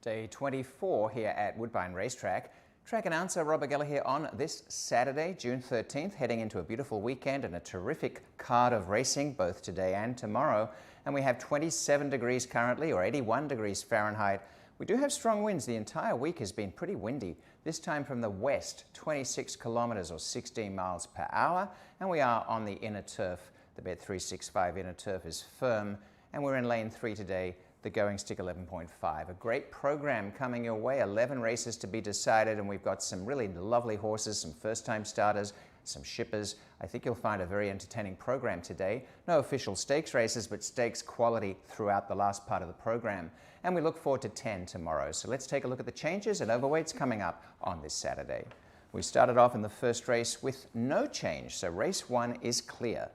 Day 24 here at Woodbine Racetrack. Track announcer Robert Geller here on this Saturday, June 13th, heading into a beautiful weekend and a terrific card of racing both today and tomorrow. And we have 27 degrees currently, or 81 degrees Fahrenheit. We do have strong winds. The entire week has been pretty windy, this time from the west, 26 kilometers or 16 miles per hour. And we are on the inner turf. The Bet365 inner turf is firm, and we're in lane 3 today. The going stick 11.5. A great program coming your way, 11 races to be decided, and we've got some really lovely horses, some first-time starters, some shippers. I think you'll find a very entertaining program today. No official stakes races, but stakes quality throughout the last part of the program. And we look forward to 10 tomorrow. So let's take a look at the changes and overweights coming up on this Saturday. We started off in the first race with no change, so race 1 is clear.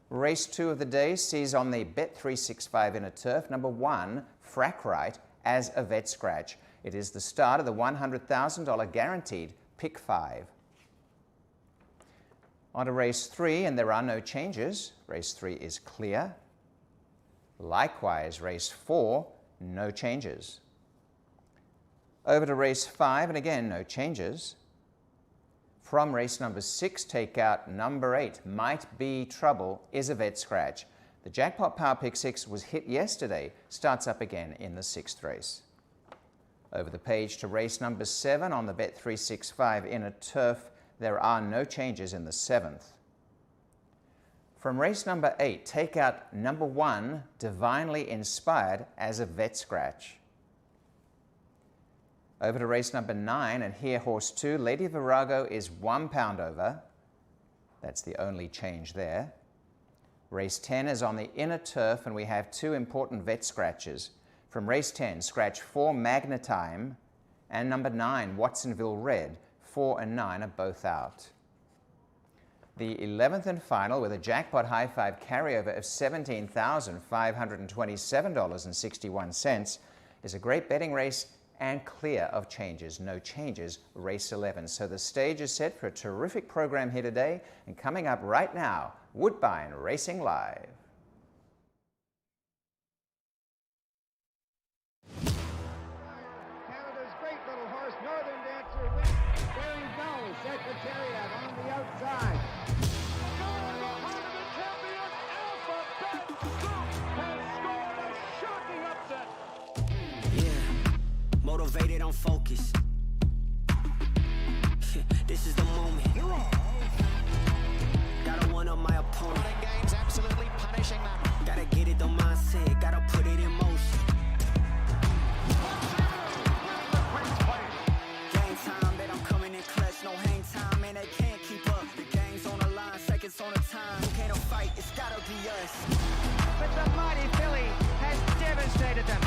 Race 2 of the day sees on the Bet365 inner turf, number 1, Frack Right, as a vet scratch. It is the start of the $100,000 guaranteed Pick 5. On to race 3, and there are no changes. Race 3 is clear. Likewise, race 4, no changes. Over to race 5, and again, no changes. From race number 6, take out number 8, Might Be Trouble, is a vet scratch. The Jackpot Power Pick 6 was hit yesterday, starts up again in the 6th race. Over the page to race number 7 on the Bet365 inner turf, there are no changes in the 7th. From race number 8, take out number 1, Divinely Inspired, as a vet scratch. Over to race number 9, and here horse 2, Lady Virago, is £1 over. That's the only change there. Race 10 is on the inner turf, and we have 2 important vet scratches. From race 10, scratch 4, Magnetime, and number 9, Watsonville Red. 4 and 9 are both out. The 11th and final, with a jackpot high five carryover of $17,527.61, is a great betting race and clear of changes. No changes, race 11. So the stage is set for a terrific program here today, and coming up right now, Woodbine Racing Live. Canada's great little horse, Northern Dancer, wins. There he goes, Secretariat on the outside. Motivated, I'm focused. This is the moment. Gotta one up my opponent. Games absolutely punishing them. Gotta get it the mindset. Gotta put it in motion. Game time, that I'm coming in clutch. No hang time, and they can't keep up. The game's on the line, seconds on the time. Who can't fight? It's gotta be us. But the mighty filly has devastated them.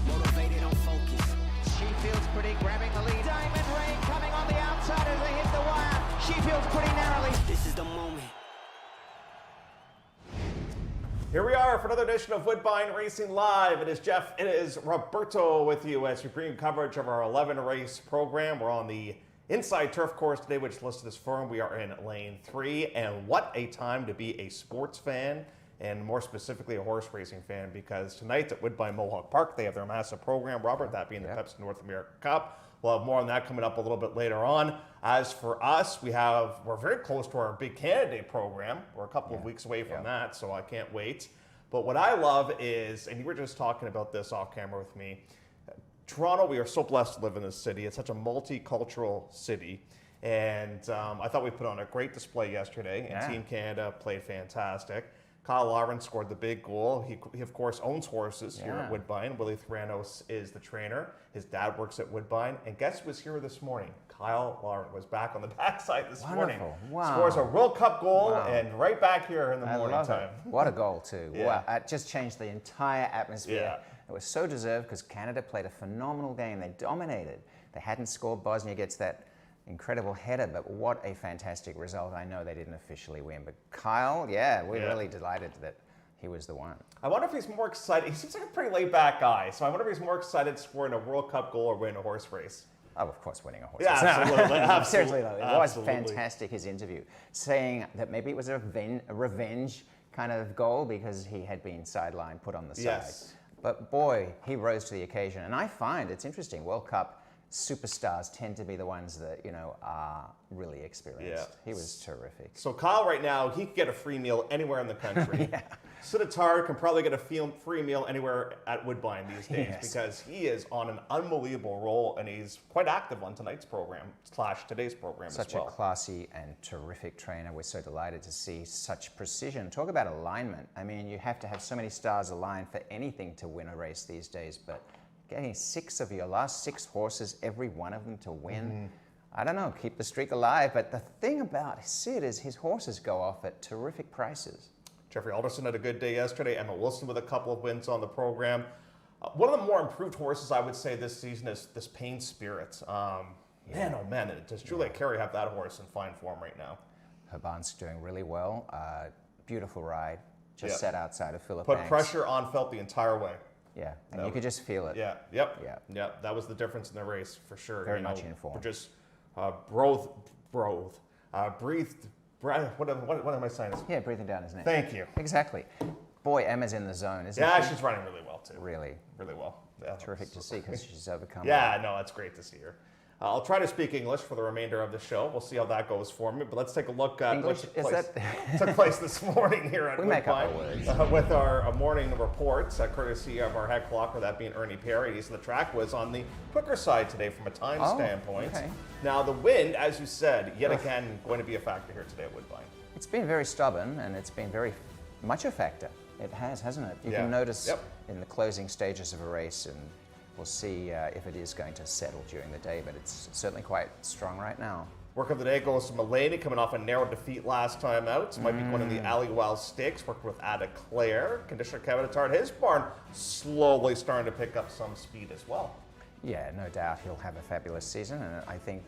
Motivated, I'm focused. She feels pretty, grabbing the lead. Diamond Rain coming on the outside as they hit the wire. She feels pretty narrowly. This is the moment. Here we are for another edition of Woodbine Racing Live. It is Jeff, it is Roberto with you as we bring coverage of our 11-race program. We're on the inside turf course today, which is listed as firm. We are in lane 3, and what a time to be a sports fan, and more specifically a horse racing fan, because tonight at Woodbine Mohawk Park, they have their massive program, Robert, that being the Pepsi North America Cup. We'll have more on that coming up a little bit later on. As for us, we're very close to our big Canada Day program. We're a couple of weeks away from that, so I can't wait. But what I love is, and you were just talking about this off camera with me, Toronto, we are so blessed to live in this city. It's such a multicultural city. And I thought we put on a great display yesterday, and Team Canada played fantastic. Kyle Lawrence scored the big goal. He of course, owns horses here at Woodbine. Willie Theranos is the trainer. His dad works at Woodbine. And guess who was here this morning? Kyle Lawrence was back on the backside this morning. Wow. Scores a World Cup goal and right back here in the morning time. What a goal, too. Wow. It just changed the entire atmosphere. It was so deserved because Canada played a phenomenal game. They dominated. They hadn't scored. Bosnia gets that incredible header, but what a fantastic result. I know they didn't officially win, but Kyle, we're really delighted that he was the one. I wonder if he's more excited. He seems like a pretty laid-back guy, so I wonder if he's more excited scoring a World Cup goal or winning a horse race. Oh, of course, winning a horse race. Absolutely. Seriously, though, it was fantastic, his interview, saying that maybe it was a revenge kind of goal because he had been sidelined, put on the side. But boy, he rose to the occasion. And I find it's interesting, World Cup superstars tend to be the ones that, are really experienced. He was terrific. So Kyle right now, he can get a free meal anywhere in the country. Siddharth can probably get a free meal anywhere at Woodbine these days because he is on an unbelievable roll and he's quite active on tonight's program / today's program Such as well. a classy and terrific trainer. We're so delighted to see such precision. Talk about alignment. I mean, you have to have so many stars aligned for anything to win a race these days, but getting 6 of your last 6 horses, every one of them to win, I don't know, keep the streak alive. But the thing about Sid is his horses go off at terrific prices. Jeffrey Alderson had a good day yesterday. Emma Wilson with a couple of wins on the program. One of the more improved horses, I would say, this season is this Pain Spirit. Man, oh man, does Juliet Carey have that horse in fine form right now? Her barn's doing really well. Beautiful ride. Just sat outside of Phillip Put Banks. pressure on Felt the entire way. Yeah, and you could just feel it. Yeah, that was the difference in the race for sure. Very much in form. Just breathed. What am I saying? Yeah, breathing down his neck. Thank you. Exactly. Boy, Emma's in the zone, isn't she? Yeah, she's running really well too. Really. Really well. Yeah. Terrific to see because she's overcome. Yeah, no, it's great to see her. I'll try to speak English for the remainder of the show. We'll see how that goes for me. But let's take a look at English, what took place this morning here at We make up our Woodbine words. with our morning reports, courtesy of our head clocker, that being Ernie Perry. So the track was on the quicker side today from a time standpoint. Okay. Now the wind, as you said, yet again going to be a factor here today at Woodbine. It's been very stubborn and it's been very much a factor. It has, hasn't it? You can notice in the closing stages of a race, and we'll see if it is going to settle during the day, but it's certainly quite strong right now. Work of the day goes to Mulaney, coming off a narrow defeat last time out. Might be going in the Alley Wild Stakes. Worked with Ada Claire. Conditioner Kevin Attard, his barn slowly starting to pick up some speed as well. Yeah, no doubt he'll have a fabulous season, and I think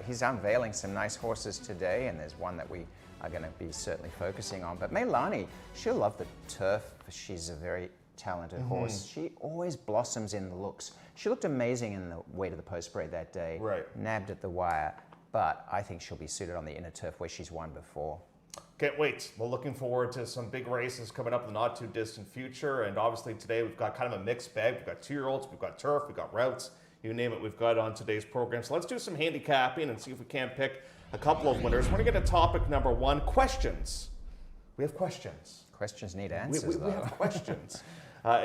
he's unveiling some nice horses today, and there's one that we are going to be certainly focusing on. But Meilani, she'll love the turf. She's a very talented horse. She always blossoms in the looks. She looked amazing in the weight of the post parade that day. Right. Nabbed at the wire, but I think she'll be suited on the inner turf where she's won before. Can't wait. We're looking forward to some big races coming up in the not too distant future. And obviously today we've got kind of a mixed bag. We've got 2-year-olds, we've got turf, we've got routes, you name it, we've got on today's program. So let's do some handicapping and see if we can't pick a couple of winners. We're going to get to topic number 1, questions. We have questions. Questions need answers, We have questions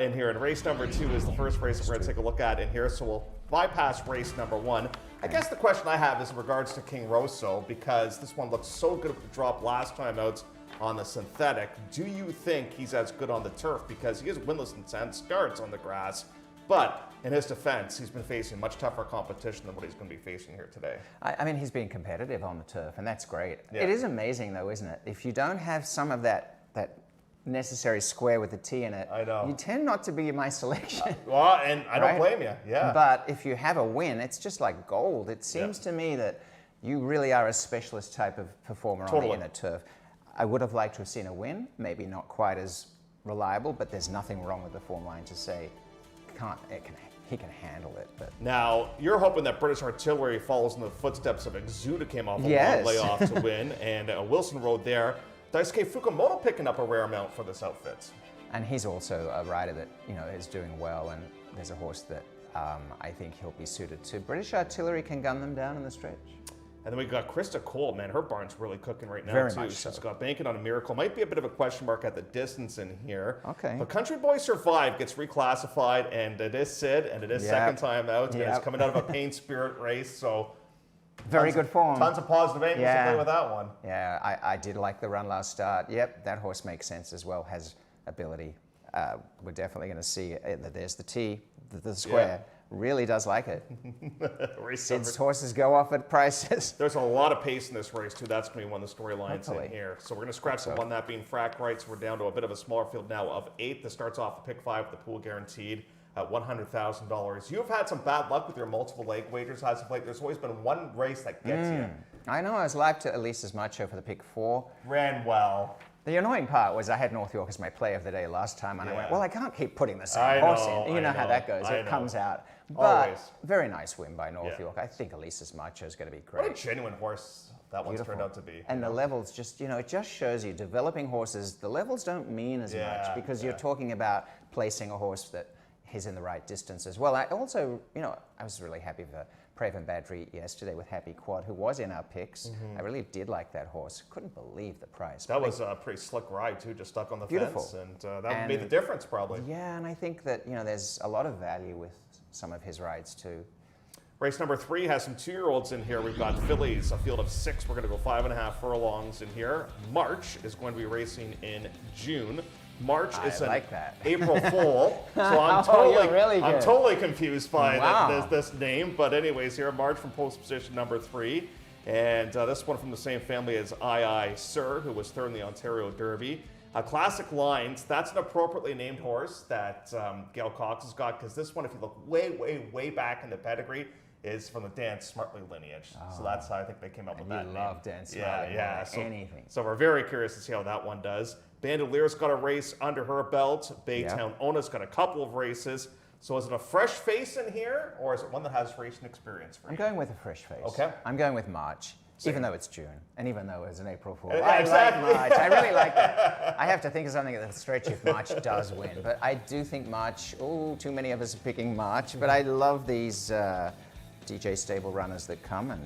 in here. And race number 2 is the first race we're going to take a look at in here. So we'll bypass race number 1. I guess the question I have is in regards to King Rosso, because this one looked so good at the drop last time out on the synthetic. Do you think he's as good on the turf? Because he is winless in 10 starts on the grass. But in his defense, he's been facing much tougher competition than what he's going to be facing here today. I mean, he's been competitive on the turf, and that's great. Yeah. It is amazing, though, isn't it? If you don't have some of that necessary square with the T in it, I know. you tend not to be my selection. Well, and I don't Right? blame you. Yeah. But if you have a win, it's just like gold. It seems to me that you really are a specialist type of performer on the inner turf. I would have liked to have seen a win, maybe not quite as reliable, but there's nothing wrong with the form line to say he can handle it. But Now, you're hoping that British Artillery follows in the footsteps of Exuda, came off a Yes. long layoff to win, and Wilson Road there. Daisuke Fukumoto picking up a rare amount for this outfit. and he's also a rider that is doing well, and there's a horse that I think he'll be suited to. British Artillery can gun them down in the stretch. And then we got Krista Cole, man, her barn's really cooking right now Very too. much She's so. got banking on a miracle. Might be a bit of a question mark at the distance in here. Okay. But Country Boy Survive gets reclassified, and it is Sid, and it is second time out, and it's coming out of a Pain Spirit race, so Very good form. tons of positive angles to play with that one. Yeah, I did like the run last start. Yep, that horse makes sense as well, has ability. We're definitely going to see there's the T, the square. Really does like it. Sid's horses go off at prices. There's a lot of pace in this race, too. That's going to be one of the storylines Hopefully. in here. So we're going to scratch the one, that being Frack Right. So we're down to a bit of a smaller field now of 8. This starts off the pick 5 with the pool guaranteed at $100,000. You've had some bad luck with your multiple leg wagers as of late. There's always been one race that gets you. I know I was live to Elisa's Macho for the pick 4. Ran well. The annoying part was I had North York as my play of the day last time, and I went, well, I can't keep putting the same I horse know, in. You I know how know, that goes. I It know. comes out. But Always. very nice win by North Yeah. York. I think Elisa's Macho is going to be What a great. genuine horse that one's turned out to be. And the levels just, it just shows you developing horses, the levels don't mean as much because you're talking about placing a horse that he's in the right distance as well. I also, I was really happy for Prevan Badri yesterday with Happy Quad, who was in our picks. I really did like that horse. Couldn't believe the price. That was a pretty slick ride too, just stuck on the Beautiful. fence, and that made the difference probably. Yeah, and I think that there's a lot of value with some of his rides too. Race number 3 has some 2-year-olds in here. We've got fillies, a field of 6. We're going to go 5.5 furlongs in here. March is going to be racing in June. March is an April Fool, so I'm totally confused by this name. But anyways, here March from post position number 3, and this one from the same family as I Sir, who was 3rd in the Ontario Derby. Classic Lines, that's an appropriately named horse that Gail Cox has got, because this one, if you look way back in the pedigree, is from the Dan Smartley lineage. So that's how I think they came up with that name. You love Dan Smartley. Yeah. So, anything. So we're very curious to see how that one does. Bandoleer's got a race under her belt. Baytown Ona's got a couple of races. So is it a fresh face in here, or is it one that has racing experience for you? I'm going with a fresh face. Okay. I'm going with March. Even though it's June, and even though it's an April Fool. Exactly. I like March. I really like that. I have to think of something at the stretch if March does win. But I do think March, too many of us are picking March. But I love these DJ stable runners that come and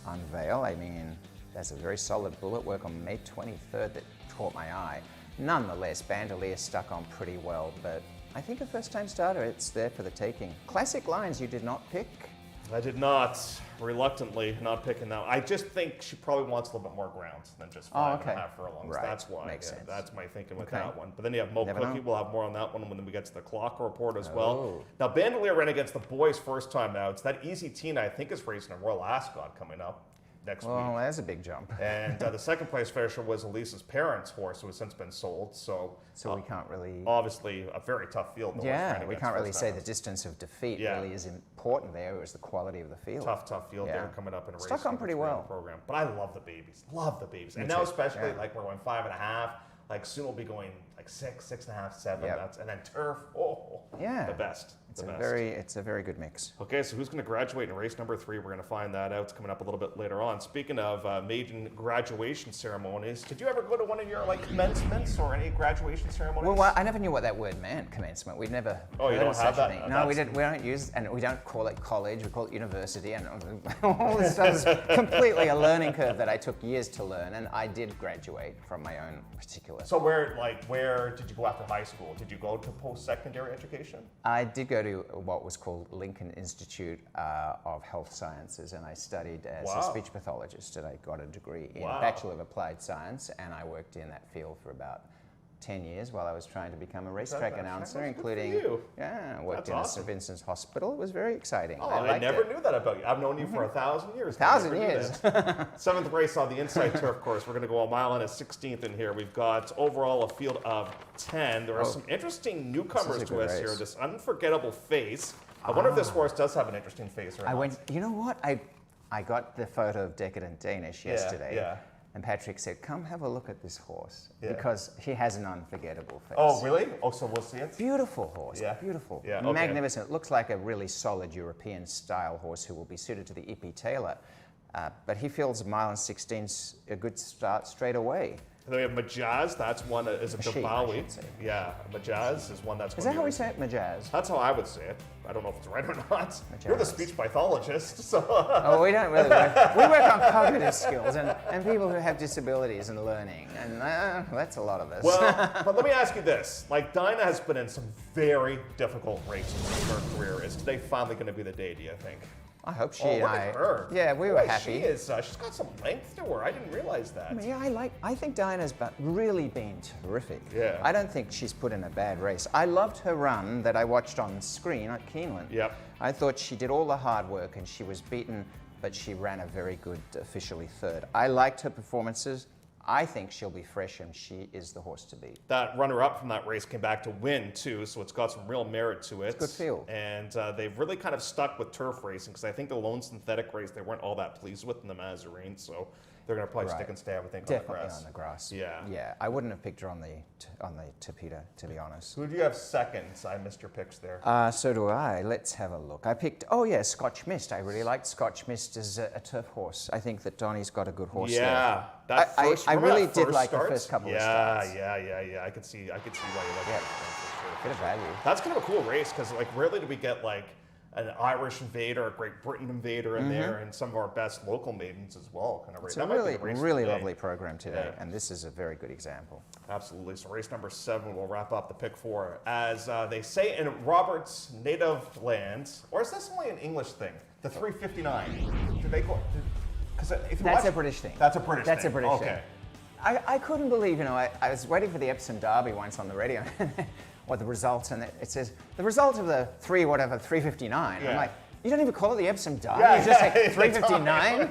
unveil. I mean, there's a very solid bullet work on May 23rd that caught my eye. Nonetheless, Bandolier stuck on pretty well. But I think a first-time starter, it's there for the taking. Classic Lines you did not pick. I did not, reluctantly, not picking that. I just think she probably wants a little bit more ground than just 5.5 furlongs. Right. That's why. Makes sense. That's my thinking with that one. But then you have Mo Cookie. We'll have more on that one when we get to the clock report as well. Now, Bandolier ran against the boys first time now. It's that Easy Tina, I think, is racing a Royal Ascot coming up next week. Well, that's a big jump. And the second place finisher was Elisa's parents' horse, who has since been sold. So we can't really... Obviously, a very tough field. Yeah, we can't really say the distance of defeat really is important there. It was the quality of the field. Tough field there coming up in a race. Stuck on pretty well. Program. But I love the babies. And now especially, like we're going 5.5. Like soon we'll be going like 6, 6.5, 7. That's, and then turf. The best. It's a very good mix. Okay, so who's going to graduate in race number 3? We're going to find that out. It's coming up a little bit later on. Speaking of maiden graduation ceremonies, did you ever go to one of your commencements or any graduation ceremonies? Well, I never knew what that word meant, commencement. We'd never. Oh, you don't have that? No, we didn't. We don't use, and we don't call it college. We call it university, and all this stuff is completely a learning curve that I took years to learn, and I did graduate from my own particular. So where did you go after high school? Did you go to post-secondary education? I did go to what was called Lincoln Institute of Health Sciences, and I studied as a speech pathologist, and I got a degree in Bachelor of Applied Science, and I worked in that field for about 10 years while I was trying to become a racetrack announcer, including worked in the St. Vincent's Hospital. It was very exciting. I never knew that about you. I've known you for 1,000 years. 1,000 years. 7th race on the inside turf course. We're going to go a mile and a 16th in here. We've got overall a field of 10. There are some interesting newcomers to us here. This unforgettable face. I wonder if this horse does have an interesting face or not. You know what? I got the photo of Decadent Danish yesterday. And Patrick said, come have a look at this horse, because he has an unforgettable face. Oh, really? Oh, so we'll see it? Beautiful horse, beautiful. Yeah, okay. Magnificent. Looks like a really solid European-style horse who will be suited to the Ippy Taylor. But he feels a mile and 16's a good start straight away. And then we have Majaz. That's one that is a Dubawi. Yeah, Majaz is one that's... Is that how we say it, Majaz? That's how I would say it. I don't know if it's right or not. Majaz. You're the speech pathologist, so... We don't really work. We work on cognitive skills and people who have disabilities and learning, and that's a lot of us. Well, but let me ask you this. Like, Dinah has been in some very difficult races in her career. Is today finally going to be the day, do you think? I hope she look at her. Yeah, we were happy. She is. She's got some length to her. I didn't realize that. I think Diana's really been terrific. Yeah. I don't think she's put in a bad race. I loved her run that I watched on screen at Keeneland. Yep. I thought she did all the hard work and she was beaten, but she ran a very good, officially third. I liked her performances. I think she'll be fresh, and she is the horse to beat. That runner-up from that race came back to win, too, so it's got some real merit to it. It's a good field. And they've really kind of stuck with turf racing, because I think the lone synthetic race they weren't all that pleased with in the Mazarine, so they're going to probably stick and stay, I would think, Definitely on the grass. on the grass. Yeah. Yeah, I wouldn't have picked her on the Tapeta, to be honest. Who do you have second? I missed your picks there. So do I. Let's have a look. I picked, Scotch Mist. I really liked Scotch Mist as a turf horse. I think that Donnie's got a good horse there. I really did like the first couple of starts. Yeah. I could see why you like that for sure. bit of value. That's kind of a cool race because like rarely do we get like an Irish invader, a Great Britain invader in there, and some of our best local maidens as well. Kind of race. It's a really lovely program today, and this is a very good example. Absolutely. So race number 7 will wrap up the pick 4. As they say in Robert's native lands, or is this only an English thing? The 359. Do they call? Because if you That's watch, a British thing. That's a British thing. That's a British thing. Okay. I couldn't believe, I was waiting for the Epsom Derby once on the radio, or the results, and it says, the result of the 359. Yeah. I'm like, you don't even call it the Epsom Derby, Yeah, you just yeah, say 359?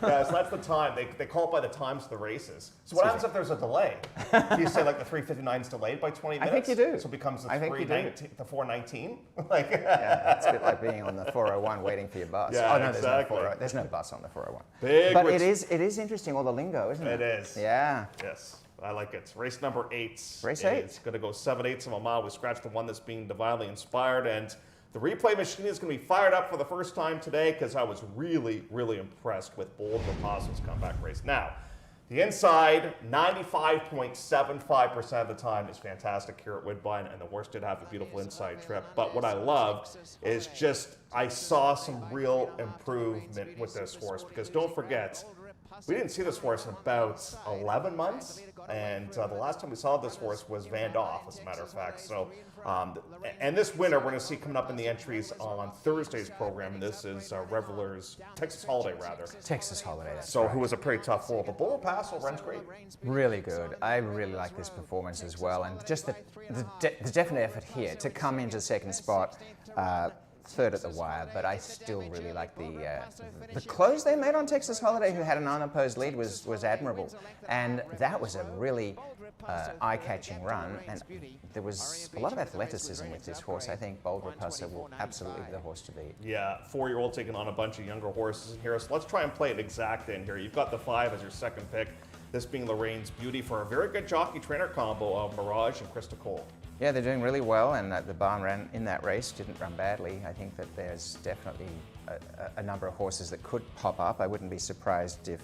Yeah, so that's the time. They call it by the times of the races. So what happens if there's a delay? Do you say like the 359 is delayed by 20 minutes? I think you do. So it becomes the I think you do. 419? Like Yeah, it's a bit like being on the 401 waiting for your bus. Yeah, oh no, exactly. there's no bus on the 401. Big But res- it is interesting, all the lingo, isn't it? It is. Yeah. Yes, I like it. Race number 8. Race 8. It's going to go 7/8 of a mile. We scratched the one that's being divinely inspired, and the replay machine is going to be fired up for the first time today because I was really, really impressed with Bold Rapazzo's comeback race. Now, the inside, 95.75% of the time is fantastic here at Woodbine, and the horse did have a beautiful inside trip. But what I loved is just I saw some real improvement with this horse because don't forget, we didn't see this horse in about 11 months, and the last time we saw this horse was Van Doff, as a matter of fact. So, and this winner we're going to see coming up in the entries on Thursday's program, and this is Reveler's Texas Holiday, rather. Texas Holiday, that's So, right. who was a pretty tough foal, but Bull Paso runs great. Really good. I really like this performance as well, and just the definite effort here to come into second spot, third at the wire. But I still really like the close they made on Texas Holiday, who had an unopposed lead, was admirable, and that was a really eye-catching run. And there was a lot of athleticism with this horse. I think Bold Rapazzo will absolutely be the horse to beat. Yeah, 4-year-old taking on a bunch of younger horses in here. So let's try and play it exact in here. You've got the 5 as your second pick. This being Lorraine's Beauty for a very good jockey-trainer combo of Mirage and Krista Cole. Yeah, they're doing really well, and the barn ran in that race, didn't run badly. I think that there's definitely a number of horses that could pop up. I wouldn't be surprised if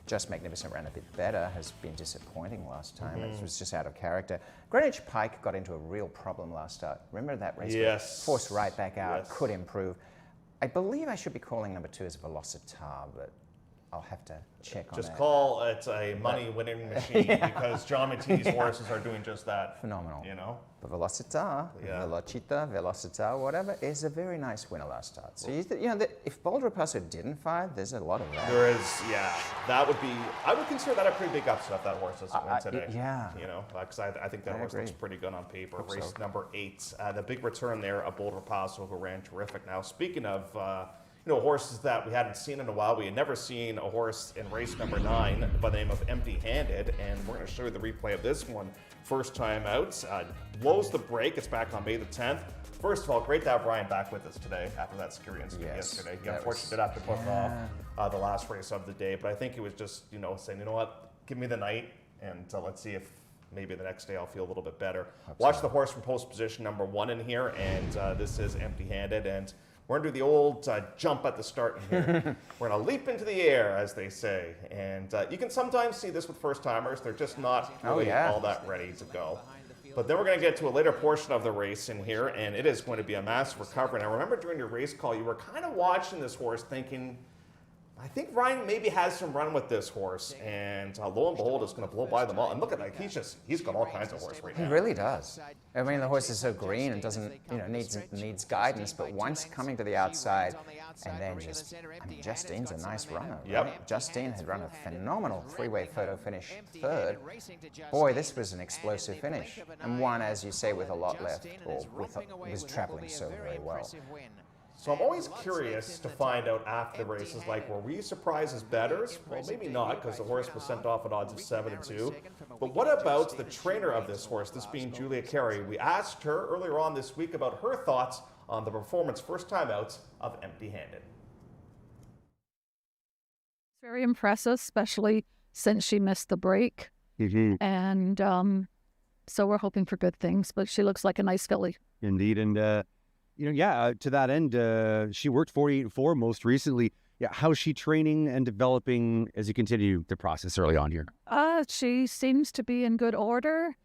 Just Magnificent ran a bit better, has been disappointing last time. It was just out of character. Greenwich Pike got into a real problem last start. Remember that race? Yes. Forced right back out, Yes. could improve. I believe I should be calling number 2 as Velocitar, but I'll have to check on Just that. call it a money-winning machine because John Matti's horses are doing just that. Phenomenal. You know? But Velocitar, Yeah. Velocitar, whatever, is a very nice winner last start. So, if Bold Rapazzo didn't fire, there's a lot of that. There is, yeah. That would be, I would consider that a pretty big upset if that horse doesn't win today. yeah. You know, because I think that I horse looks agree. pretty good on paper. Hope Race so. number 8, the big return there of Bold Rapazzo, who ran terrific. Now, speaking of, horses that we hadn't seen in a while, we had never seen a horse in race number 9 by the name of Empty Handed, and we're going to show you the replay of this one. First time out, blows the break. It's back on May the 10th. First of all, great to have Ryan back with us today after that scary incident yesterday. He unfortunately did have to put off the last race of the day, but I think he was just, saying, you know what, give me the night, and let's see if maybe the next day I'll feel a little bit better. Watch the horse from post position number 1 in here, and this is Empty Handed, and we're going to do the old jump at the start in here. We're going to leap into the air, as they say. And you can sometimes see this with first-timers. They're just not really all that ready to go. But then we're going to get to a later portion of the race in here, and it is going to be a massive recovery. And I remember during your race call, you were kind of watching this horse thinking, I think Ryan maybe has some run with this horse, and lo and behold, it's going to blow by them all. And look at that, he's got all kinds of horse right now. He really does. I mean, the horse is so green and doesn't, needs guidance, but once coming to the outside, and then Justine's a nice runner. Yep. Right? Justine had run a phenomenal 3-way photo finish third. Boy, this was an explosive finish, and one, as you say, with a lot left, or was traveling so very well. So I'm always curious to find out after the races, like, were we surprised as bettors? Well, maybe not, because the horse was sent off at odds of 7-2. But what about the trainer of this horse, this being Julia Carey? We asked her earlier on this week about her thoughts on the performance first time outs of Empty Handed. Very impressive, especially since she missed the break. And so we're hoping for good things, but she looks like a nice filly. Indeed. And, to that end, she worked 48-4 most recently. Yeah, how's she training and developing as you continue the process early on here? She seems to be in good order.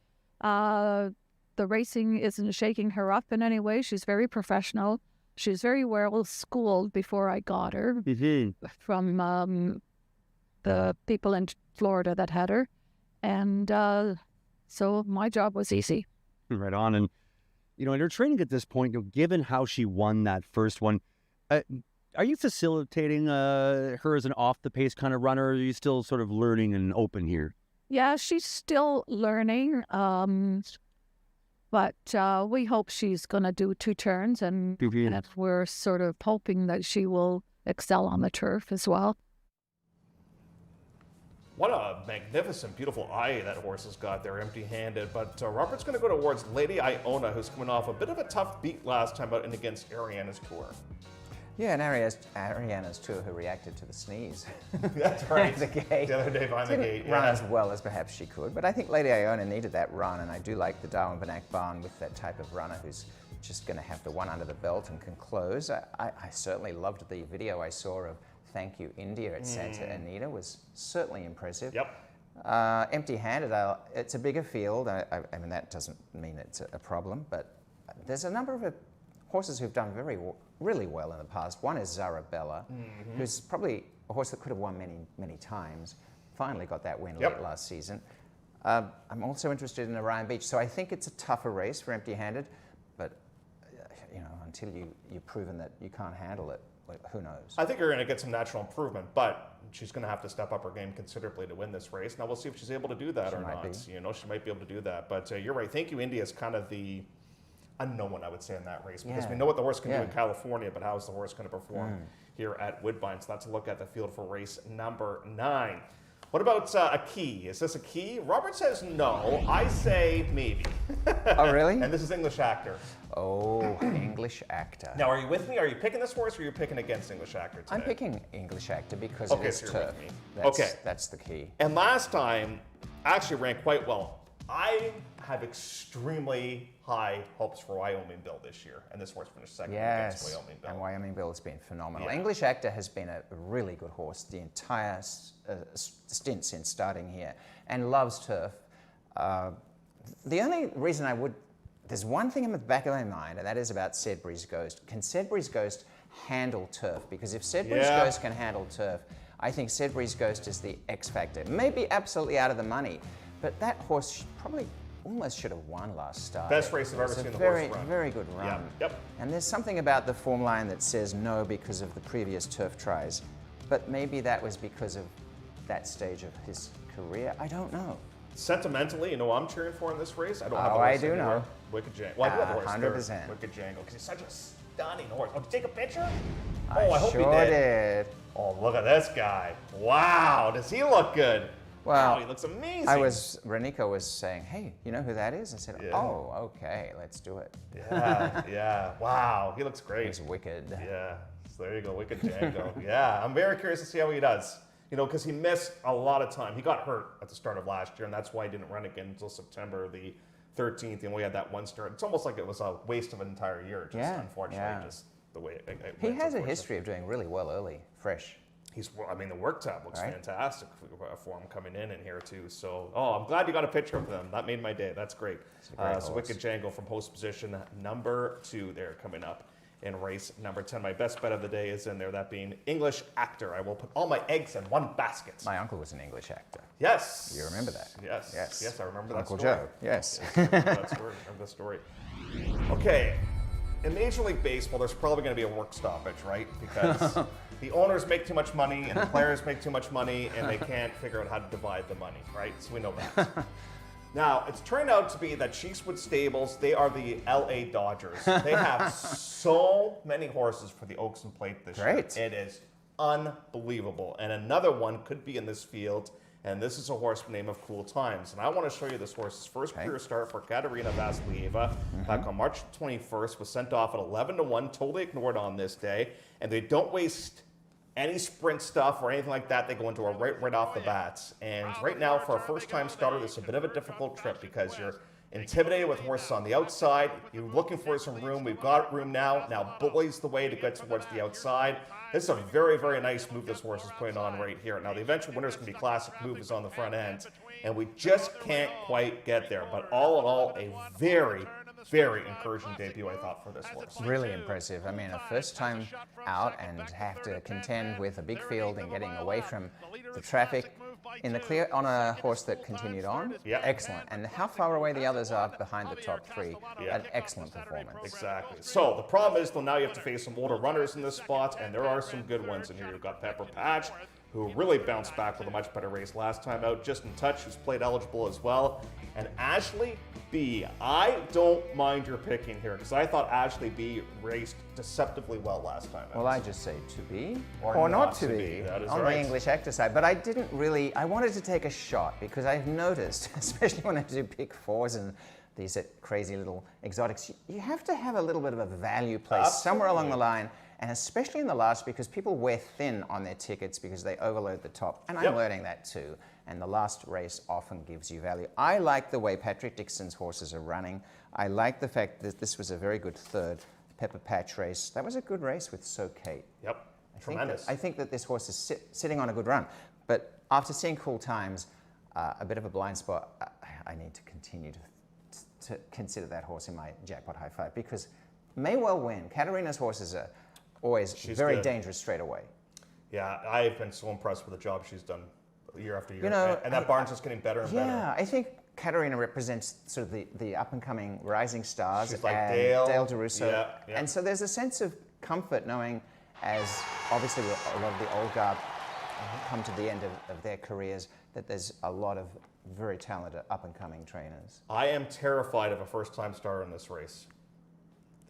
The the racing isn't shaking her up in any way. She's very professional. She's very well schooled before I got her from the people in Florida that had her. And so my job was easy. Right on. And, in her training at this point, given how she won that first one, are you facilitating her as an off-the-pace kind of runner, or are you still sort of learning and open here? Yeah, she's still learning, but we hope she's going to do 2 turns, and we're sort of hoping that she will excel on the turf as well. What a magnificent, beautiful eye that horse has got there, empty-handed. But Robert's going to go towards Lady Iona, who's coming off a bit of a tough beat last time out and against Ariana's Tour. Yeah, and Ariana's Tour, who reacted to the sneeze. That's right. The gate. The other day behind the gate. Run as well as perhaps she could. But I think Lady Iona needed that run, and I do like the Darwin Banach barn with that type of runner who's just going to have the one under the belt and can close. I certainly loved the video I saw of Thank You India at Santa Anita. Was certainly impressive. Yep. Empty-handed, it's a bigger field. I mean, that doesn't mean it's a problem, but there's a number of horses who've done really well in the past. One is Zarabella, who's probably a horse that could have won many times. Finally got that win late last season. I'm also interested in Orion Beach, so I think it's a tougher race for empty-handed, but until you've proven that you can't handle it, who knows? I think you're going to get some natural improvement, but she's going to have to step up her game considerably to win this race. Now we'll see if she's able to do that or not. She might be able to do that, but you're right. Thank You India is kind of the unknown, I would say, in that race, because we know what the horse can do in California, but how is the horse going to perform here at Woodbine? So that's a look at the field for race number 9. What about a key? Is this a key? Robert says no. I say maybe. Oh, really? And this is English Actor. Oh, English Actor. Now, are you with me? Are you picking this horse, or are you picking against English Actor today? I'm picking English Actor because it is so you're turf. with me. That's the key. And last time, actually ran quite well. I have extremely high hopes for Wyoming Bill this year, and this horse finished second against Wyoming Bill. And Wyoming Bill has been phenomenal. English Actor has been a really good horse the entire stint since starting here, and loves turf. The only reason there's one thing in the back of my mind, and that is about Sedbury's Ghost. Can Sedbury's Ghost handle turf? Because if Sedbury's Ghost can handle turf, I think Sedbury's Ghost is the X factor. Maybe absolutely out of the money, but that horse probably almost should have won last start. Best race I've ever seen the horse run. Very good run. Yeah. Yep. And there's something about the form line that says no because of the previous turf tries, but maybe that was because of that stage of his career. I don't know. Sentimentally, I'm cheering for in this race. I don't have a I horse do anywhere. know. Wicked Jangle. Well, I do have a horse 100%. Wicked Jangle, because he's such a stunning horse. Oh, did you take a picture? I hope sure he did. Oh, look at this guy. Wow, does he look good? Well, wow, he looks amazing. Reniko was saying, hey, you know who that is? I said, oh, okay, let's do it. Yeah. Wow, he looks great. He's wicked. Yeah, so there you go, Wicked Django. Yeah, I'm very curious to see how he does. Because he missed a lot of time. He got hurt at the start of last year, and that's why he didn't run again until September the 13th, and we had that one start. It's almost like it was a waste of an entire year, unfortunately, just the way it went. He has a history of doing really well early, fresh. The work tab looks fantastic for him coming in here too. So, I'm glad you got a picture of them. That made my day. That's great. So Wicked Jangle from post position number 2 there coming up in race number 10. My best bet of the day is in there, that being English Actor. I will put all my eggs in one basket. My uncle was an English actor. Yes. You remember that? Yes, I remember that Uncle story. Joe, yes. I remember that story. Okay, in Major League Baseball, there's probably going to be a work stoppage, right? Because the owners make too much money and the players make too much money and they can't figure out how to divide the money, right? So we know that. Now, it's turned out to be that Cheesewood Stables, they are the LA Dodgers. They have so many horses for the Oakson Plate this year. It is unbelievable. And another one could be in this field, and this is a horse named of Cool Times. And I want to show you this horse's first pure start for Katerina Vasilieva back on March 21st, was sent off at 11-1, totally ignored on this day. And they don't waste any sprint stuff or anything like that. They go into a right off the bats. And right now, for a first-time starter, this is a bit of a difficult trip because intimidated with horses on the outside. You're looking for some room. We've got room now. Now bullies the way to get towards the outside. This is a very, very nice move this horse is putting on right here. Now the eventual winner is going to be Classic Move is on the front end, and we just can't quite get there. But all in all, a very, very encouraging debut, I thought, for this horse. Really impressive. I mean, a first time out and have to contend with a big field and getting away from the traffic in the clear on a horse that continued on. Yeah. Excellent. And how far away the others are behind the top three. Yeah. An excellent performance. Exactly. So the problem is, though, now you have to face some older runners in this spot, and there are some good ones in here. You've got Pepper Patch, who really bounced back with a much better race last time out. Just in Touch, who's played eligible as well. And Ashley B. I don't mind your picking here, because I thought Ashley B. raced deceptively well last time out. Well, I just say to be Or not not to to be be. That is on right. the English actor side. But I didn't really, I wanted to take a shot because I've noticed, especially when I do pick fours and these crazy little exotics, you have to have a little bit of a value place somewhere along the line. And especially in the last, because people wear thin on their tickets because they overload the top. And I'm learning that too. And the last race often gives you value. I like the way Patrick Dixon's horses are running. I like the fact that this was a very good third Pepper Patch race. That was a good race with So Kate. Yep. Tremendous. I think that this horse is sitting on a good run. But after seeing Cool Times, a bit of a blind spot, I need to continue to consider that horse in my jackpot high five because may well win. Katarina's horses are always very good. Dangerous straight away. Yeah, I've been so impressed with the job she's done year after year. You know, and that barn's just getting better and better. Yeah, I think Katarina represents sort of the up-and-coming rising stars. She's like and Dale DeRusso. Yeah. And so there's a sense of comfort knowing, as obviously a lot of the old guard come to the end of their careers, that there's a lot of very talented up-and-coming trainers. I am terrified of a first-time starter in this race.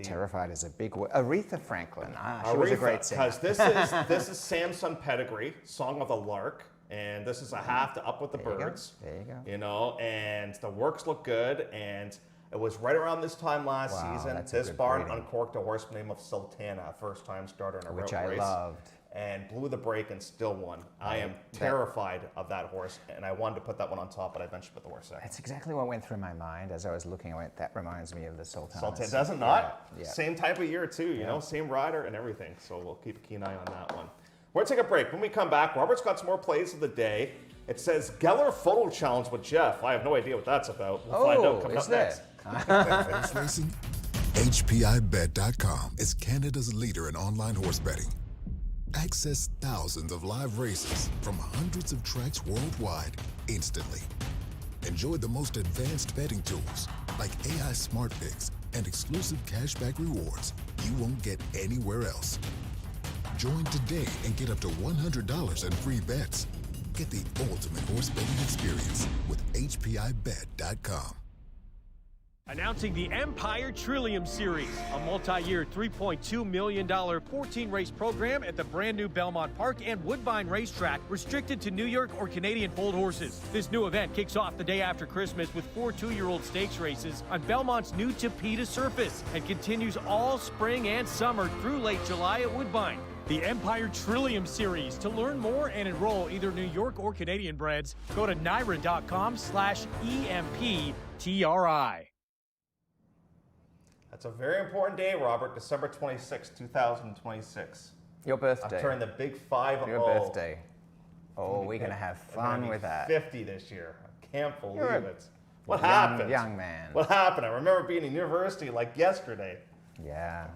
Terrified is a big word. Aretha Franklin. She was a great singer. Because this is Samson Pedigree, Song of the Lark, and this is a half to Up with the Birds. There you go. You know, and the works look good, and it was right around this time last season. That's a This good barn breeding. uncorked a horse named of Sultana, a first-time starter in a Which route I race. loved. And blew the break and still won. I am terrified of that horse, and I wanted to put that one on top, but I eventually put the horse second. That's exactly what went through my mind as I was looking. I went, that reminds me of the Sultana. Sultan, does it not? Yeah. Same type of year too, you know, same rider and everything. So we'll keep a keen eye on that one. We're gonna take a break. When we come back, Robert's got some more plays of the day. It says Geller Photo Challenge with Jeff. I have no idea what that's about. We'll find out coming is up there? next. Horse racing? HPIBet.com is Canada's leader in online horse betting. Access thousands of live races from hundreds of tracks worldwide instantly. Enjoy the most advanced betting tools like AI Smart Picks and exclusive cashback rewards you won't get anywhere else. Join today and get up to $100 in free bets. Get the ultimate horse betting experience with HPIBet.com. Announcing the Empire Trillium Series, a multi-year $3.2 million 14-race program at the brand new Belmont Park and Woodbine Racetrack, restricted to New York or Canadian foaled horses. This new event kicks off the day after Christmas with 4 two-year-old stakes races on Belmont's new Tapeta surface and continues all spring and summer through late July at Woodbine. The Empire Trillium Series. To learn more and enroll either New York or Canadian breds, go to NYRA.com/EMPTRI. That's a very important day, Robert. December 26, 2026. Your birthday. I'm turning the big 5-0. Your birthday. Oh, we're going to have fun with that. 50 this year. I can't believe You're it. What happened? Young man. What happened? I remember being in university like yesterday. Yeah.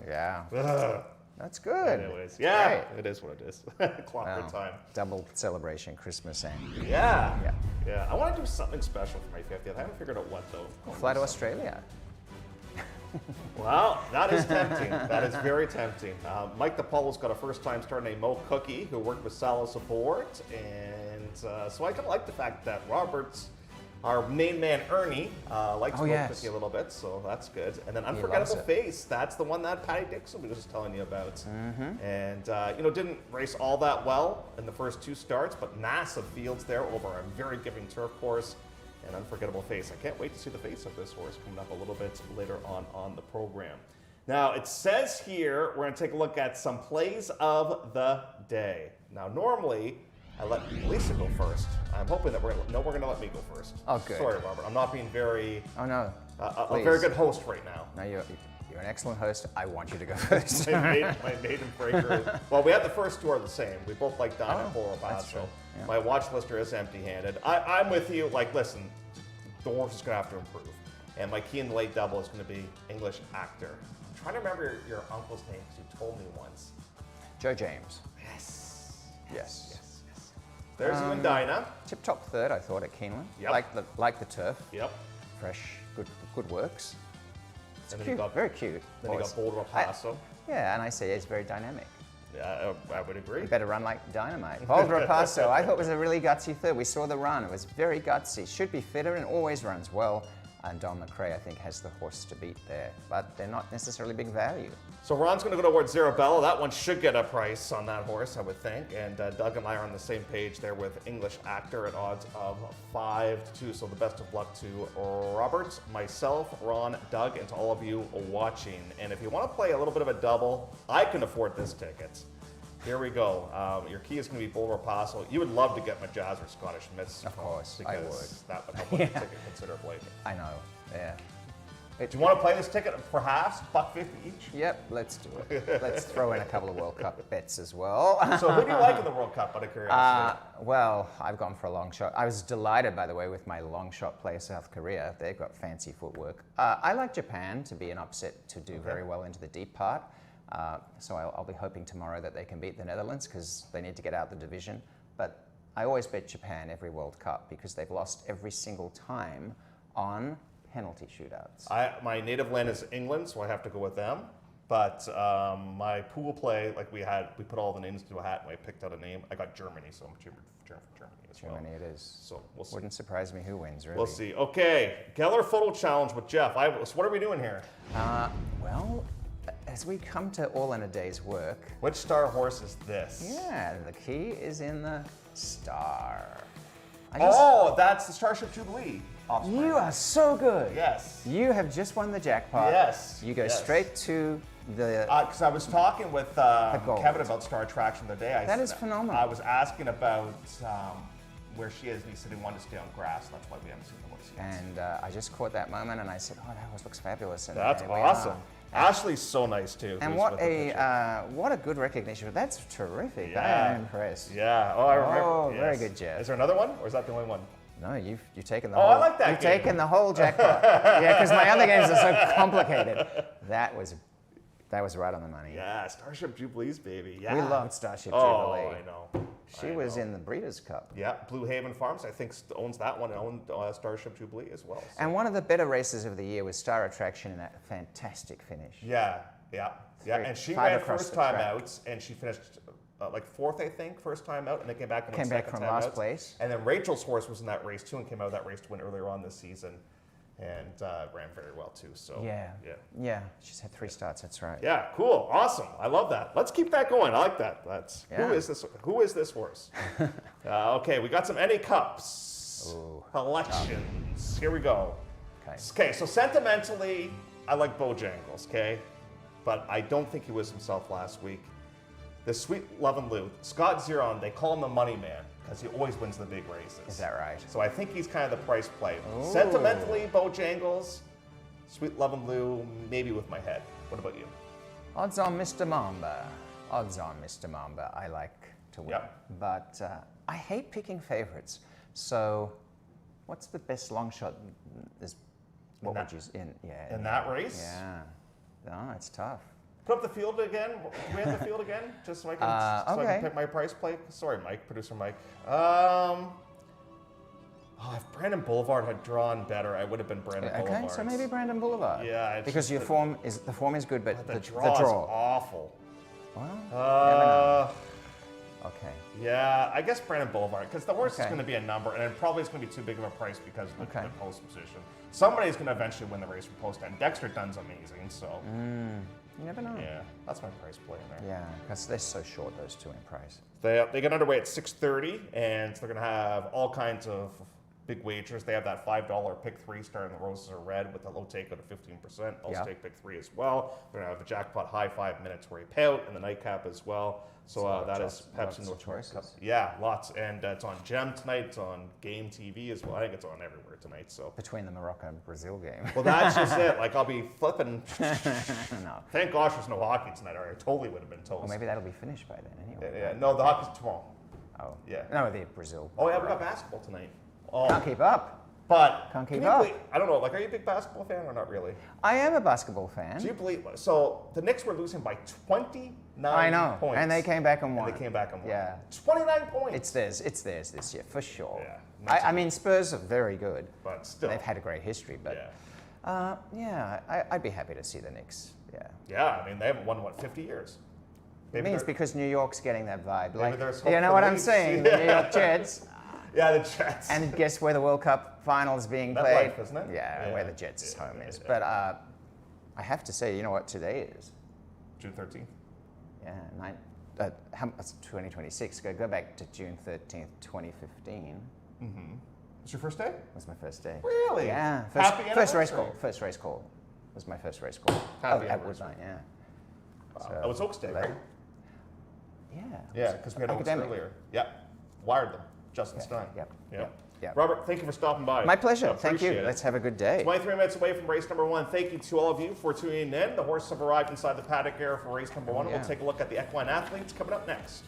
Yeah. Ugh. That's good. Anyways, yeah, Great. it is what it is. Clockwork Wow. time. Double celebration, Christmas and Yeah. Yeah. Yeah. I want to do something special for my 50th. I haven't figured out what though. fly to Australia. Well, that is tempting. That is very tempting. Mike DePaulo's got a first-time star named Mo Cookie, who worked with Salas aboard, and so I kind of like the fact that Robert's, our main man Ernie, likes Mo Cookie a little bit, so that's good. And then Unforgettable Face, that's the one that Patty Dixon was just telling you about. And didn't race all that well in the first 2 starts, but massive fields there over a very giving turf course. An Unforgettable Face. I can't wait to see the face of this horse coming up a little bit later on the program. Now, it says here, we're going to take a look at some plays of the day. Now, normally, I let Lisa go first. I'm hoping that we're going to let me go first. Oh, good. Sorry, Robert. I'm not being very Oh, no. a very good host right now. No, you're an excellent host. I want you to go first. my maiden breaker. Well, we had the first two are the same. We both like Donna and Bolo Paso. Yeah. My watch lister is empty-handed. I'm with you. Like, listen, the horse is going to have to improve. And my key in the late double is going to be English actor. I'm trying to remember your uncle's name because you told me once. Joe James. Yes. There's you and Dinah. Tip top third, I thought, at Keeneland. Yep. Like the turf. Yep. Fresh, good works. It's And then cute, you got very cute. Then you got Boulder Paso. Yeah, and I say it's very dynamic. Yeah, I would agree. You better run like dynamite. Boulder Paso, I thought was a really gutsy third. We saw the run. It was very gutsy. Should be fitter and always runs well. And Don McRae, I think, has the horse to beat there. But they're not necessarily big value. So Ron's going to go towards Zarabella. That one should get a price on that horse, I would think. And Doug and I are on the same page there with English Actor at odds of 5-2. So the best of luck to Robert, myself, Ron, Doug, and to all of you watching. And if you want to play a little bit of a double, I can afford this ticket. Here we go. Your key is going to be Boulder Paso. You would love to get Majaz or Scottish Miss. Of course, I would. That would help with the ticket considerably. I know, yeah. Do you want to play this ticket for halves, $1.50 each? Yep, let's do it. Let's throw in a couple of World Cup bets as well. So who do you like in the World Cup, out of curiosity? Well, I've gone for a long shot. I was delighted, by the way, with my long shot play, South Korea. They've got fancy footwork. I like Japan to be an upset to do very well into the deep part. So I'll be hoping tomorrow that they can beat the Netherlands because they need to get out the division. But I always bet Japan every World Cup because they've lost every single time on penalty shootouts. My native land is England, so I have to go with them. But my pool play, like we put all the names into a hat and I picked out a name. I got Germany, so I'm cheering for Germany as well. Germany it is. So we'll see. Wouldn't surprise me who wins, really. We'll see. Okay, Geller Photo Challenge with Jeff. So what are we doing here? Well, as we come to all in a day's work. Which star horse is this? Yeah, the key is in the star. That's the Starship Jubilee. Offspring. You are so good. Yes. You have just won the jackpot. Yes. You go straight to the. Because I was talking with Kevin about Star Attraction the other day. That is phenomenal. I was asking about where she is, and he said he wanted to stay on grass. That's why we haven't seen the horse yet. And I just caught that moment, and I said, "Oh, that horse looks fabulous." And that's awesome. Ashley's so nice too. And what a good recognition! That's terrific. Yeah. I am impressed. Yeah. Oh, I remember. Oh, yes. very good, Jeff. Is there another one, or is that the only one? No, you've taken the Oh, whole. I like that You've game. taken the whole jackpot. Yeah, because my other games are so complicated. That was right on the money. Yeah, Starship Jubilees, baby. Yeah. We loved Starship Oh, Jubilee. I know. She was in the Breeders' Cup. Yeah, Blue Haven Farms, I think, owns that one and owned Starship Jubilee as well. So. And one of the better races of the year was Star Attraction in that fantastic finish. Yeah. And she ran first time out, and she finished like fourth, I think, first time out, and then came back and won second from time last out. place. And then Rachel's horse was in that race too, and came out of that race to win earlier on this season, and ran very well too. So yeah, she's had 3 starts. That's right. Yeah, cool, awesome. I love that. Let's keep that going. I like that. Yeah. Who is this horse? Okay, we got some NA Cups collections. Here we go. Okay, so sentimentally, I like Bojangles. Okay, but I don't think he was himself last week. The Sweet Love and Lou, Scott Zeron, they call him the money man because he always wins the big races. Is that right? So I think he's kind of the price play. Ooh. Sentimentally, Bojangles, Sweet Love and Lou, maybe with my head. What about you? Odds on Mr. Mamba. Odds on Mr. Mamba. I like to win. Yep. But I hate picking favorites. So what's the best long shot? In that race? Yeah. No, it's tough. Put up the field again. Can we have the field again? Just so I can, okay. pick my price play. Sorry, Mike, producer Mike. If Brandon Boulevard had drawn better, I would have been Brandon Boulevard. Okay, so maybe Brandon Boulevard. Yeah, because the form is good, but the the draw is draw. awful. Well, never know. Okay. Yeah, I guess Brandon Boulevard, because the horse is going to be a number, and it probably is going to be too big of a price because of the post position. Somebody's going to eventually win the race from post end. Dexter Dunn's amazing, so. You never know. Yeah, that's my price play in there. Yeah, because they're so short, those two in price. They get underway at 6:30, and they're going to have all kinds of big wagers. They have that $5 pick 3 starting the roses are red with a low takeout of 15%. Also take pick 3 as well. They're going to have a jackpot high 5 minutes where you pay out and the nightcap as well. So that is Pepsi North America Cup. Yeah, lots. And it's on Gem tonight. It's on Game TV as well. I think it's on everywhere tonight. So between the Morocco and Brazil game. Well, that's just it. Like, I'll be flipping. No. Thank gosh there's no hockey tonight, or I totally would have been toast. Well, maybe that'll be finished by then anyway. Yeah, no, the hockey's tomorrow. Oh. Yeah. No, the Brazil. Oh, yeah, we got basketball tonight. Oh. Can't keep up. But Can't can keep you up. believe, I don't know, like, are you a big basketball fan or not really? I am a basketball fan. Do you believe, so the Knicks were losing by 29 I know, points. and they came back and won. And they came back and won. Yeah. 29 points. It's theirs this year, for sure. Yeah. I mean, Spurs are very good. But still. They've had a great history, but I'd be happy to see the Knicks. Yeah. Yeah, I mean, they haven't won, what, 50 years? It means because New York's getting that vibe. Like, there's hope you know for what I'm Leafs. saying? The New York Jets. Yeah, the Jets. And guess where the World Cup final is being That played? life, isn't it? Yeah, where the Jets' home is. Yeah. But I have to say, you know what today is? June 13th. Yeah, 2026. Go back to June 13th, 2015. Mm-hmm. Was your first day? Was my first day. Really? Yeah. Happy First race anniversary. call. First race call. Was my first race call. Happy at anniversary. Woodbine, yeah. Wow. So, That was Oaks Day, right? Yeah. Yeah, because we had Oaks Academic. earlier. Yep. Wired them. Justin Stein. Yep. Yeah. Robert, thank you for stopping by. My pleasure. I Thank you. appreciate it. Let's have a good day. 23 minutes away from race number 1. Thank you to all of you for tuning in. The horses have arrived inside the paddock area for race number 1. Yeah. We'll take a look at the equine athletes coming up next.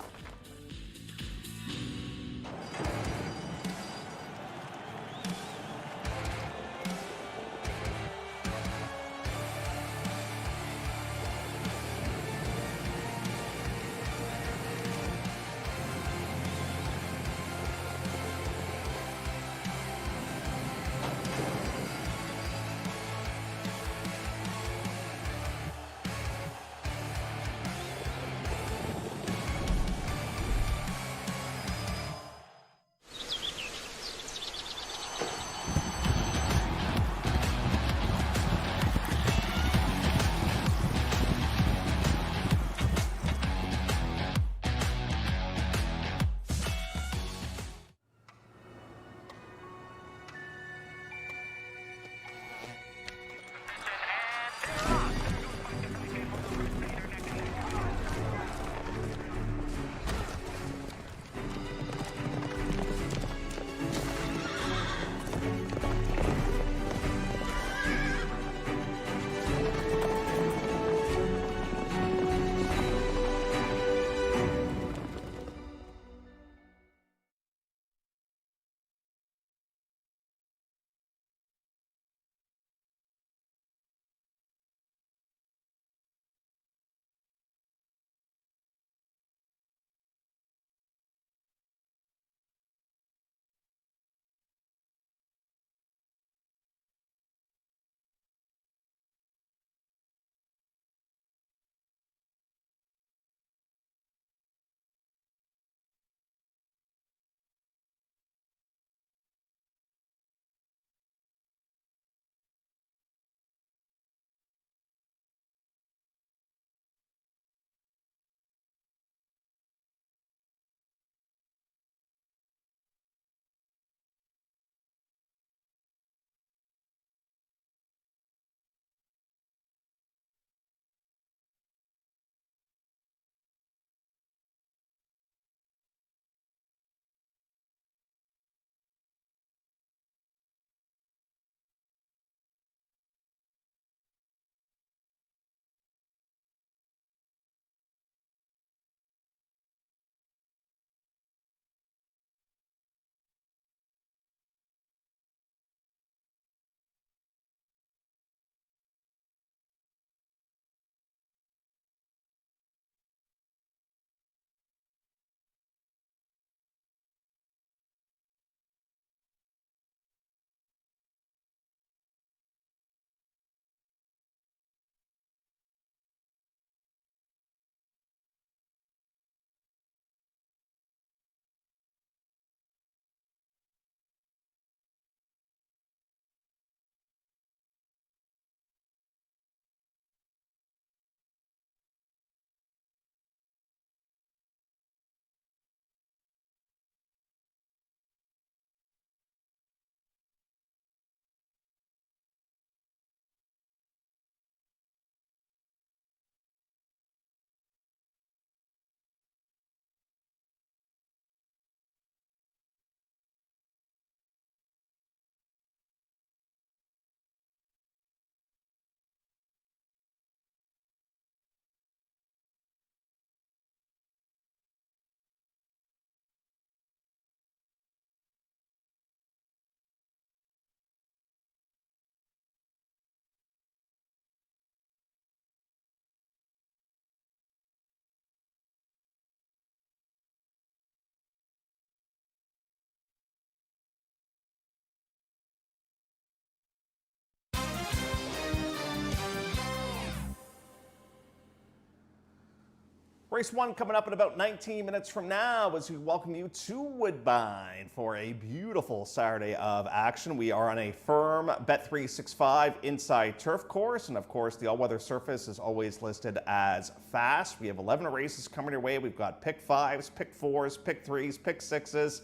Race 1 coming up in about 19 minutes from now as we welcome you to Woodbine for a beautiful Saturday of action. We are on a firm Bet365 inside turf course, and of course the all-weather surface is always listed as fast. We have 11 races coming your way. We've got pick 5s, pick 4s, pick 3s, pick 6s.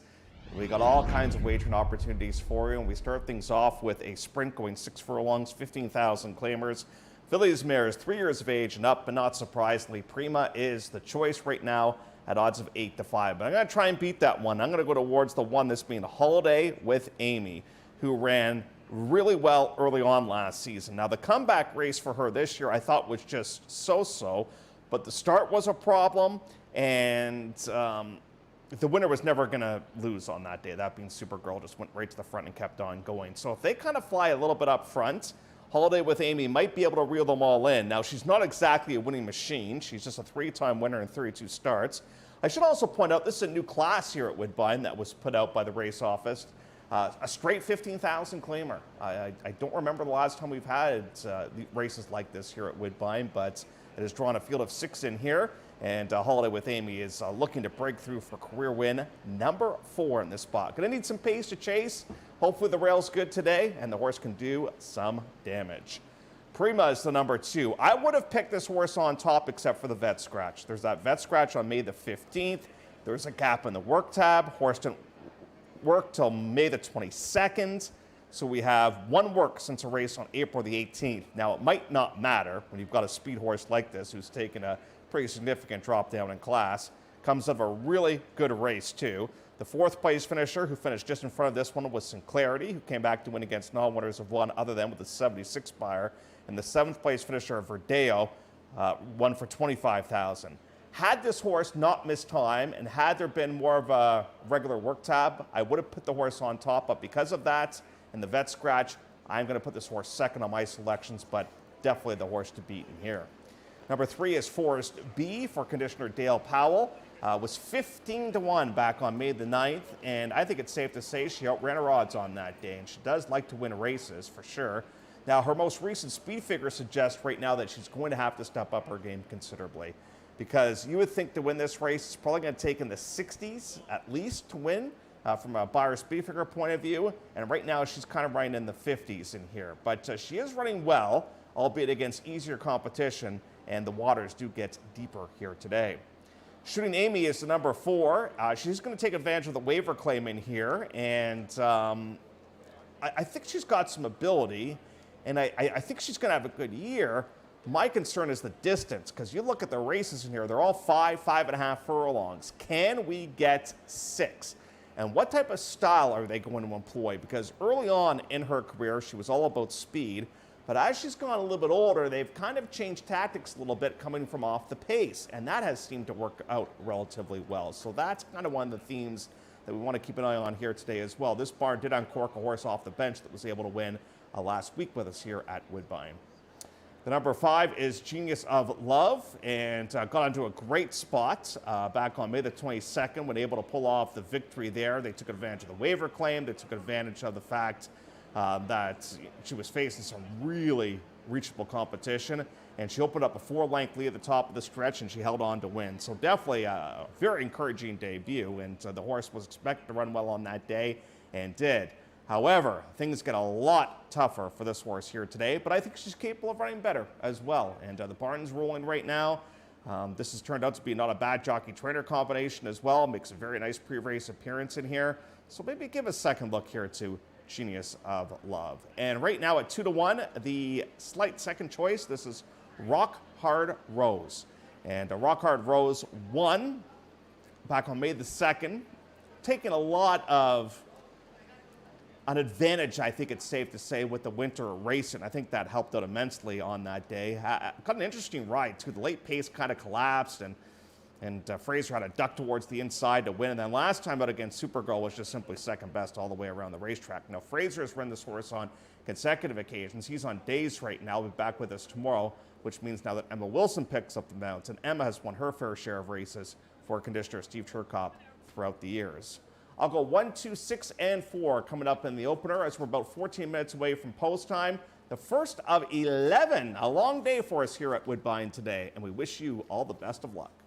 We got all kinds of wagering opportunities for you, and we start things off with a sprint going 6 furlongs, 15,000 claimers. Fillies mares 3 years of age and up, but not surprisingly, Prima is the choice right now at odds of 8 to 5. But I'm going to try and beat that one. I'm going to go towards the one, this being Holiday with Amy, who ran really well early on last season. Now, the comeback race for her this year I thought was just so-so, but the start was a problem, and the winner was never going to lose on that day. That being Supergirl just went right to the front and kept on going. So if they kind of fly a little bit up front, Holiday with Amy might be able to reel them all in. Now, she's not exactly a winning machine. She's just a 3-time winner in 32 starts. I should also point out this is a new class here at Woodbine that was put out by the race office. A straight 15,000 claimer. I don't remember the last time we've had races like this here at Woodbine, but it has drawn a field of 6 in here. And Holiday with Amy is looking to break through for career win number 4 in this spot. Going to need some pace to chase. Hopefully the rail's good today and the horse can do some damage. Prima is the number 2. I would have picked this horse on top except for the vet scratch. There's that vet scratch on May the 15th. There's a gap in the work tab. Horse didn't work till May the 22nd. So we have one work since a race on April the 18th. Now, it might not matter when you've got a speed horse like this who's taken a pretty significant drop down in class. Comes out of a really good race, too. The 4th place finisher, who finished just in front of this one, was Sinclarity, who came back to win against non-winners of one other than with the 76 buyer. And the 7th place finisher, Verdeo, won for $25,000. Had this horse not missed time and had there been more of a regular work tab, I would have put the horse on top. But because of that and the vet scratch, I'm going to put this horse second on my selections, but definitely the horse to beat in here. Number 3 is Forest B for conditioner Dale Powell. Was 15 to 1 back on May the 9th, and I think it's safe to say she outran her odds on that day, and she does like to win races for sure. Now, her most recent speed figure suggests right now that she's going to have to step up her game considerably, because you would think to win this race, it's probably going to take in the 60s at least to win from a buyer speed figure point of view, and right now she's kind of running in the 50s in here. But she is running well, albeit against easier competition, and the waters do get deeper here today. Shooting Amy is the number 4. She's going to take advantage of the waiver claim in here, and I think she's got some ability, and I think she's going to have a good year. My concern is the distance, because you look at the races in here, they're all 5.5 furlongs. Can we get 6? And what type of style are they going to employ? Because early on in her career, she was all about speed. But as she's gone a little bit older, they've kind of changed tactics a little bit coming from off the pace, and that has seemed to work out relatively well. So that's kind of one of the themes that we want to keep an eye on here today as well. This barn did uncork a horse off the bench that was able to win last week with us here at Woodbine. The number 5 is Genius of Love, and got onto a great spot back on May the 22nd when able to pull off the victory there. They took advantage of the waiver claim. They took advantage of the fact that she was facing some really reachable competition, and she opened up a 4-length lead at the top of the stretch, and she held on to win. So definitely a very encouraging debut, and the horse was expected to run well on that day and did. However, things get a lot tougher for this horse here today, but I think she's capable of running better as well. And the barn's rolling right now. This has turned out to be not a bad jockey-trainer combination as well. Makes a very nice pre-race appearance in here. So maybe give a second look here to Genius of Love. And right now at 2 to 1, the slight second choice, this is Rock Hard Rose. And Rock Hard Rose won back on May the 2nd, taking a lot of an advantage, I think it's safe to say, with the winter racing. I think that helped out immensely on that day. Got an interesting ride, too. The late pace kind of collapsed, and Fraser had a duck towards the inside to win. And then last time out against Supergirl was just simply second best all the way around the racetrack. Now, Fraser has run this horse on consecutive occasions. He's on days right now. He'll be back with us tomorrow, which means now that Emma Wilson picks up the mounts, and Emma has won her fair share of races for conditioner Steve Turcotte throughout the years. I'll go 1, 2, 6, and 4 coming up in the opener as we're about 14 minutes away from post time. The first of 11, a long day for us here at Woodbine today, and we wish you all the best of luck.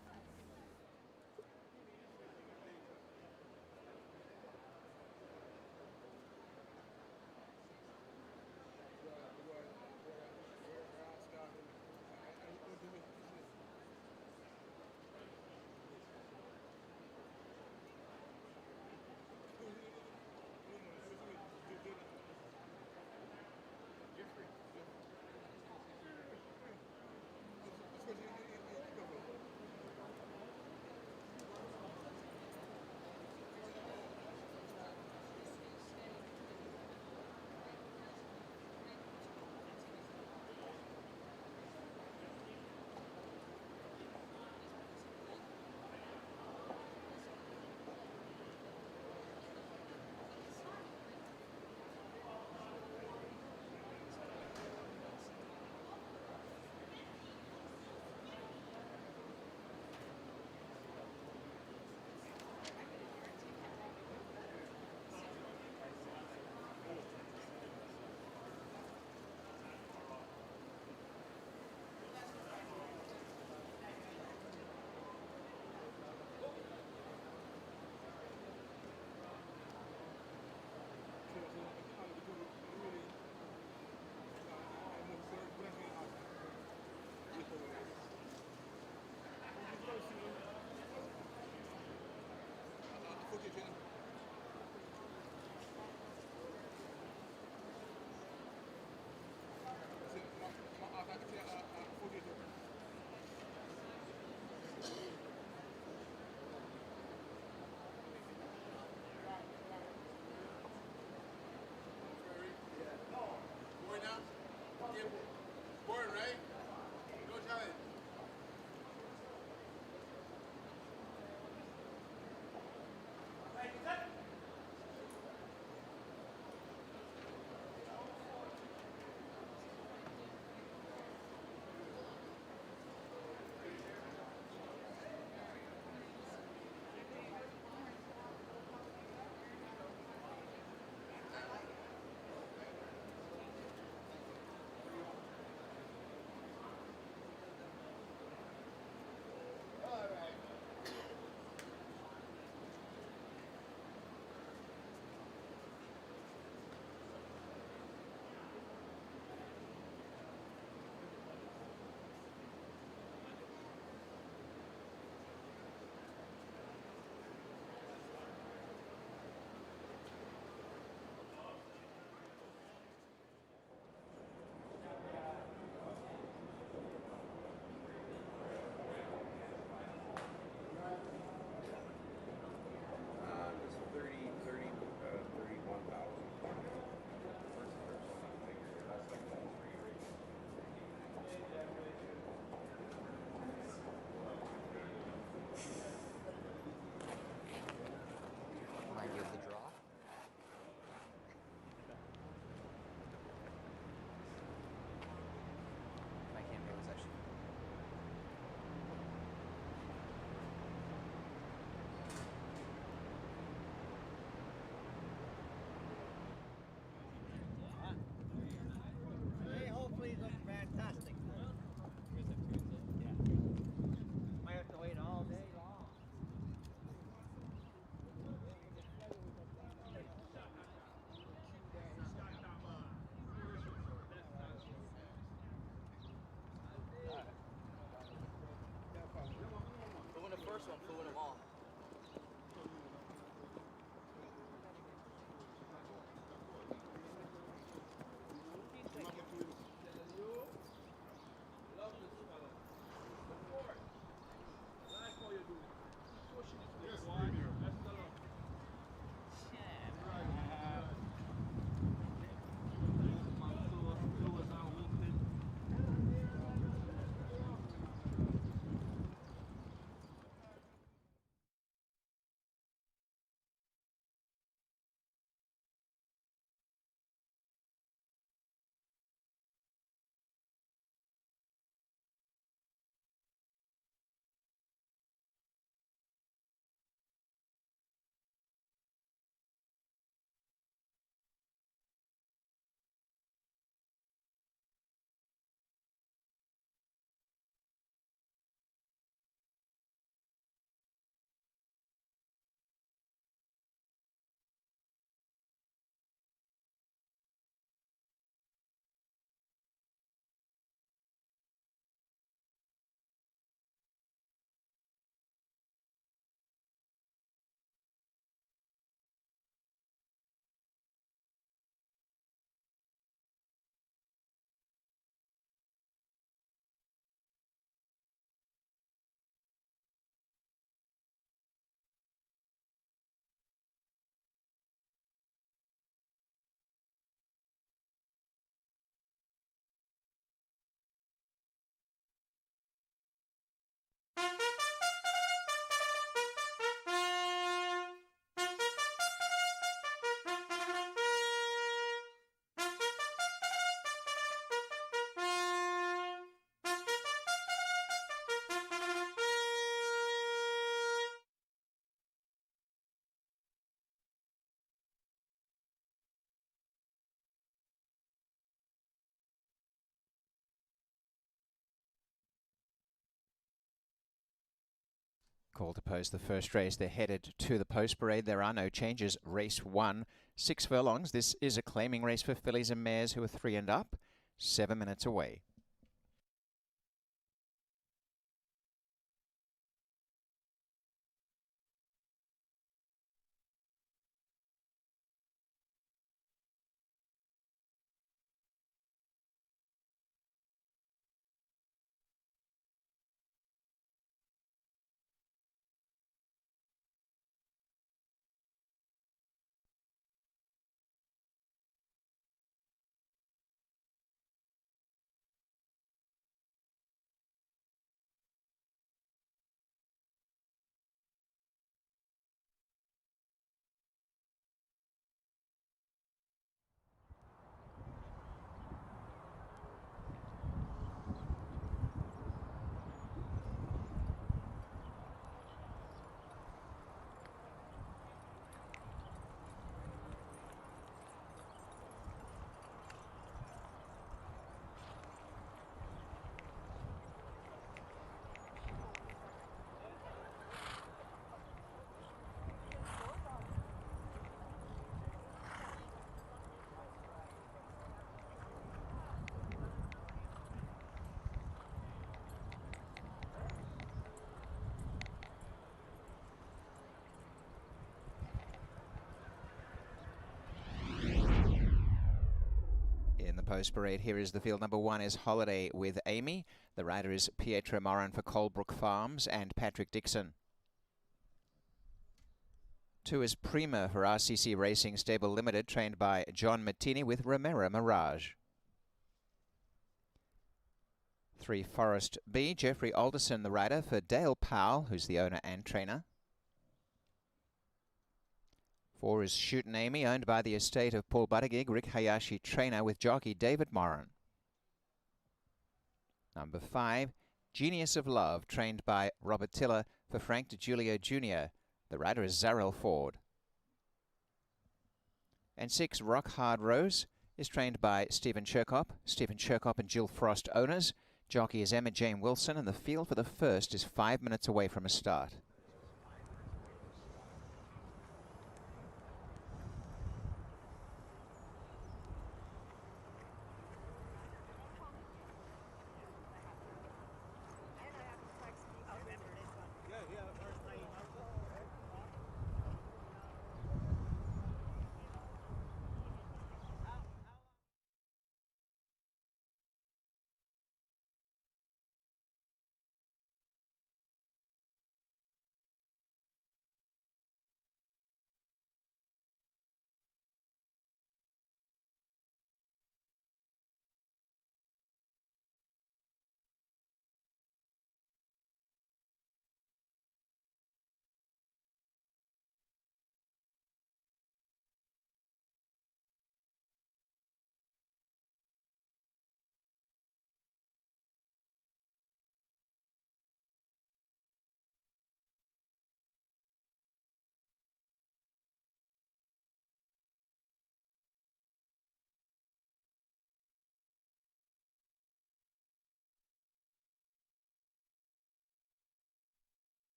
swap forward a while. Call to post the first race. They're headed to the post parade. There are no changes. Race 1, 6 furlongs. This is a claiming race for fillies and mares who are 3 and up. 7 minutes away. In the post parade, here is the field. Number 1 is Holiday with Amy. The rider is Pietro Moran for Colebrook Farms and Patrick Dixon. 2 is Prima for RCC Racing Stable Limited, trained by John Mattini with Romero Mirage. 3 Forest B, Jeffrey Alderson, the rider for Dale Powell, who's the owner and trainer. 4 is Shootin' Amy, owned by the estate of Paul Buttigieg, Rick Hayashi trainer with jockey David Moran. Number 5, Genius of Love, trained by Robert Tiller for Frank DiGiulio Jr. The rider is Zarel Ford. And 6, Rock Hard Rose, is trained by Stephen Cherkop and Jill Frost owners. Jockey is Emma Jane Wilson, and the field for the first is 5 minutes away from a start. Yeah,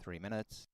3 minutes.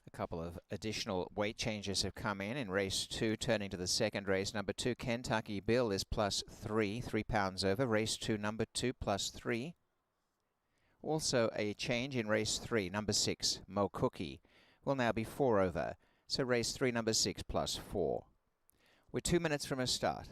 A couple of additional weight changes have come in race 2, turning to the second race. Number 2, Kentucky Bill is +3, 3 pounds over. Race 2, number 2, +3. Also a change in race 3, number 6, Mo Cookie, will now be 4 over. So race 3, number 6, +4. We're 2 minutes from a start.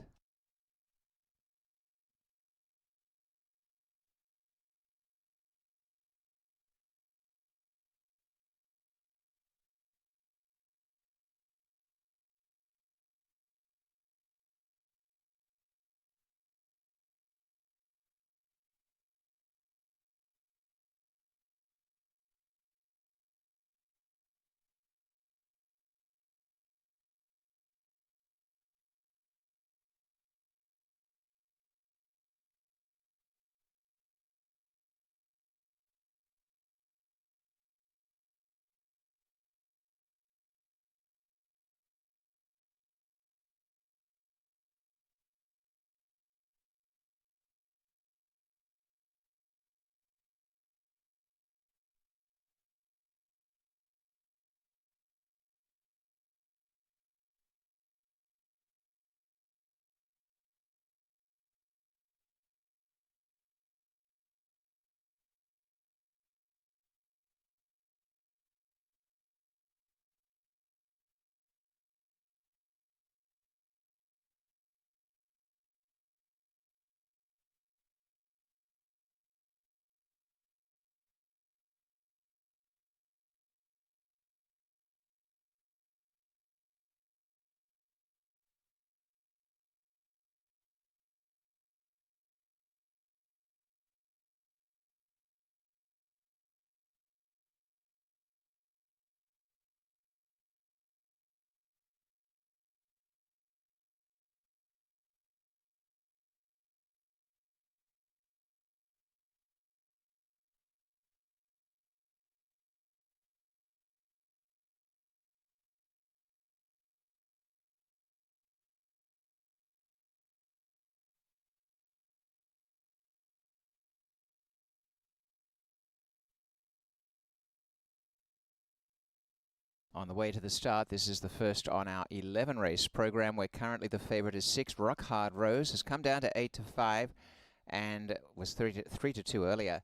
On the way to the start, this is the first on our 11 race program, where currently the favorite is 6, Rock Hard Rose, has come down to 8-5 and was 3-2 earlier.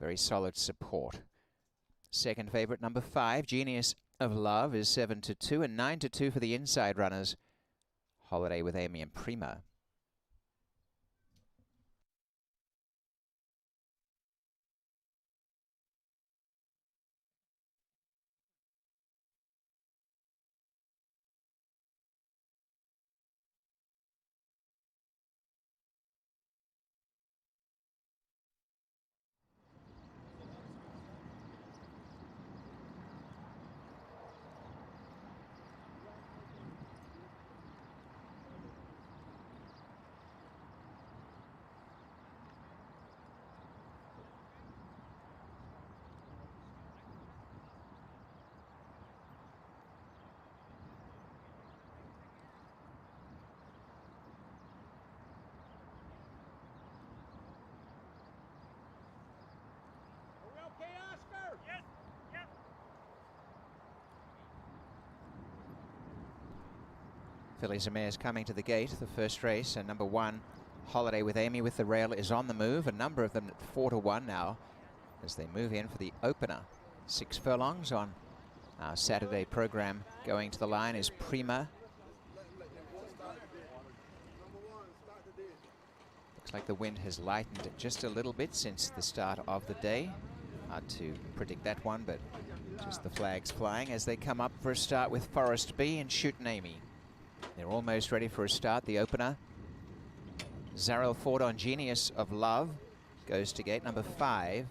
Very solid support. Second favorite, number 5, Genius of Love, is 7-2 and 9-2 for the inside runners. Holiday with Amy and Prima. Okay, Oscar? Yes. Yep. Fillies and Mares coming to the gate, the first race, and number 1, Holiday with Amy with the rail, is on the move. A number of them at 4-1 now as they move in for the opener. 6 furlongs on our Saturday program. Going to the line is Prima. Looks Looks like the wind has lightened just a little bit since the start of the day. Hard to predict that one, but just the flags flying as they come up for a start with Forest B and Shootin' Amy. They're almost ready for a start. The opener, Zarel Ford on Genius of Love, goes to gate number 5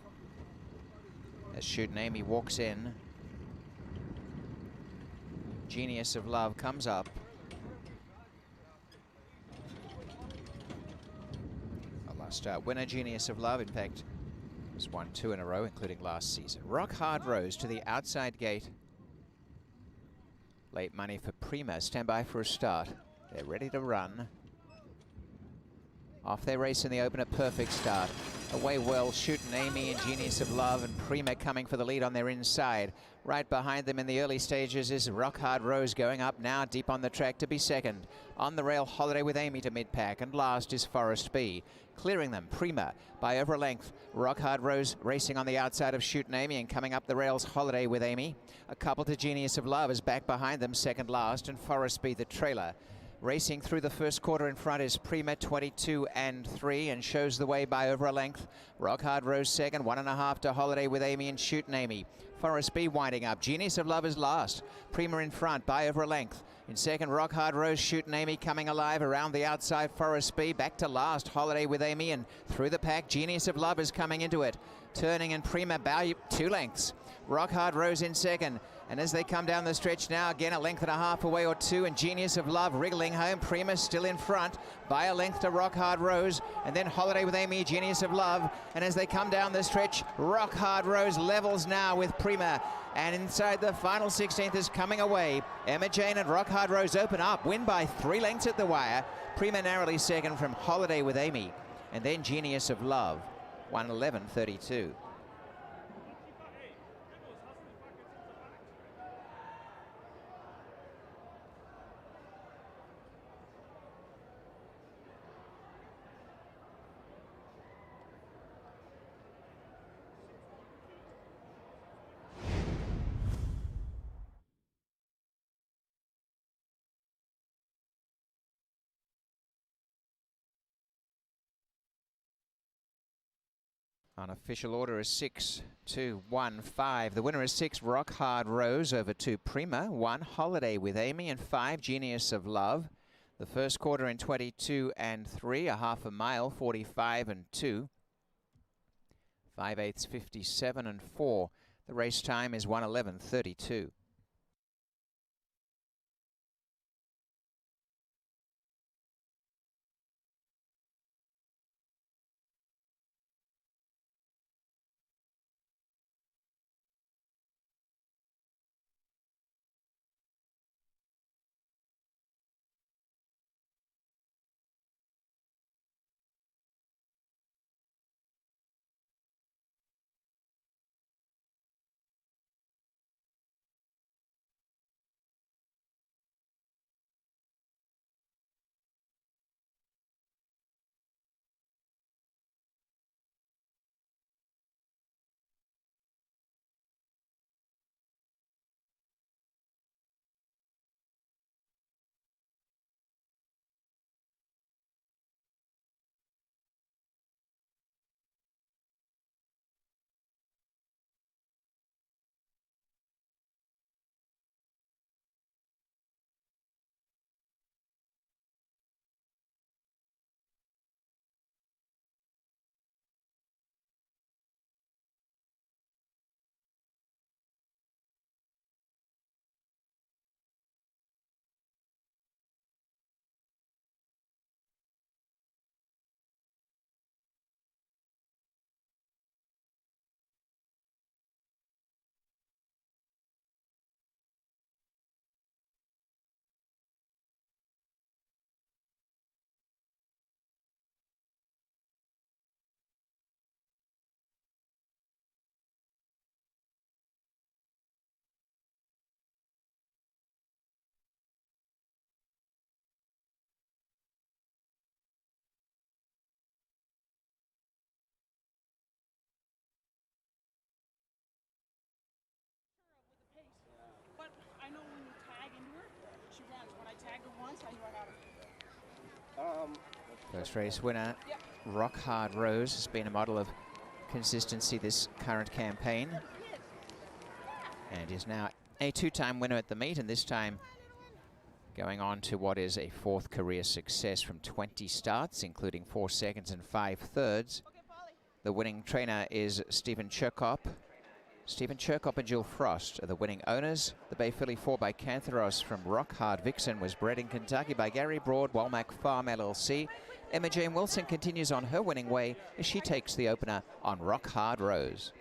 as Shootin' Amy walks in. Genius of Love comes up. A last start winner, Genius of Love, in fact, has won 2 in a row, including last season. Rock Hard Rose to the outside gate. Late money for Prima. Stand by for a start. They're ready to run. Off they race in the opener. Perfect start. Away well, Shootin' Amy and Genius of Love, and Prima coming for the lead on their inside. Right behind them in the early stages is Rock Hard Rose, going up now deep on the track to be second. On the rail, Holiday with Amy to mid-pack, and last is Forest B. Clearing them, Prima by over a length. Rock Hard Rose racing on the outside of Shootin' Amy, and coming up the rails, Holiday with Amy. A couple to Genius of Love is back behind them, second last, and Forest B the trailer. Racing through the first quarter in front is Prima, 22 and 3, and shows the way by over a length. Rock Hard Rose second, 1.5 to Holiday with Amy and Shootin' Amy. Forest B winding up. Genius of Love is last. Prima in front by over a length. In second, Rock Hard Rose, Shootin' Amy coming alive around the outside. Forest B back to last. Holiday with Amy, and through the pack, Genius of Love is coming into it. Turning, and Prima by 2 lengths. Rock Hard Rose in second. And as they come down the stretch now, again a length and a half away or 2, and Genius of Love wriggling home. Prima still in front by a length to Rock Hard Rose, and then Holiday with Amy, Genius of Love. And as they come down the stretch, Rock Hard Rose levels now with Prima. And inside the final 16th is coming away. Emma Jane and Rock Hard Rose open up, win by 3 lengths at the wire. Prima narrowly second from Holiday with Amy, and then Genius of Love, 1:11:32. Unofficial order is 6, 2, 1, 5. The winner is 6, Rock Hard Rose, over 2, Prima, 1, Holiday with Amy, and 5, Genius of Love. The first quarter in 22 and 3, a half a mile, 45 and 2. 5/8, 57 and 4. The race time is 1:11:32. But I know when you tag into her, she runs. When I tagged her once, I knew I got her. First race winner, Rock Hard Rose has been a model of consistency this current campaign, and is now a two-time winner at the meet, and this time going on to what is a fourth career success from 20 starts, including 4 seconds and 5 thirds. The winning trainer is Stephen Cherkop. Stephen Cherkop and Jill Frost are the winning owners. The Bay Filly 4 by Cantharos from Rock Hard Vixen was bred in Kentucky by Gary Broad, Walmack Farm LLC. Emma Jane Wilson continues on her winning way as she takes the opener on Rock Hard Rose.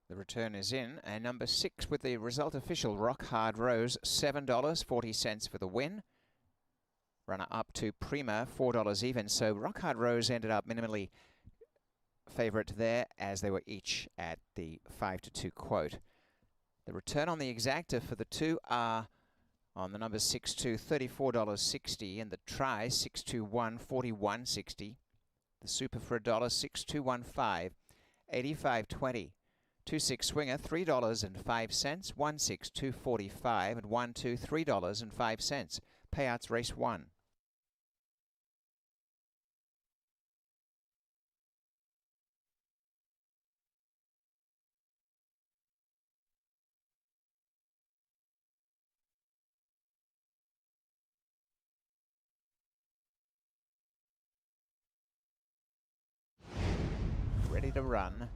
The return is in, and number 6 with the result official, Rock Hard Rose, $7.40 for the win. Runner up to Prima, $4 even. So Rock Hard Rose ended up minimally favourite there, as they were each at the 5-2 quote. The return on the exacta for the two are on the number 6-2, $34.60, and the try 6-2-1, $41.60. The super for $1, 6-2-1-5, $85.20. 2-6 swinger, $3.05, 1-6, $2.45, and 1-2, $3.05. Payouts race 1. Ready to run.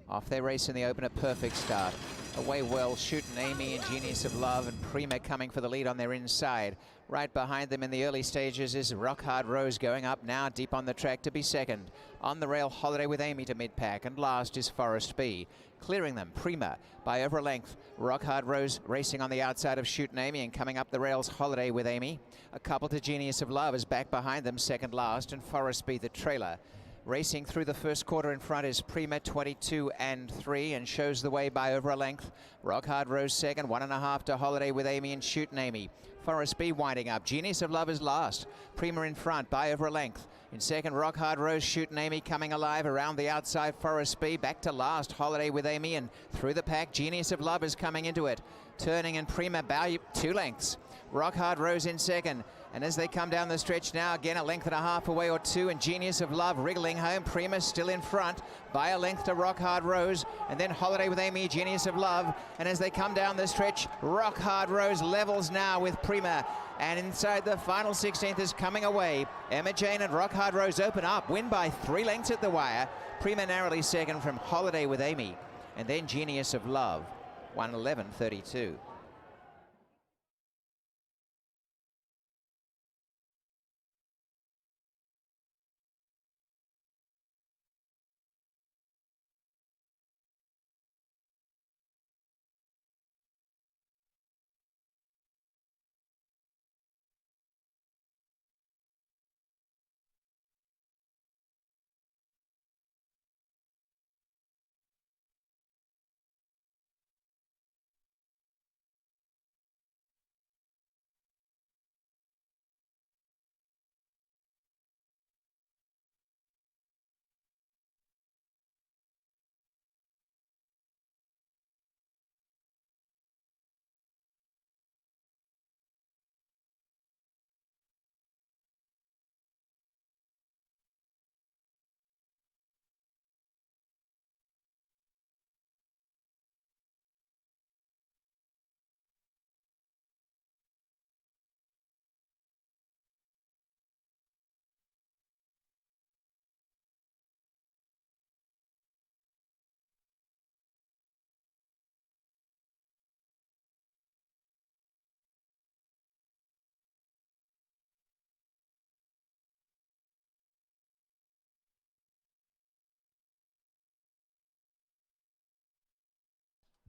Off their race in the opener, perfect start. Away well, Shootin' Amy and Genius of Love, and Prima coming for the lead on their inside. Right behind them in the early stages is Rock Hard Rose, going up now deep on the track to be second. On the rail, Holiday with Amy to mid-pack, and last is Forest B. Clearing them, Prima by over a length. Rock Hard Rose racing on the outside of Shootin' Amy, and coming up the rails, Holiday with Amy. A couple to Genius of Love is back behind them, second last, and Forest B the trailer. Racing through the first quarter in front is Prima, 22 and 3, and shows the way by over a length. Rock Hard Rose second, 1.5 to Holiday with Amy and Shootin' Amy. Forest B winding up. Genius of Love is last. Prima in front by over a length. In second, Rock Hard Rose, Shootin' Amy coming alive around the outside. Forest B back to last. Holiday with Amy, and through the pack, Genius of Love is coming into it. Turning, and Prima by 2 lengths. Rock Hard Rose in second. And as they come down the stretch now, again a length and a half away or two, and Genius of Love wriggling home. Prima still in front by a length to Rock Hard Rose, and then Holiday with Amy, Genius of Love. And as they come down the stretch, Rock Hard Rose levels now with Prima. And inside the final 16th is coming away. Emma Jane and Rock Hard Rose open up, win by 3 lengths at the wire. Prima narrowly second from Holiday with Amy. And then Genius of Love, 1:11:32.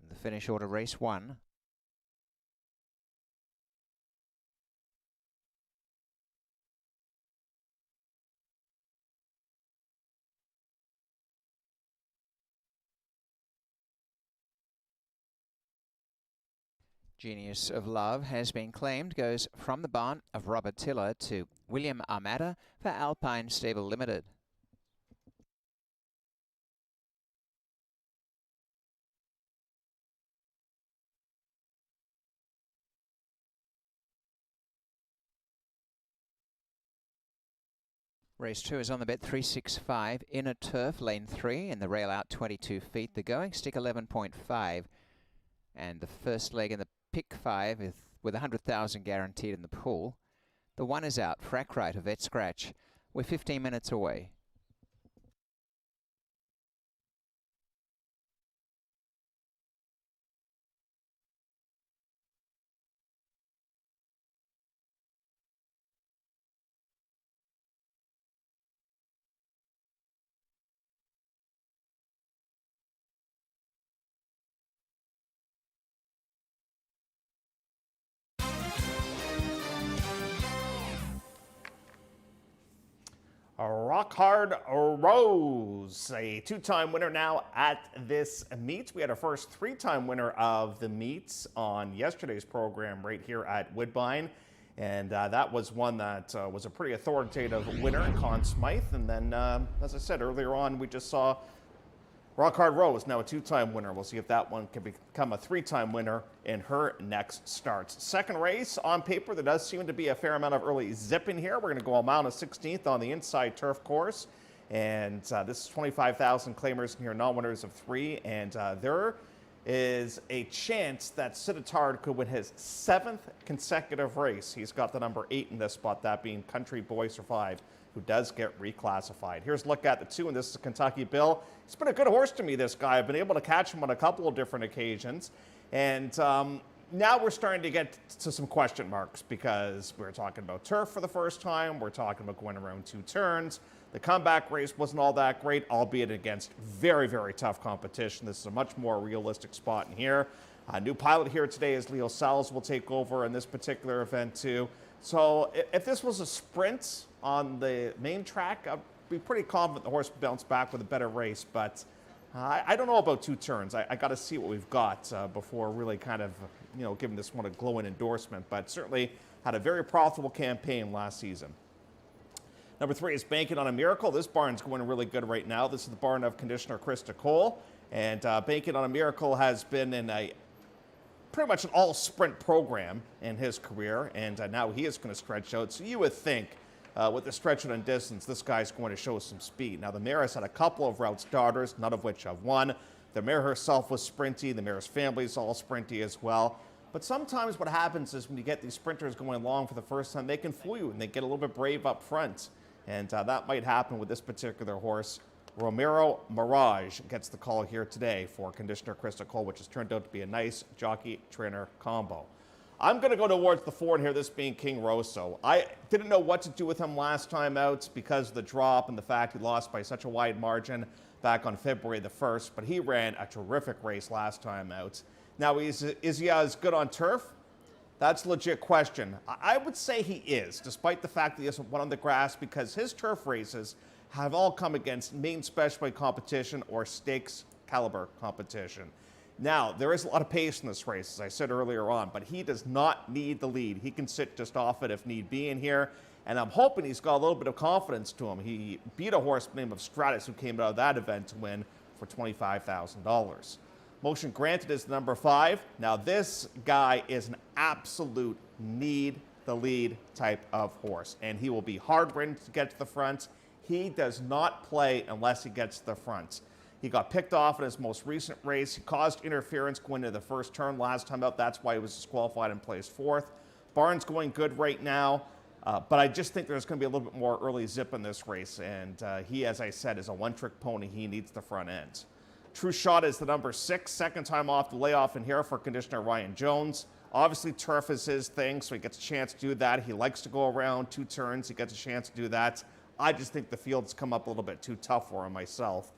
The finish order, race 1. Genius of Love has been claimed, goes from the barn of Robert Tiller to William Armada for Alpine Stable Limited. Race 2 is on the bet, 365, inner turf, lane 3, and the rail out 22 feet. The going stick 11.5, and the first leg in the pick 5 with 100,000 guaranteed in the pool. The 1 is out, frack right, a vet scratch. We're 15 minutes away. Rock Hard Rose, a 2-time winner now at this meet. We had our first 3-time winner of the meets on yesterday's program right here at Woodbine. And that was one that was a pretty authoritative winner in Conn Smythe. And then, as I said earlier on, we just saw Rock Hard Rose, now a 2-time winner. We'll see if that one can become a 3-time winner in her next starts. Second race, on paper, there does seem to be a fair amount of early zipping here. We're going to go a mile and a 16th on the inside turf course. And this is 25,000 claimers in here, non-winners of 3. And there is a chance that Siddharth could win his 7th consecutive race. He's got the number 8 in this spot, that being Country Boy Survive, who does get reclassified. Here's a look at the 2, and this is Kentucky Bill. He's been a good horse to me, this guy. I've been able to catch him on a couple of different occasions. And now we're starting to get to some question marks because we're talking about turf for the first time. We're talking about going around 2 turns. The comeback race wasn't all that great, albeit against very, very tough competition. This is a much more realistic spot in here. A new pilot here today is Leo Salles will take over in this particular event too. So if this was a sprint on the main track, I'd be pretty confident the horse would bounce back with a better race. But I don't know about 2 turns. I got to see what we've got before really kind of, giving this one a glowing endorsement. But certainly had a very profitable campaign last season. Number 3 is Banking on a Miracle. This barn's going really good right now. This is the barn of conditioner Krista Cole. And Banking on a Miracle has been in a pretty much an all-sprint program in his career, and now he is going to stretch out. So you would think with the stretch out and distance, this guy's going to show some speed. Now, the mare has had a couple of route starters, none of which have won. The mare herself was sprinty. The mare's family is all sprinty as well. But sometimes what happens is when you get these sprinters going long for the first time, they can fool you, and they get a little bit brave up front. And that might happen with this particular horse. Romero Mirage gets the call here today for conditioner Krista Cole, which has turned out to be a nice jockey-trainer combo. I'm going to go towards the 4 here, this being King Rosso. I didn't know what to do with him last time out because of the drop and the fact he lost by such a wide margin back on February the 1st, but he ran a terrific race last time out. Now, is he as good on turf? That's a legit question. I would say he is, despite the fact that he hasn't won on the grass, because his turf races have all come against main specialty competition or stakes caliber competition. Now, there is a lot of pace in this race, as I said earlier on, but he does not need the lead. He can sit just off it if need be in here, and I'm hoping he's got a little bit of confidence to him. He beat a horse named of Stratus, who came out of that event to win for $25,000. Motion Granted is the number 5. Now, this guy is an absolute need the lead type of horse, and he will be hard-ridden to get to the front. He does not play unless he gets to the front. He got picked off in his most recent race. He caused interference going into the first turn last time out. That's why he was disqualified and placed 4th. Barnes going good right now, but I just think there's going to be a little bit more early zip in this race, and he, as I said, is a one-trick pony. He needs the front end. True Shot is the number 6, second time off the layoff in here for conditioner Ryan Jones. Obviously, turf is his thing, so he gets a chance to do that. He likes to go around 2 turns. He gets a chance to do that. I just think the field's come up a little bit too tough for him myself.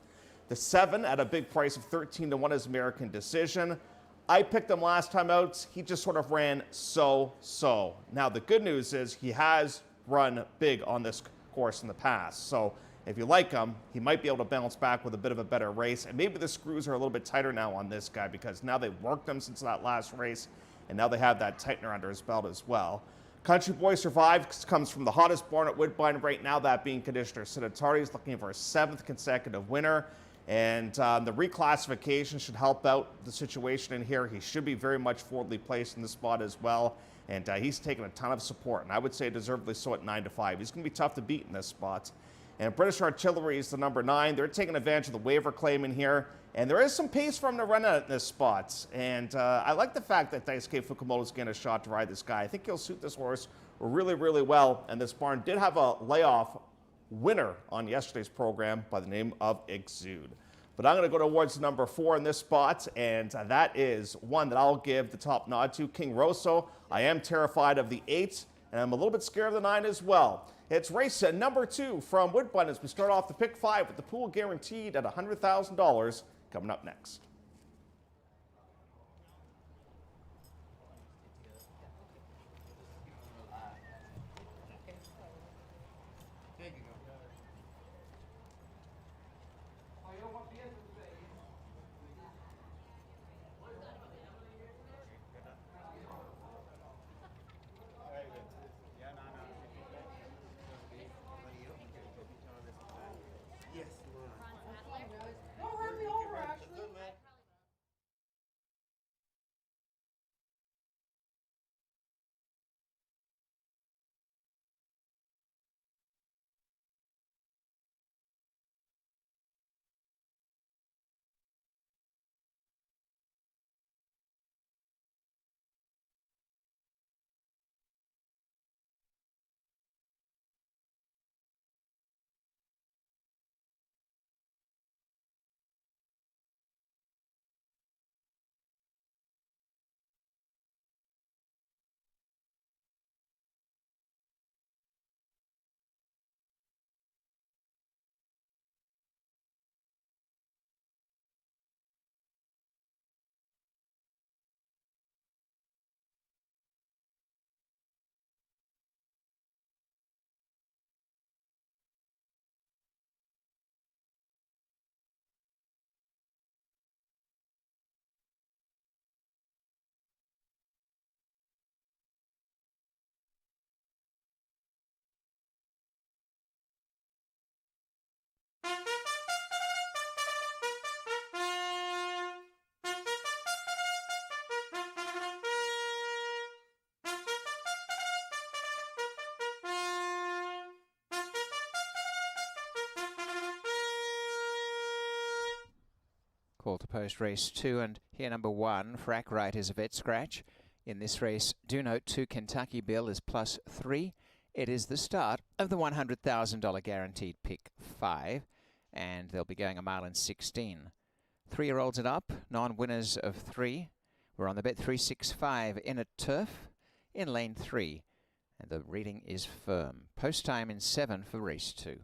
The 7 at a big price of 13-1 is American Decision. I picked him last time out. He just sort of ran so-so. Now, the good news is he has run big on this course in the past. So if you like him, he might be able to bounce back with a bit of a better race. And maybe the screws are a little bit tighter now on this guy because now they've worked him since that last race, and now they have that tightener under his belt as well. Country Boy Survive comes from the hottest barn at Woodbine right now, that being conditioner Sinatari. He's looking for a 7th consecutive winner. And the reclassification should help out the situation in here. He should be very much forwardly placed in this spot as well. And he's taken a ton of support, and I would say deservedly so at 9-5. He's going to be tough to beat in this spot. And British Artillery is the number 9. They're taking advantage of the waiver claim in here. And there is some pace for him to run out in this spot. And I like the fact that Daisuke Fukumoto's getting a shot to ride this guy. I think he'll suit this horse really, really well. And this barn did have a layoff winner on yesterday's program by the name of Exude. But I'm going to go towards number 4 in this spot, and that is one that I'll give the top nod to, King Rosso. I am terrified of the 8, and I'm a little bit scared of the 9 as well. It's race number 2 from Woodbine as we start off the pick 5 with the pool guaranteed at $100,000 coming up next. Call to post race 2, and here number 1, Frack Right is a vet scratch. In this race, do note 2 Kentucky Bill is +3. It is the start of the $100,000 guaranteed pick 5. and they'll be going a mile and 16. 3-year-olds and up, non-winners of 3. We're on the Bet365 in at turf in lane 3, and the reading is firm. Post time in 7 for race 2.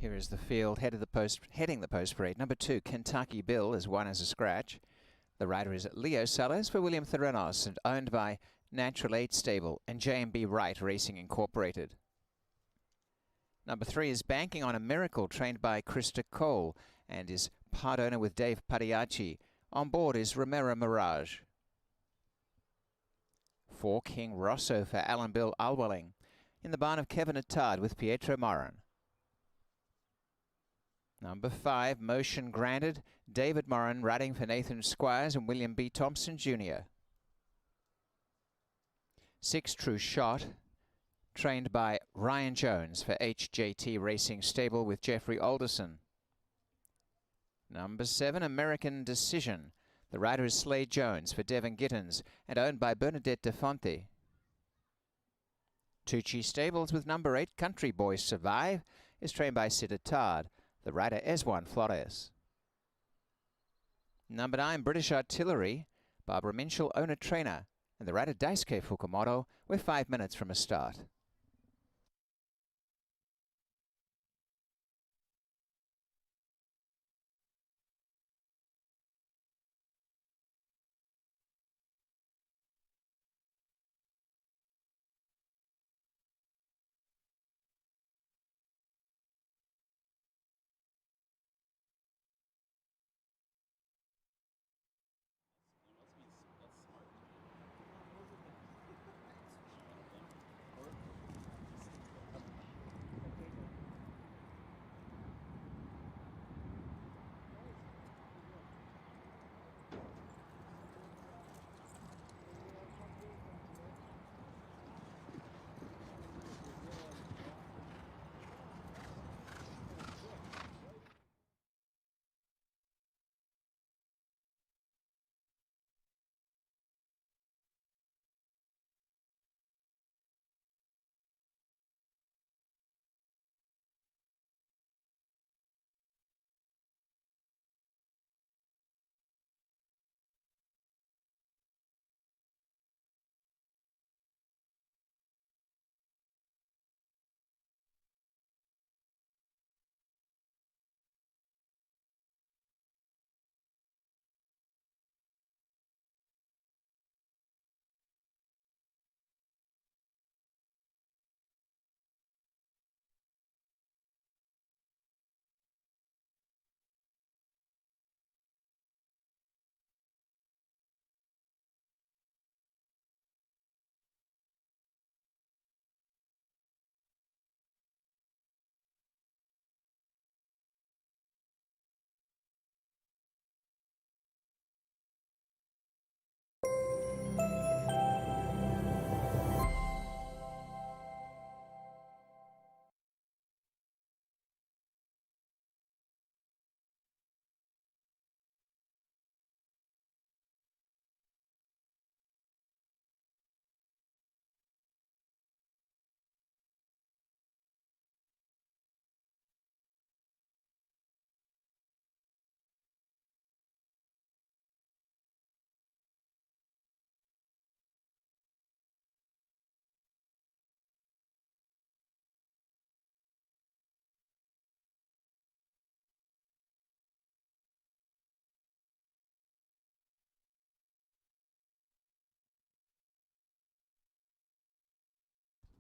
Here is the field, heading the post parade. Number 2, Kentucky Bill, is won as a scratch. The rider is Leo Salas for William Theranos and owned by Natural 8 Stable and J&B Wright Racing Incorporated. Number 3 is Banking on a Miracle, trained by Krista Cole and is part owner with Dave Padiachi. On board is Romero Mirage. 4, King Rosso for Alan Bill Alwelling, in the barn of Kevin Attard with Pietro Moran. Number 5, Motion Granted, David Moran riding for Nathan Squires and William B. Thompson Jr. 6, True Shot, trained by Ryan Jones for HJT Racing Stable with Jeffrey Alderson. Number 7, American Decision. The rider is Slade Jones for Devin Gittins and owned by Bernadette De Fonte. Tucci Stables with number 8, Country Boys Survive, is trained by Sid Attard. The rider Eswan Flores. Number 9, British Artillery, Barbara Minchell, owner-trainer, and the rider Daisuke Fukumoto. We're 5 minutes from a start.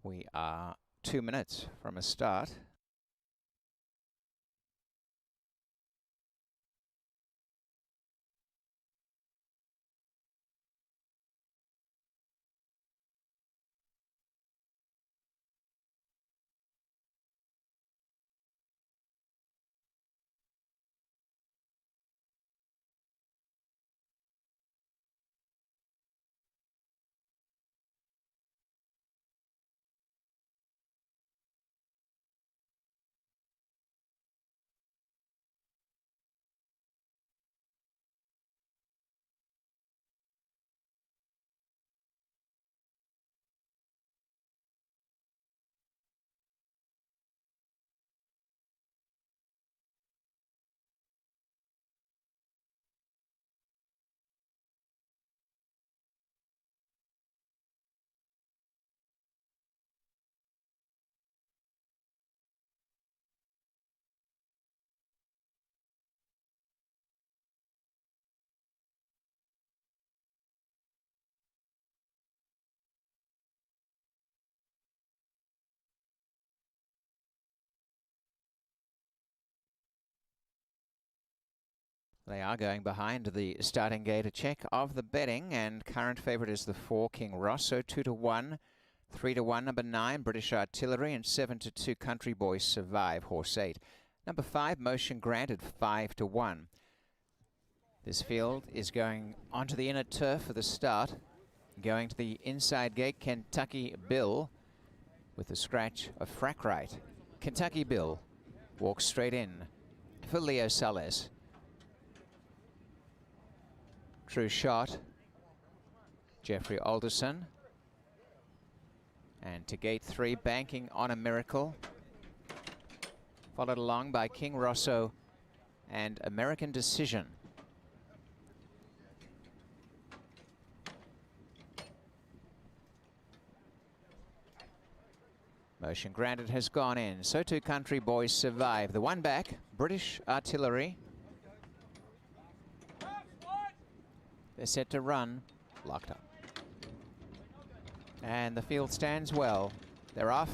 We are 2 minutes from a start. They are going behind the starting gate. A check of the betting, and current favourite is the 4 King Rosso, 2-1, 3-1 number 9 British Artillery, and 7-2 Country Boy Survive, horse 8. Number 5 Motion Granted, 5-1. This field is going onto the inner turf for the start. Going to the inside gate, Kentucky Bill with the scratch of Frack Right. Kentucky Bill walks straight in for Leo Sales. True Shot, Jeffrey Alderson, and to gate 3, banking on a Miracle, followed along by King Rosso and American Decision. Motion Granted has gone in, so too Country Boys Survive. The one back, British Artillery. They're set to run, locked up. And the field stands well. They're off,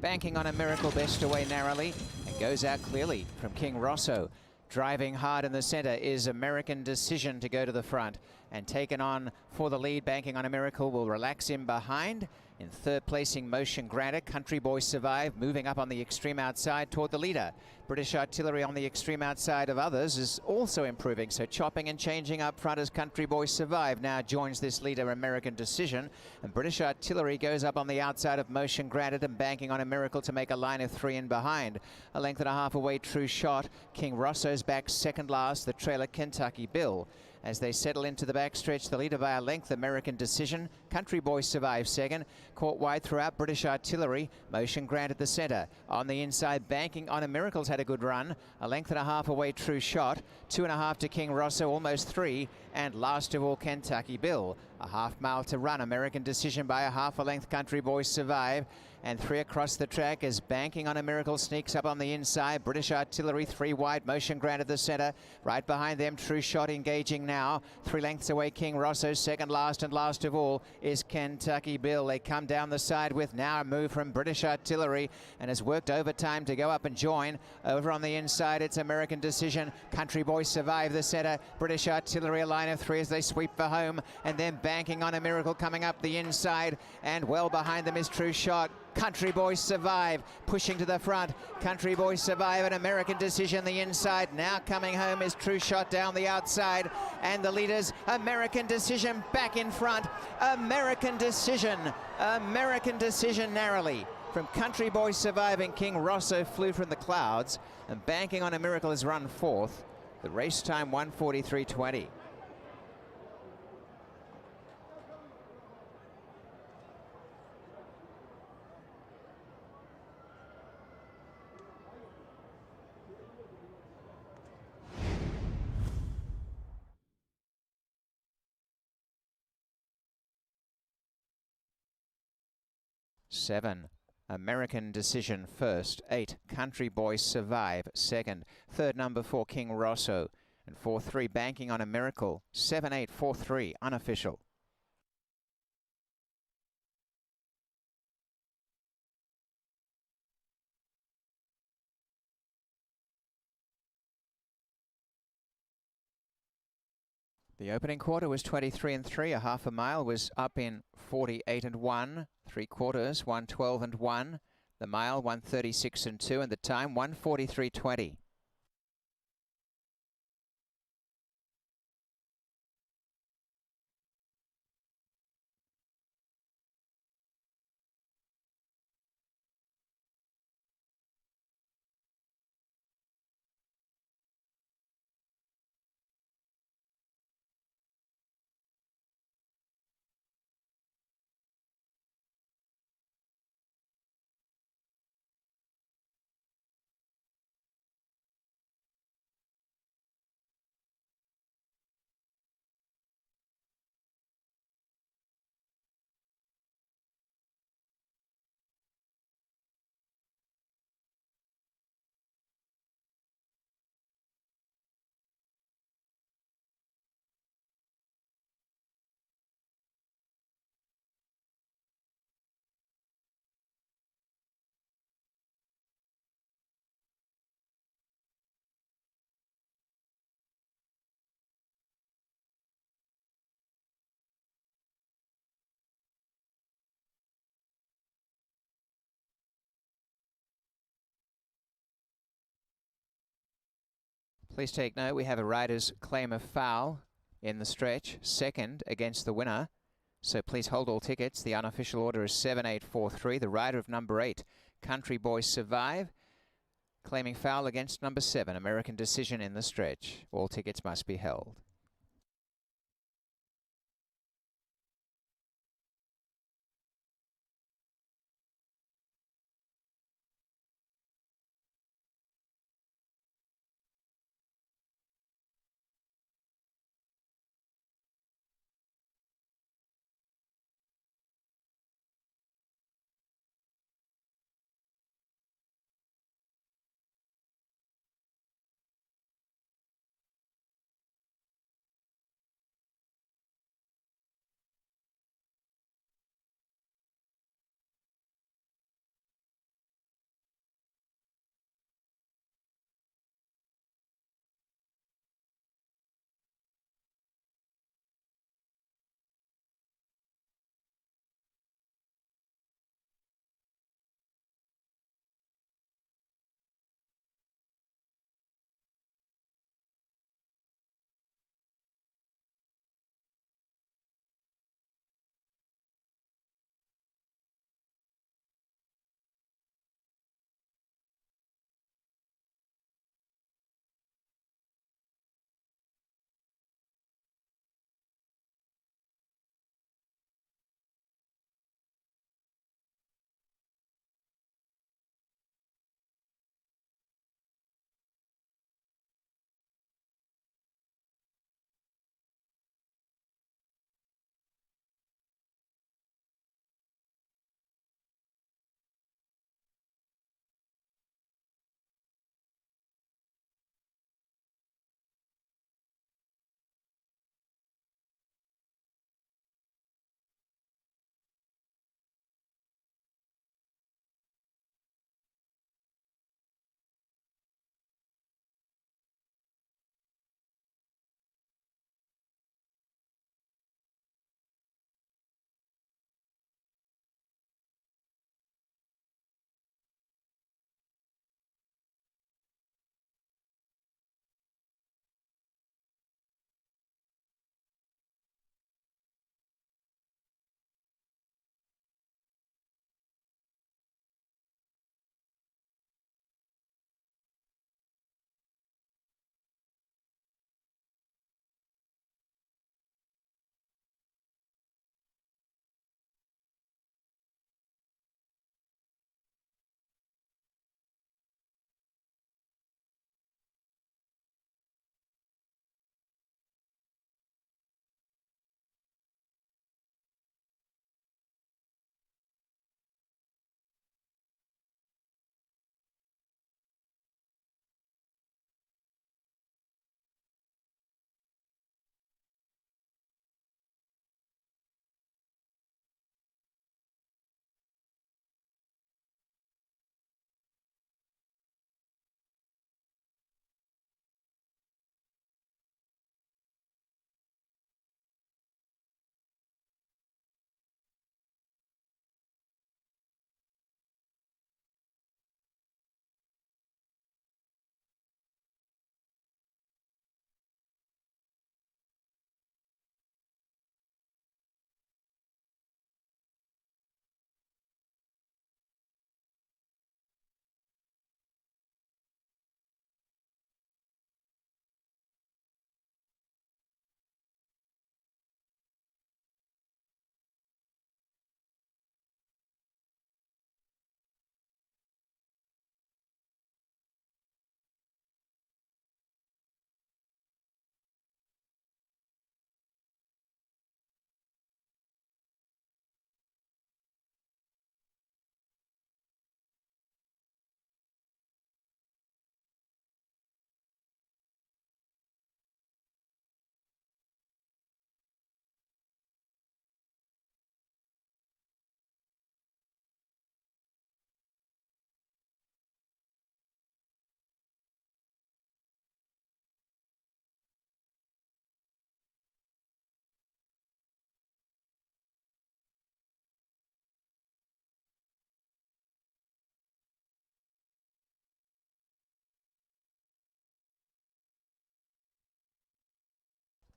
banking on a Miracle, best away narrowly, and goes out clearly from King Rosso. Driving hard in the center is American Decision to go to the front, and taken on for the lead, banking on a Miracle, will relax in behind. In third placing, Motion Granted. Country Boy Survive moving up on the extreme outside toward the leader. British Artillery on the extreme outside of others is also improving, so chopping and changing up front as Country Boy Survive now joins this leader, American Decision. And British Artillery goes up on the outside of Motion Granted and banking on a Miracle to make a line of 3 in behind. A length and a half away, True Shot. King Rosso's back second last, the trailer Kentucky Bill. As they settle into the backstretch, the leader by a length, American Decision. Country Boy Survive second. Caught wide throughout, British Artillery. Motion Granted the center. On the inside, banking on a Miracle's had a good run. A length and a half away, True Shot. 2.5 to King Rosso, almost 3. And last of all, Kentucky Bill. A half mile to run. American Decision by a half a length, Country Boy Survive. And 3 across the track as banking on a Miracle sneaks up on the inside. British Artillery 3 wide, Motion Granted the center. Right behind them, True Shot engaging now. 3 lengths away, King Rosso. Second last, and last of all is Kentucky Bill. They come down the side with now a move from British Artillery, and has worked overtime to go up and join. Over on the inside, it's American Decision. Country Boy Survive the center. British Artillery a line of 3 as they sweep for home, and then banking on a Miracle coming up the inside, and well behind them is True Shot. Country Boy Survive pushing to the front. Country Boy Survive and American Decision the inside. Now coming home is True Shot down the outside, and the leaders, American Decision back in front. American Decision narrowly from Country Boy Surviving. King Rosso flew from the clouds, and banking on a Miracle has run fourth. The race time 1:43.20. Seven, American Decision first. 8, Country Boy Survive second. Third, number 4, King Rosso. And 4-3, banking on a Miracle. 7-8, 4-3, unofficial. The opening quarter was 23 and 3. A half a mile was up in 48 and 1. 3/4, 112 and 1. The mile 136 and 2, and the time 143.20. Please take note, we have a rider's claim of foul in the stretch, second against the winner. So please hold all tickets. The unofficial order is 7843. The rider of number 8, Country Boy Survive, claiming foul against number 7, American Decision in the stretch. All tickets must be held.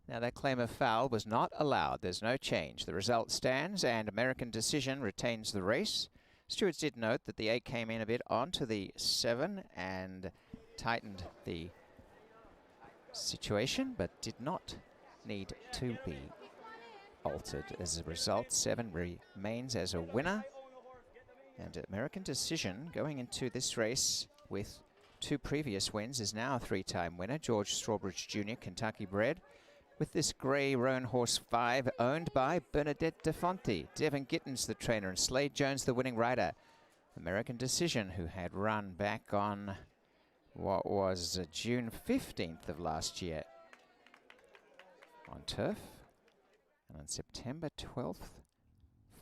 Now that claim of foul was not allowed. There's no change. The result stands and American Decision retains the race. Stewards did note that the 8 came in a bit onto the 7 and tightened the situation, but did not need to be altered. As a result, 7 remains as a winner. And American Decision, going into this race with 2 previous wins, is now a 3-time winner. George Strawbridge Jr., Kentucky bred, with this grey roan horse 5, owned by Bernadette DeFonte. Devin Gittins, the trainer, and Slade Jones, the winning rider. American Decision, who had run back on what was June 15th of last year on turf, and on September 12th,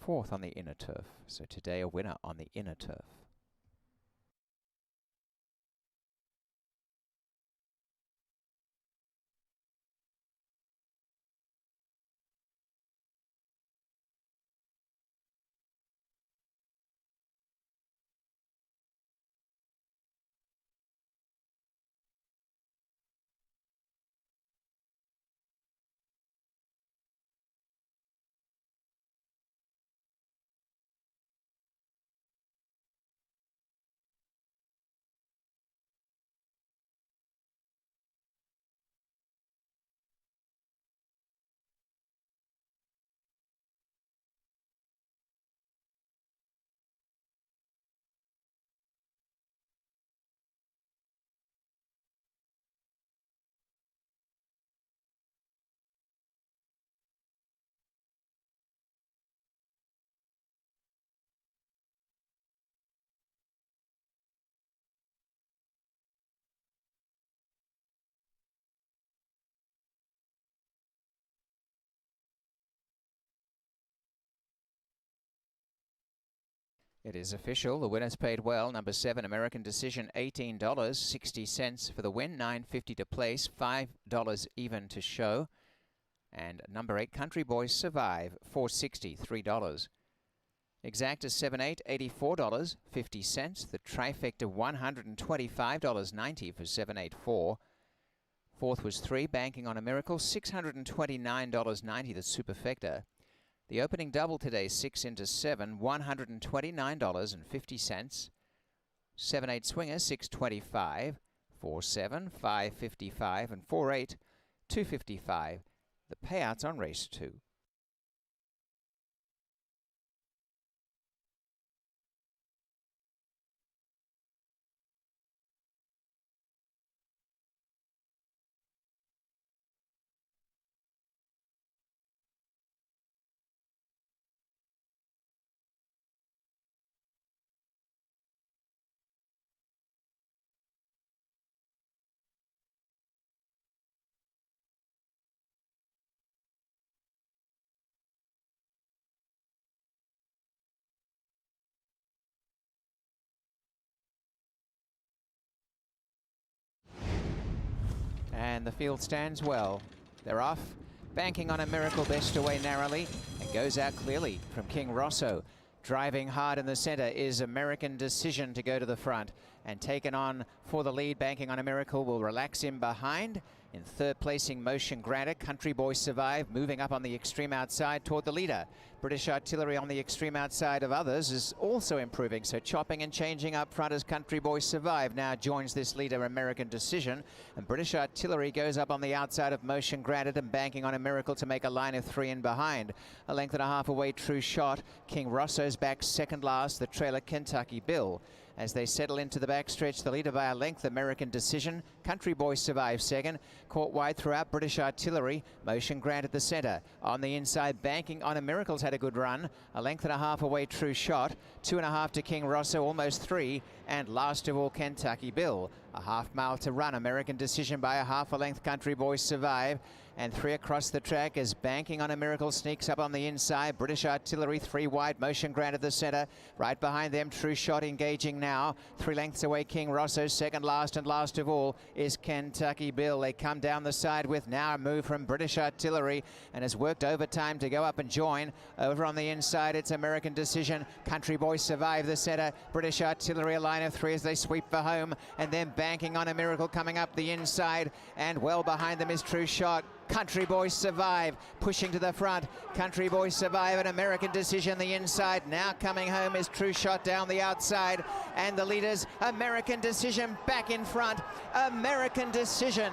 4th on the inner turf. So today a winner on the inner turf. It is official. The winner's paid well. Number 7, American Decision, $18.60 for the win, $9.50 to place, $5 even to show. And number 8, Country Boys Survive, $4.60, $3. Exacta 7-8, $84.50. The trifecta, $125.90 for 7-8-4. Fourth was 3, Banking on a Miracle, $629.90, the superfecta. The opening double today, 6 into 7, $129.50. 7-8 Swinger, $625. 4-7, $555, and 4-8, $255. The payouts on race 2. And the field stands well. They're off. Banking on a Miracle, best away narrowly, and goes out clearly from King Rosso. Driving hard in the center is American Decision to go to the front, and taken on for the lead. Banking on a Miracle will relax in behind. In third placing, Motion Granted. Country Boys Survive, moving up on the extreme outside toward the leader. British Artillery on the extreme outside of others is also improving, so chopping and changing up front as Country Boys Survive now joins this leader, American Decision. And British Artillery goes up on the outside of Motion Granted and Banking on a Miracle to make a line of 3 in behind. A length and a half away, True Shot. King Rosso's back second last, the trailer Kentucky Bill. As they settle into the backstretch, the leader by a length, American Decision. Country Boys Survive second. Caught wide throughout, British Artillery. Motion Granted the center. On the inside, Banking on a Miracle's had a good run. A length and a half away, True Shot. 2.5 to King Rosso, almost 3. And last of all, Kentucky Bill. A half mile to run. American Decision by a half a length, Country Boys Survive. And 3 across the track as Banking on a Miracle sneaks up on the inside. British Artillery 3 wide, Motion Granted the center. Right behind them, True Shot engaging now. 3 lengths away, King Rosso. Second last, and last of all is Kentucky Bill. They come down the side with now a move from British Artillery and has worked overtime to go up and join. Over on the inside, it's American Decision. Country Boys Survive the center. British Artillery a line of 3 as they sweep for home. And then Banking on a Miracle coming up the inside. And well behind them is True Shot. Country Boy Survive pushing to the front. Country Boy Survive, an American Decision the inside. Now coming home is True Shot down the outside. And the leaders, American Decision back in front. American Decision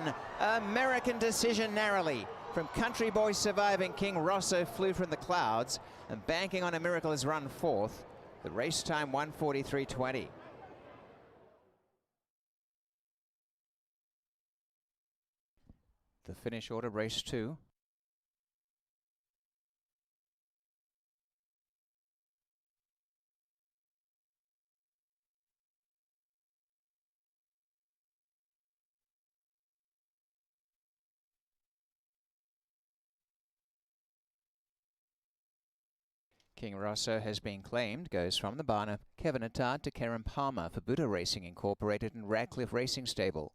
narrowly. From Country Boy Surviving, King Rosso flew from the clouds, and Banking on a Miracle has run fourth. The race time 1:43.20. The finish order, race 2. King Rosso has been claimed, goes from the barn of Kevin Attard to Karen Palmer for Buddha Racing Incorporated and Radcliffe Racing Stable.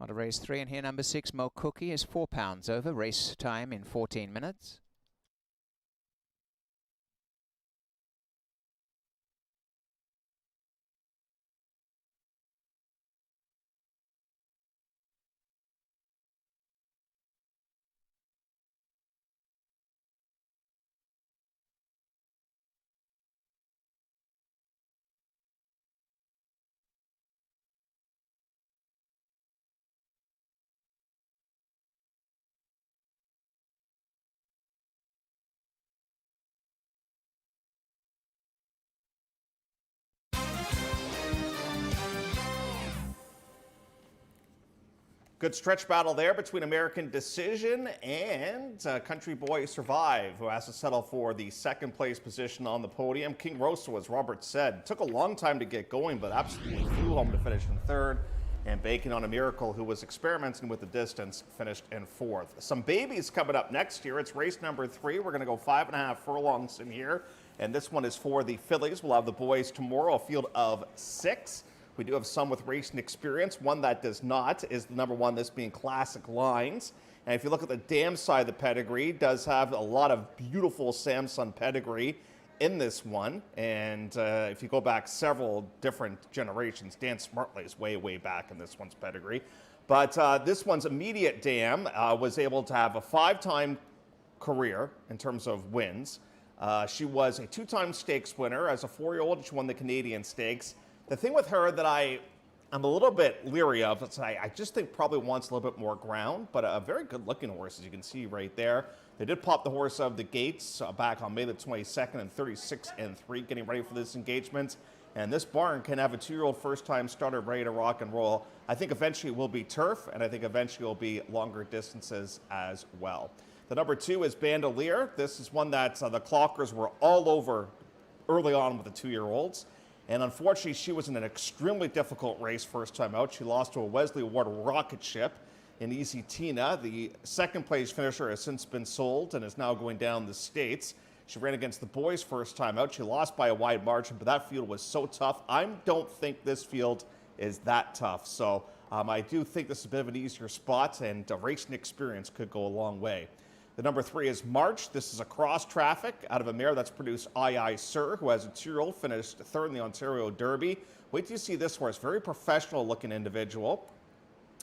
On to race 3, and here number 6, Mo Cookie, is 4 pounds over. Race time in 14 minutes. Good stretch battle there between American Decision and Country Boy Survive, who has to settle for the second place position on the podium. King Rosso, as Robert said, took a long time to get going, but absolutely flew home to finish in third. And Banking on a Miracle, who was experimenting with the distance, finished in fourth. Some babies coming up next year. It's race number 3. We're going to go 5.5 furlongs in here. And this one is for the fillies. We'll have the boys tomorrow, a field of 6. We do have some with racing experience. One that does not is the number 1, this being Classic Lines. And if you look at the dam side of the pedigree, does have a lot of beautiful Samsung pedigree in this one. And if you go back several different generations, Dan Smartley is way, way back in this one's pedigree. But this one's immediate dam was able to have a 5-time career in terms of wins. She was a 2-time stakes winner. As a 4-year-old, she won the Canadian Stakes. The thing with her that I'm a little bit leery of, is I just think probably wants a little bit more ground, but a very good-looking horse, as you can see right there. They did pop the horse out of the gates back on May the 22nd and 36-3, getting ready for this engagement. And this barn can have a 2-year-old first-time starter ready to rock and roll. I think eventually it will be turf, and I think eventually it will be longer distances as well. The number 2 is Bandolier. This is one that the clockers were all over early on with the 2-year-olds. And unfortunately, she was in an extremely difficult race first time out. She lost to a Wesley Ward rocket ship in Easy Tina. The second place finisher has since been sold and is now going down the States. She ran against the boys first time out. She lost by a wide margin, but that field was so tough. I don't think this field is that tough. So I do think this is a bit of an easier spot, and racing experience could go a long way. The number 3 is March. This is a cross traffic out of a mare that's produced Aye Sir, who has a 2-year-old, finished 3rd in the Ontario Derby. Wait till you see this horse. Very professional looking individual.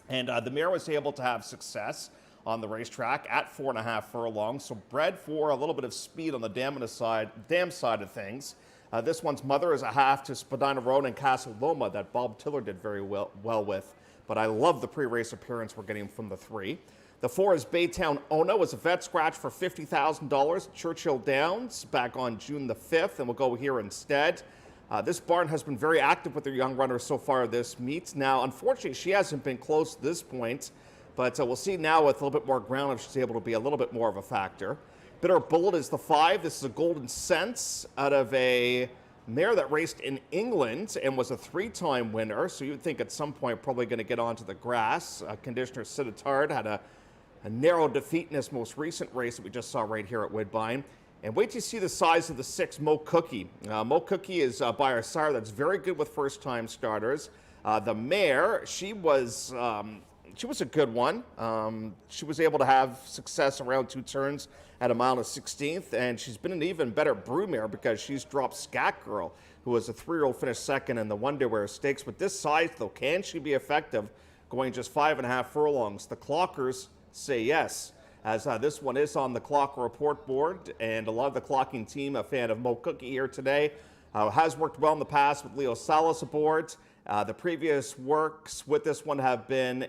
And the mare was able to have success on the racetrack at 4.5 furlongs. So bred for a little bit of speed on the dam side of things. This one's mother is a half to Spadina Road and Castle Loma that Bob Tiller did very well with. But I love the pre-race appearance we're getting from the 3. The 4 is Baytown Ono. Was a vet scratch for $50,000. Churchill Downs back on June the 5th, and we'll go here instead. This barn has been very active with their young runners so far this meet. Now, unfortunately, she hasn't been close to this point, but we'll see now with a little bit more ground if she's able to be a little bit more of a factor. Bitter Bullet is the 5. This is a Golden Sense out of a mare that raced in England and was a 3-time winner, so you'd think at some point probably going to get onto the grass. Conditioner Siddharth had a narrow defeat in this most recent race that we just saw right here at Woodbine. And wait till you see the size of the 6, Mo Cookie. Mo Cookie is by our sire that's very good with first-time starters. The mare, she was she was a good one. She was able to have success around 2 turns at a mile and 16th, and she's been an even better broodmare because she's dropped Scat Girl, who was a 3-year-old, finished second in the Wonderwear Stakes. With this size, though, can she be effective going just 5.5 furlongs? The clockers say yes, as this one is on the clock report board, and a lot of the clocking team, a fan of Mo Cookie here today, has worked well in the past with Leo Salas aboard. The previous works with this one have been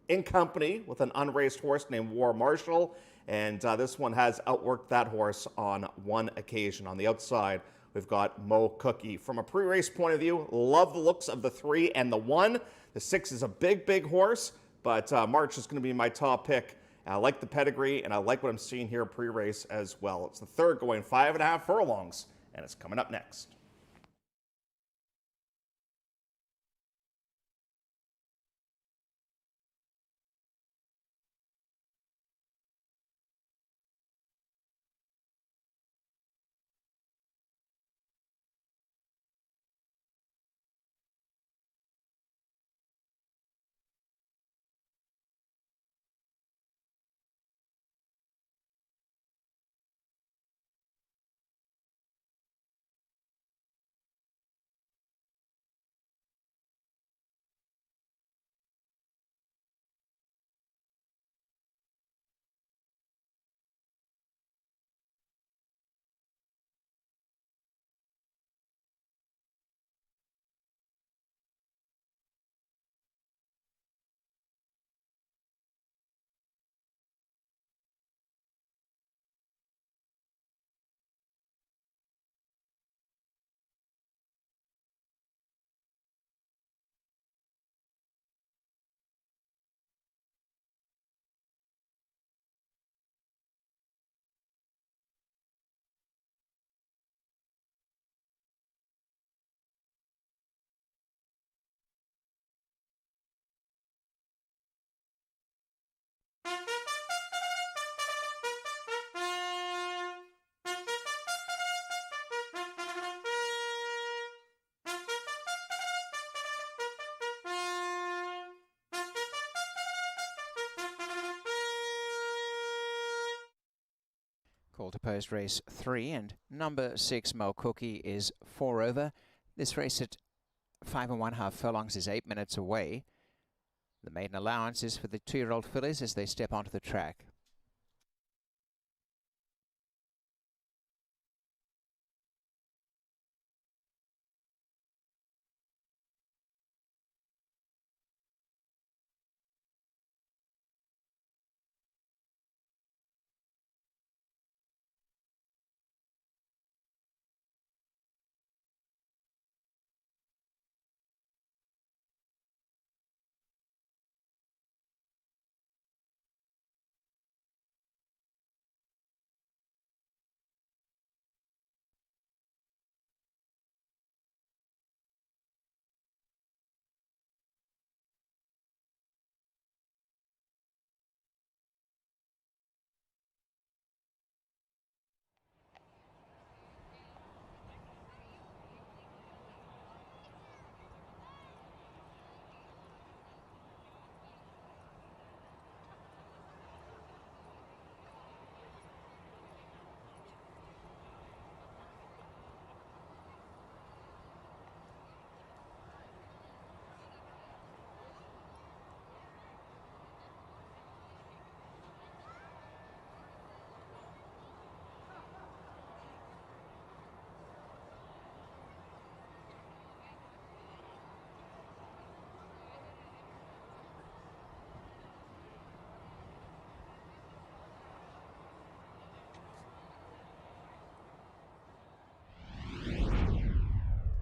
in company with an unraced horse named War Marshal, and this one has outworked that horse on 1 occasion. On the outside, we've got Mo Cookie. From a pre-race point of view, love the looks of the 3 and the 1. The 6 is a big horse, but March is going to be my top pick. I like the pedigree, and I like what I'm seeing here pre-race as well. It's the 3rd going 5.5 furlongs, and it's coming up next. Call to post race 3, and number 6 Mo Cookie is 4 over. This race at 5.5 furlongs is 8 minutes away. The maiden allowance is for the 2-year-old fillies as they step onto the track.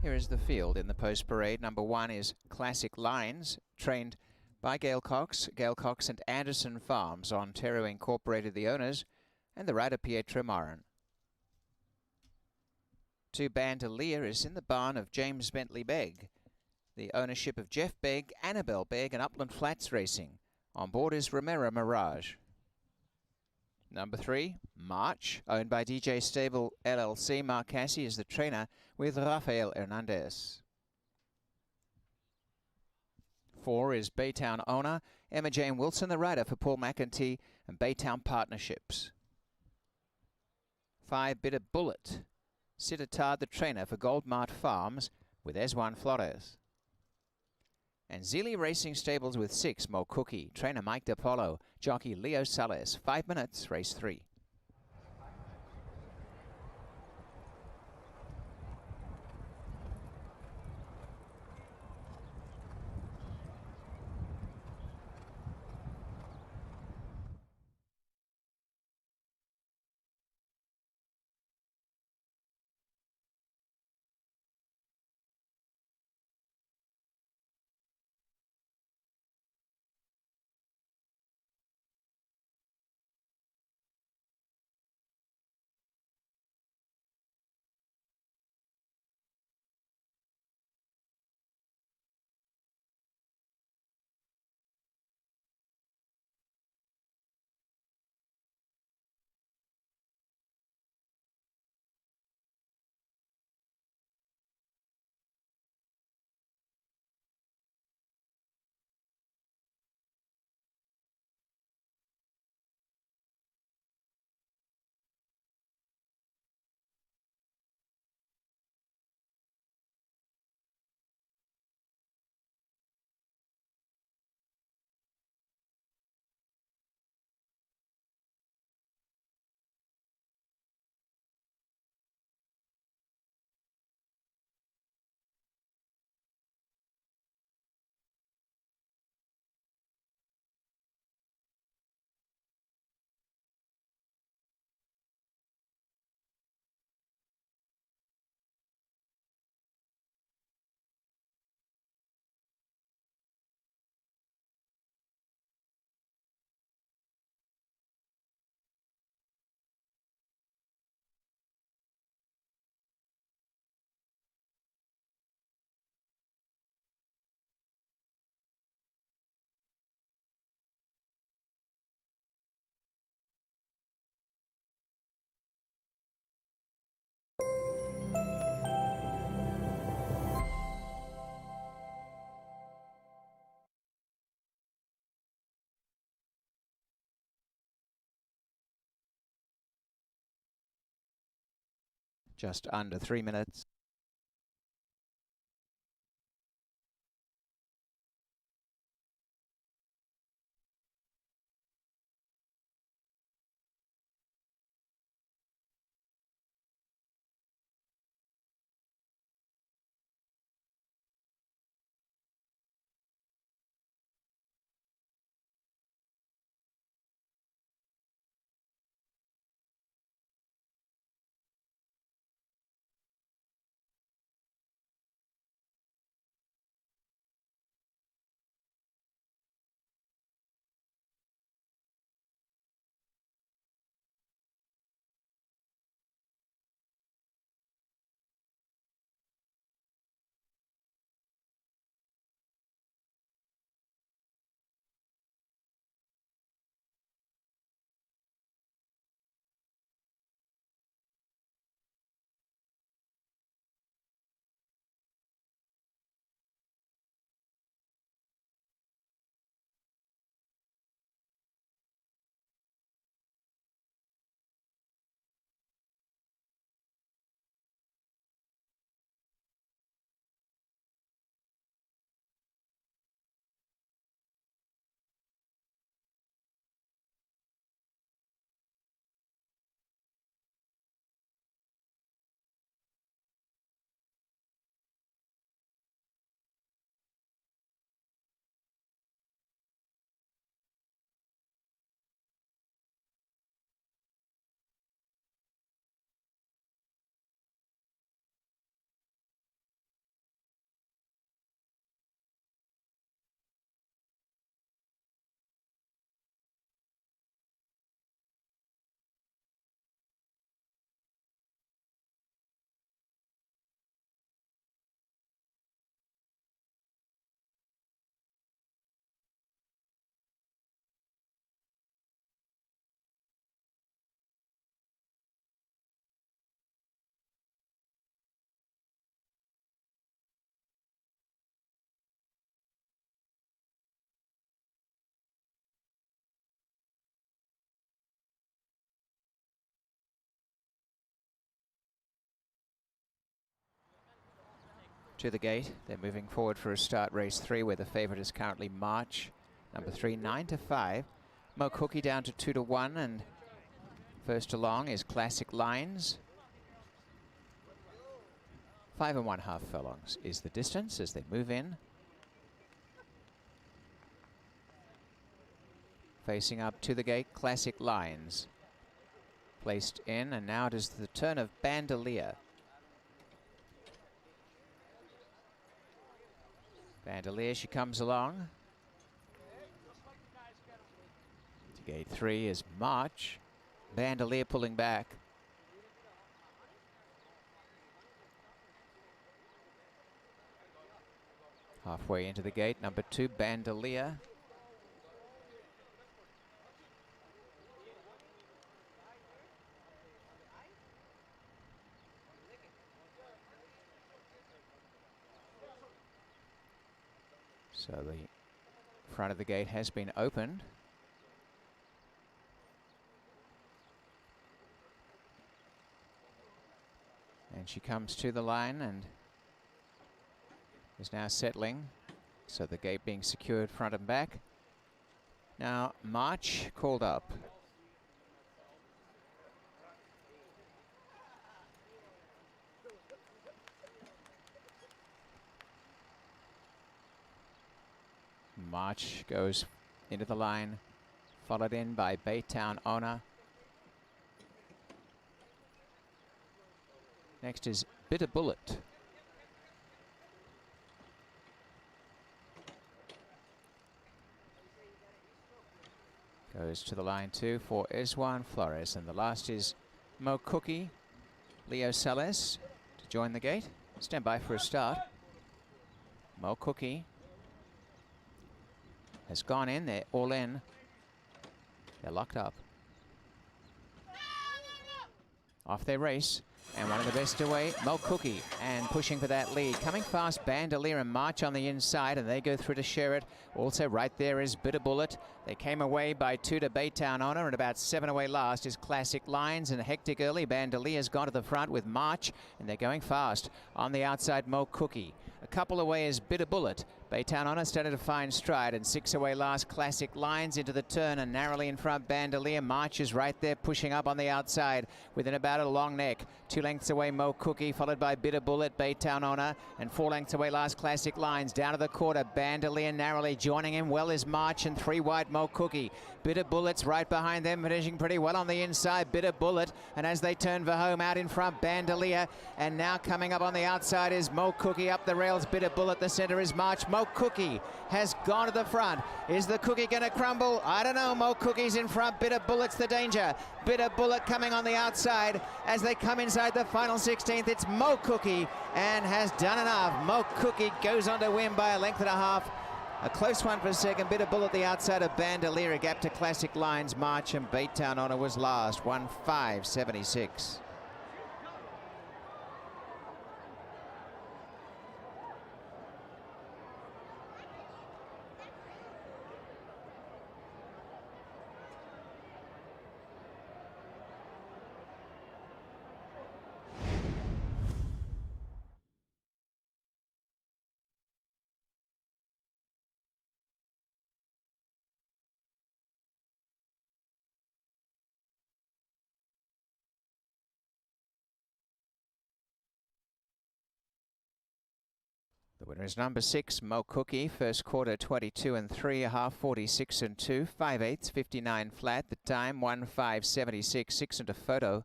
Here is the field in the post parade. Number 1 is Classic Lines, trained by Gail Cox and Anderson Farms. Ontario Incorporated, the owners, and the rider Pietro Marin. 2 Bandolier is in the barn of James Bentley Begg. The ownership of Jeff Begg, Annabelle Begg, and Upland Flats Racing. On board is Romero Mirage. Number 3, March, owned by DJ Stable LLC. Mark Cassie is the trainer with Rafael Hernandez. 4 is Baytown Owner, Emma Jane Wilson, the rider for Paul McEntee, and Baytown Partnerships. 5, Bitter Bullet, Sitatard, the trainer for Goldmart Farms with Eswan Flores. And Zealy Racing Stables with 6, Mo Cookie, trainer Mike DePolo, jockey Leo Sales. 5 minutes, race 3. Just under 3 minutes. to the gate. They're moving forward for a start, race 3, where the favorite is currently March. Number 3, 9-5. Mo Cookie down to 2-1, and first along is Classic Lines. 5 1/2 furlongs is the distance as they move in. Facing up to the gate, Classic Lines. Placed in, and now it is the turn of Bandolier. Bandolier, she comes along. To gate 3 is March. Bandolier pulling back. Halfway into the gate, number 2, Bandolier. So the front of the gate has been opened. And she comes to the line and is now settling. So the gate being secured front and back. Now March called up. March goes into the line, followed in by Baytown Owner. Next is Bitter Bullet. Goes to the line too for Esjuan Flores, and the last is Mo Cookie, Leo Salas to join the gate. Stand by for a start. Mo Cookie has gone in, they're all in. They're locked up. Off they race, and one of the best away, Mo Cookie, and pushing for that lead. Coming fast, Bandolier and March on the inside, and they go through to share it. Also right there is Bitter Bullet. They came away by 2 to Baytown Owner, and about 7 away last is Classic Lines, and hectic early. Bandolier's gone to the front with March, and they're going fast. On the outside, Mo Cookie. A couple away is Bitter Bullet. Baytown Owner started to find stride, and 6 away last, Classic Lines into the turn, and narrowly in front, Bandolier. March is right there, pushing up on the outside within about a long neck. 2 lengths away, Mo Cookie, followed by Bitter Bullet, Baytown Owner, and 4 lengths away last, Classic Lines. Down to the quarter, Bandolier narrowly joining him well is March, and 3 wide, Mo Cookie. Bitter Bullet's right behind them, finishing pretty well on the inside, Bitter Bullet, and as they turn for home, out in front, Bandolier, and now coming up on the outside is Mo Cookie, up the rails, Bitter Bullet, the center is March. Mo Cookie has gone to the front. Is the Cookie going to crumble? I don't know. Mo Cookie's in front. Bitter Bullet's the danger. Bitter Bullet coming on the outside as they come inside the final 16th. It's Mo Cookie, and has done enough. Mo Cookie goes on to win by a length and a half. A close one for second. Bitter Bullet the outside of Bandolier. A gap to Classic Lines. March and Baytown Owner was last. 1-5-76. The winner is number 6, Mo Cookie. First quarter 22 and 3, a half 46 and 2, 5/8, 59 flat. The time 1-5-76, 6 and a photo.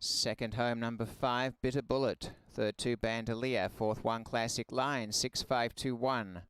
Second home, number 5, Bitter Bullet. Third 2, Bandolier. Fourth 1, Classic Line. 6-5-2-1.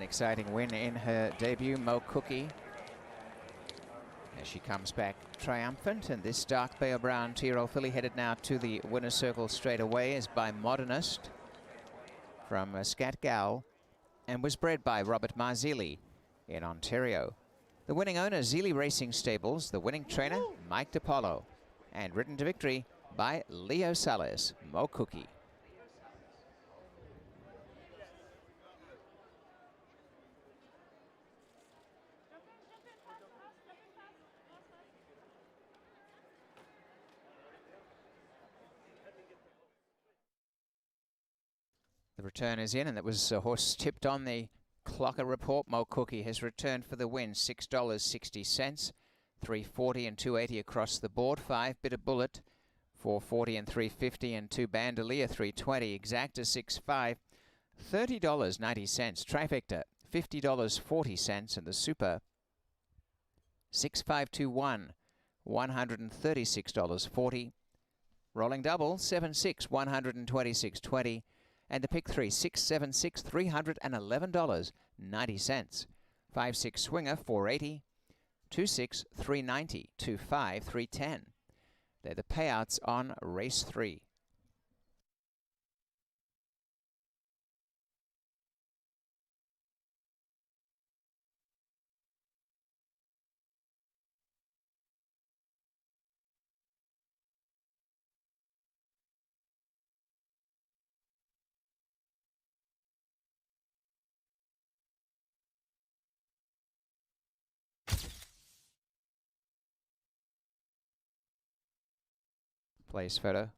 An exciting win in her debut, Mo Cookie. As she comes back triumphant, and this dark Bayer Brown 2-year-old filly headed now to the winner's circle straight away is by Modernist from Scatgal, and was bred by Robert Marzilli in Ontario. The winning owner, Zealy Racing Stables. The winning trainer, Mike DiPaolo. And ridden to victory by Leo Salas, Mo Cookie. The return is in, and that was a horse tipped on the Clocker report. Mo Cookie has returned for the win, $6.60, $3.40 and $2.80 across the board. 5 Bitter Bullet, $4.40 and $3.50, and 2 Bandolier, $3.20. Exacta, $6.5, $30.90. Trifecta, $50.40, and the Super, $6.521, $136.40. Rolling double, 7-6, $126.20. And the pick 3, 676, $311.90. 5-6 Swinger, $480. 2-6, $390. 2-5, $310. They're the payouts on race 3. Place photo.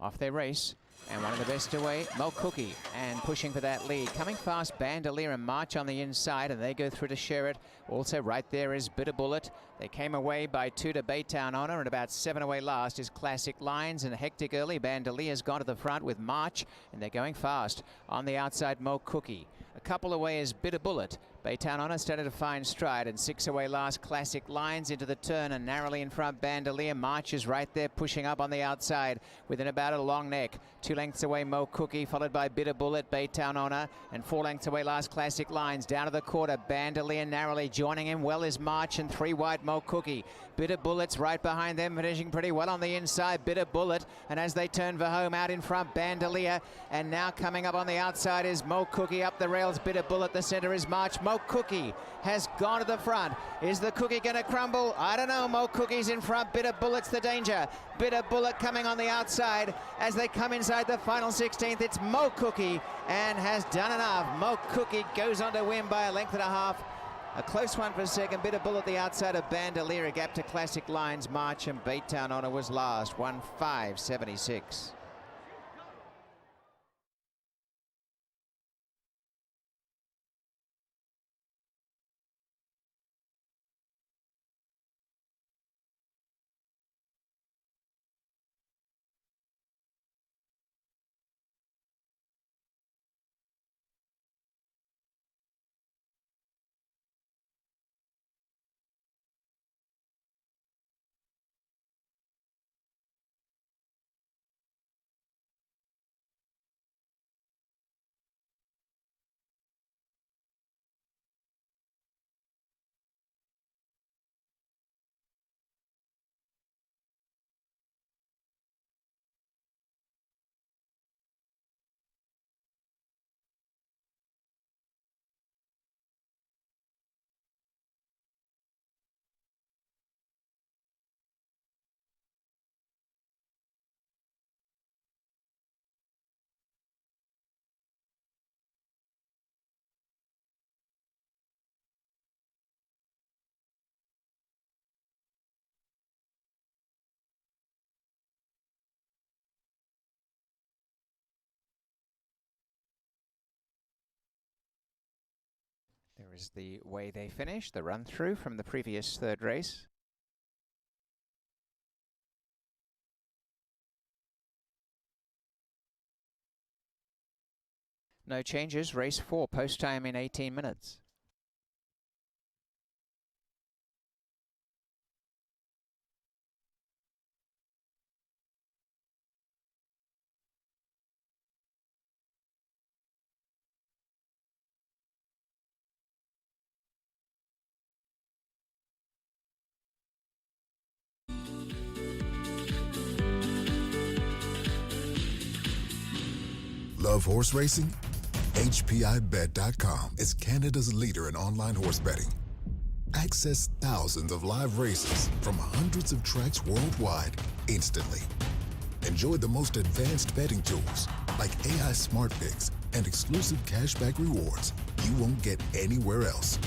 Off they race, and one of the best away, Mo Cookie, and pushing for that lead. Coming fast, Bandolier and March on the inside, and they go through to share it. Also right there is Bitter Bullet. They came away by 2 to Baytown Honor, and about 7 away last is Classic Lines, and Hectic Early. Bandolier's gone to the front with March, and they're going fast. On the outside, Mo Cookie. A couple away is Bitter Bullet. Baytown Honor started to find stride, and 6 away last, Classic Lines into the turn, and narrowly in front, Bandolier. March is right there, pushing up on the outside within about a long neck. 2 lengths away, Mo Cookie, followed by Bitter Bullet, Baytown Honor, and 4 lengths away last, Classic Lines. Down to the quarter, Bandolier narrowly. Joining him well is March, and 3 wide, Mo Cookie. Bitter Bullet's right behind them, finishing pretty well on the inside, Bitter Bullet, and as they turn for home, out in front, Bandolier, and now coming up on the outside is Mo Cookie. Up the rails, Bitter Bullet, the center is March. Mo Cookie has gone to the front. Is the Cookie going to crumble? I don't know. Mo Cookie's in front. Bitter Bullet's the danger. Bitter Bullet coming on the outside as they come inside the final 16th. It's Mo Cookie, and has done enough. Mo Cookie goes on to win by a length and a half. A close one for second. Bitter Bullet the outside of Bandolier. A gap to Classic Lines. March and Baytown Honor was last. 1-5-76. There is the way they finish, the run through from the previous third race. No changes. Race 4, post time in 18 minutes. Love horse racing? HPIBet.com is Canada's leader in online horse betting. Access thousands of live races from hundreds of tracks worldwide instantly. Enjoy the most advanced betting tools like AI Smart Picks and exclusive cashback rewards you won't get anywhere else.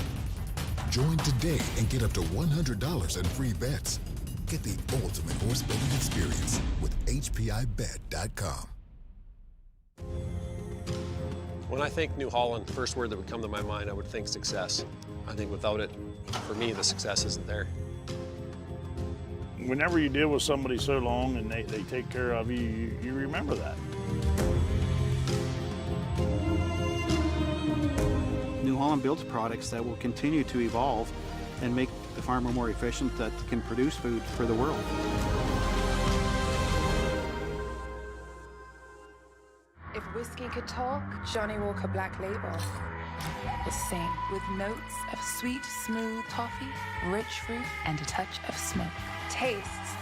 Join today and get up to $100 in free bets. Get the ultimate horse betting experience with HPIBet.com. When I think New Holland, the first word that would come to my mind, I would think success. I think without it, for me, the success isn't there. Whenever you deal with somebody so long and they take care of you, you remember that. New Holland builds products that will continue to evolve and make the farmer more efficient, that can produce food for the world. If whiskey could talk, Johnny Walker Black Label will sing with notes of sweet, smooth toffee, rich fruit, and a touch of smoke. Tastes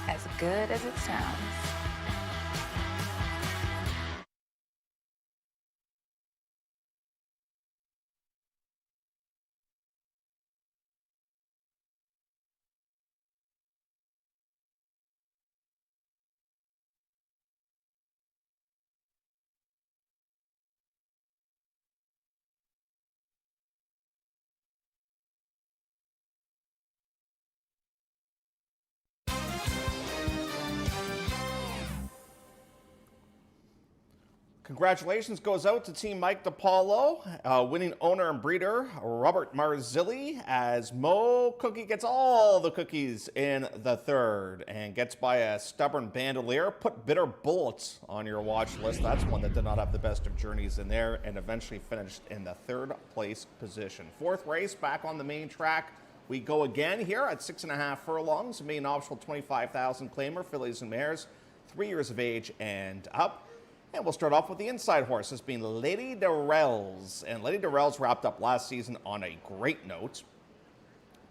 as good as it sounds. Congratulations goes out to Team Mike DiPaolo, winning owner and breeder Robert Marzilli, as Mo Cookie gets all the cookies in the third and gets by a stubborn Bandolier. Put Bitter Bullets on your watch list. That's one that did not have the best of journeys in there and eventually finished in the third place position. Fourth race back on the main track. We go again here at 6.5 furlongs. Main optional 25,000 claimer, fillies and mares, 3 years of age and up. And we'll start off with the inside horse, this being Lady Darrell's. And Lady Darrell's wrapped up last season on a great note.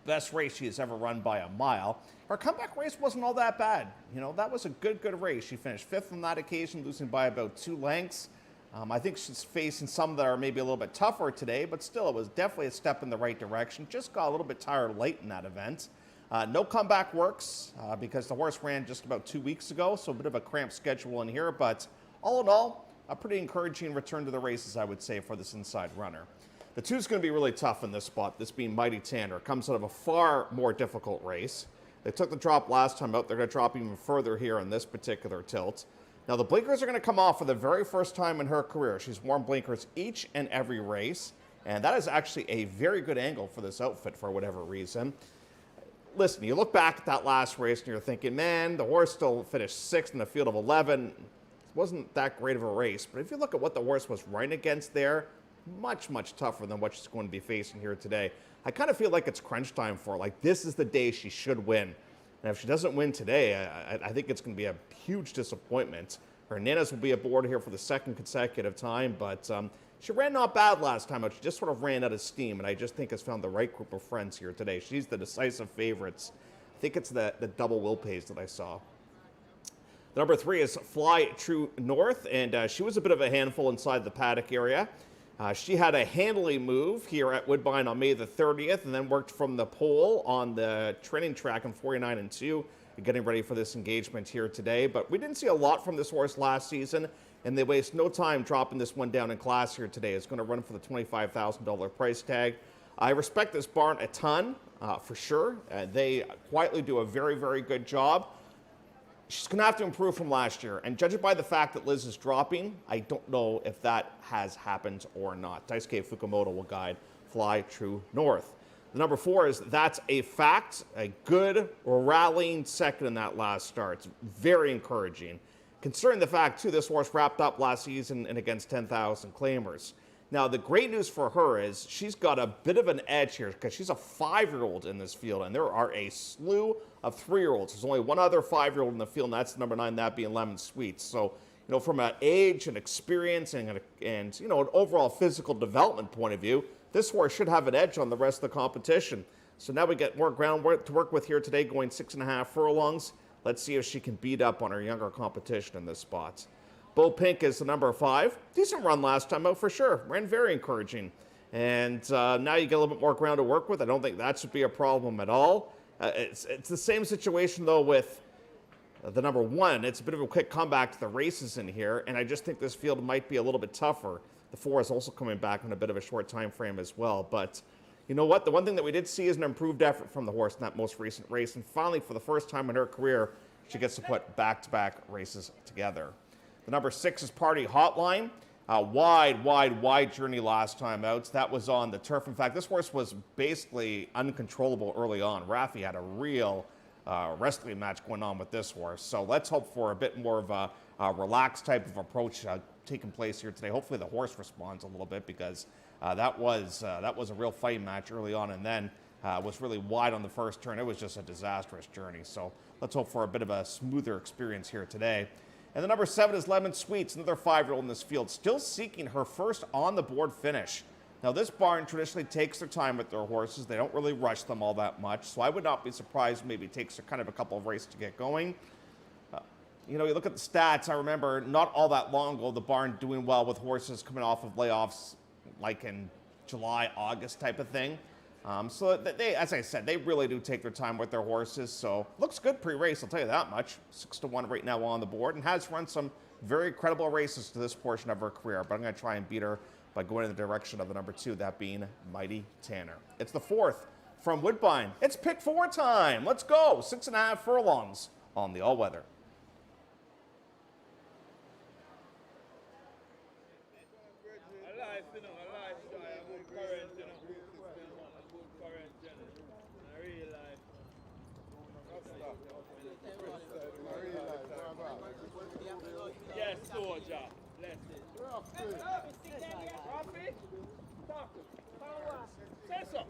Best race she has ever run by a mile. Her comeback race wasn't all that bad. You know, that was a good race. She finished 5th on that occasion, losing by about 2 lengths. I think she's facing some that are maybe a little bit tougher today, but still, it was definitely a step in the right direction. Just got a little bit tired late in that event. No comeback works because the horse ran just about 2 weeks ago, so a bit of a cramped schedule in here, but all in all, a pretty encouraging return to the races, I would say, for this inside runner. The 2's going to be really tough in this spot, this being Mighty Tanner. It comes out of a far more difficult race. They took the drop last time out. They're going to drop even further here in this particular tilt. Now, the blinkers are going to come off for the very first time in her career. She's worn blinkers each and every race, and that is actually a very good angle for this outfit for whatever reason. Listen, you look back at that last race and you're thinking, man, the horse still finished 6th in a field of 11. Wasn't that great of a race, but if you look at what the horse was running against there, much tougher than what she's going to be facing here today. I kind of feel like it's crunch time for her. Like, this is the day she should win. And if she doesn't win today, I think it's going to be a huge disappointment. Hernandez will be aboard here for the 2nd consecutive time, but she ran not bad last time out. She just sort of ran out of steam, and I just think has found the right group of friends here today. She's the decisive favorites. I think it's the double will pays that I saw. The number 3 is Fly True North, and she was a bit of a handful inside the paddock area. She had a handily move here at Woodbine on May the 30th, and then worked from the pole on the training track in 49-2, getting ready for this engagement here today. But we didn't see a lot from this horse last season, and they waste no time dropping this one down in class here today. It's going to run for the $25,000 price tag. I respect this barn a ton, for sure. They quietly do a very good job. She's going to have to improve from last year, and judging by the fact that Liz is dropping, I don't know if that has happened or not. Daisuke Fukumoto will guide Fly True North. The number 4 is That's a Fact, a good rallying second in that last start. It's very encouraging. considering the fact, too, this horse wrapped up last season and against 10,000 claimers. Now, the great news for her is she's got a bit of an edge here because she's a 5-year-old in this field, and there are a slew of 3-year-olds. There's only one other 5-year-old in the field, and that's number 9, that being Lemon Sweets. So, you know, from an age and experience and you know, an overall physical development point of view, this horse should have an edge on the rest of the competition. So now we get more groundwork to work with here today, going 6.5 furlongs. Let's see if she can beat up on her younger competition in this spot. Bo Pink is the number 5. Decent run last time out for sure. Ran very encouraging. And now you get a little bit more ground to work with. I don't think that should be a problem at all. It's the same situation, though, with the number 1. It's a bit of a quick comeback to the races in here, and I just think this field might be a little bit tougher. The 4 is also coming back on a bit of a short time frame as well. But you know what? The one thing that we did see is an improved effort from the horse in that most recent race. And finally, for the first time in her career, she gets to put back-to-back races together. The number 6 is Party Hotline. Wide journey last time out. That was on the turf. In fact, this horse was basically uncontrollable early on. Raffy had a real wrestling match going on with this horse. So let's hope for a bit more of a relaxed type of approach taking place here today. Hopefully the horse responds a little bit, because that was a real fighting match early on, and then was really wide on the first turn. It was just a disastrous journey. So let's hope for a bit of a smoother experience here today. And the number 7 is Lemon Sweets, another 5-year-old in this field, still seeking her first on-the-board finish. Now, this barn traditionally takes their time with their horses. They don't really rush them all that much, so I would not be surprised maybe it takes kind of a couple of races to get going. You know, you look at the stats, I remember not all that long ago, the barn doing well with horses coming off of layoffs like in July, August type of thing. So they, as I said, they really do take their time with their horses. So looks good pre-race, I'll tell you that much. 6-1 right now on the board, and has run some very credible races to this portion of her career. But I'm going to try and beat her by going in the direction of the number 2, that being Mighty Tanner. It's the 4th from Woodbine. It's pick 4 time. Let's go. 6.5 furlongs on the all-weather. Yes, soldier. Bless it. Say so.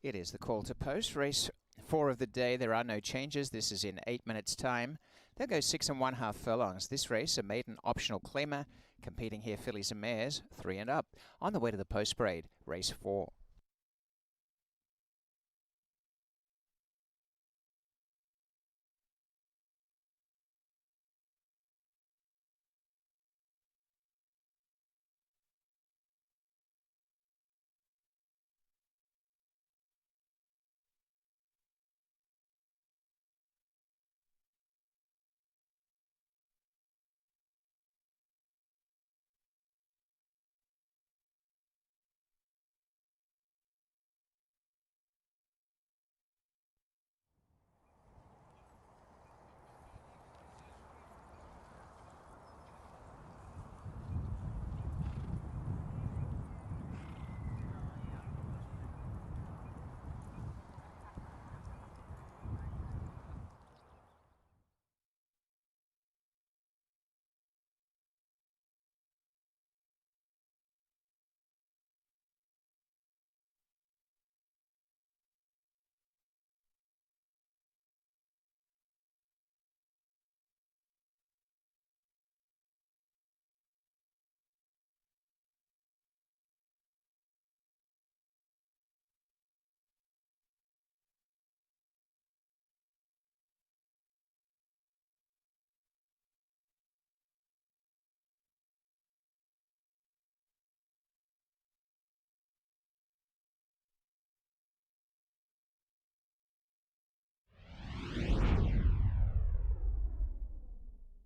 It is the call to post, race 4 of the day, there are no changes. This is in 8 minutes' time. They'll go 6 1/2 furlongs. This race, a maiden optional claimer. Competing here, fillies and mares, 3 and up. On the way to the post parade, race 4.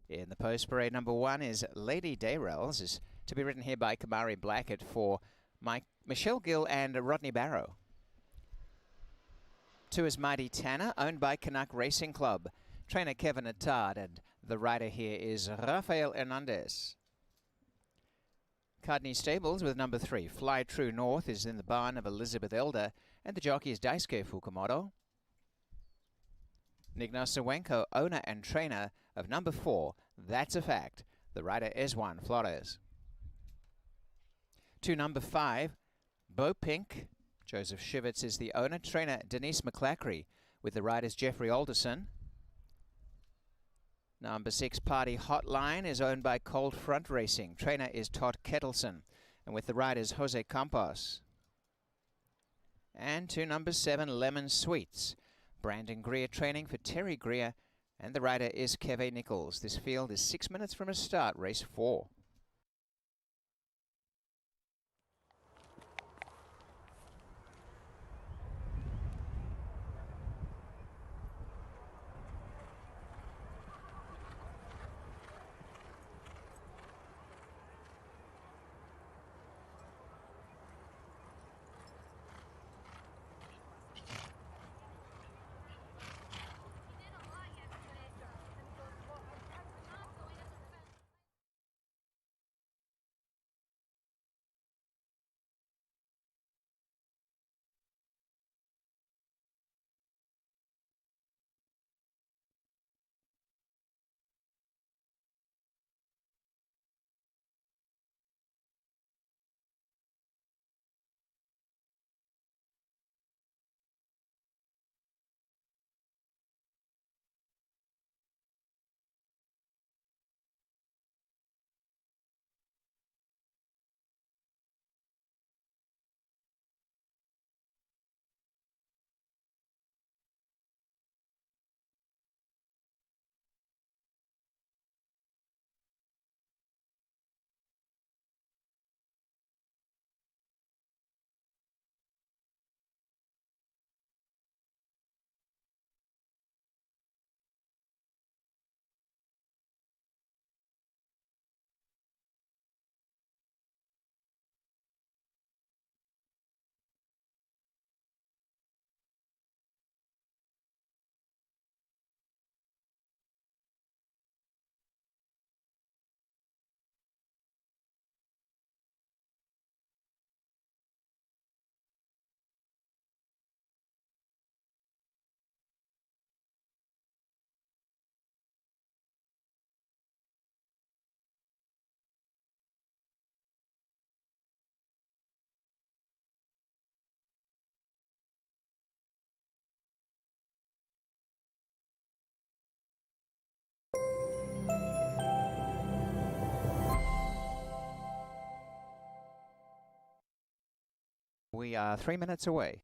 In the post parade, number 1 is Lady Dayrells, is to be ridden here by Kamari Blackett for Michelle Gill and Rodney Barrow. 2 is Mighty Tanner, owned by Canuck Racing Club. Trainer Kevin Attard, and the rider here is Rafael Hernandez. Cardney Stables with number 3, Fly True North, is in the barn of Elizabeth Elder, and the jockey is Daisuke Fukumoto. Nigna Sawenko, owner and trainer of number 4, That's a Fact. The rider is Juan Flores. 2, number 5, Bo Pink. Joseph Shivitz is the owner. Trainer Denise McClackery, with the riders Jeffrey Alderson. Number 6, Party Hotline, is owned by Cold Front Racing. Trainer is Todd Kettleson, and with the riders Jose Campos. And 2, number 7, Lemon Sweets. Brandon Greer training for Terry Greer, and the rider is Keve Nichols. This field is 6 minutes from a start, race 4. We are 3 minutes away.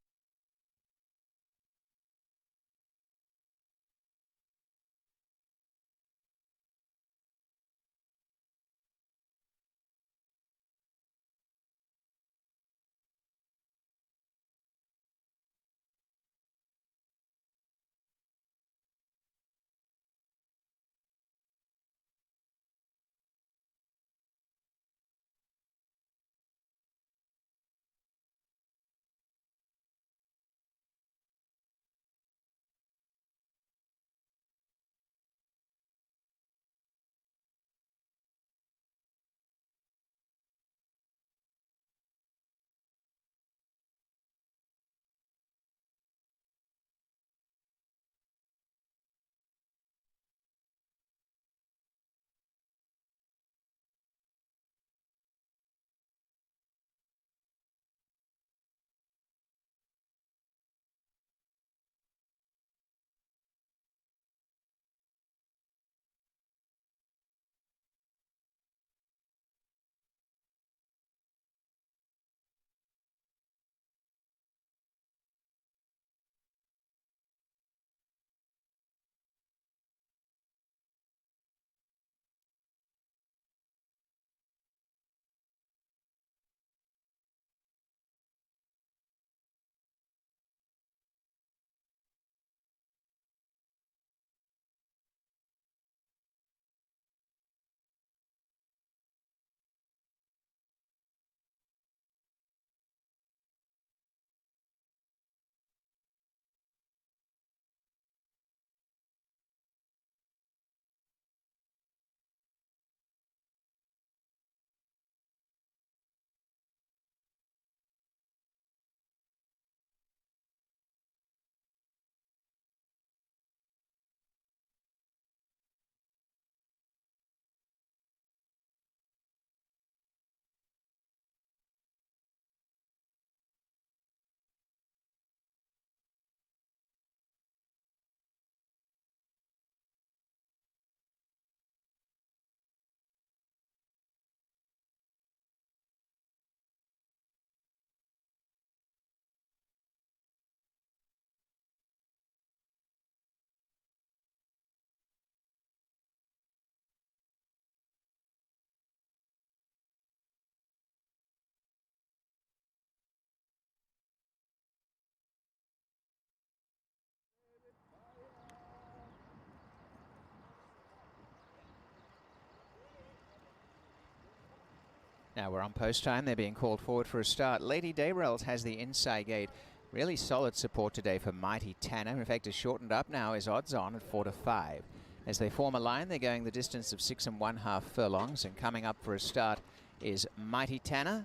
Now we're on post time. They're being called forward for a start. Lady Dayrells has the inside gate. Really solid support today for Mighty Tanner. In fact, it's shortened up now, is odds on at 4-5. As they form a line, they're going the distance of 6 1/2 furlongs. And coming up for a start is Mighty Tanner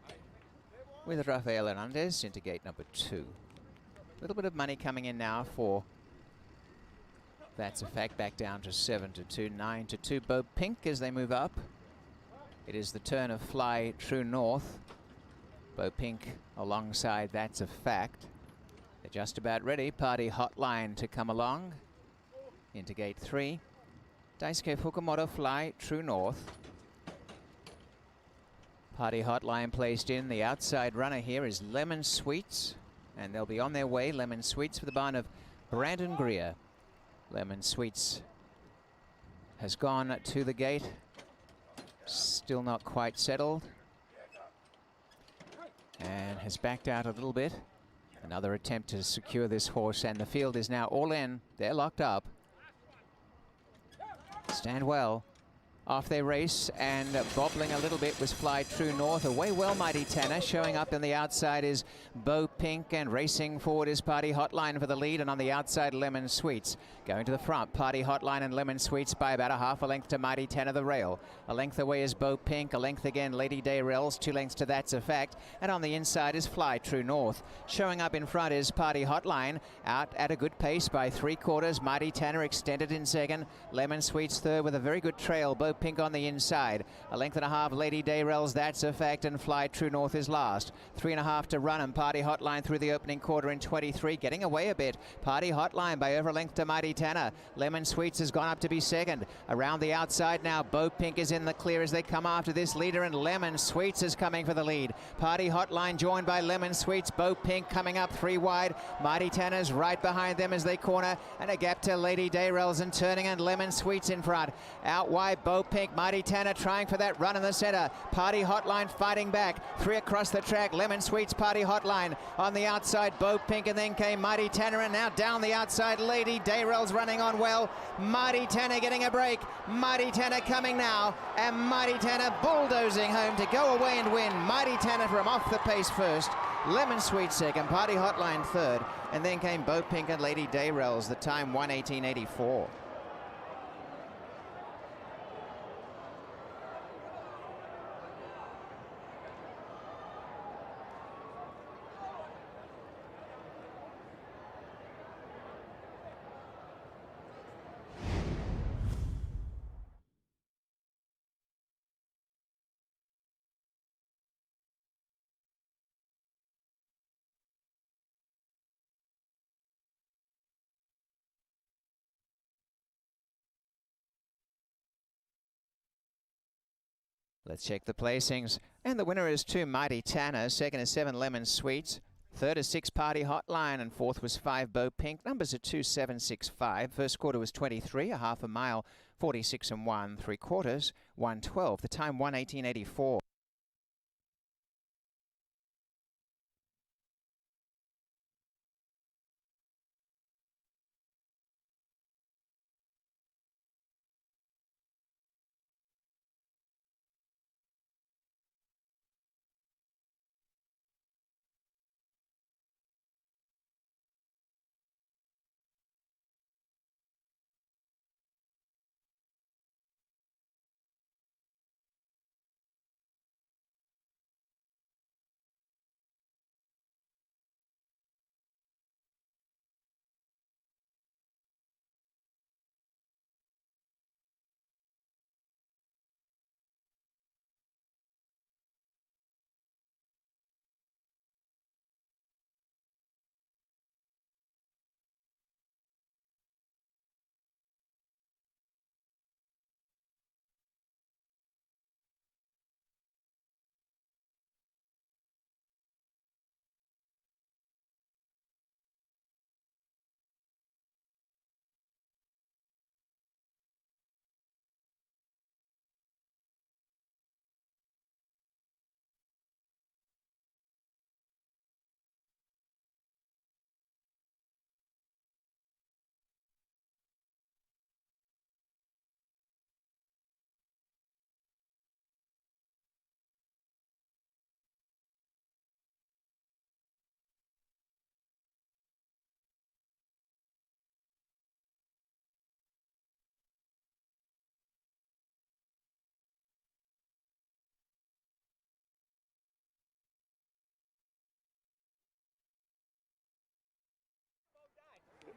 with Rafael Hernandez into gate number 2. A little bit of money coming in now for That's a Fact, back down to 7-2, 9-2. Bo Pink as they move up. It is the turn of Fly True North. Bo Pink alongside That's a Fact. They're just about ready. Party Hotline to come along into gate 3. Daisuke Fukumoto, Fly True North. Party Hotline placed in. The outside runner here is Lemon Sweets, and they'll be on their way. Lemon Sweets for the barn of Brandon Greer. Lemon Sweets has gone to the gate. Still not quite settled. And has backed out a little bit. Another attempt to secure this horse, and the field is now all in. They're locked up. Stand well. Off their race, and bobbling a little bit was Fly True North. Away well, Mighty Tanner. Showing up on the outside is Bo Pink, and racing forward is Party Hotline for the lead, and on the outside Lemon Sweets. Going to the front, Party Hotline and Lemon Sweets by about a half a length to Mighty Tanner the rail. A length away is Bo Pink, a length again Lady Dayrells, 2 lengths to That's a Fact, and on the inside is Fly True North. Showing up in front is Party Hotline, out at a good pace by 3/4. Mighty Tanner extended in second, Lemon Sweets third with a very good trail. Bo Pink on the inside. A length and a half, Lady Dayrell's, that's a fact, and Fly True North is last. 3.5 to run, and Party Hotline through the opening quarter in 23, getting away a bit. Party Hotline by over a length to Mighty Tanner. Lemon Sweets has gone up to be second. Around the outside now, Bo Pink is in the clear as they come after this leader, and Lemon Sweets is coming for the lead. Party Hotline joined by Lemon Sweets. Bo Pink coming up 3 wide. Mighty Tanner's right behind them as they corner, and a gap to Lady Dayrell's and turning, and Lemon Sweets in front. Out wide, Bo Pink. Mighty Tanner trying for that run in the centre. Party Hotline fighting back. 3 across the track. Lemon Sweets, Party Hotline on the outside. Bo Pink, and then came Mighty Tanner, and now down the outside, Lady Dayrell's running on well. Mighty Tanner getting a break. Mighty Tanner coming now, and Mighty Tanner bulldozing home to go away and win. Mighty Tanner from off the pace first. Lemon Sweet second, Party Hotline third, and then came Bo Pink and Lady Dayrell's, the time 1:18.84. Let's check the placings. And the winner is 2 Mighty Tanner. Second is 7 Lemon Sweets. Third is 6 Party Hotline. And fourth was 5 Bo Pink. Numbers are 2, 7, 6, 5. First quarter was 23, a half a mile, 46 and 1. 3 quarters, 1:12. The time 1:18.84.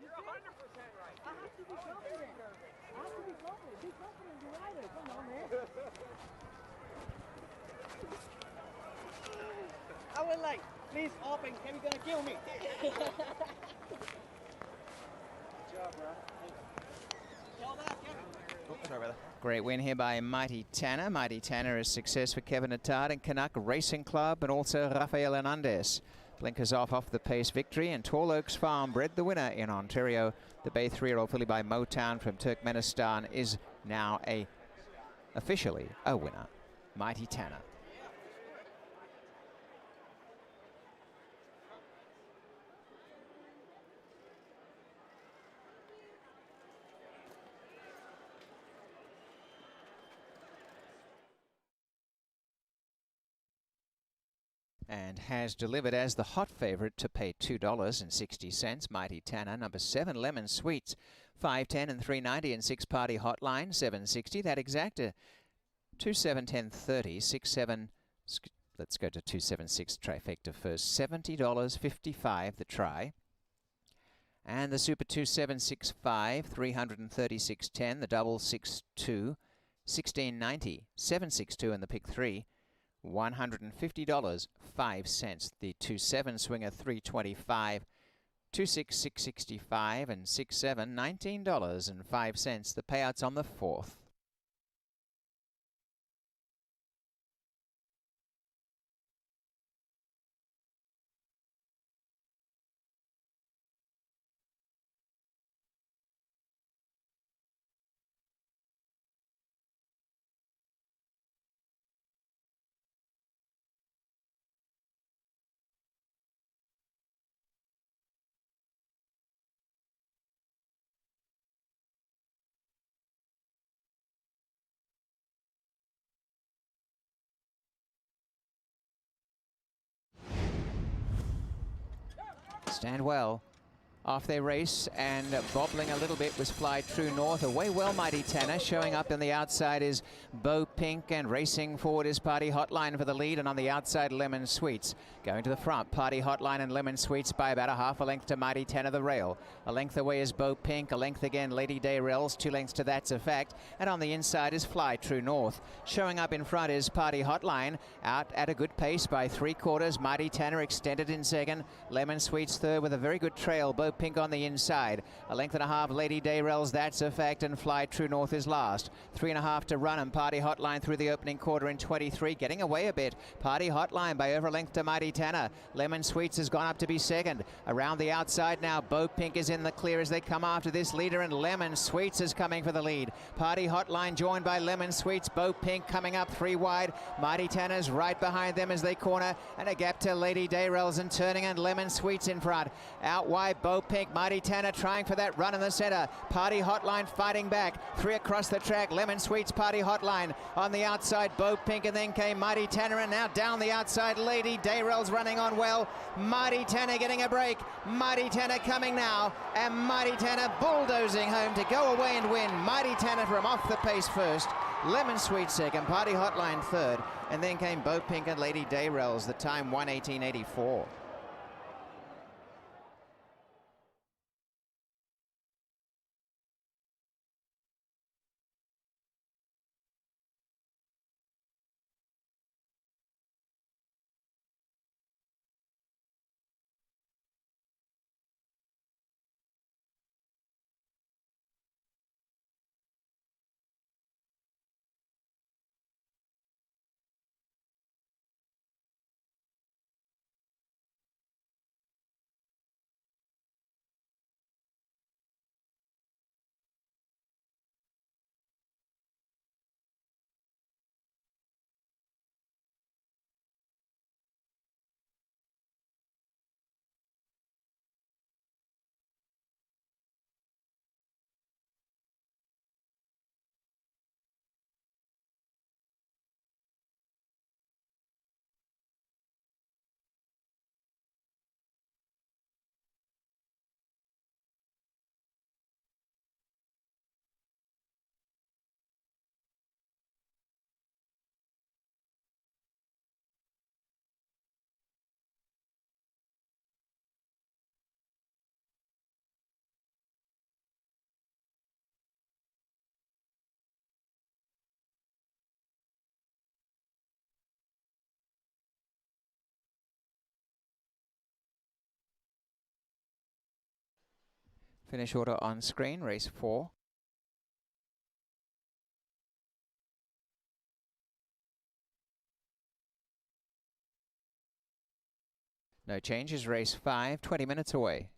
You're 100% right. I have to be confident. I have to be confident. Be confident, you're right. Come on, man. I went like, please open. Kevin's gonna kill me. Good job, bro. Tell that, Kevin. Oh, sorry about that. Great win here by Mighty Tanner. Mighty Tanner is success for Kevin Attard and Canuck Racing Club, and also Rafael Hernandez. Blinkers off the pace victory, and Tall Oaks Farm bred the winner in Ontario. The Bay 3-year-old filly by Motown from Turkmenistan is now officially a winner. Mighty Tanner. And has delivered as the hot favourite to pay $2.60. Mighty Tanner, number 7, Lemon Sweets, 5.10 and 3.90, and 6 Party Hotline, 7.60. That exacta, 2.7, 10.30, 6.7. Let's go to 2.76 trifecta first. $70.55 the try. And the Super 2.765, 336.10. The double 6.2. $16.90, $7.62 in the pick 3, $150, 5 cents. The 2-7 swinger, $3.25, 2-6, $6.65, and 6-7, $19.05. The payouts on the 4th. Stand well. Off they race, and bobbling a little bit was Fly True North. Away well, Mighty Tanner. Showing up on the outside is Bo Pink, and racing forward is Party Hotline for the lead, and on the outside Lemon Sweets. Going to the front, Party Hotline and Lemon Sweets by about a half a length to Mighty Tanner the rail. A length away is Bo Pink, a length again Lady Dayrell's, 2 lengths to That's a Fact, and on the inside is Fly True North. Showing up in front is Party Hotline, out at a good pace by 3/4. Mighty Tanner extended in second, Lemon Sweets third with a very good trail. Bo Pink on the inside. A length and a half, Lady Dayrell's, That's a Fact, and Fly True North is last. 3.5 to run, and Party Hotline through the opening quarter in 23, getting away a bit. Party Hotline by over a length to Mighty Tanner. Lemon Sweets has gone up to be second. Around the outside now, Bo Pink is in the clear as they come after this leader, and Lemon Sweets is coming for the lead. Party Hotline joined by Lemon Sweets. Bo Pink coming up 3 wide. Mighty Tanner's right behind them as they corner, and a gap to Lady Dayrell's and turning, and Lemon Sweets in front. Out wide, Bo Pink, Mighty Tanner trying for that run in the center. Party Hotline fighting back. 3 across the track, Lemon Sweets, Party Hotline. On the outside, Bo Pink, and then came Mighty Tanner, and now down the outside, Lady Dayrell's running on well. Mighty Tanner getting a break. Mighty Tanner coming now, and Mighty Tanner bulldozing home to go away and win. Mighty Tanner from off the pace first. Lemon Sweet second, Party Hotline third, and then came Bo Pink and Lady Dayrell's. The time 1:18.84. Finish order on screen, race 4. No changes, race 5, 20 minutes away.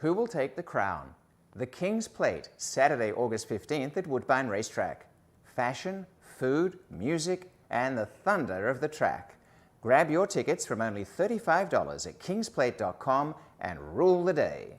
Who will take the crown? The King's Plate, Saturday, August 15th at Woodbine Racetrack. Fashion, food, music, and the thunder of the track. Grab your tickets from only $35 at kingsplate.com and rule the day.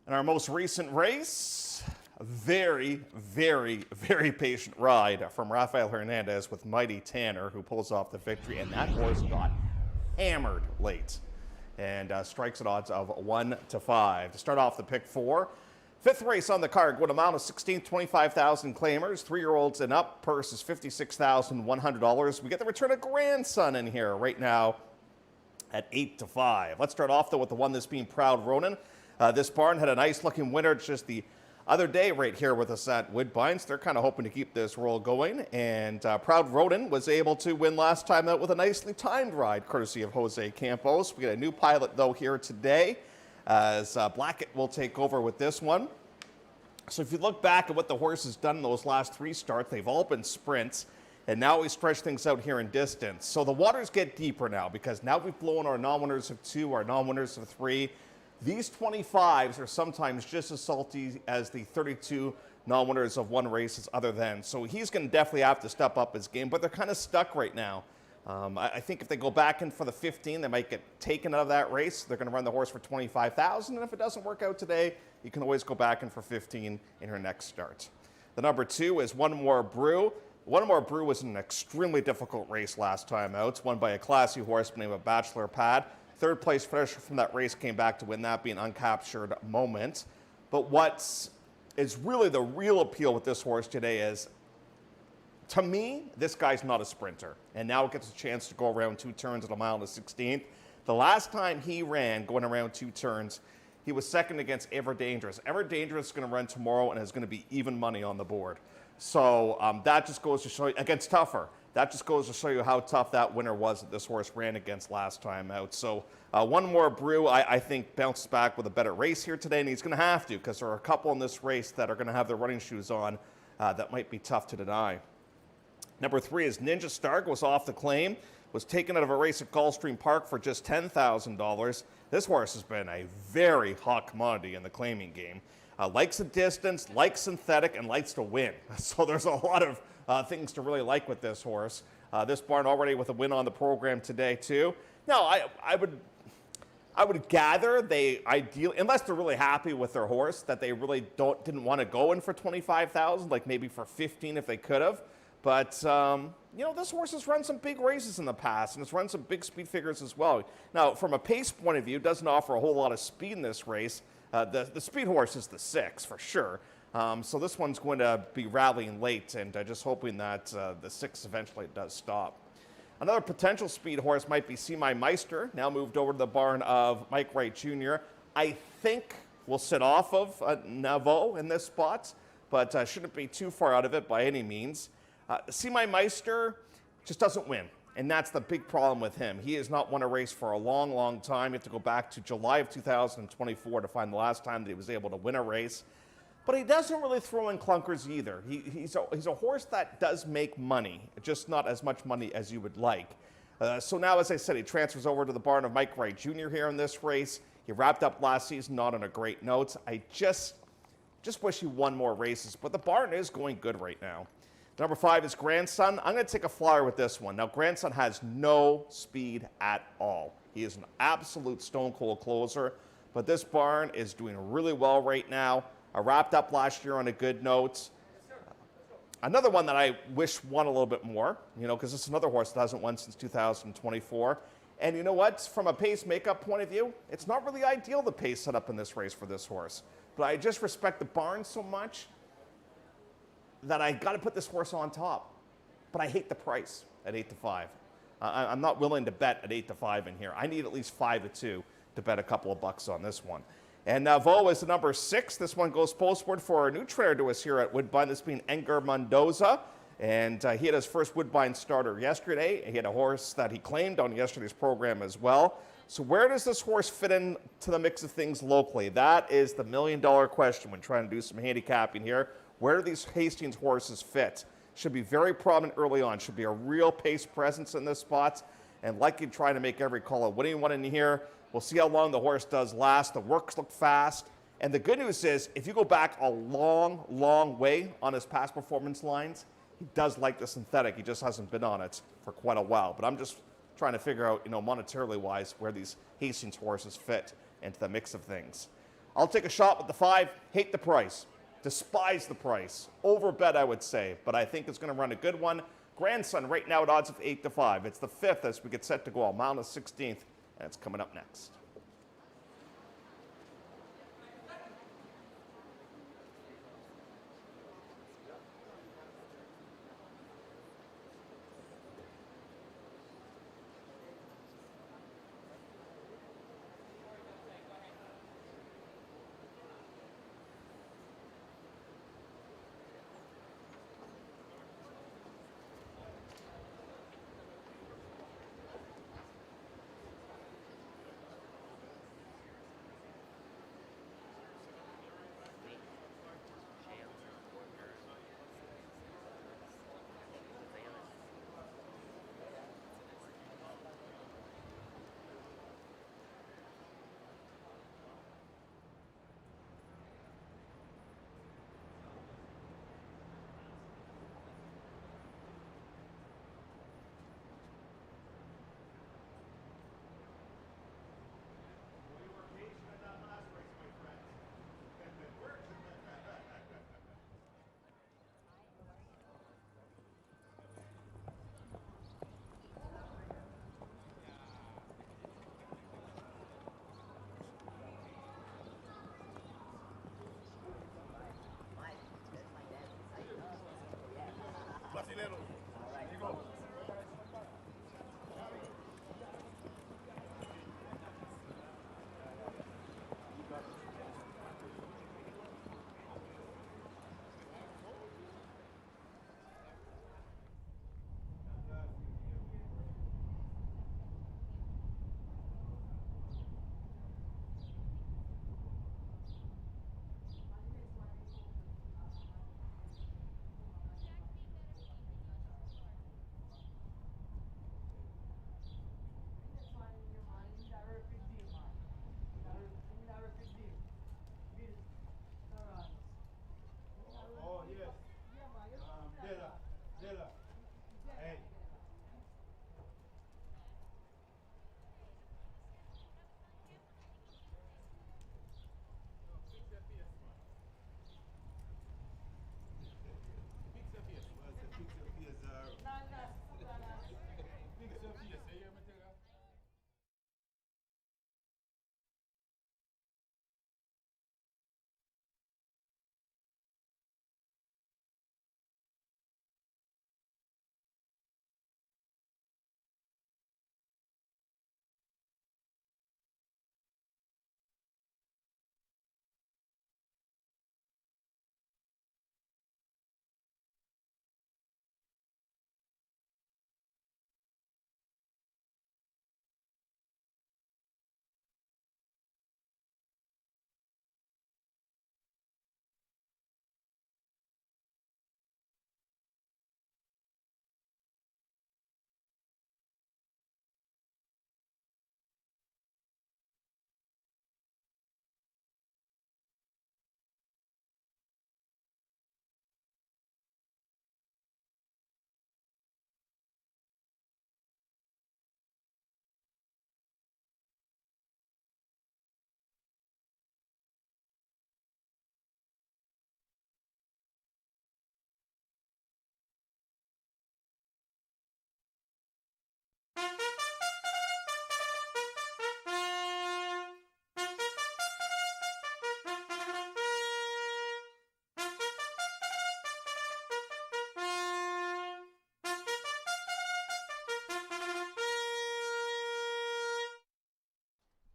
In our most recent race, a very, very, very patient ride from Rafael Hernandez with Mighty Tanner, who pulls off the victory, and that horse got hammered late and strikes at odds of 1-5. To start off the pick four, fifth race on the card, with an amount of 16th, 25,000 claimers, 3-year-olds and up, purse is $56,100. We get the return of grandson in here right now at 8-5. Let's start off though with the one that's being Proud Ronin. This barn had a nice looking winner just the other day right here with us at Woodbines. They're kind of hoping to keep this roll going, and Proud Ronin was able to win last time out with a nicely timed ride courtesy of Jose Campos. We get a new pilot though here today as Blackett will take over with this one. So if you look back at what the horse has done in those last 3 starts, they've all been sprints, and now we stretch things out here in distance. So the waters get deeper now because now we've blown our non-winners of 2, our non-winners of 3. These 25s are sometimes just as salty as the 32 non-winners of 1 races other than. So he's going to definitely have to step up his game, but they're kind of stuck right now. I think if they go back in for the 15, they might get taken out of that race. They're going to run the horse for 25,000, and if it doesn't work out today, you can always go back in for 15 in her next start. The number 2 is One More Brew. One More Brew was an extremely difficult race last time out. It's won by a classy horse named a Bachelor Pad. Third place finisher from that race came back to win that, being Uncaptured Moment. But what is really the real appeal with this horse today is, to me, this guy's not a sprinter. And now it gets a chance to go around 2 turns at a mile and a 16th. The last time he ran going around 2 turns, he was second against Ever Dangerous. Ever Dangerous is going to run tomorrow and is going to be even money on the board. So that just goes to show you, against Tougher, that just goes to show you how tough that winner was that this horse ran against last time out. So One More Brew, I think, bounces back with a better race here today, and he's going to have to because there are a couple in this race that are going to have their running shoes on that might be tough to deny. Number 3 is Ninja Star, goes off the claim, was taken out of a race at Gulfstream Park for just $10,000. This horse has been a very hot commodity in the claiming game. Likes the distance, likes synthetic, and likes to win. So there's a lot of things to really like with this horse. This barn already with a win on the program today too. Now, I would gather they ideally, unless they're really happy with their horse, that they really didn't want to go in for 25,000, like maybe for 15 if they could have. But you know, this horse has run some big races in the past, and it's run some big speed figures as well. Now, from a pace point of view, it doesn't offer a whole lot of speed in this race. The speed horse is the 6 for sure. So this one's going to be rallying late, and just hoping that the 6 eventually does stop. Another potential speed horse might be See My Meister, now moved over to the barn of Mike Wright Jr. I think will sit off of Naveau in this spot, but shouldn't be too far out of it by any means. See My Meister just doesn't win, and that's the big problem with him. He has not won a race for a long, long time. You have to go back to July of 2024 to find the last time that he was able to win a race. But he doesn't really throw in clunkers either. He's a horse that does make money, just not as much money as you would like. So now, as I said, he transfers over to the barn of Mike Wright Jr. here in this race. He wrapped up last season not on a great note. I just wish he won more races, but the barn is going good right now. Number 5 is Grandson. I'm going to take a flyer with this one. Now, Grandson has no speed at all. He is an absolute stone cold closer, but this barn is doing really well right now. I wrapped up last year on a good note. Another one that I wish won a little bit more, you know, because it's another horse that hasn't won since 2024. And you know what? From a pace makeup point of view, it's not really ideal, the pace set up in this race for this horse. but I just respect the barn so much that I got to put this horse on top. But I hate the price at 8-5. I'm not willing to bet at 8-5 in here. I need at least 5-2 to bet a couple of bucks on this one. And Navo is the number 6. This one goes postward for a new trainer to us here at Woodbine, this being Edgar Mendoza. And he had his first Woodbine starter yesterday. He had a horse that he claimed on yesterday's program as well. So where does this horse fit into the mix of things locally? That is the million-dollar question when trying to do some handicapping here. Where do these Hastings horses fit? Should be very prominent early on. Should be a real pace presence in this spot. And likely trying to make every call a winning one in here. We'll see how long the horse does last. The works look fast. And the good news is, if you go back a long, long way on his past performance lines, he does like the synthetic. He just hasn't been on it for quite a while. But I'm just trying to figure out, monetarily wise, where these Hastings horses fit into the mix of things. I'll take a shot with the 5. Hate the price. Despise the price. Overbet, I would say. But I think it's going to run a good one. Grandson right now at odds of 8-5. It's the 5th as we get set to go a mile and a 16th. And it's coming up next.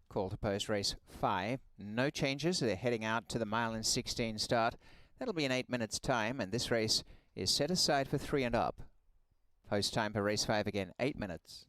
Call to post race 5. No changes. They're heading out to the mile and 16 start. That'll be in 8 minutes time, and this race is set aside for 3 and up. Post time for race 5 again, 8 minutes.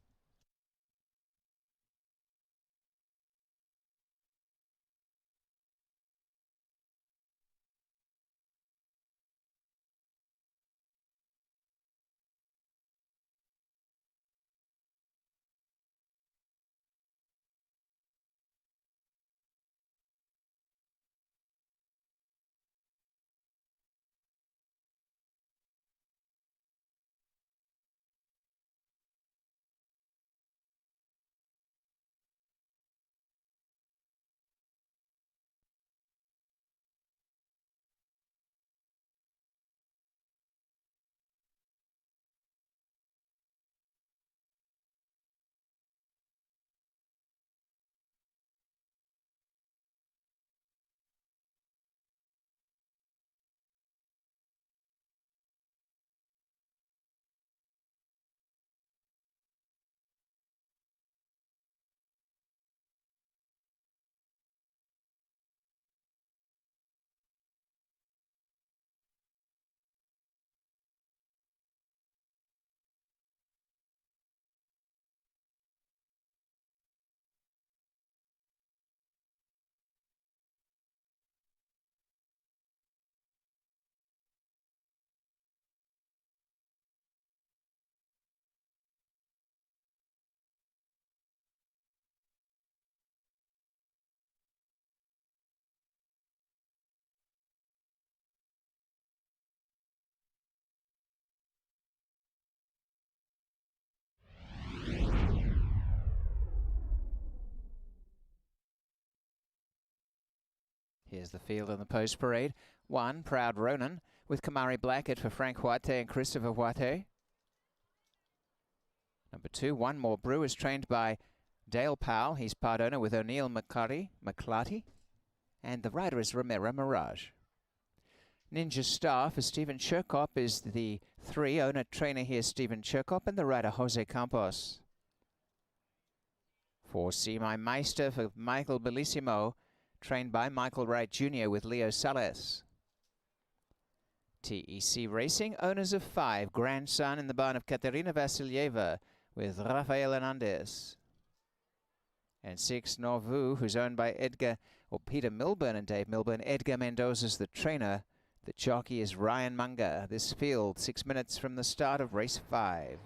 Here's the field in the post parade. 1, Proud Ronan, with Kamari Blackett for Frank Huate and Christopher Huate. Number 2, One More Brew, is trained by Dale Powell. He's part owner with O'Neill McClarty. And the rider is Romero Mirage. Ninja Star for Stephen Cherkop is the 3. Owner trainer here, Stephen Cherkop, and the rider Jose Campos. 4, See My Meister for Michael Bellissimo, trained by Michael Wright Jr. with Leo Salas. TEC Racing, owners of 5, grandson in the barn of Katerina Vasilyeva with Rafael Hernandez. And 6, Norvu, who's owned by Peter Milburn and Dave Milburn. Edgar Mendoza's the trainer. The jockey is Ryan Munger. This field, 6 minutes from the start of race 5.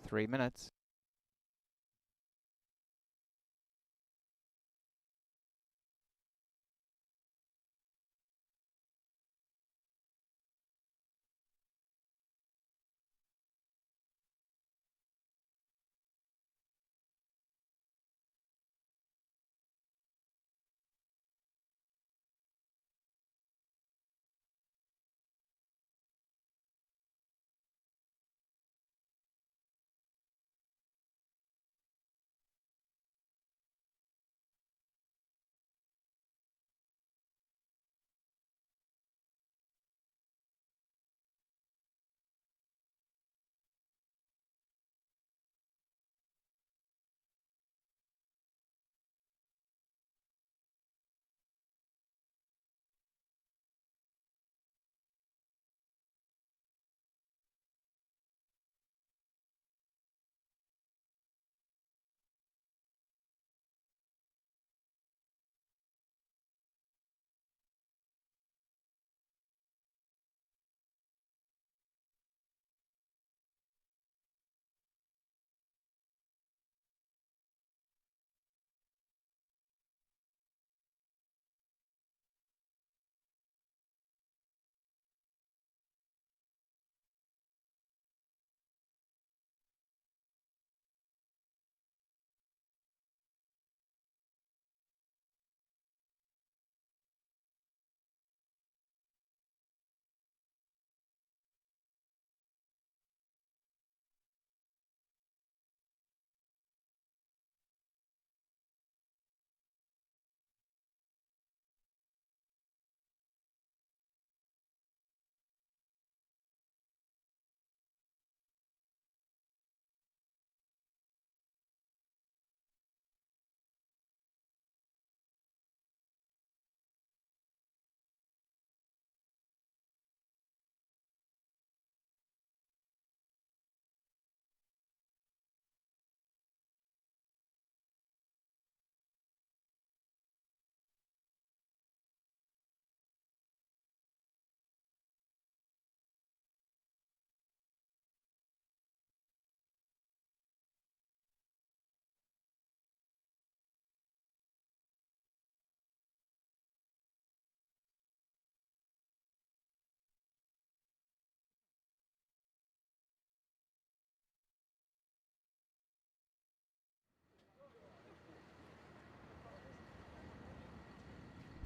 3 minutes.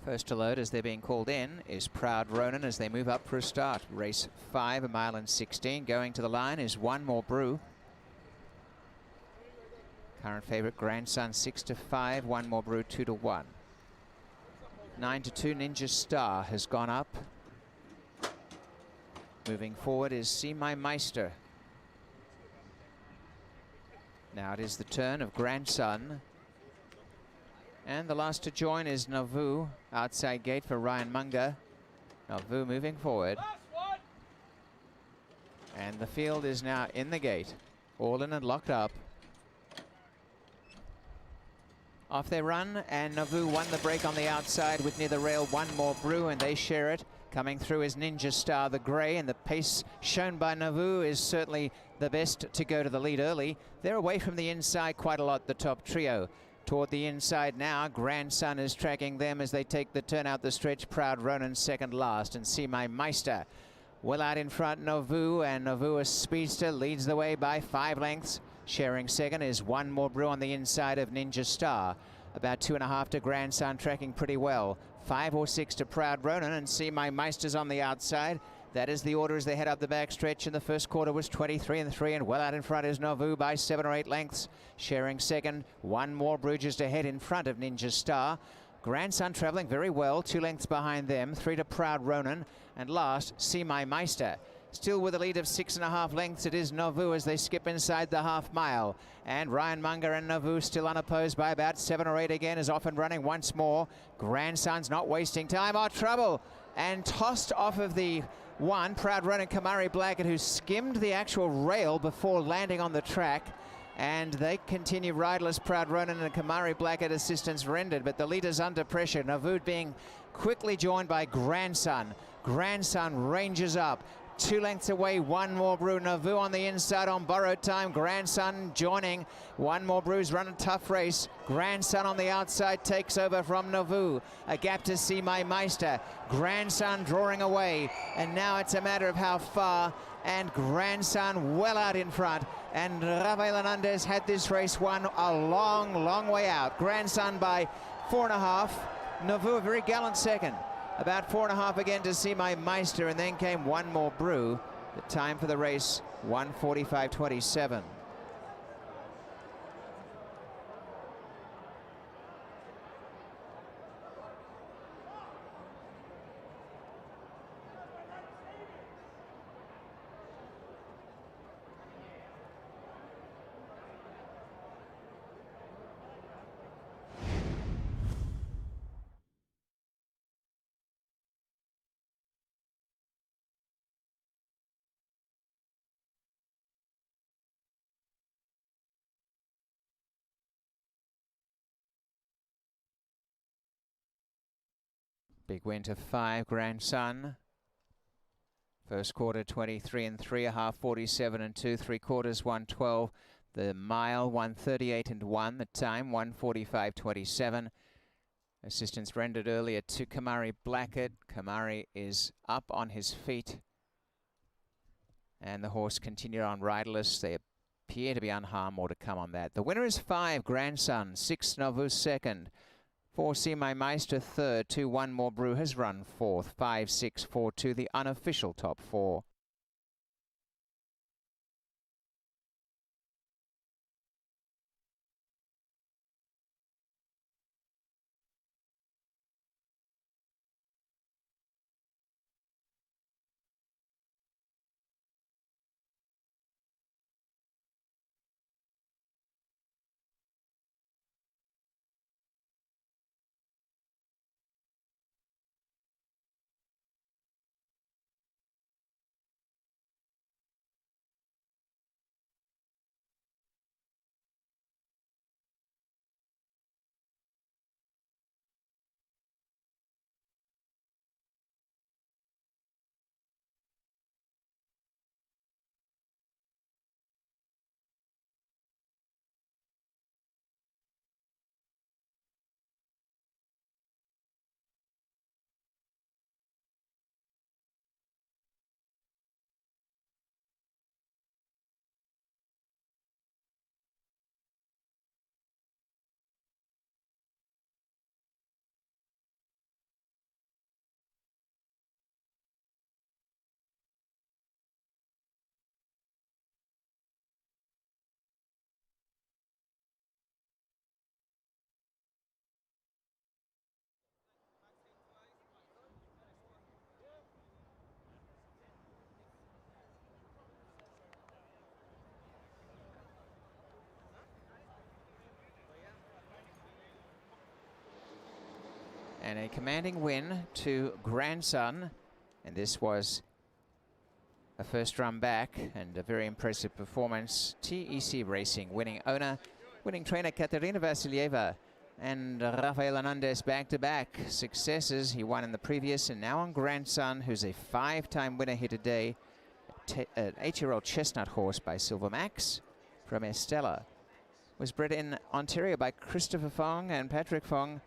First to load as they're being called in is Proud Ronan as they move up for a start. Race 5, 1 mile and 16. Going to the line is One More Brew. Current favourite Grandson 6-5, One More Brew 2-1. 9-2 Ninja Star has gone up. Moving forward is See My Meister. Now it is the turn of Grandson. And the last to join is Nauvoo, outside gate for Ryan Munger. Nauvoo moving forward. And the field is now in the gate, all in and locked up. Off they run, and Nauvoo won the break on the outside with near the rail One More Brew, and they share it. Coming through is Ninja Star, the grey, and the pace shown by Nauvoo is certainly the best to go to the lead early. They're away from the inside quite a lot, the top trio. Toward the inside now, Grandson is tracking them as they take the turn out the stretch. Proud Ronan second last, and See My Meister well out in front. Nauvoo, and Nauvoo, a speedster, leads the way by 5 lengths. Sharing second is One More Brew on the inside of Ninja Star. About 2.5 to Grandson, tracking pretty well. 5 or 6 to Proud Ronan, and See My Meister's on the outside. That is the order as they head up the back stretch. In the first quarter was 23-3, and well out in front is Nauvoo by 7 or 8 lengths. Sharing second, One More Brew just ahead in front of Ninja Star. Grandson travelling very well, 2 lengths behind them. 3 to Proud Ronan, and last, See My Meister. Still with a lead of 6.5 lengths, it is Nauvoo as they skip inside the half mile. And Ryan Munger and Nauvoo still unopposed by about 7 or 8 again, is off and running once more. Grandson's not wasting time. Oh, trouble! And tossed off of the one, Proud Ronan, Kamari Blackett, who skimmed the actual rail before landing on the track. And they continue riderless. Proud Ronan and Kamari Blackett assistance rendered, but the leader's under pressure. Nauvoo being quickly joined by Grandson. Grandson ranges up. 2 lengths away, One More Brew. Nauvoo on the inside on borrowed time. Grandson joining. One More Brew's run a tough race. Grandson on the outside takes over from Nauvoo. A gap to See My Meister. Grandson drawing away. And now it's a matter of how far. And Grandson well out in front. And Rafael Hernandez had this race won a long, long way out. Grandson by 4.5. Nauvoo a very gallant second. About 4.5 again to See My Meister, and then came One More Brew. The time for the race, 1:45.27. Big win to 5, Grandson. First quarter 23 and 3, a half 47 and 2, 3/4 112. The mile 138 and 1. The time 1:45.27. Assistance rendered earlier to Kamari Blackett. Kamari is up on his feet, and the horse continued on riderless. They appear to be unharmed. More to come on that. The winner is 5, Grandson. 6, Nauvoo second. 4, See My Meister third. 2, One More Brew has run fourth. 5, 6, 4, 2, the unofficial top 4. And a commanding win to Grandson. And this was a first run back and a very impressive performance. TEC Racing winning owner, winning trainer Katerina Vasilieva and Rafael Hernandez back-to-back successes. He won in the previous and now on Grandson, who's a 5-time winner here today. An 8-year-old chestnut horse by Silver Max from Estella. Was bred in Ontario by Christopher Fong and Patrick Fong.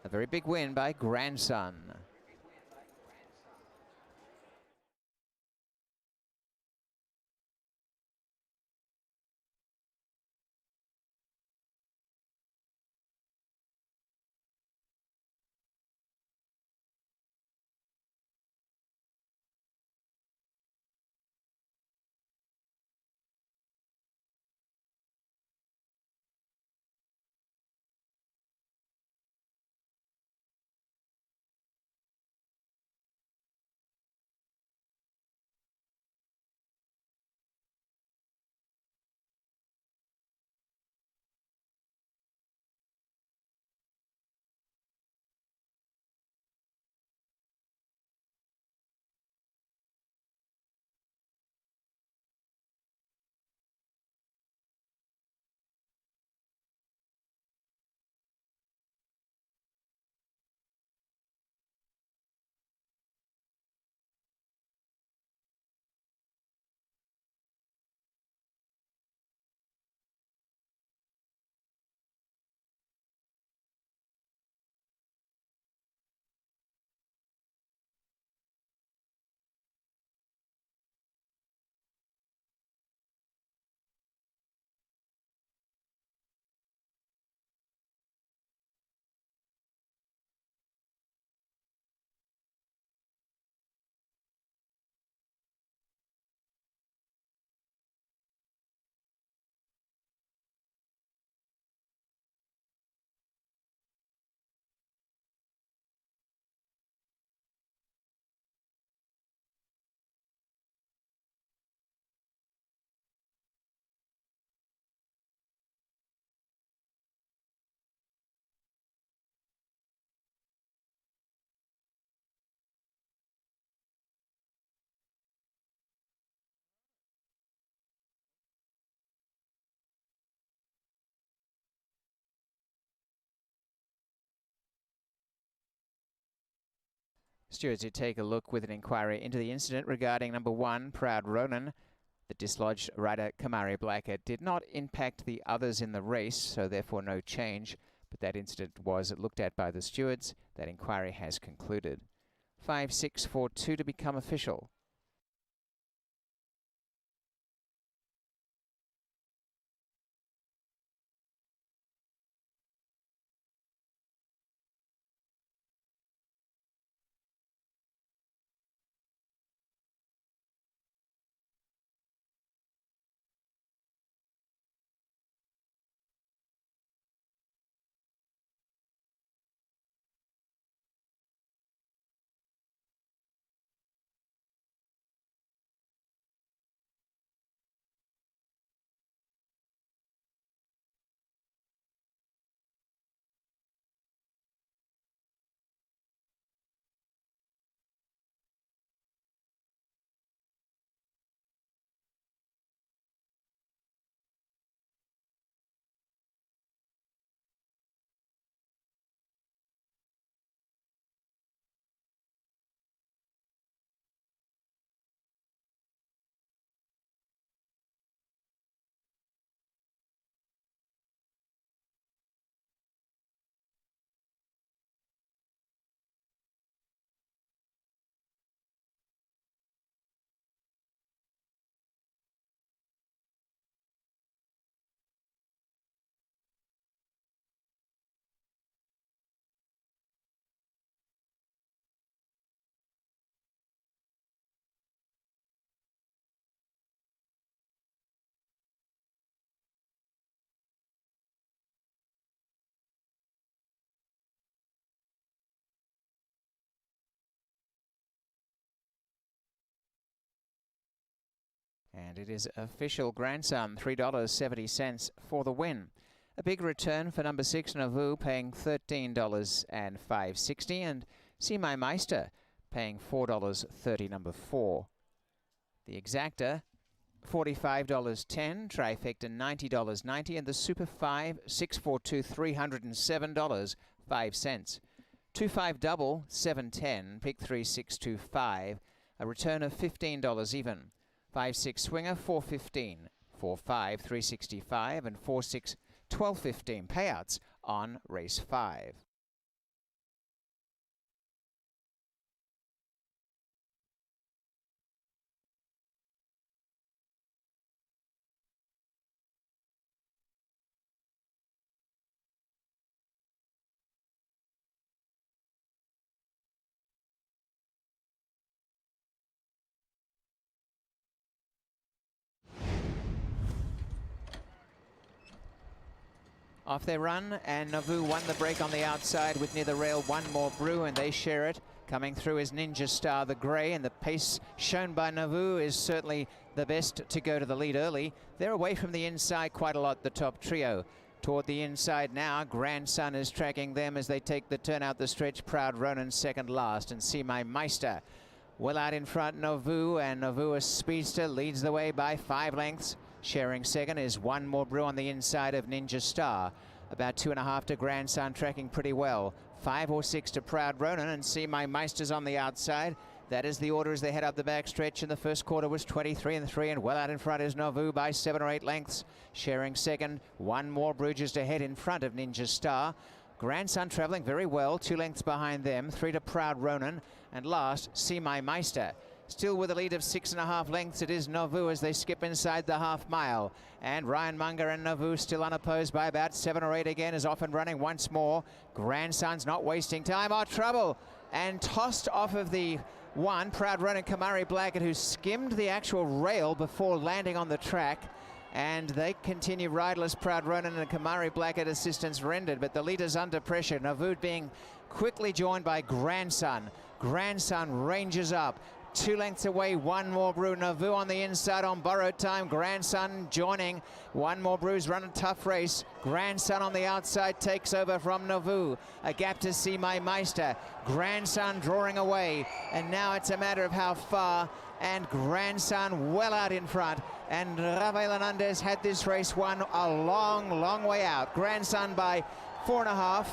A very big win by Grandson. Stewards who take a look with an inquiry into the incident regarding number 1, Proud Ronan. The dislodged rider Kamari Blackett did not impact the others in the race, so therefore no change. But that incident was looked at by the stewards. That inquiry has concluded. 5-6-4-2 to become official. And it is official. Grandson, $3.70 for the win. A big return for number 6, Nauvoo, paying $13.0560, and See My Meister paying $4.30, number 4. The exacta, $45.10, trifecta $90.90, and the Super 5, 642, $307.05. 2-5 double, $7.10, pick 3, 625, a return of $15 even. 5-6 swinger, $4.15, 4-5, $3.65, and 4-6, $12.15 payouts on race 5. Off they run, and Nauvoo won the break on the outside with near the rail One More Brew, and they share it. Coming through is Ninja Star the Grey, and the pace shown by Nauvoo is certainly the best to go to the lead early. They're away from the inside quite a lot, the top trio. Toward the inside now, Grandson is tracking them as they take the turn out the stretch. Proud Ronan second last, and See My Meister well out in front. Nauvoo, and Nauvoo, a speedster, leads the way by 5 lengths. Sharing second is One More Brew on the inside of Ninja Star. About 2.5 to Grandson, tracking pretty well. 5 or 6 to Proud Ronan, and See My Meister's on the outside. That is the order as they head up the back stretch. In the first quarter was 23-3, and well out in front is Nauvoo by 7 or 8 lengths. Sharing second, One More Brew just ahead in front of Ninja Star. Grandson traveling very well, 2 lengths behind them. 3 to Proud Ronan, and last, See My Meister. Still with a lead of 6.5 lengths, it is Nauvoo as they skip inside the half mile. And Ryan Munger and Nauvoo still unopposed by about 7 or 8 again, is off and running once more. Grandson's not wasting time. Oh, trouble! And tossed off of the one, Proud Ronan, Kamari Blackett, who skimmed the actual rail before landing on the track. And they continue riderless. Proud Ronan and Kamari Blackett, assistance rendered, but the leader's under pressure. Nauvoo being quickly joined by Grandson. Grandson ranges up. 2 lengths away, One More Brew. Nauvoo on the inside on borrowed time. Grandson joining. One More Brew's run a tough race. Grandson on the outside takes over from Nauvoo. A gap to See My Meister. Grandson drawing away. And now it's a matter of how far. And Grandson well out in front. And Rafael Hernandez had this race won a long, long way out. Grandson by 4.5.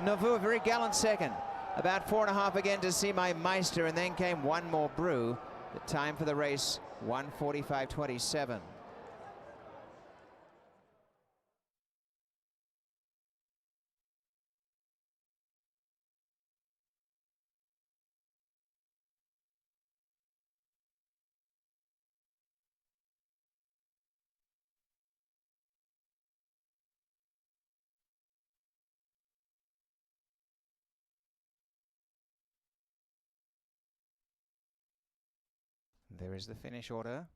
Nauvoo a very gallant second. About 4.5 again to see my Meister, and then came One More Brew. The time for the race, 1:45.27. There is the finish order.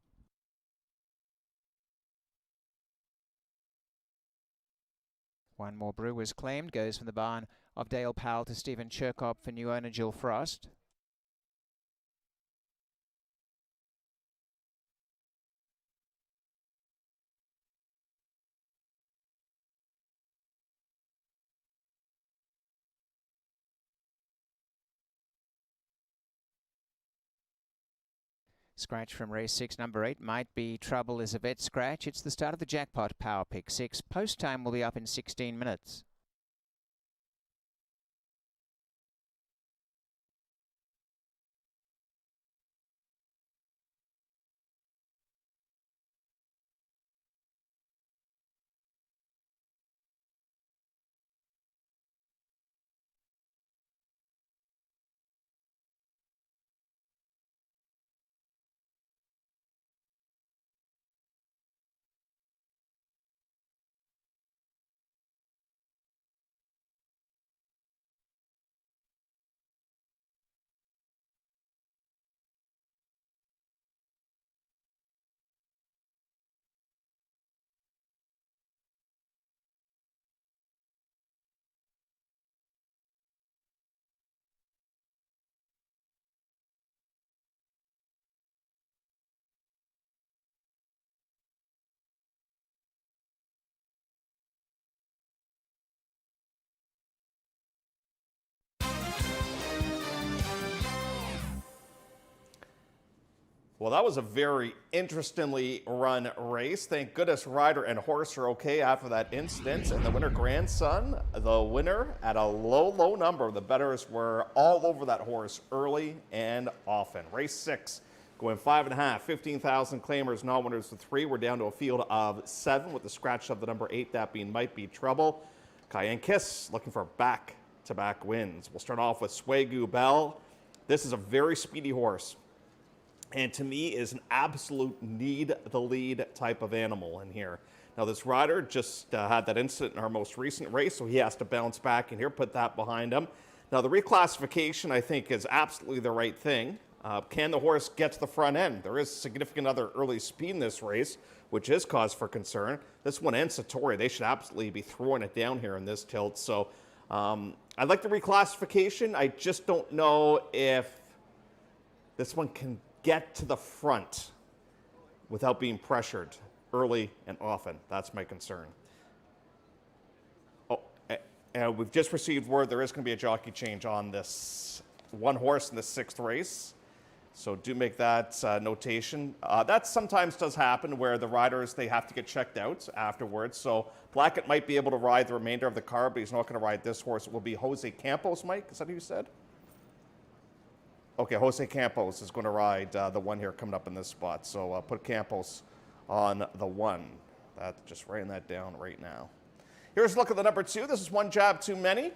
One More Brew was claimed, goes from the barn of Dale Powell to Stephen Cherkop for new owner Jill Frost. Scratch from race 6, number 8, Might Be Trouble is a vet scratch. It's the start of the jackpot power pick 6. Post time will be up in 16 minutes. Well, that was a very interestingly run race. Thank goodness rider and horse are okay after that incident. And the winner grandson, the winner at a low number. The bettors were all over that horse early and often. Race 6 going 5.5, 15,000 claimers, non-winners to 3. We're down to a field of 7 with the scratch of the number 8, that being Might Be Trouble. Cayenne Kiss looking for back-to-back wins. We'll start off with Swagoo Bell. This is a very speedy horse, and to me is an absolute need the lead type of animal in here. Now this rider just had that incident in our most recent race, so he has to bounce back in here, put that behind him. Now the reclassification I think is absolutely the right thing. Can the horse get to the front end? There is significant other early speed in this race, which is cause for concern. This one and Satori, they should absolutely be throwing it down here in this tilt. So I like the reclassification. I just don't know if this one can get to the front without being pressured early and often. That's my concern. Oh, and we've just received word there is going to be a jockey change on this one horse in the 6th race. So do make that notation. That sometimes does happen where the riders, they have to get checked out afterwards. So Blackett might be able to ride the remainder of the card, but he's not going to ride this horse. It will be Jose Campos, Mike. Is that who you said? Okay, Jose Campos is going to ride the one here coming up in this spot. So put Campos on the 1. That's just writing that down right now. Here's a look at the number 2. This is One Jab Too Many.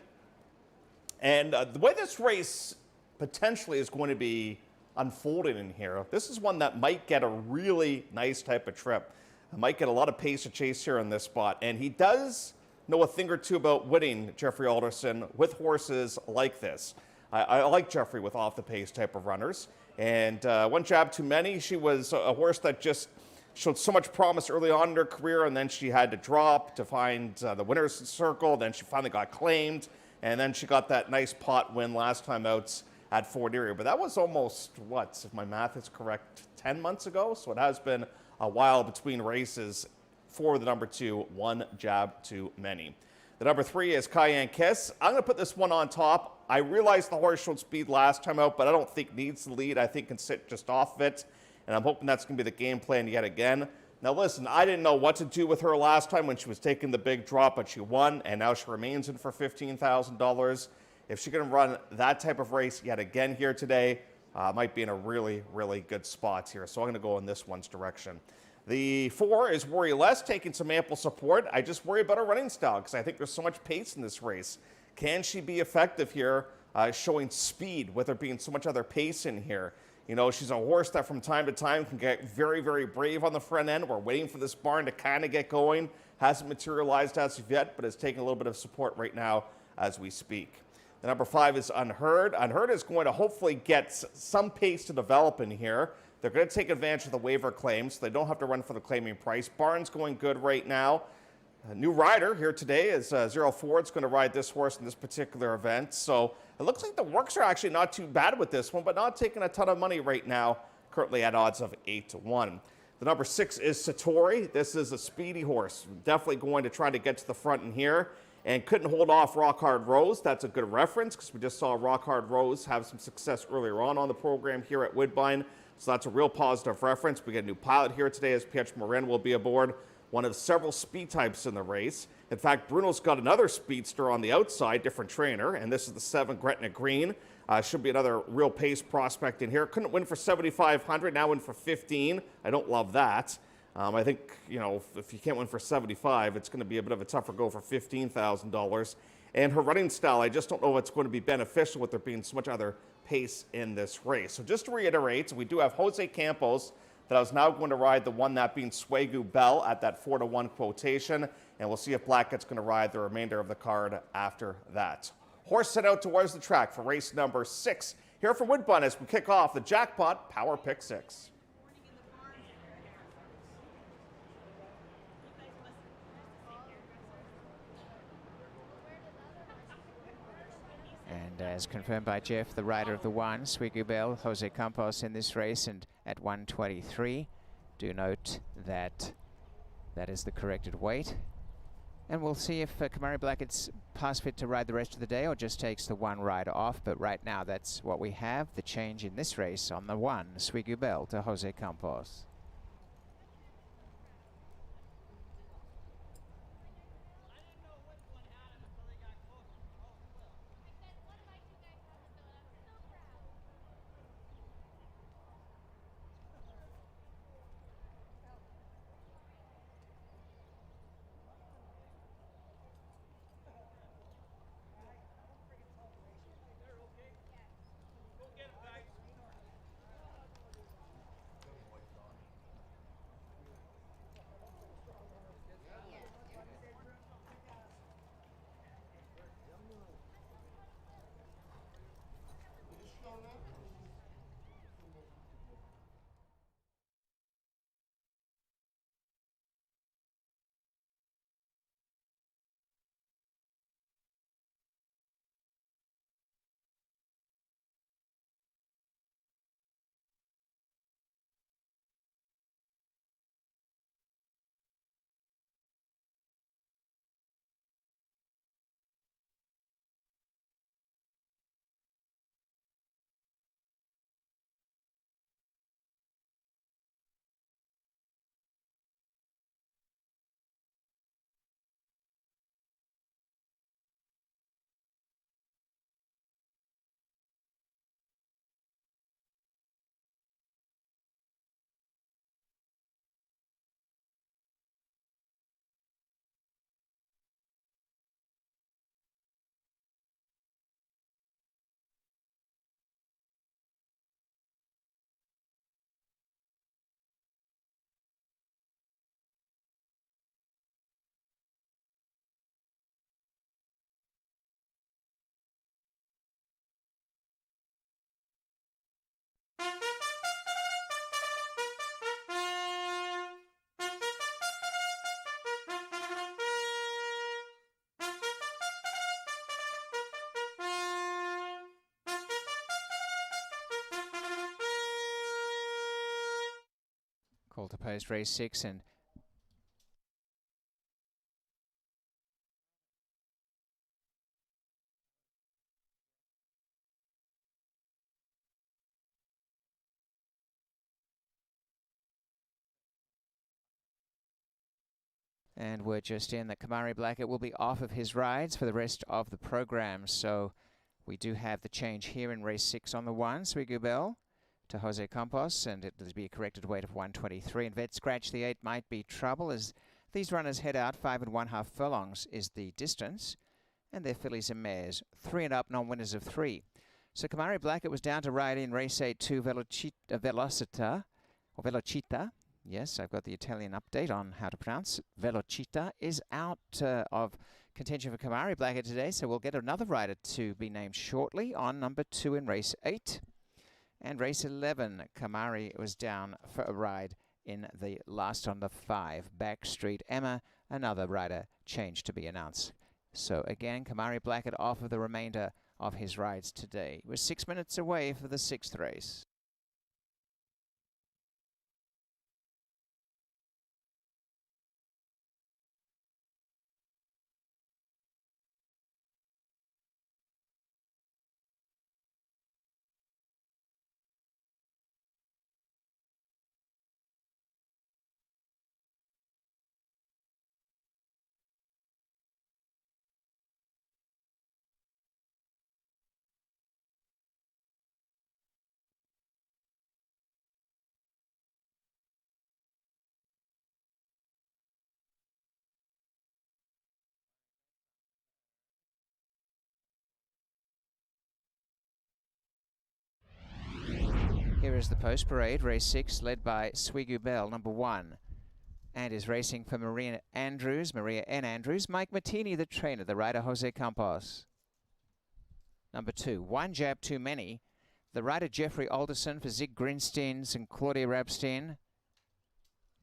And the way this race potentially is going to be unfolding in here, this is one that might get a really nice type of trip. Might get a lot of pace to chase here in this spot. And he does know a thing or two about winning, Jeffrey Alderson, with horses like this. I like Jeffrey with off-the-pace type of runners. And One Jab Too Many, she was a horse that just showed so much promise early on in her career, and then she had to drop to find the winner's circle. Then she finally got claimed, and then she got that nice pot win last time out at Fort Erie. But that was almost, what, if my math is correct, 10 months ago? So it has been a while between races for the number 2, One Jab Too Many. The number 3 is Cayenne Kiss. I'm going to put this one on top. I realized the horse showed speed last time out, but I don't think needs the lead. I think can sit just off of it, and I'm hoping that's going to be the game plan yet again. Now listen, I didn't know what to do with her last time when she was taking the big drop, but she won, and now she remains in for $15,000. if she can run that type of race yet again here today, might be in a really, really good spot here. So I'm going to go in this one's direction. The 4 is Worry Less, taking some ample support. I just worry about her running style because I think there's so much pace in this race. Can she be effective here, showing speed with there being so much other pace in here? You know, she's a horse that from time to time can get very, very brave on the front end. We're waiting for this barn to kind of get going. Hasn't materialized as of yet, but is taking a little bit of support right now as we speak. The number 5 is Unheard. Unheard is going to hopefully get some pace to develop in here. They're going to take advantage of the waiver claims, so they don't have to run for the claiming price. Barn's going good right now. A new rider here today is 04. It's going to ride this horse in this particular event. So it looks like the works are actually not too bad with this one, but not taking a ton of money right now, currently at odds of 8-1. The number 6 is Satori. This is a speedy horse. Definitely going to try to get to the front in here. And couldn't hold off Rock Hard Rose. That's a good reference because we just saw Rock Hard Rose have some success earlier on the program here at Woodbine. So that's a real positive reference. We get a new pilot here today as Pietro Marin will be aboard, one of several speed types in the race. In fact, Bruno's got another speedster on the outside, different trainer, and this is the 7 Gretna Green. Should be another real pace prospect in here. Couldn't win for 7,500, now win for 15. I don't love that. I think, you know, if you can't win for 75, it's going to be a bit of a tougher go for $15,000. And her running style, I just don't know if it's going to be beneficial with there being so much other pace in this race. So just to reiterate, we do have Jose Campos that I was now going to ride, the one that being Swagoo Bell at that 4-1 quotation. And we'll see if Blackett's going to ride the remainder of the card after that. Horse set out towards the track for race number 6 here from Woodbine as we kick off the Jackpot Power Pick 6. And as confirmed by Jeff, the rider of the 1, Swiggy Bell, Jose Campos in this race, and at 123. Do note that that is the corrected weight. And we'll see if Kamari Blackett's pass fit to ride the rest of the day or just takes the 1 rider off. But right now, that's what we have. The change in this race on the 1, Swiggy Bell to Jose Campos. Call to post race 6, and we're just in that Kamari Blackett will be off of his rides for the rest of the program. So We do have the change here in race 6 on the 1, Swigu Bell to Jose Campos, and it will be a corrected weight of 123. And Vet Scratch, the 8, might be trouble as these runners head out. 5 1/2 furlongs is the distance, and their fillies and mares 3 and up, non-winners of 3. So Kamari Blackett was down to ride in race 8 to Velocita. Yes, I've got the Italian update on how to pronounce it. Velocita is out of contention for Kamari Blackett today, so we'll get another rider to be named shortly on number 2 in race 8. And race 11, Kamari was down for a ride in the last on the 5. Backstreet Emma, another rider change to be announced. So again, Kamari Blackett off of the remainder of his rides today. We're 6 minutes away for the 6th race. Here is the post parade, race 6, led by Swigu Bell, number 1. And is racing for Maria N. Andrews. Mike Martini, the trainer, the rider Jose Campos. Number 2, One Jab Too Many. The rider Jeffrey Alderson for Zig Grinsteins and Claudia Rabstein.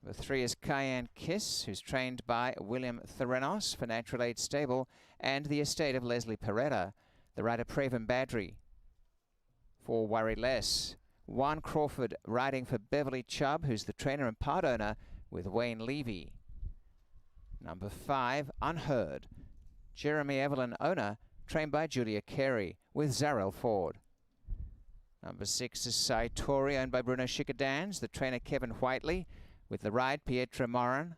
Number 3 is Cayenne Kiss, who's trained by William Theranos for Natural Aid Stable, and the estate of Leslie Peretta. The rider Praven Badri for Worry Less. Juan Crawford riding for Beverly Chubb, who's the trainer and part owner with Wayne Levy. Number 5, Unheard. Jeremy Evelyn owner, trained by Julia Carey with Zarel Ford. Number 6 is Saitori, owned by Bruno Schickedans, the trainer Kevin Whiteley with the ride Pietra Moran.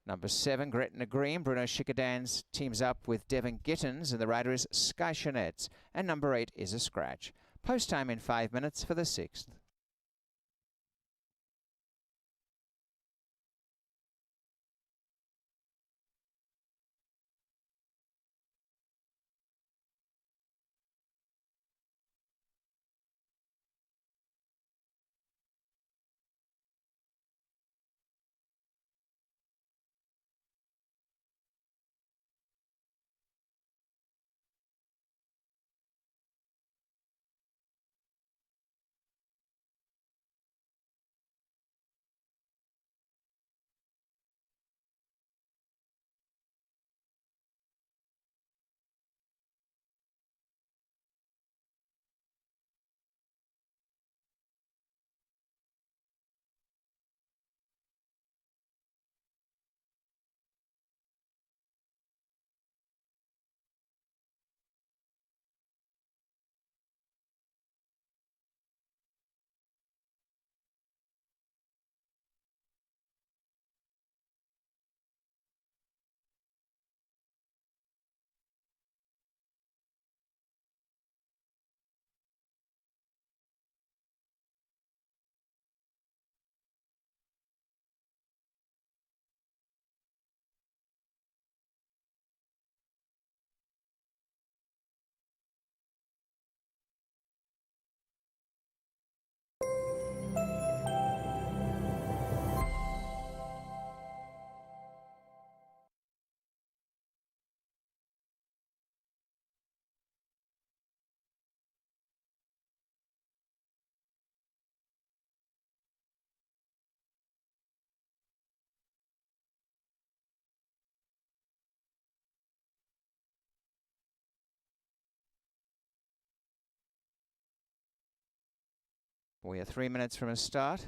Number 7, Gretna Green. Bruno Schickedans teams up with Devin Gittins, and the rider is Sky Chanetz. And number 8 is a scratch. Post time in 5 minutes for the 6th. We are 3 minutes from a start.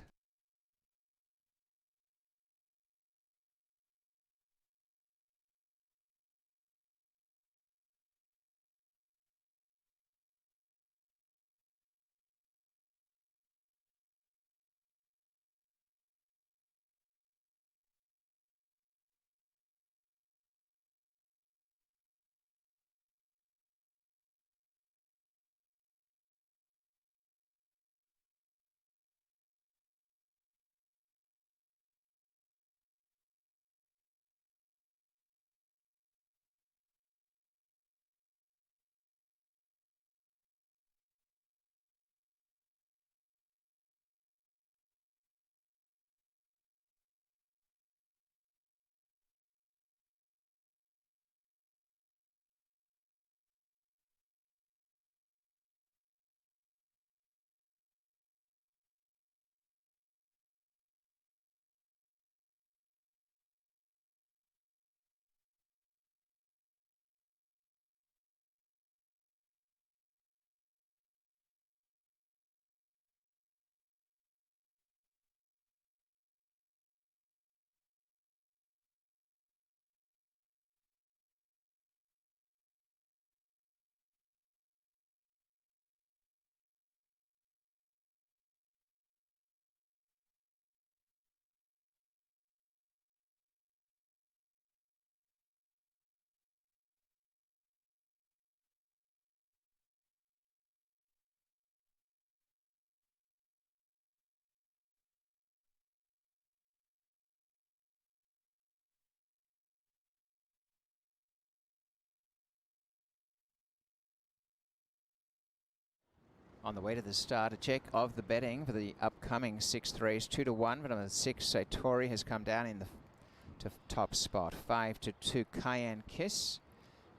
On the way to the start, a check of the betting for the upcoming 6th race, 2-1. But number 6, Satori, has come down in the top spot. 5-2, Cayenne Kiss.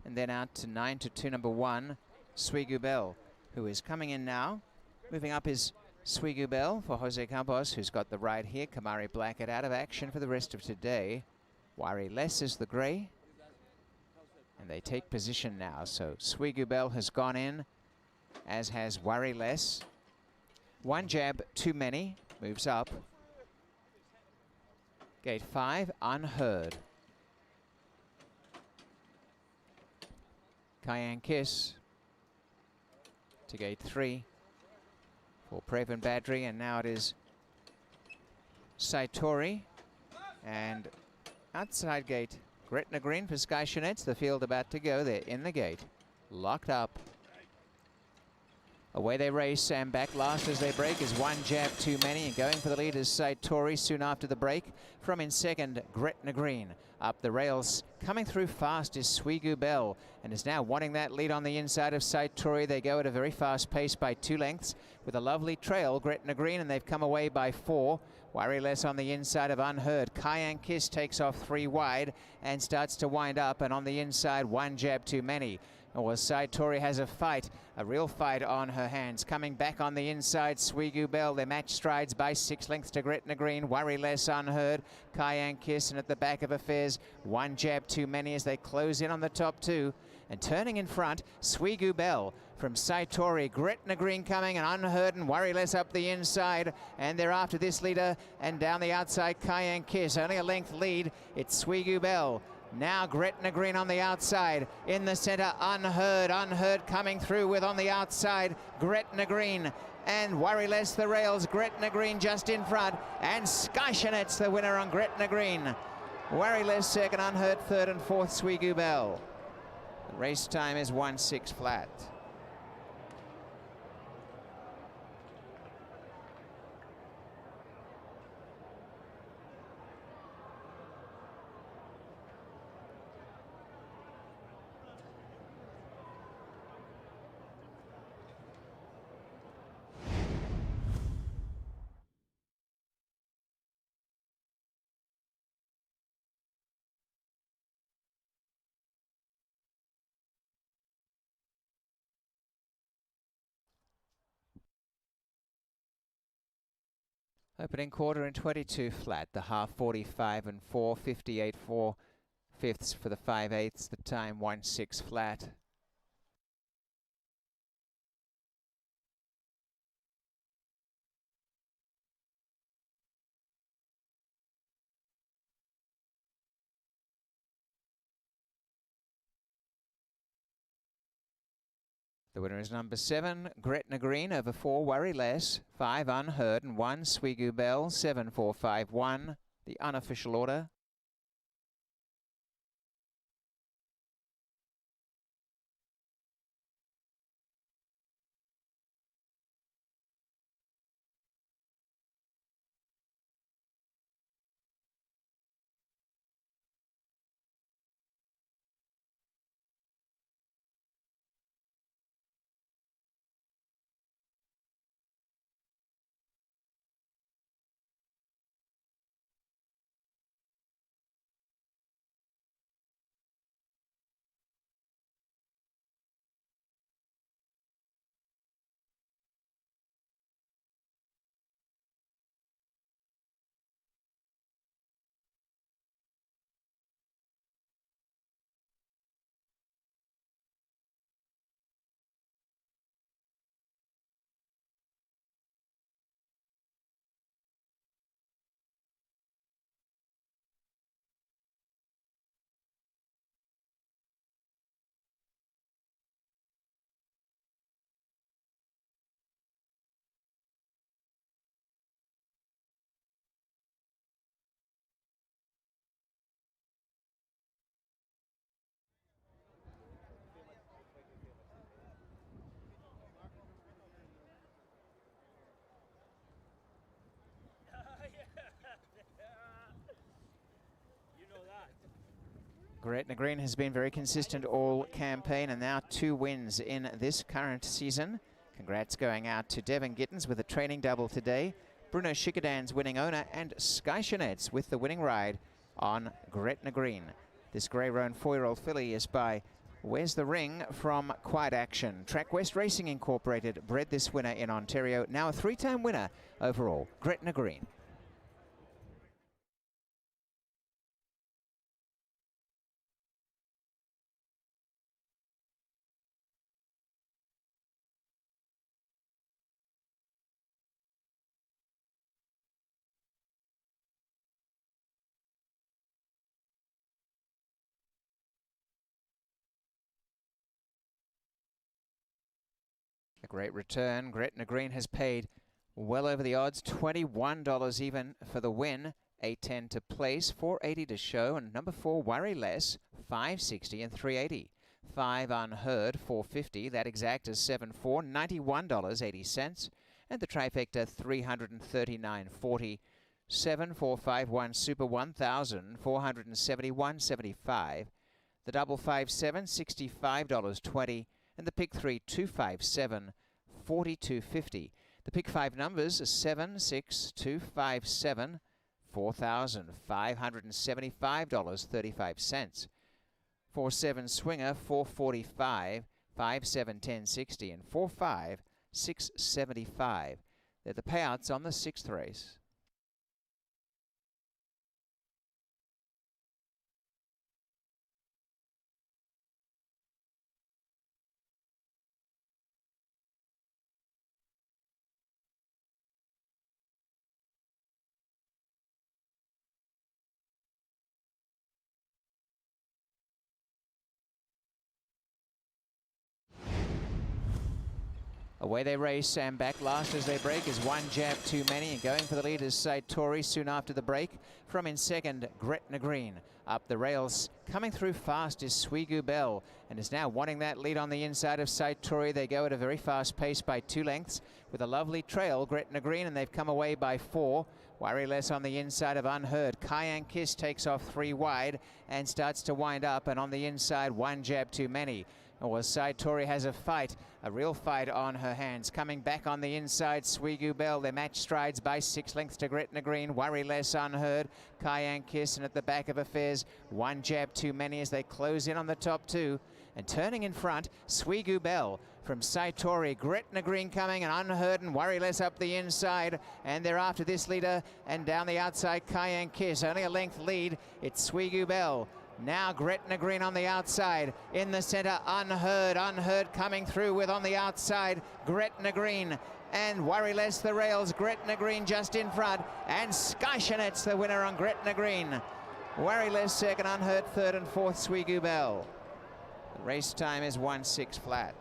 And then out to 9-2, number 1, Swigu Bell, who is coming in now. Moving up is Swigu Bell for Jose Campos, who's got the ride here. Kamari Blackett out of action for the rest of today. Wari Less is the grey. And they take position now. So Swigu Bell has gone in, as has Wari Less. One jab too many, moves up. Gate 5, Unheard. Cayenne Kiss to gate 3 for Praven Badri, and now it is Satori. And outside gate, Gretna Green for Sky Chanet's. The field about to go. They're in the gate, locked up. Away they race, and back last as they break is one jab too many, and going for the lead is Satori soon after the break. From in second, Gretna Green. Up the rails, coming through fast is Swigu Bell, and is now wanting that lead on the inside of Satori. They go at a very fast pace by 2 lengths with a lovely trail, Gretna Green, and they've come away by 4. Worry Less on the inside of Unheard. Cayenne Kiss takes off 3 wide and starts to wind up, and on the inside, one jab too many. Well, Satori has a fight, a real fight on her hands. Coming back on the inside, Swigu Bell. Their match strides by 6 lengths to Gretna Green. Worry Less, Unheard, Cayenne Kiss, and at the back of affairs, one jab too many as they close in on the top 2. And turning in front, Swigu Bell from Satori. Gretna Green coming, and Unheard and Worry Less up the inside. And they're after this leader, and down the outside, Cayenne Kiss. Only a length lead. It's Swigu Bell. Now Gretna Green on the outside. In the center, Unheard. Unheard coming through with on the outside, Gretna Green. And Worry Less the rails. Gretna Green just in front. And Sky Chanet's the winner on Gretna Green. Worry Less second, Unheard third, and fourth, Swigu Bell. The race time is 1:06 flat. Opening quarter in 22 flat, the half 45 and 4, 58 4 fifths for the 5/8, the time 1:06 flat. The winner is number 7, Gretna Green, over 4, Worry Less, 5, Unheard, and 1, Swigu Bell, 7, 4, 5, 1, the unofficial order. Gretna Green has been very consistent all campaign, and now 2 wins in this current season. Congrats going out to Devon Gittins with a training double today. Bruno Schickedan's winning owner, and Sky Chanet's with the winning ride on Gretna Green. This grey roan 4-year-old filly is by Where's the Ring from Quiet Action. Track West Racing Incorporated bred this winner in Ontario, now a 3-time winner overall, Gretna Green. A great return. Gretna Green has paid well over the odds, $21 even for the win. 810 to place, 480 to show, and number 4 Worry Less, 560 and 380. 5 Unheard, 450. That exact is 7-4, $91.80, and the trifecta 339.40. 7451 Super 1,471.75. The double 5-7, $65.20. And the pick 3, 257, 42.50. The pick 5 numbers are 7, 6, 257, $4,575.35. 4-7 Swinger, 445, 5-7, 1060, and 4-5, 675. They're the payouts on the 6th race. Away they race, and back last as they break is One Jab Too Many, and going for the lead is Saitori soon after the break. From in second, Gretna Green. Up the rails, coming through fast is Swigu Bell, and is now wanting that lead on the inside of Saitori. They go at a very fast pace by 2 lengths with a lovely trail, Gretna Green, and they've come away by 4. Worry Less on the inside of Unheard. Cayenne Kiss takes off 3 wide and starts to wind up, and on the inside, One Jab Too Many. Or Saitori has a fight, a real fight on her hands. Coming back on the inside, Swigu Bell. They match strides by 6 lengths to Gretna Green. Worry Less, Unheard, Cayenne Kiss, and at the back of affairs, One Jab Too Many as they close in on the top 2. And turning in front, Swigu Bell from Saitori. Gretna Green coming, and Unheard and Worry Less up the inside. And they're after this leader, and down the outside, Cayenne Kiss. Only a length lead. It's Swigu Bell. Now Gretna Green on the outside. In the center, Unheard. Unheard coming through with on the outside, Gretna Green. And Worry Less the rails. Gretna Green just in front. And Sky Chanet's the winner on Gretna Green. Worry Less second, Unheard third, and fourth, Swigu Bell. The race time is 1-6 flat.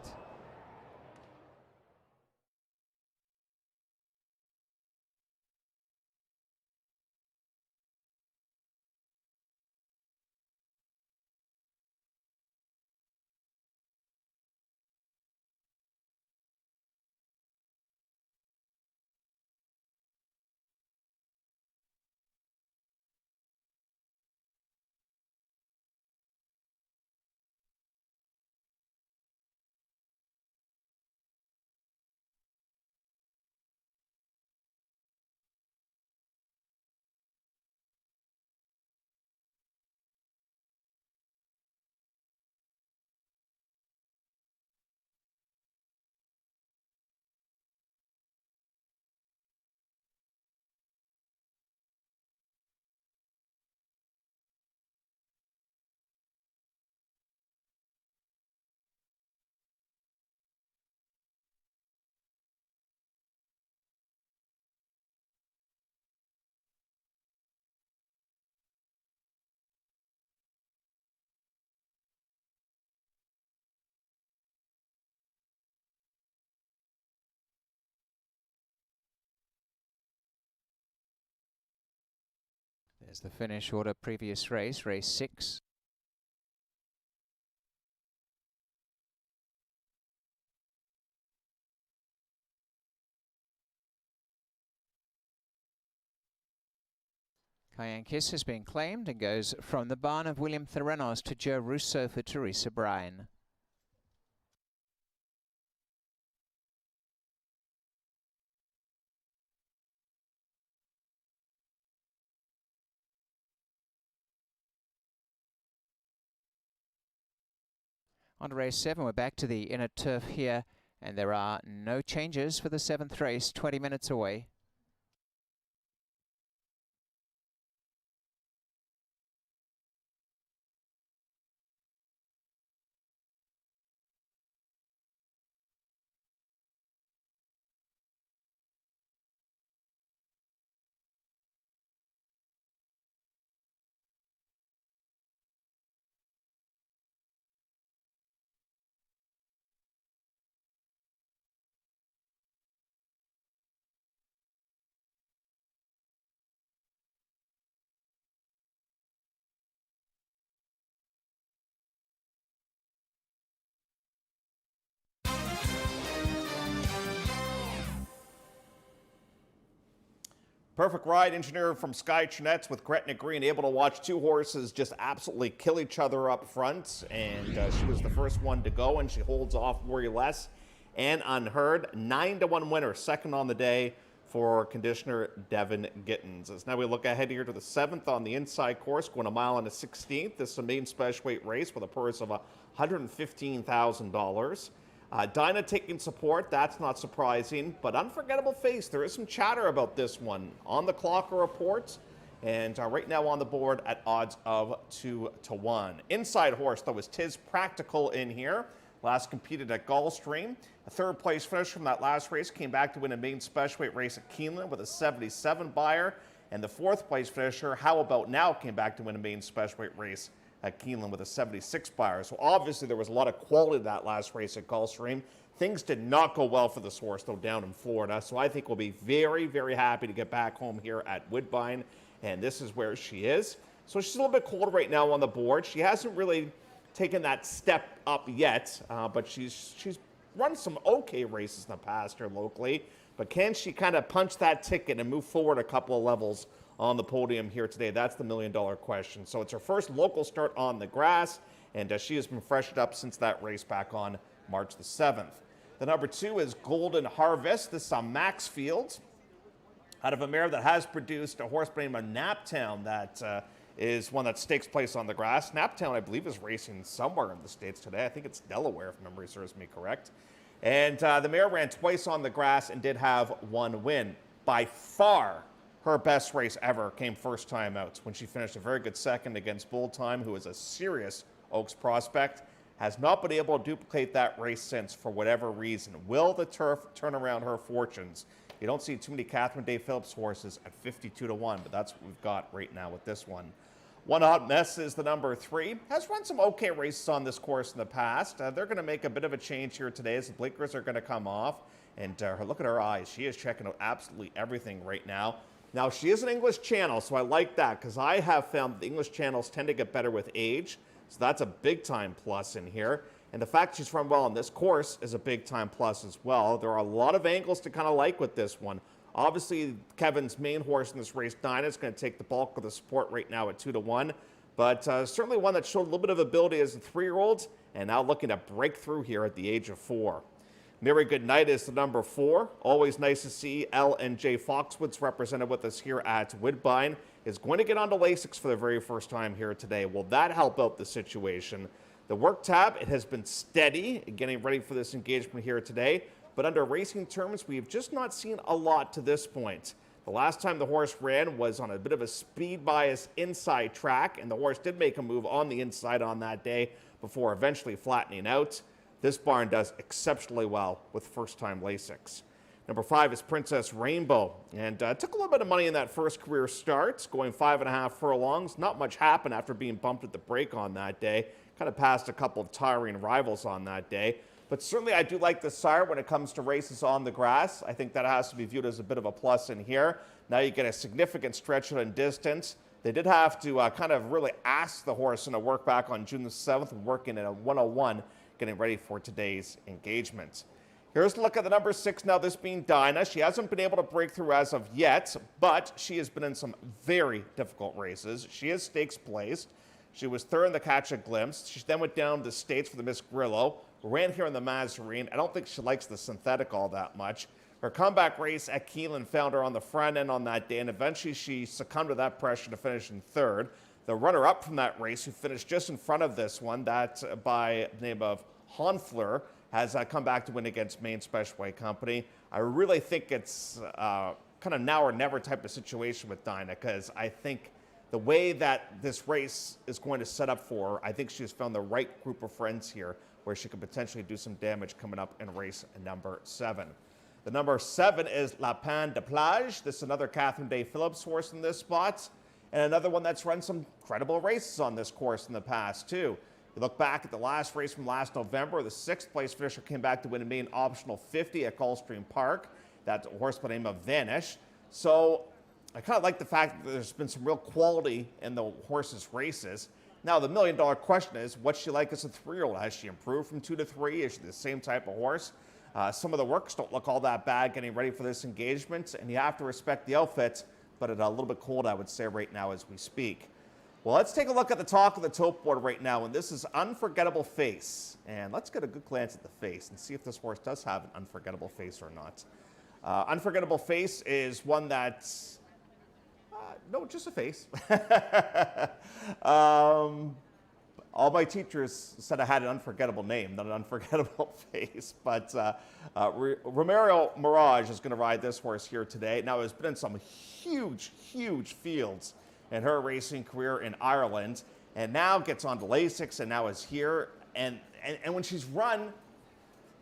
There's the finish order, previous race, race 6. Cayenne Kiss has been claimed and goes from the barn of William Theranos to Joe Russo for Teresa Bryan. On to race 7, we're back to the inner turf here, and there are no changes for the 7th race, 20 minutes away. Perfect ride engineered from Sky Chinets with Gretna Green, able to watch two horses just absolutely kill each other up front. And she was the first one to go, and she holds off Worry Less and Unheard. 9-1 winner, second on the day for conditioner Devin Gittins. As now we look ahead here to the 7th on the inside course, going a mile and a 16th. This is a main special weight race with a purse of $115,000. Dinah taking support, that's not surprising, but Unforgettable Face, there is some chatter about this one. On the clock reports, and right now on the board at odds of 2-1. Inside horse, though, is Tiz Practical in here. Last competed at Gulfstream. A third place finish from that last race, came back to win a main special weight race at Keeneland with a 77 buyer. And the fourth place finisher, How About Now, came back to win a main special weight race at Keeneland with a 76 buyer. So obviously there was a lot of quality to that last race at Gulfstream. Things did not go well for this horse, though, down in Florida. So I think we'll be very, very happy to get back home here at Woodbine. And this is where she is. So she's a little bit cold right now on the board. She hasn't really taken that step up yet, but she's run some okay races in the past here locally. But can she kind of punch that ticket and move forward a couple of levels on the podium here today? That's the million-dollar question. So it's her first local start on the grass, and she has been freshened up since that race back on March the 7th. The number 2 is Golden Harvest. This is on Maxfield, out of a mare that has produced a horse by the name of Naptown that is one that takes place on the grass. Naptown, I believe, is racing somewhere in the States today. I think it's Delaware, if memory serves me correct. And the mare ran twice on the grass and did have one win. By far, her best race ever came first time out when she finished a very good second against Bull Time, who is a serious Oaks prospect. Has not been able to duplicate that race since for whatever reason. Will the turf turn around her fortunes? You don't see too many Catherine Day Phillips horses at 52-1, but that's what we've got right now with this one. One Hot Mess is the number 3. Has run some okay races on this course in the past. They're going to make a bit of a change here today as the blinkers are going to come off. And look at her eyes. She is checking out absolutely everything right now. Now, she is an English channel, so I like that because I have found the English channels tend to get better with age. So that's a big-time plus in here. And the fact she's run well on this course is a big-time plus as well. There are a lot of angles to kind of like with this one. Obviously, Kevin's main horse in this race, Dinah, is going to take the bulk of the support right now at 2-1. But certainly one that showed a little bit of ability as a 3-year-old and now looking to break through here at the age of 4. Merry Good Night is the number 4. Always nice to see L&J Foxwoods represented with us here at Woodbine. Is going to get onto Lasix for the very first time here today. Will that help out the situation? The work tab, it has been steady getting ready for this engagement here today. But under racing terms, we've just not seen a lot to this point. The last time the horse ran was on a bit of a speed bias inside track, and the horse did make a move on the inside on that day before eventually flattening out. This barn does exceptionally well with first-time Lasix. Number 5 is Princess Rainbow, and took a little bit of money in that first career start, going 5.5 furlongs. Not much happened after being bumped at the break on that day. Kind of passed a couple of tiring rivals on that day. But certainly I do like the sire when it comes to races on the grass. I think that has to be viewed as a bit of a plus in here. Now you get a significant stretch in distance. They did have to kind of really ask the horse into work back on June the 7th, working in a 101, getting ready for today's engagement. Here's a look at the number 6 now, this being Dinah. She hasn't been able to break through as of yet, but she has been in some very difficult races. She is stakes placed. She was third in the Catch a Glimpse. She then went down to the States for the Miss Grillo. Ran here in the Mazarine. I don't think she likes the synthetic all that much. Her comeback race at Keeneland found her on the front end on that day, and eventually she succumbed to that pressure to finish in third. The runner-up from that race, who finished just in front of this one, that by the name of Honfleur, has come back to win against Maine Special Weight Company. I really think it's kind of now or never type of situation with Dinah, because I think the way that this race is going to set up for her, I think she's found the right group of friends here where she could potentially do some damage coming up in race number 7. The number 7 is La Pan de Plage. This is another Catherine Day Phillips horse in this spot, and another one that's run some incredible races on this course in the past, too. You look back at the last race from last November, the 6th place finisher came back to win a main optional 50 at Gulfstream Park. That's a horse by the name of Vanish. So I kind of like the fact that there's been some real quality in the horse's races. Now, the million-dollar question is, what's she like as a 3-year-old? Has she improved from 2 to 3? Is she the same type of horse? Some of the works don't look all that bad getting ready for this engagement, and you have to respect the outfits, but it's a little bit cold, I would say, right now as we speak. Well, let's take a look at the top of the tote board right now, and this is Unforgettable Face. And let's get a good glance at the face and see if this horse does have an unforgettable face or not. Unforgettable Face is one that's, no, just a face. All my teachers said I had an unforgettable name, not an unforgettable face. But Romero Mirage is going to ride this horse here today. Now, there's been some huge, huge fields in her racing career in Ireland, and now gets on to Lasix and now is here. And when she's run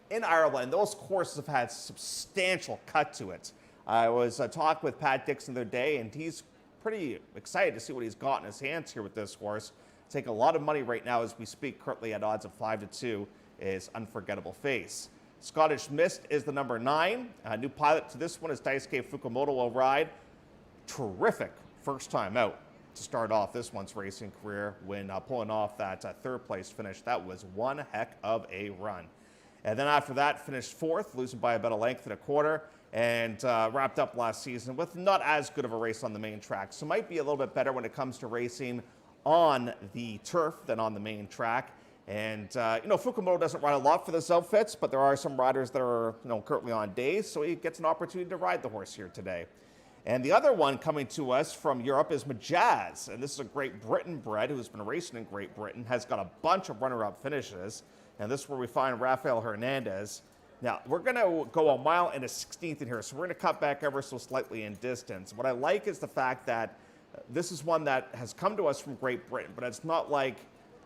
in Ireland, those courses have had substantial cut to it. I was talking with Pat Dixon the other day, and he's pretty excited to see what he's got in his hands here with this horse. Take a lot of money right now as we speak, currently at odds of 5-2, is Unforgettable Face. Scottish Mist is the number 9. New pilot to this one is Daisuke Fukumoto will ride. Terrific first time out to start off this one's racing career when pulling off that 3rd place finish. That was one heck of a run. And then after that, finished 4th, losing by about a length and a quarter, and wrapped up last season with not as good of a race on the main track. So might be a little bit better when it comes to racing on the turf than on the main track. And, Fukumoto doesn't ride a lot for this outfits, but there are some riders that are, currently on days, so he gets an opportunity to ride the horse here today. And the other one coming to us from Europe is Majaz, and this is a Great Britain bred who's been racing in Great Britain, has got a bunch of runner-up finishes, and this is where we find Rafael Hernandez. Now, we're going to go a mile and a 16th in here, so we're going to cut back ever so slightly in distance. What I like is the fact that this is one that has come to us from Great Britain, but it's not like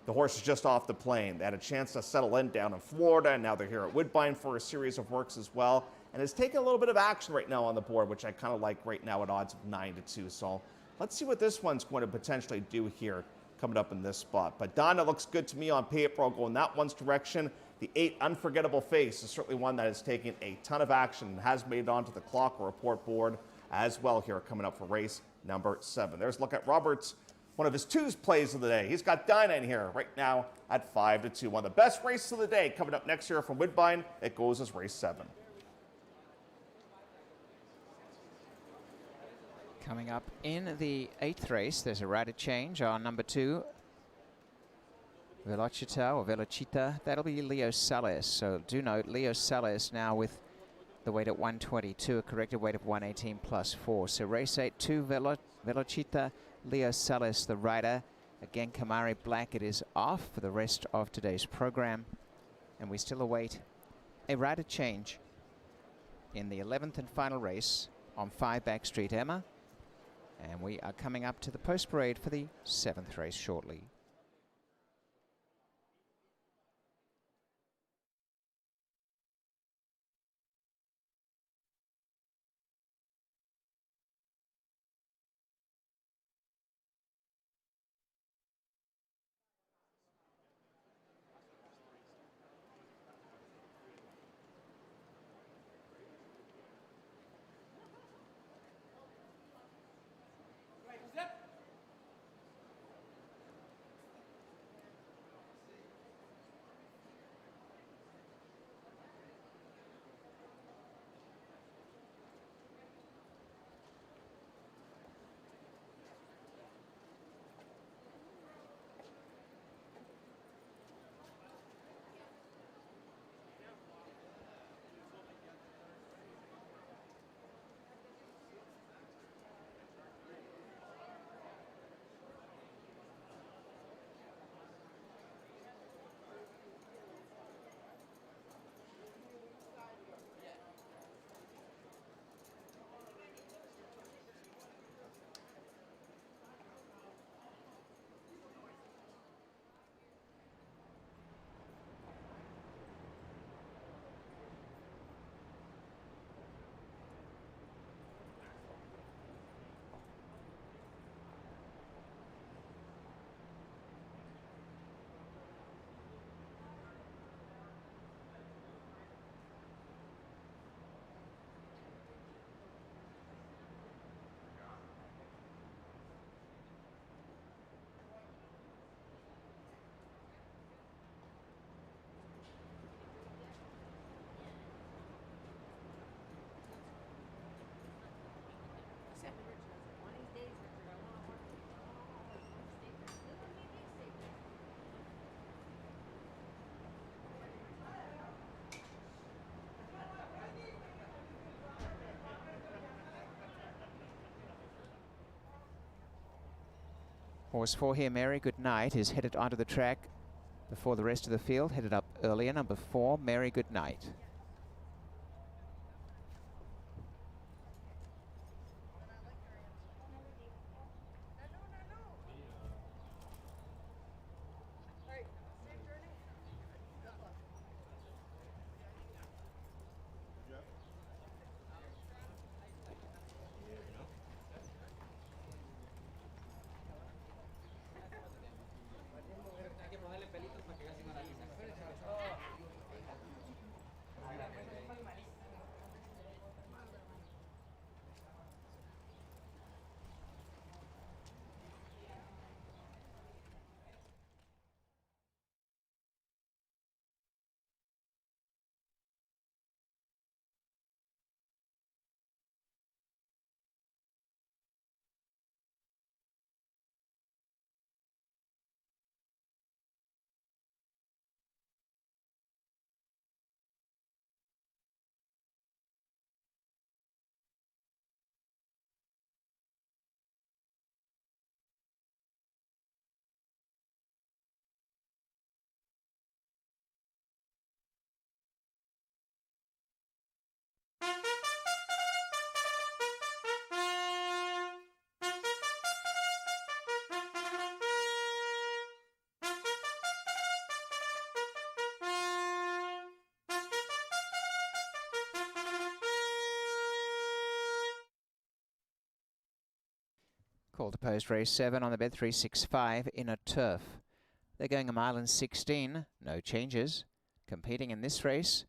the horse is just off the plane. They had a chance to settle in down in Florida, and now they're here at Woodbine for a series of works as well. And it's taking a little bit of action right now on the board, which I kind of like right now at odds of 9-2. So let's see what this one's going to potentially do here coming up in this spot. But Donna looks good to me on paper. I'll go in that one's direction. The 8 Unforgettable Face is certainly one that is taking a ton of action and has made it onto the clock report board as well here coming up for race number 7. There's a look at Roberts, one of his 2 plays of the day. He's got Dinah in here right now at 5-2. One of the best races of the day coming up next year from Woodbine. It goes as race 7. Coming up in the 8th race, there's a rider change on number 2, Velocita. That'll be Leo Salas. So do note, Leo Salas now with the weight at 122, a corrected weight of 118 plus 4. So race 8, 2 Velocita, Leo Salas, the rider. Again, Kamari Black, it is off for the rest of today's program. And we still await a rider change in the 11th and final race on 5 Backstreet Emma. And we are coming up to the post parade for the 7th race shortly. Horse 4 here, Mary Goodnight, is headed onto the track before the rest of the field. Headed up earlier, number 4, Mary Goodnight. Call to post race 7 on the bed 365 in a turf. They're going 1 mile and 16, no changes. Competing in this race,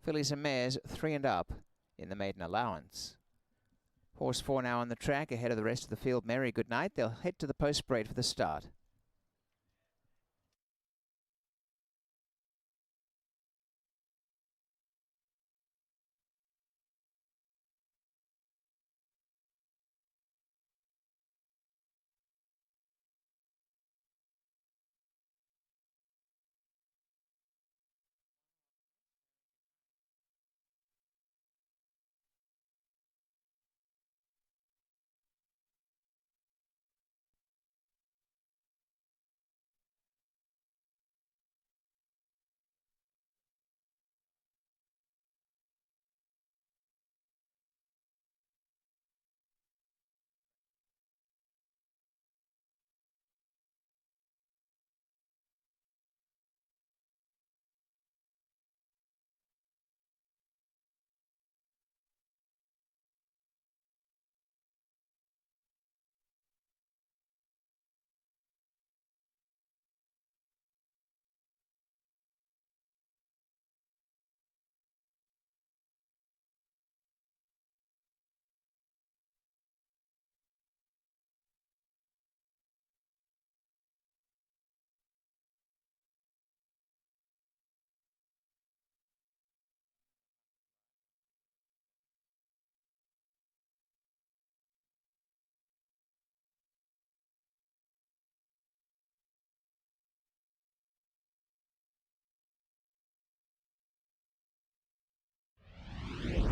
fillies and mares 3 and up in the maiden allowance. Horse 4 now on the track ahead of the rest of the field, Mary Goodnight. They'll head to the post parade for the start.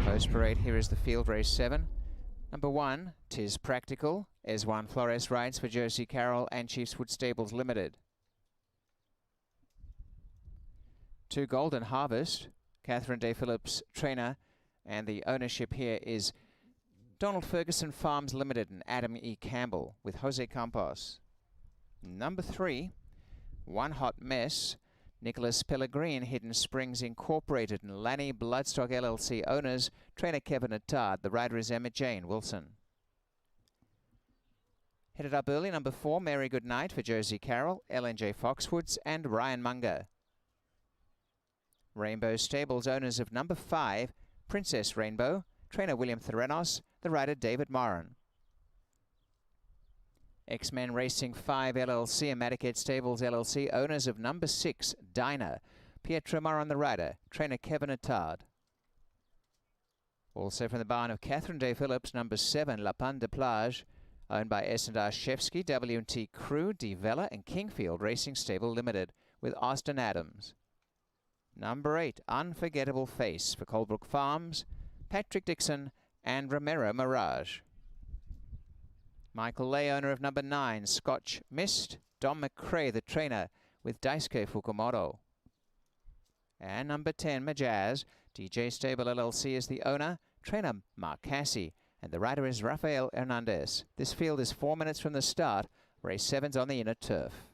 Post parade, here is the field, race 7. Number 1, Tis Practical, as Juan Flores rides for Josie Carroll and Chiefswood Stables Limited. 2, Golden Harvest, Catherine Day Phillips, trainer, and the ownership here is Donald Ferguson Farms Limited and Adam E. Campbell with Jose Campos. Number 3, One Hot Mess, Nicholas Pellegrin, Hidden Springs Incorporated, and Lanny Bloodstock LLC owners, trainer Kevin Attard. The rider is Emma Jane Wilson. Headed up early, number 4, Mary Goodnight for Josie Carroll, LNJ Foxwoods, and Ryan Munger. Rainbow Stables owners of number 5, Princess Rainbow, trainer William Theranos, the rider David Moran. X-Men Racing 5 LLC and Madaket Stables LLC, owners of number 6, Dinah, Pietro Moran the rider, trainer Kevin Attard. Also from the barn of Catherine Day Phillips, number 7, La Panne de Plage, owned by S&R Shefsky, W&T Crew, D. Vella, and Kingfield Racing Stable Limited, with Austin Adams. Number 8, Unforgettable Face for Colebrook Farms, Patrick Dixon, and Romero Mirage. Michael Lay, owner of number 9, Scotch Mist. Don McRae, the trainer, with Daisuke Fukumoto. And number 10, Majaz. DJ Stable LLC is the owner. Trainer, Mark Cassie. And the rider is Rafael Hernandez. This field is 4 minutes from the start. Race 7's on the inner turf.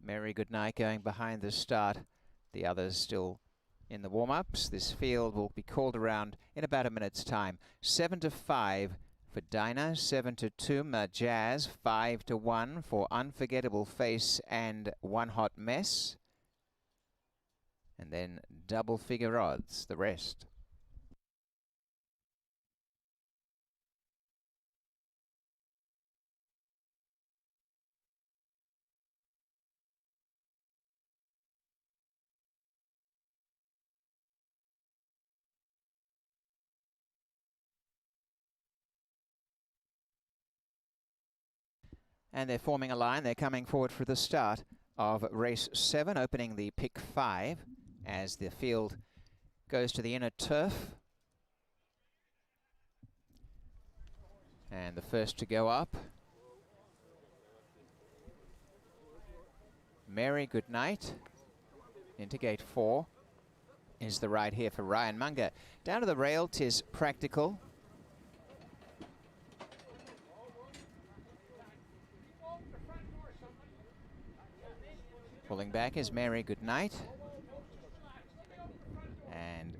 Mary Goodnight going behind the start. The others still in the warm-ups. This field will be called around in about a minute's time. 7-5 for Dinah, 7-2 Majaz, 5-1 for Unforgettable Face and One Hot Mess. And then double figure odds, the rest. And they're forming a line. They're coming forward for the start of race 7, opening the pick 5 as the field goes to the inner turf. And the first to go up, Mary Goodnight into gate 4 is the ride here for Ryan Munger. Down to the rail, 'tis Practical. Pulling back is Mary Goodnight. And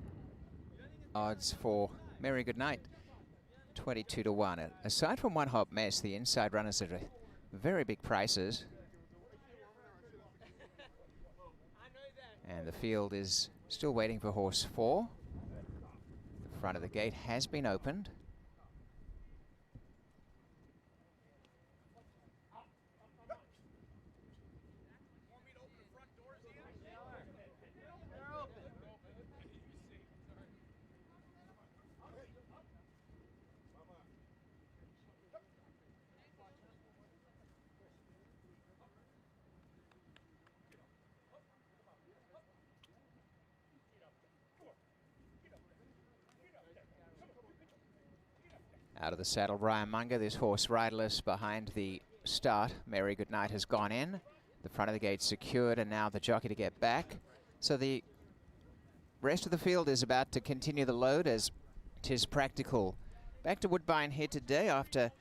odds for Mary Goodnight, 22-1. Aside from One Hot Mess, the inside runners are very big prices. And the field is still waiting for horse 4. The front of the gate has been opened. Out of the saddle, Ryan Munger, this horse riderless behind the start. Mary Goodnight has gone in. The front of the gate secured, and now the jockey to get back. So the rest of the field is about to continue the load as 'Tis Practical. Back to Woodbine here today after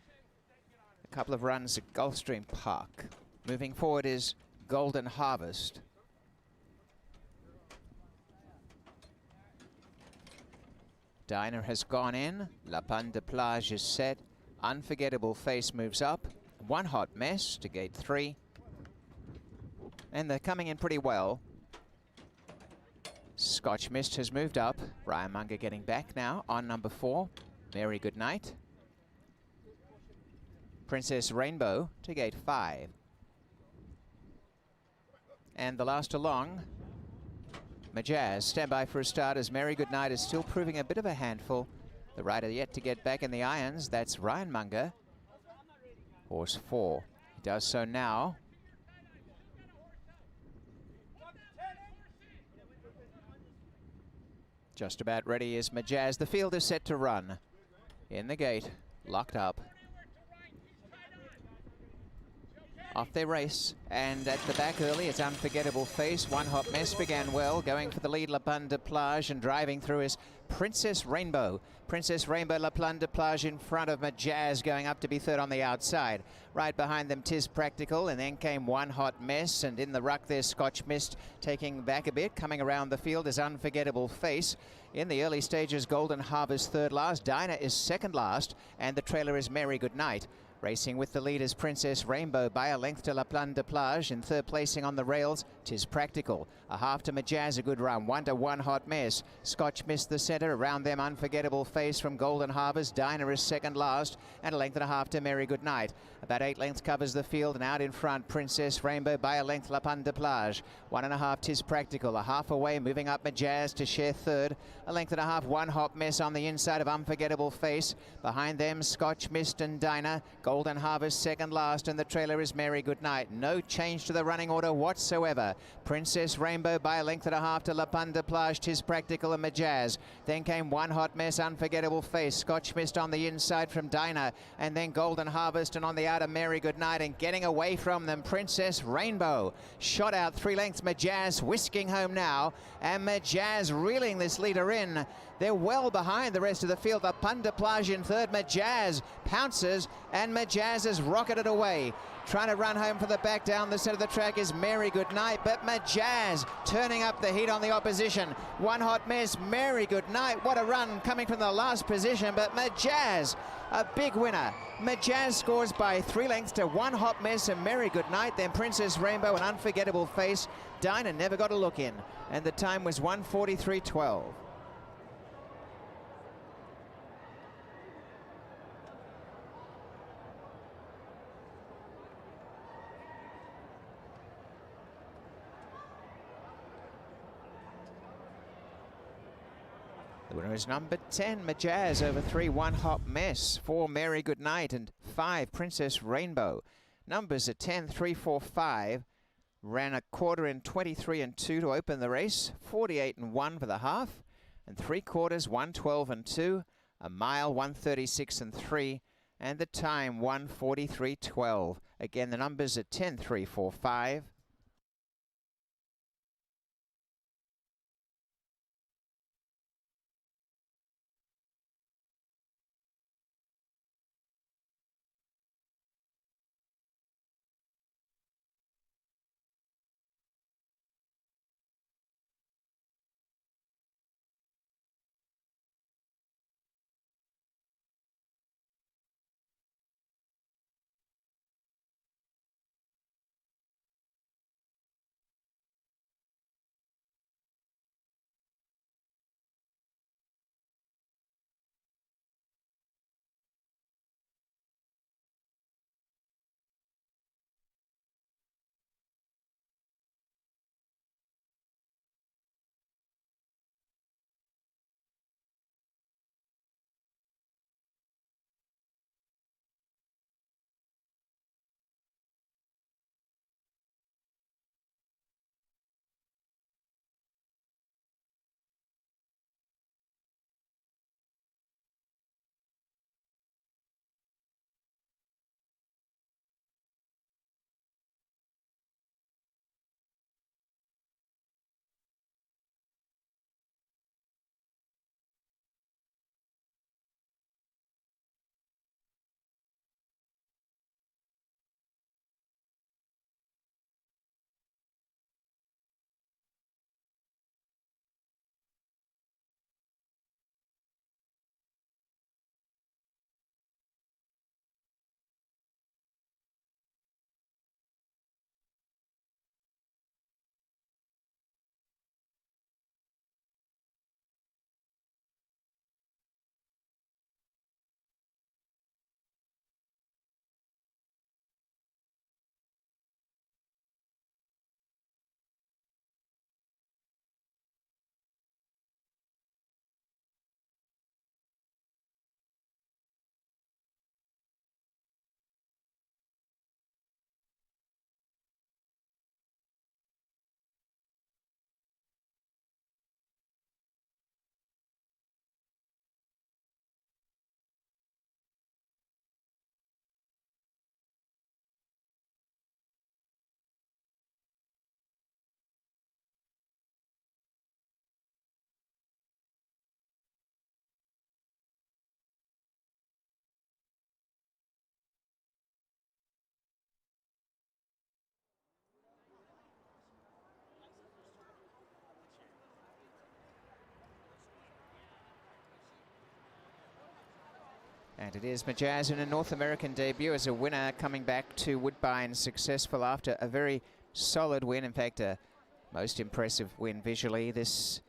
a couple of runs at Gulfstream Park. Moving forward is Golden Harvest. Dinah has gone in. La Panne de Plage is set. Unforgettable Face moves up. One Hot Mess to gate 3. And they're coming in pretty well. Scotch Mist has moved up. Ryan Munger getting back now on number 4. Mary Goodnight. Princess Rainbow to gate 5. And the last along, Majaz. Stand by for a start as Mary Goodnight is still proving a bit of a handful. The rider yet to get back in the irons, that's Ryan Munger. Horse 4. He does so now. Just about ready is Majaz. The field is set to run. In the gate, locked up. Off their race, and at the back early, it's Unforgettable Face. One Hot Mess began well, going for the lead, La Panne de Plage, and driving through is Princess Rainbow. Princess Rainbow, La Panne de Plage in front of Majaz, going up to be third on the outside. Right behind them, 'Tis Practical, and then came One Hot Mess, and in the ruck there's Scotch Mist, taking back a bit. Coming around the field is Unforgettable Face. In the early stages, Golden Harvest third last. Dinah is second last, and the trailer is Mary Goodnight. Racing with the leaders, Princess Rainbow by a length to La Panne de Plage. In third placing on the rails, 'Tis Practical. A half to Majaz, a good run. 1 to One Hot Mess. Scotch Mist the centre. Around them, Unforgettable Face from Golden Harvest. Dinah is second last, and a length and a half to Mary Goodnight. About 8 lengths covers the field, and out in front, Princess Rainbow by a length, La Panne de Plage. 1.5, 'Tis Practical. A half away, moving up Majaz to share third. A length and a half, One Hot Mess on the inside of Unforgettable Face. Behind them, Scotch Mist and Dinah. Golden Harvest second last, and the trailer is Mary Goodnight. No change to the running order whatsoever. Princess Rainbow by a length and a half to La Panne de Plage, 'Tis Practical and Majaz. Then came One Hot Mess, Unforgettable Face. Scotch Mist on the inside from Dinah, and then Golden Harvest, and on the outer Mary Goodnight, and getting away from them, Princess Rainbow. Shot out 3 lengths, Majaz whisking home now, and Majaz reeling this leader in. They're well behind the rest of the field. La Panne de Plage in third. Majaz pounces, and Majaz has rocketed away. Trying to run home for the back down the centre of the track is Mary Goodnight, but Majaz turning up the heat on the opposition. One Hot Mess, Mary Goodnight. What a run coming from the last position, but Majaz, a big winner. Majaz scores by 3 lengths to One Hot Mess and Mary Goodnight, then Princess Rainbow and Unforgettable Face. Dinah never got a look in, and the time was 1:43.12. The winner is number 10, Majaz, over 3, One Hot Mess, 4, Mary Goodnight, and 5, Princess Rainbow. Numbers are 10, 3, 4, 5. Ran a quarter in 23 and 2 to open the race, 48 and 1 for the half, and 3/4, 1:12 and 2, a mile, 1:36 and 3, and the time 1:43.12. Again, the numbers are 10, 3, 4, 5. And it is Majaz in a North American debut as a winner, coming back to Woodbine successful after a very solid win. In fact, a most impressive win visually. This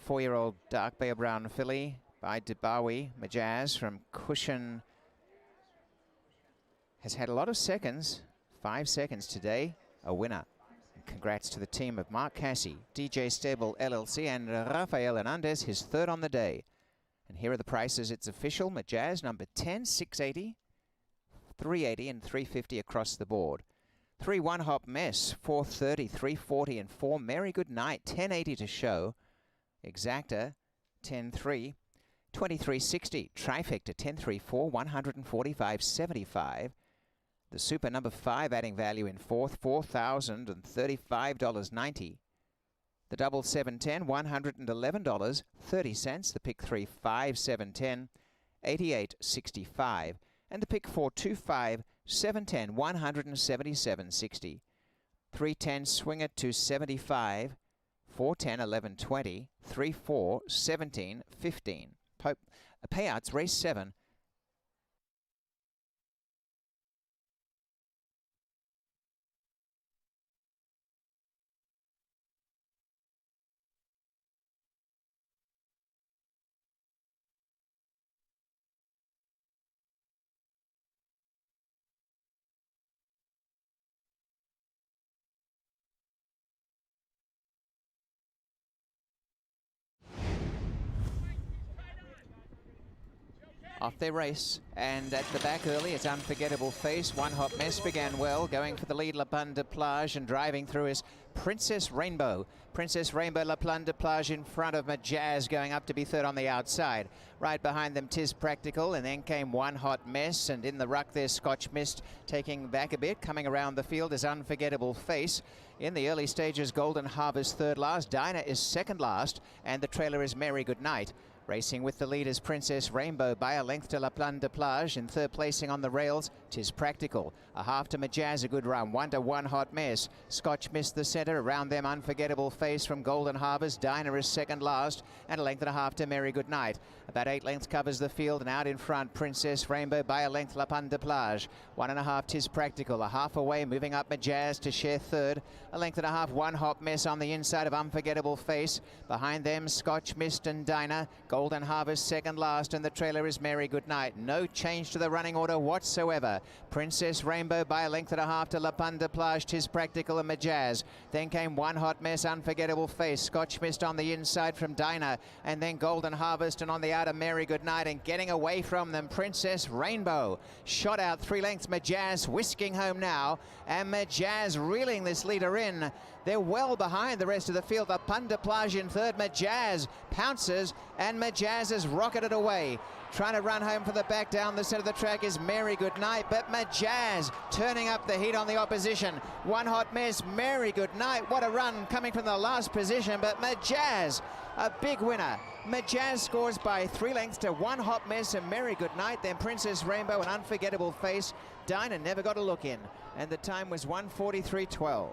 4-year-old dark bear brown filly by Debawi Majaz from Cushion has had a lot of seconds, 5 seconds today, a winner. And congrats to the team of Mark Cassie, DJ Stable LLC, and Rafael Hernandez, his third on the day. And here are the prices. It's official. Majaz number 10, 680, 380 and 350 across the board. 3 One Hop Mess, 430, 340 and 4. Merry Good Night, 1080 to show. Exacta, 10.3, 23.60. Trifecta, 10.34, 145.75. The Super number 5 adding value in fourth, $4,035.90. The double 710, $111.30. The pick 3, 5, 710, 88.65. And the pick 4, 2, 5, 710, 177.60. 310 Swinger 275, 410, 11.20, 3, 4, 17, 15. Payouts race 7. Off they race, and at the back early, it's Unforgettable Face. One Hot Mess began well, going for the lead, La Plane de Plage, and driving through is Princess Rainbow. Princess Rainbow, La Plane de Plage in front of Majaz, going up to be third on the outside. Right behind them, Tis Practical, and then came One Hot Mess, and in the ruck there's Scotch Mist, taking back a bit. Coming around the field is Unforgettable Face. In the early stages, Golden Harvest third last, Dinah is second last, and the trailer is Merry Good Night. Racing with the leaders, Princess Rainbow by a length to La Plane de Plage. In third placing on the rails, Tis Practical. A half to Majaz, a good run. 1 to One Hot Mess. Scotch missed the centre. Around them, Unforgettable Face from Golden Harvest. Dinah is second last. And a length and a half to Merry Good Night. About 8 lengths covers the field, and out in front, Princess Rainbow by a length, La Plane de Plage. 1.5, Tis Practical. A half away, moving up Majaz to share third. A length and a half, One Hot Mess on the inside of Unforgettable Face. Behind them, Scotch Mist and Dinah. Golden Harvest second last, and the trailer is Merry Good Night. No change to the running order whatsoever. Princess Rainbow by a length and a half to La Plane de Plage, Tis Practical and Majaz. Then came One Hot Mess, Unforgettable Face. Scotch Mist on the inside from Dinah, and then Golden Harvest, and on the outer Merry Good Night, and getting away from them, Princess Rainbow. Shot out 3 lengths, Majaz whisking home now, and Majaz reeling this leader in. They're well behind the rest of the field. La Plane de Plage in third. Majaz pounces, and Majaz has rocketed away. Trying to run home for the back down the centre of the track is Merry Good Night, but Majaz turning up the heat on the opposition. One Hot Mess, Merry Good Night. What a run coming from the last position, but Majaz, a big winner. Majaz scores by 3 lengths to One Hot Mess and Merry Good Night. Then Princess Rainbow and Unforgettable Face. Dinah never got a look in, and the time was 1:43.12.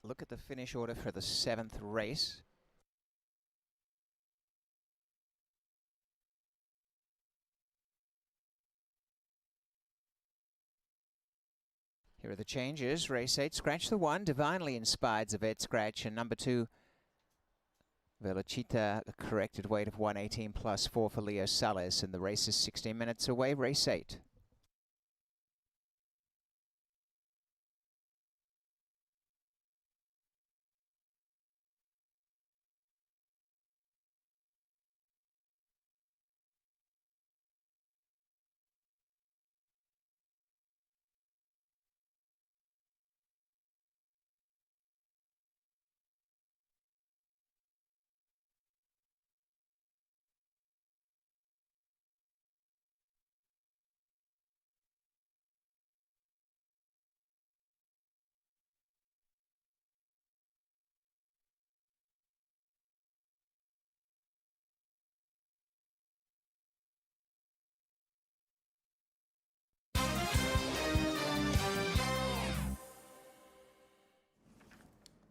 look at the finish order for the 7th race. Here are the changes. Race 8, Scratch the 1, Divinely Inspired's a vet scratch, and number 2, Velocita, a corrected weight of 118 plus 4 for Leo Salas, and the race is 16 minutes away, race 8.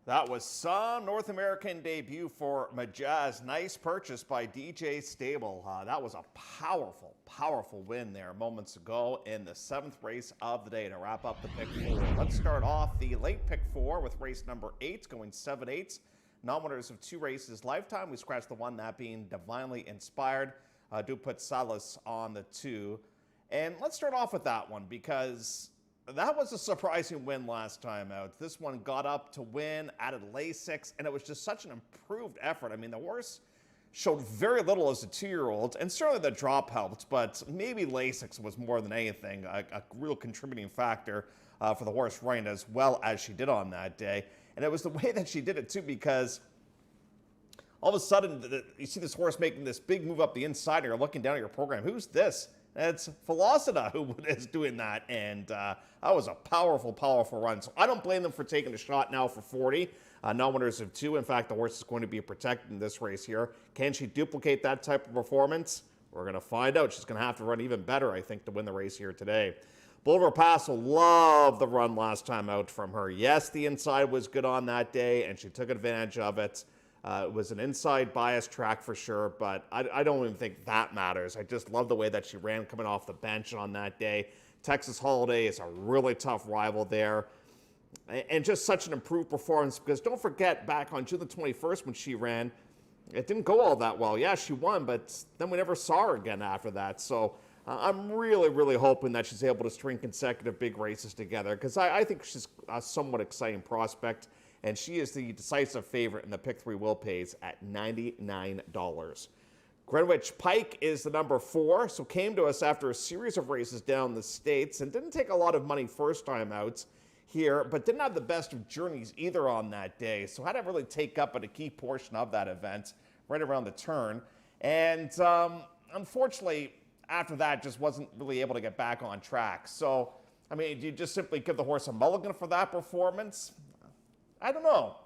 That was some North American debut for Majaz. Nice purchase by DJ Stable. That was a powerful, powerful win there moments ago in the 7th race of the day to wrap up the pick 4. Let's start off the late pick 4 with race number 8, going 7/8. Non-winners of 2 races lifetime. We scratched the 1, that being Divinely Inspired. Do put Salas on the 2. And let's start off with that one because that was a surprising win last time out. This one got up to win, added Lasix, and it was just such an improved effort. I mean, the horse showed very little as a 2-year-old, and certainly the drop helped, but maybe Lasix was more than anything a real contributing factor for the horse running as well as she did on that day. And it was the way that she did it, too, because all of a sudden, you see this horse making this big move up the inside, and you're looking down at your program. Who's this? It's Velocita who is doing that, and that was a powerful, powerful run. So I don't blame them for taking a shot now for 40. Non-winners of 2. In fact, the horse is going to be protected in this race here. Can she duplicate that type of performance? We're going to find out. She's going to have to run even better, I think, to win the race here today. Boulevard Pass will love the run last time out from her. Yes, the inside was good on that day, and she took advantage of it. It was an inside bias track for sure, but I don't even think that matters. I just love the way that she ran coming off the bench on that day. Texas Holiday is a really tough rival there. And just such an improved performance because don't forget, back on June the 21st when she ran, it didn't go all that well. Yeah, she won, but then we never saw her again after that. So I'm really, really hoping that she's able to string consecutive big races together because I think she's a somewhat exciting prospect. And she is the decisive favorite in the Pick 3 Will Pays at $99. Greenwich Pike is the number 4, so came to us after a series of races down the States and didn't take a lot of money first time out here, but didn't have the best of journeys either on that day. So had to really take up at a key portion of that event right around the turn. And unfortunately, after that, just wasn't really able to get back on track. So, I mean, do you just simply give the horse a mulligan for that performance? I don't know.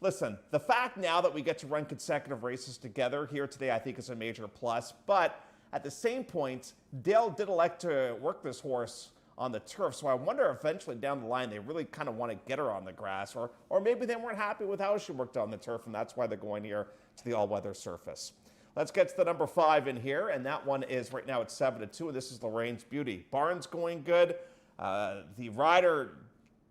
Listen, the fact now that we get to run consecutive races together here today, I think is a major plus. But at the same point, Dale did elect to work this horse on the turf. So I wonder eventually down the line, they really kind of want to get her on the grass. Or maybe they weren't happy with how she worked on the turf, and that's why they're going here to the all-weather surface. Let's get to the number 5 in here, and that one is right now at 7-2, and this is Lorraine's Beauty. Barn's going good. The rider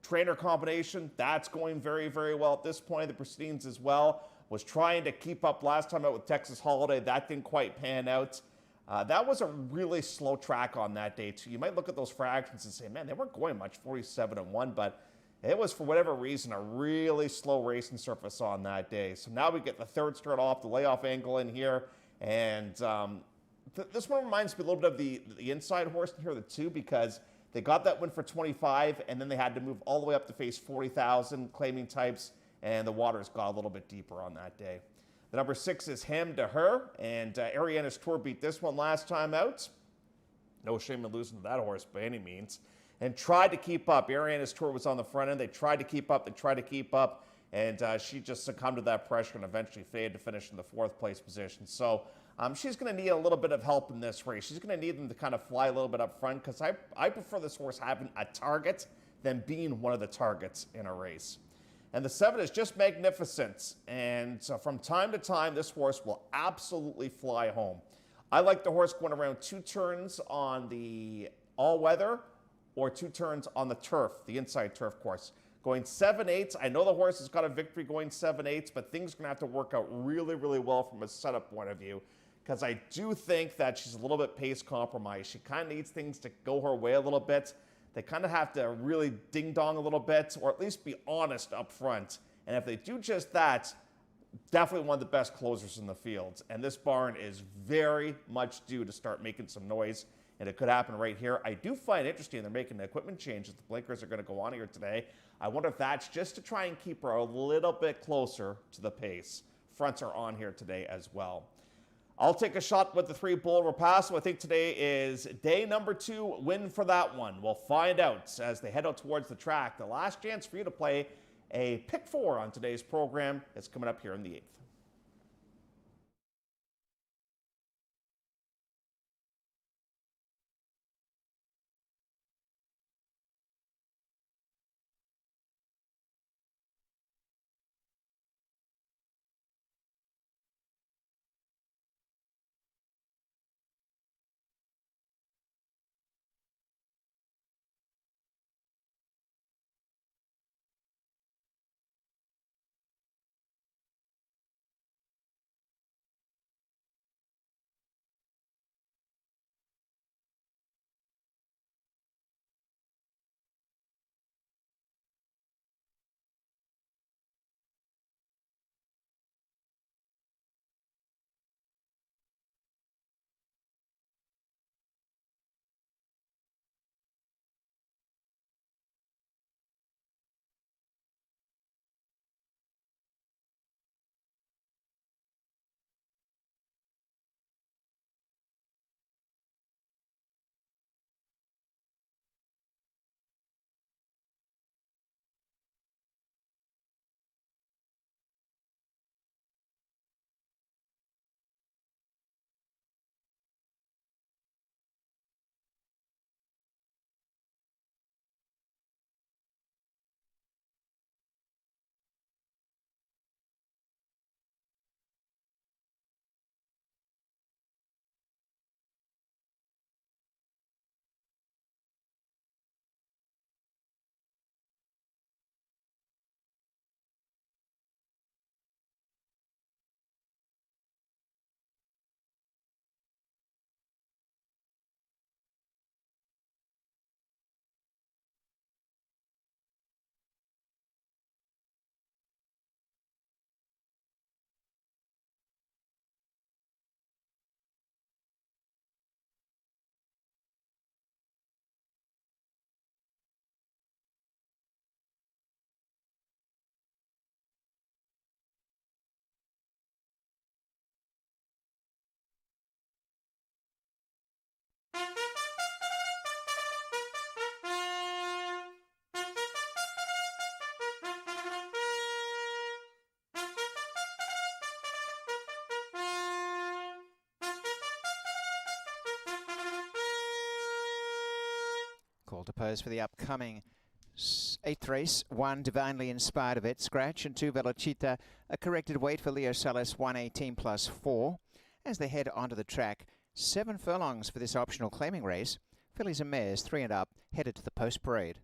trainer combination, that's going very, very well at this point. The proceedings as well. Was trying to keep up last time out with Texas Holiday. That didn't quite pan out. That was a really slow track on that day, too. You might look at those fractions and say, man, they weren't going much, 47-1, but it was, for whatever reason, a really slow racing surface on that day. So now we get the third start off, the layoff angle in here, and this one reminds me a little bit of the inside horse in here, the 2, because they got that win for 25, and then they had to move all the way up to face 40,000 claiming types, and the waters got a little bit deeper on that day. The number 6 is Him to Her, and Ariana's Tour beat this one last time out. No shame in losing to that horse by any means. And tried to keep up. Ariana's Tour was on the front end. They tried to keep up, and she just succumbed to that pressure and eventually faded to finish in the 4th place position. So she's going to need a little bit of help in this race. She's going to need them to kind of fly a little bit up front because I prefer this horse having a target than being one of the targets in a race. And the 7 is just magnificent. And so from time to time, this horse will absolutely fly home. I like the horse going around 2 turns on the all-weather or 2 turns on the turf, the inside turf course. Going 7/8, I know the horse has got a victory going 7/8, but things are going to have to work out really, really well from a setup point of view, because I do think that she's a little bit pace compromised. She kind of needs things to go her way a little bit. They kind of have to really ding-dong a little bit, or at least be honest up front. And if they do just that, definitely one of the best closers in the field. And this barn is very much due to start making some noise, and it could happen right here. I do find it interesting they're making the equipment changes. The blinkers are going to go on here today. I wonder if that's just to try and keep her a little bit closer to the pace. Fronts are on here today as well. I'll take a shot with the 3 Bull Rapasso. I think today is day number 2, win for that one. We'll find out as they head out towards the track. The last chance for you to play a pick 4 on today's program is coming up here in the 8th. Call to pose for the upcoming 8th race. 1 Divinely Inspired of It, Scratch, and 2 Velocita. A corrected weight for Leo Salas, 118 plus 4. As they head onto the track, 7 furlongs for this optional claiming race. Fillies and mares, 3 and up, headed to the post parade.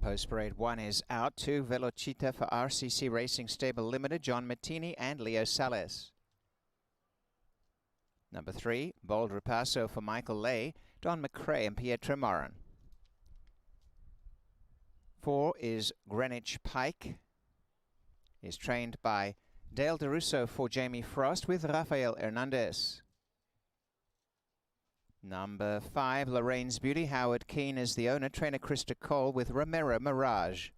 Post Parade 1 is out. 2, Velocita for RCC Racing Stable Limited, John Mattini and Leo Salas. Number 3, Bold Ripasso for Michael Lay, Don McRae and Pietro Moran. 4 is Greenwich Pike. Is trained by Dale DeRusso for Jamie Frost with Rafael Hernandez. Number 5, Lorraine's Beauty. Howard Keane is the owner. Trainer Krista Cole with Romero Mirage.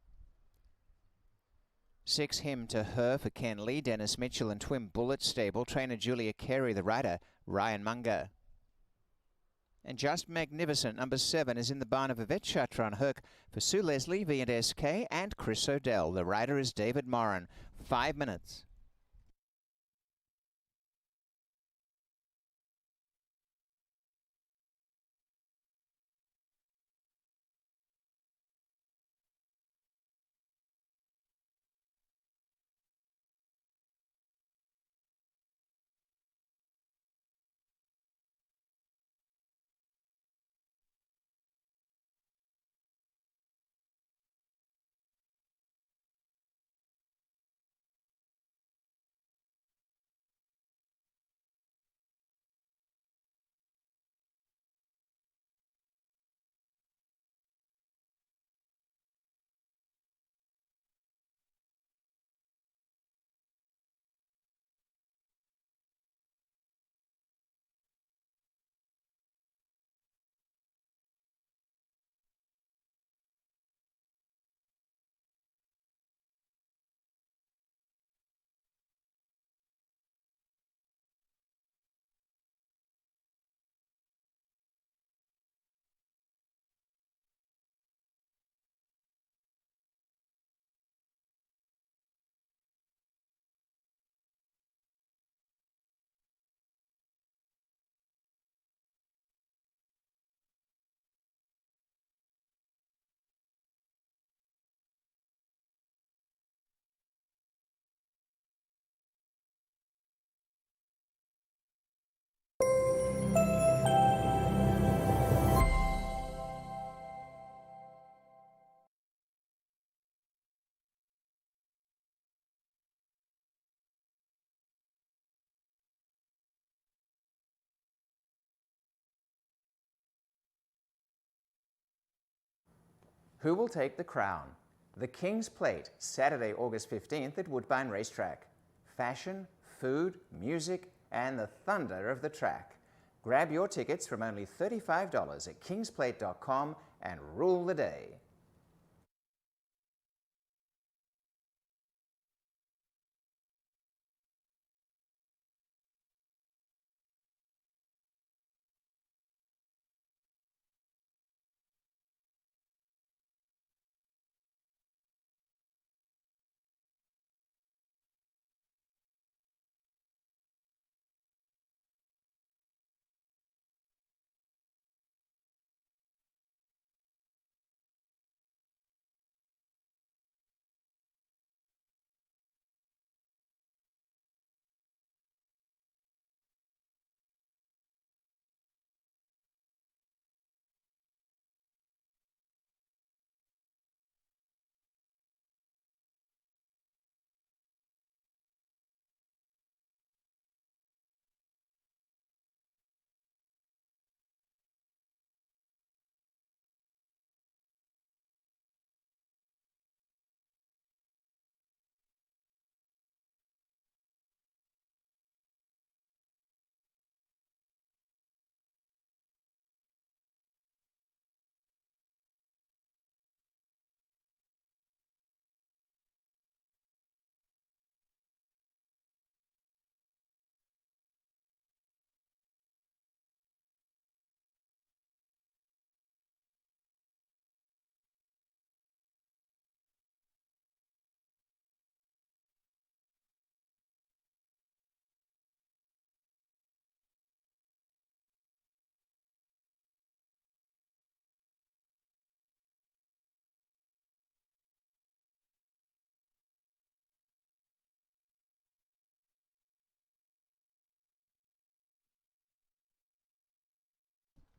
6, Him to Her for Ken Lee, Dennis Mitchell and Twin Bullet Stable. Trainer Julia Carey, the rider Ryan Munger. And Just Magnificent, number 7, is in the barn of Yvette Chartrand Hook for Sue Leslie, V&SK and Chris O'Dell. The rider is David Moran. 5 minutes. Who will take the crown? The King's Plate, Saturday, August 15th at Woodbine Racetrack. Fashion, food, music, and the thunder of the track. Grab your tickets from only $35 at kingsplate.com and rule the day.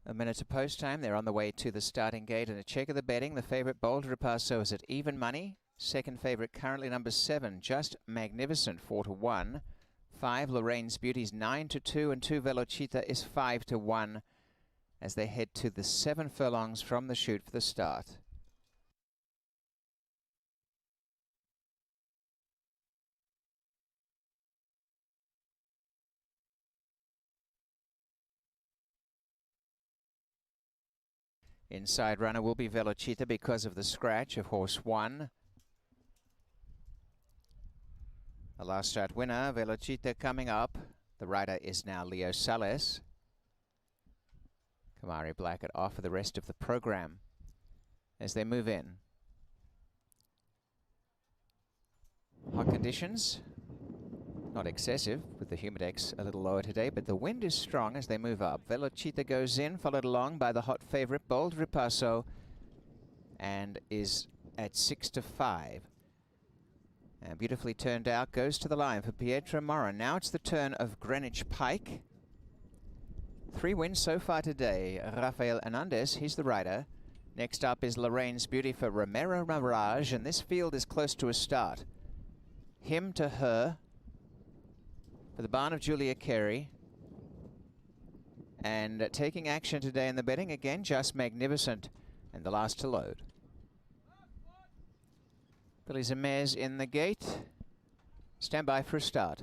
A minute to post time. They're on the way to the starting gate, and a check of the betting. The favourite Bold Ripasso is at even money. Second favourite currently number 7, Just Magnificent, 4-1. 5, Lorraine's Beauty's 9-2, and 2, Velocita is 5-1 as they head to the 7 furlongs from the chute for the start. Inside runner will be Velocita because of the scratch of horse 1. The last start winner, Velocita, coming up. The rider is now Leo Sales. Kamari Blackett off for the rest of the program as they move in. Hot conditions, not excessive with the humidex a little lower today, but the wind is strong as they move up. Velocita goes in, followed along by the hot favorite Bold Ripasso, and is at 6-5. And beautifully turned out, goes to the line for Pietro Morin. Now it's the turn of Greenwich Pike. 3 wins so far today. Rafael Hernandez, he's the rider. Next up is Lorraine's Beauty for Romero Mirage, and this field is close to a start. Him to Her for the barn of Julia Carey. And taking action today in the betting, again, Just Magnificent, and the last to load. Fillies and mares in the gate. Stand by for a start.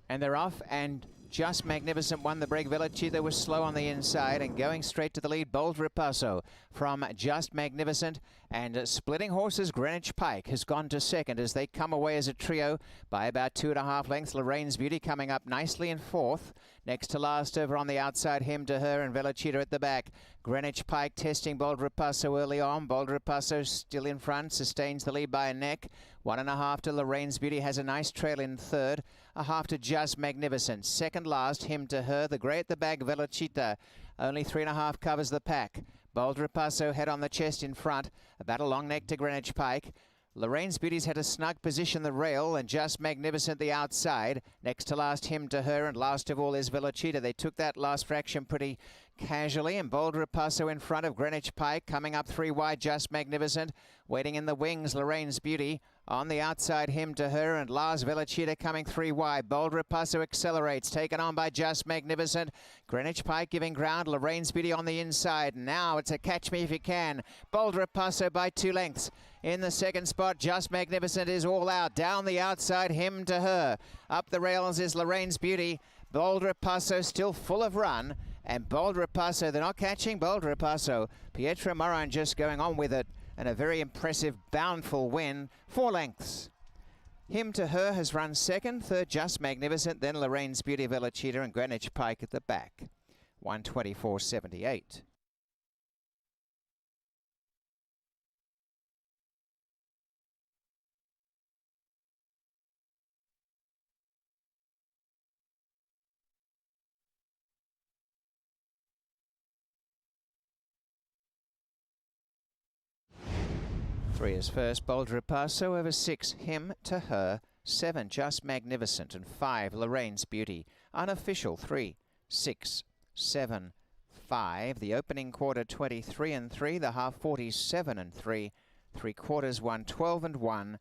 And they're off, and Just Magnificent won the break. Velocita was slow on the inside and going straight to the lead. Bold Ripasso from Just Magnificent, and splitting horses. Greenwich Pike has gone to second as they come away as a trio by about 2.5 lengths. Lorraine's Beauty coming up nicely in 4th. Next to last over on the outside, Him to Her, and Velocita at the back. Greenwich Pike testing Bold Ripasso early on. Bold Ripasso still in front, sustains the lead by a neck. 1.5 to Lorraine's Beauty, has a nice trail in 3rd. 1/2 to Just Magnificent. Second last, Him to Her. The grey at the back, Velocita. Only 3.5 covers the pack. Bold Ripasso head on the chest in front. About a long neck to Greenwich Pike. Lorraine's Beauty's had a snug position the rail, and Just Magnificent the outside. Next to last, Him to Her, and last of all is Velocita. They took that last fraction pretty casually, and Bold Ripasso in front of Greenwich Pike. Coming up 3 wide, Just Magnificent. Waiting in the wings, Lorraine's Beauty. On the outside, Him to Her, and last Velocita coming 3 wide. Bold Ripasso accelerates, taken on by Just Magnificent. Greenwich Pike giving ground. Lorraine's Beauty on the inside. Now it's a catch me if you can. Bold Ripasso by 2 lengths. In the second spot, Just Magnificent is all out. Down the outside, Him to Her. Up the rails is Lorraine's Beauty. Bold Ripasso still full of run. And Bold Ripasso, they're not catching Bold Ripasso. Pietro Morin just going on with it. And a very impressive boundful win, 4 lengths. Him to Her has run second, third Just Magnificent, then Lorraine's Beauty, Velocita, and Greenwich Pike at the back. 124.78. Three is first, Bold Ripasso over 6, Him to Her, 7, Just Magnificent, and 5, Lorraine's Beauty. Unofficial, 3, 6, 7, 5. The opening quarter, 23 and 3, the half 47 and 3, 3 quarters, 112 and 1,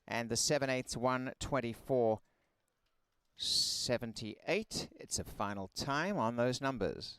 and the 7/8, 124.78. It's a final time on those numbers.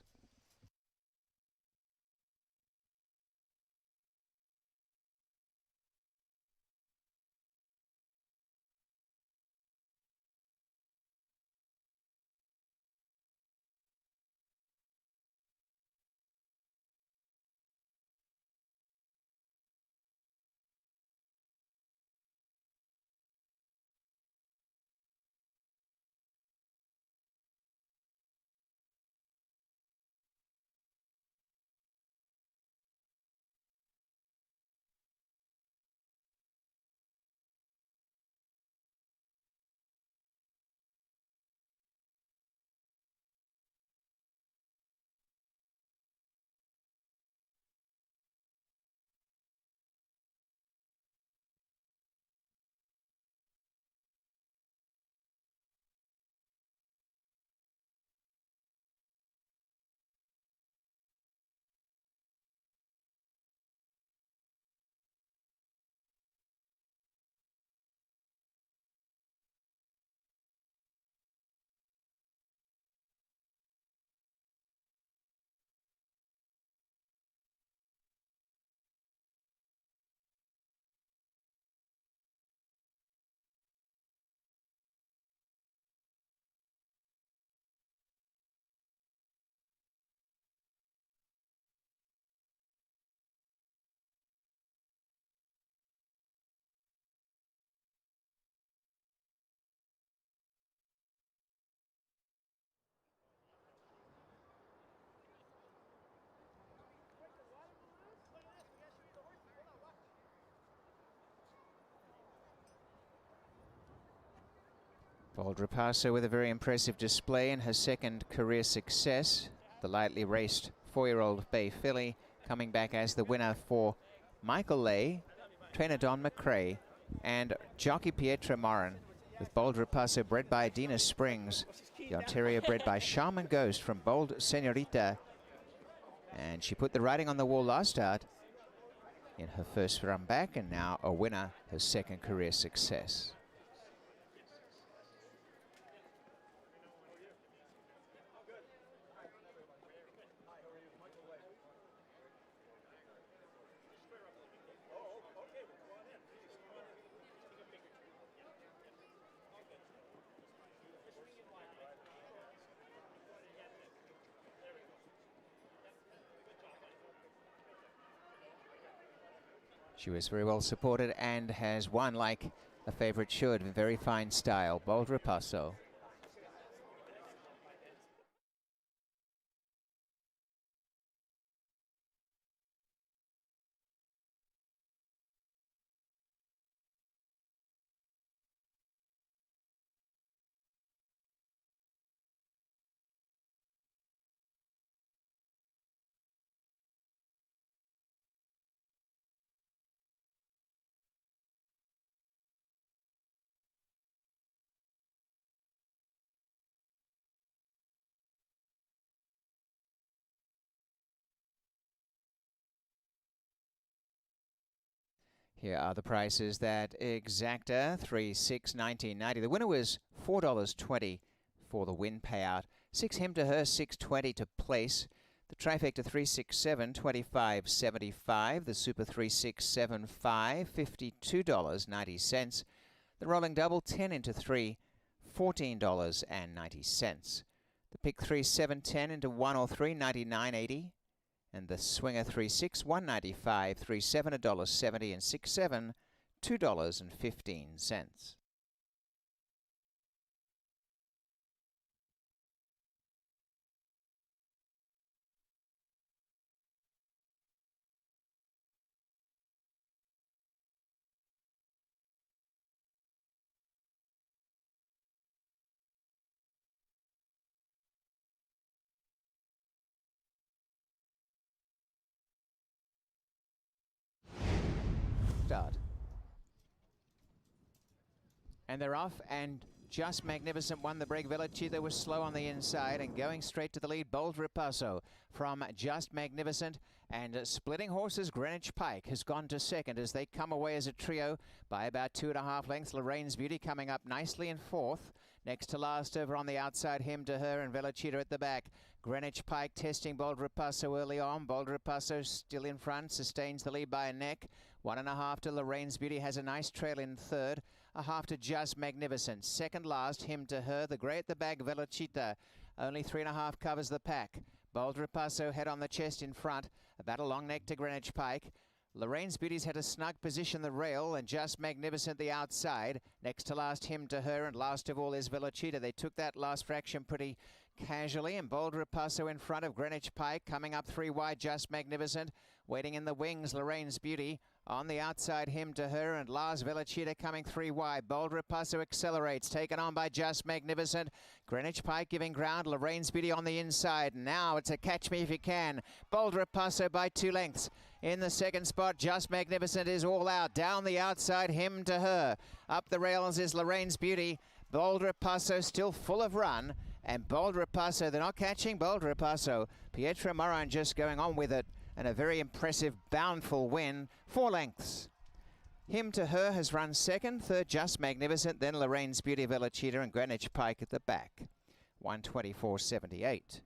Bold Ripasso with a very impressive display in her second career success. The lightly raced 4-year-old Bay filly coming back as the winner for Michael Lay, trainer Don McRae, and jockey Pietra Morin, with Bold Ripasso bred by Dina Springs, the Ontario bred by Shaman Ghost from Bold Senorita. And she put the writing on the wall last start in her first run back, and now a winner, her second career success. She was very well supported and has won like a favorite should. Very fine style, Bold Ripasso. Here are the prices that exacta, 3-6-19.90. The winner was $4.20 for the win payout. 6 him to her, $6.20 to place. The trifecta 3-6-7, 25.75. The super 3-6-7-5, $52.90. The rolling double 10 into 3, $14.90. The pick 3-7-10 into 1 or 3, $99.80. And the swinger 3-6, $1.95, 3-7, $1.70, and 6-7, $2.15. Start. And they're off, and Just Magnificent won the break. Velocita was slow on the inside and going straight to the lead. Bold Ripasso from Just Magnificent, and splitting horses. Greenwich Pike has gone to second as they come away as a trio by about 2.5 lengths. Lorraine's Beauty coming up nicely in fourth. Next to last over on the outside, Him to Her and Velocita at the back. Greenwich Pike testing Bold Ripasso early on. Bold Ripasso still in front, sustains the lead by a neck. 1.5 to Lorraine's Beauty, has a nice trail in third. 1/2 to Just Magnificent. Second last, Him to Her. The grey at the back, Velocita. Only 3.5 covers the pack. Bold Ripasso head on the chest in front. About a long neck to Greenwich Pike. Lorraine's Beauty's had a snug position the rail, and Just Magnificent the outside. Next to last, Him to Her, and last of all is Velocita. They took that last fraction pretty casually, and Bold Ripasso in front of Greenwich Pike. Coming up 3 wide, Just Magnificent. Waiting in the wings, Lorraine's Beauty. On the outside, Him to Her, and Lars Velocita coming 3 wide. Bold Ripasso accelerates, taken on by Just Magnificent. Greenwich Pike giving ground, Lorraine's Beauty on the inside. Now it's a catch me if you can. Bold Ripasso by 2 lengths. In the second spot, Just Magnificent is all out. Down the outside, Him to Her. Up the rails is Lorraine's Beauty. Bold Ripasso still full of run. And Bold Ripasso, they're not catching Bold Ripasso. Pietra Morin just going on with it. And a very impressive boundful win, 4 lengths. Him to Her has run second, third Just Magnificent, then Lorraine's Beauty, Velocita, and Greenwich Pike at the back. 124.78.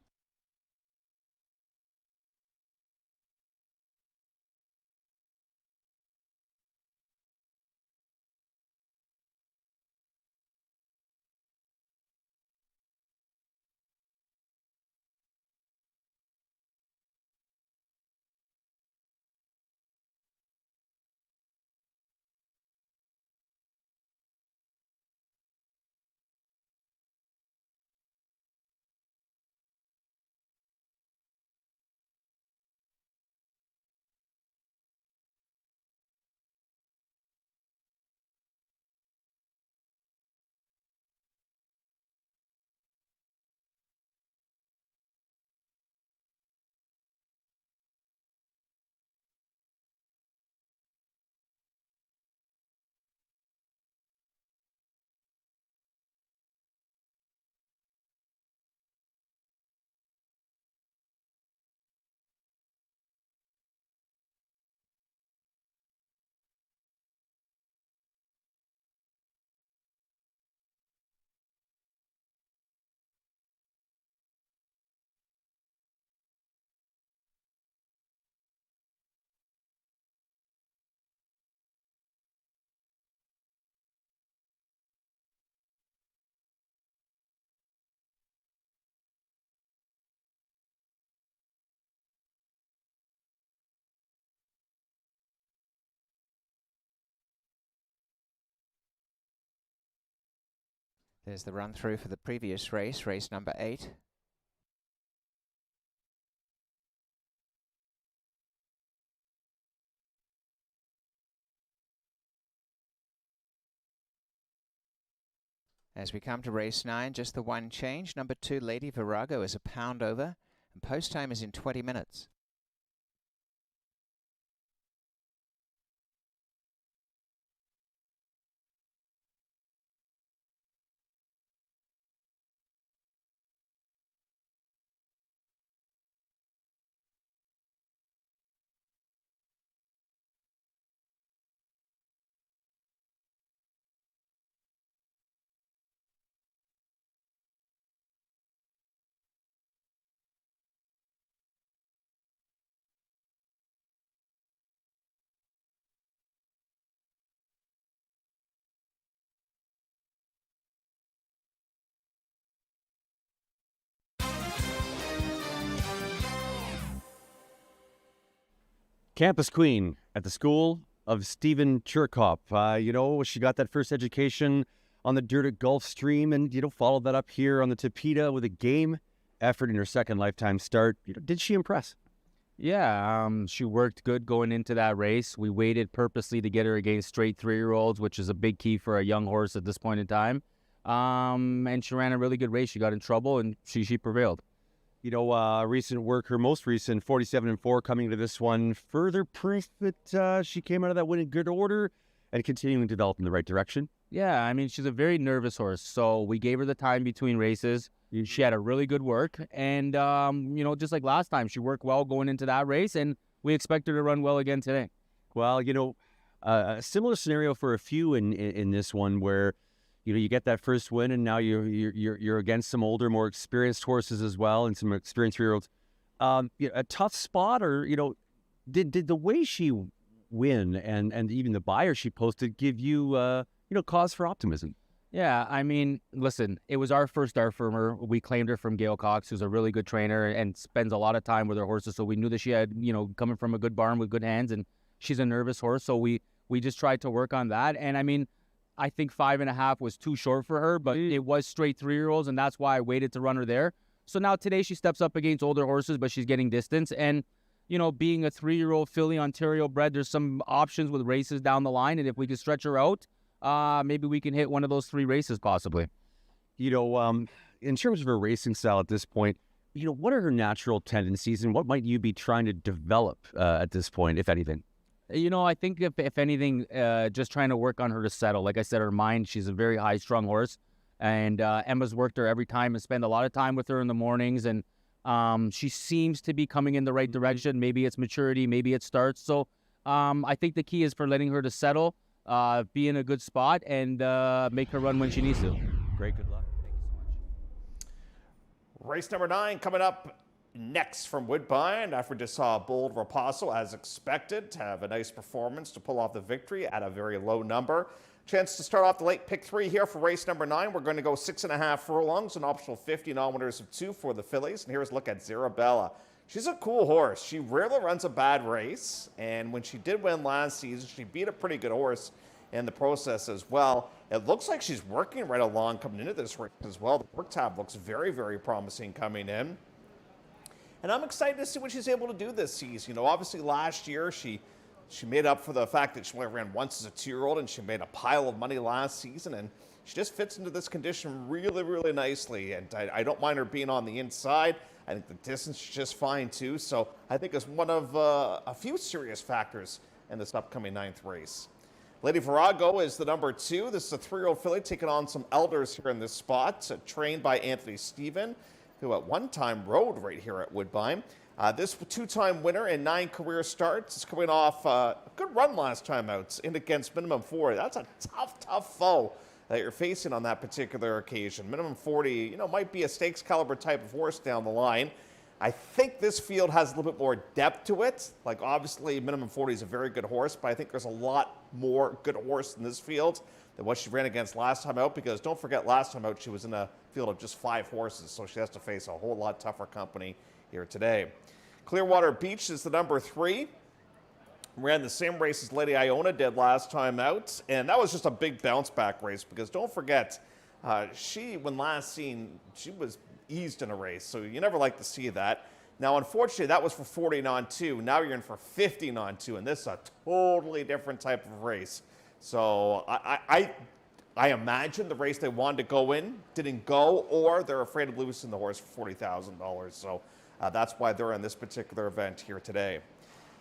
There's the run through for the previous race, race number 8. As we come to race 9, just the one change. Number 2, Lady Virago, is a pound over, and post time is in 20 minutes. Campus Queen at the school of Stephen Chirkop. She got that first education on the dirt at Gulf Stream and, followed that up here on the Tapeta with a game effort in her second lifetime start. Did she impress? Yeah, she worked good going into that race. We waited purposely to get her against straight 3-year-olds, which is a big key for a young horse at this point in time. And she ran a really good race. She got in trouble, and she prevailed. Recent work, her most recent 47-4 coming to this one, further proof that she came out of that win in good order and continuing to develop in the right direction. Yeah, I mean, she's a very nervous horse, so we gave her the time between races. She had a really good work, and, just like last time, she worked well going into that race, and we expect her to run well again today. Well, a similar scenario for a few in this one where, you get that first win, and now you're against some older, more experienced horses as well, and some experienced 3-year-olds. A tough spot, or did the way she win and even the buyer she posted give you cause for optimism? Yeah, I mean, listen, it was our first start from her. We claimed her from Gail Cox, who's a really good trainer and spends a lot of time with her horses. So we knew that she had, coming from a good barn with good hands, and she's a nervous horse. So we just tried to work on that. And I mean, I think 5.5 was too short for her, but it was straight 3-year-olds, and that's why I waited to run her there. So now today she steps up against older horses, but she's getting distance. And, being a 3-year-old filly Ontario bred, there's some options with races down the line. And if we could stretch her out, maybe we can hit one of those 3 races possibly. In terms of her racing style at this point, what are her natural tendencies, and what might you be trying to develop at this point, if anything? I think if anything, just trying to work on her to settle. Like I said, her mind, she's a very high-strung horse, and Emma's worked her every time and spent a lot of time with her in the mornings, and she seems to be coming in the right direction. Maybe it's maturity, maybe it starts. So I think the key is for letting her to settle, be in a good spot, and make her run when she needs to. Great, good luck. Thank you so much. Race number 9 coming up next from Woodbine. After we just saw Bold Rapasso, as expected, to have a nice performance to pull off the victory at a very low number. Chance to start off the late pick 3 here for race number 9. We're going to go 6.5 furlongs, an optional 50 non-winners of 2 for the fillies. And here's a look at Zarabella. She's a cool horse. She rarely runs a bad race, and when she did win last season, she beat a pretty good horse in the process as well. It looks like she's working right along coming into this race as well. The work tab looks very, very promising coming in. And I'm excited to see what she's able to do this season. Obviously last year she made up for the fact that she only ran once as a 2-year-old, and she made a pile of money last season, and she just fits into this condition really, really nicely. And I don't mind her being on the inside. I think the distance is just fine too. So I think it's one of a few serious factors in this upcoming 9th race. Lady Virago is the number 2. This is a 3-year-old filly taking on some elders here in this spot, trained by Anthony Stephen, who at one time rode right here at Woodbine. This 2-time winner in 9 career starts is coming off a good run last time out in against Minimum 40. That's a tough foe that you're facing on that particular occasion. Minimum 40, might be a stakes caliber type of horse down the line. I think this field has a little bit more depth to it. Like, obviously, Minimum 40 is a very good horse, but I think there's a lot more good horse in this field than what she ran against last time out, because don't forget, last time out she was in a field of just 5 horses, so she has to face a whole lot tougher company here today. Clearwater Beach is the number 3. Ran the same race as Lady Iona did last time out, and that was just a big bounce back race, because don't forget, When last seen, she was eased in a race, so you never like to see that. Now, unfortunately, that was for 40 on 2. Now you're in for 50 on 2, and this is a totally different type of race. So I imagine the race they wanted to go in didn't go, or they're afraid of losing the horse for $40,000. So that's why they're in this particular event here today.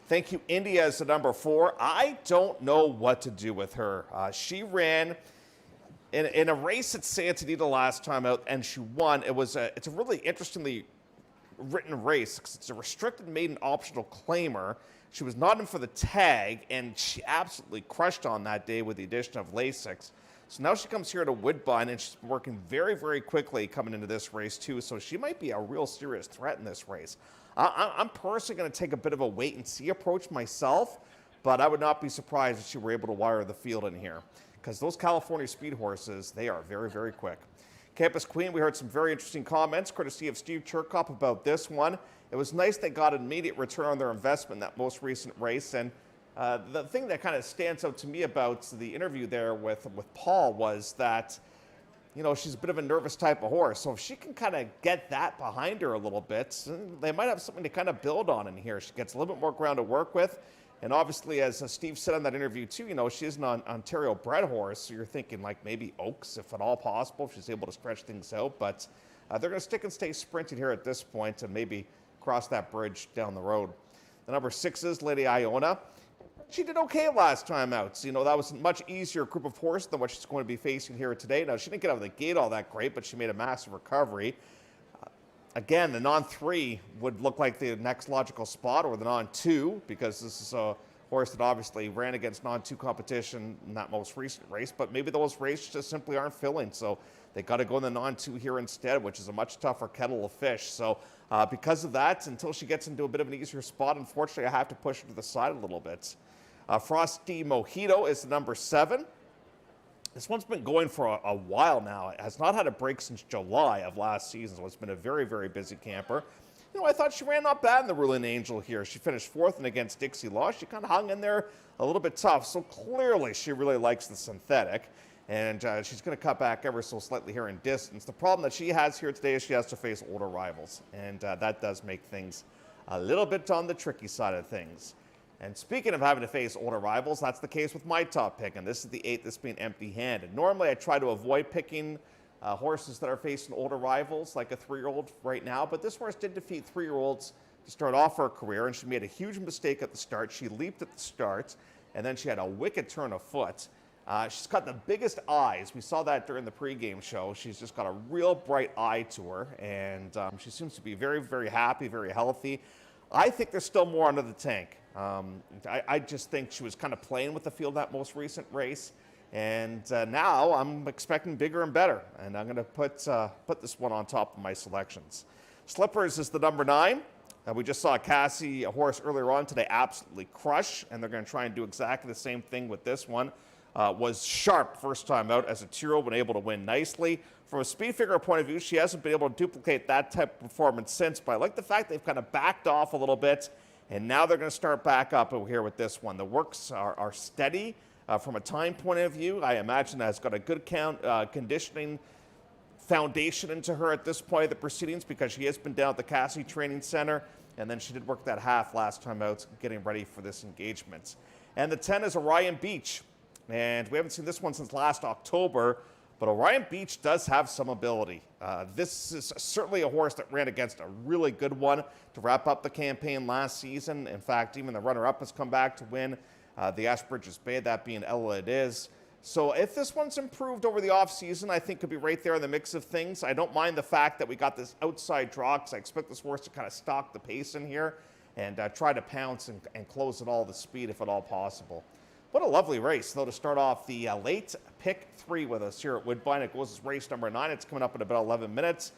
Thank you, India, as the number 4. I don't know what to do with her. She ran in a race at Santa Anita last time out, and she won. It's a really interestingly written race because it's a restricted maiden optional claimer. She was not in for the tag, and she absolutely crushed on that day with the addition of Lasix. So now she comes here to Woodbine, and she's been working very, very quickly coming into this race too. So she might be a real serious threat in this race. I'm personally going to take a bit of a wait and see approach myself, but I would not be surprised if she were able to wire the field in here because those California speed horses, they are very, very quick. Campus Queen, we heard some very interesting comments, courtesy of Steve Chirkop about this one. It was nice they got an immediate return on their investment in that most recent race. And the thing that kind of stands out to me about the interview there with Paul was that, you know, she's a bit of a nervous type of horse. So if she can kind of get that behind her a little bit, they might have something to kind of build on in here. She gets a little bit more ground to work with. And obviously, as Steve said on that interview too, you know, she is an Ontario bred horse. So you're thinking like maybe Oaks, if at all possible, if she's able to stretch things out. But they're going to stick and stay sprinting here at this point and maybe cross that bridge down the road. The number 6 is Lady Iona. She did okay last time out. So, you know, that was a much easier group of horses than what she's going to be facing here today. Now, she didn't get out of the gate all that great, but she made a massive recovery. Again, the non-3 would look like the next logical spot, or the non-2, because this is a horse that obviously ran against non-2 competition in that most recent race, but maybe those races just simply aren't filling, so they got to go in the non-2 here instead, which is a much tougher kettle of fish. So because of that, until she gets into a bit of an easier spot, unfortunately, I have to push her to the side a little bit. Frosty Mojito is the number 7. This one's been going for a while now. It has not had a break since July of last season, so it's been a very, very busy camper. You know, I thought she ran not bad in the Ruling Angel here. She finished 4th and against Dixie Law. She kind of hung in there a little bit tough, so clearly she really likes the synthetic. And she's going to cut back ever so slightly here in distance. The problem that she has here today is she has to face older rivals, and that does make things a little bit on the tricky side of things. And speaking of having to face older rivals, that's the case with my top pick, and this is the 8th that's being empty-handed. Normally, I try to avoid picking horses that are facing older rivals, like a 3-year-old right now, but this horse did defeat 3-year-olds to start off her career, and she made a huge mistake at the start. She leaped at the start, and then she had a wicked turn of foot. She's got the biggest eyes. We saw that during the pregame show. She's just got a real bright eye to her, and she seems to be very, very happy, very healthy. I think there's still more under the tank. I just think she was kind of playing with the field that most recent race, and now I'm expecting bigger and better, and I'm going to put this one on top of my selections. Slippers is the number 9. We just saw Cassie, a horse earlier on today, absolutely crush, and they're going to try and do exactly the same thing with this one. Was sharp first time out as a 2-year-old, been able to win nicely. From a speed figure point of view, she hasn't been able to duplicate that type of performance since, but I like the fact they've kind of backed off a little bit, and now they're going to start back up here with this one. The works are steady from a time point of view. I imagine that's got a good conditioning foundation into her at this point of the proceedings, because she has been down at the Cassie Training Center, and then she did work that half last time out getting ready for this engagement. And the 10 is Orion Beach, and we haven't seen this one since last October, but Orion Beach does have some ability. This is certainly a horse that ran against a really good one to wrap up the campaign last season. In fact, even the runner-up has come back to win the Ashbridges Bay, that being Ella It Is. So if this one's improved over the offseason, I think could be right there in the mix of things. I don't mind the fact that we got this outside draw, because I expect this horse to kind of stalk the pace in here and try to pounce and close at all the speed if at all possible. What a lovely race, though, to start off the late pick 3 with us here at Woodbine. It goes as race number 9. It's coming up in about 11 minutes.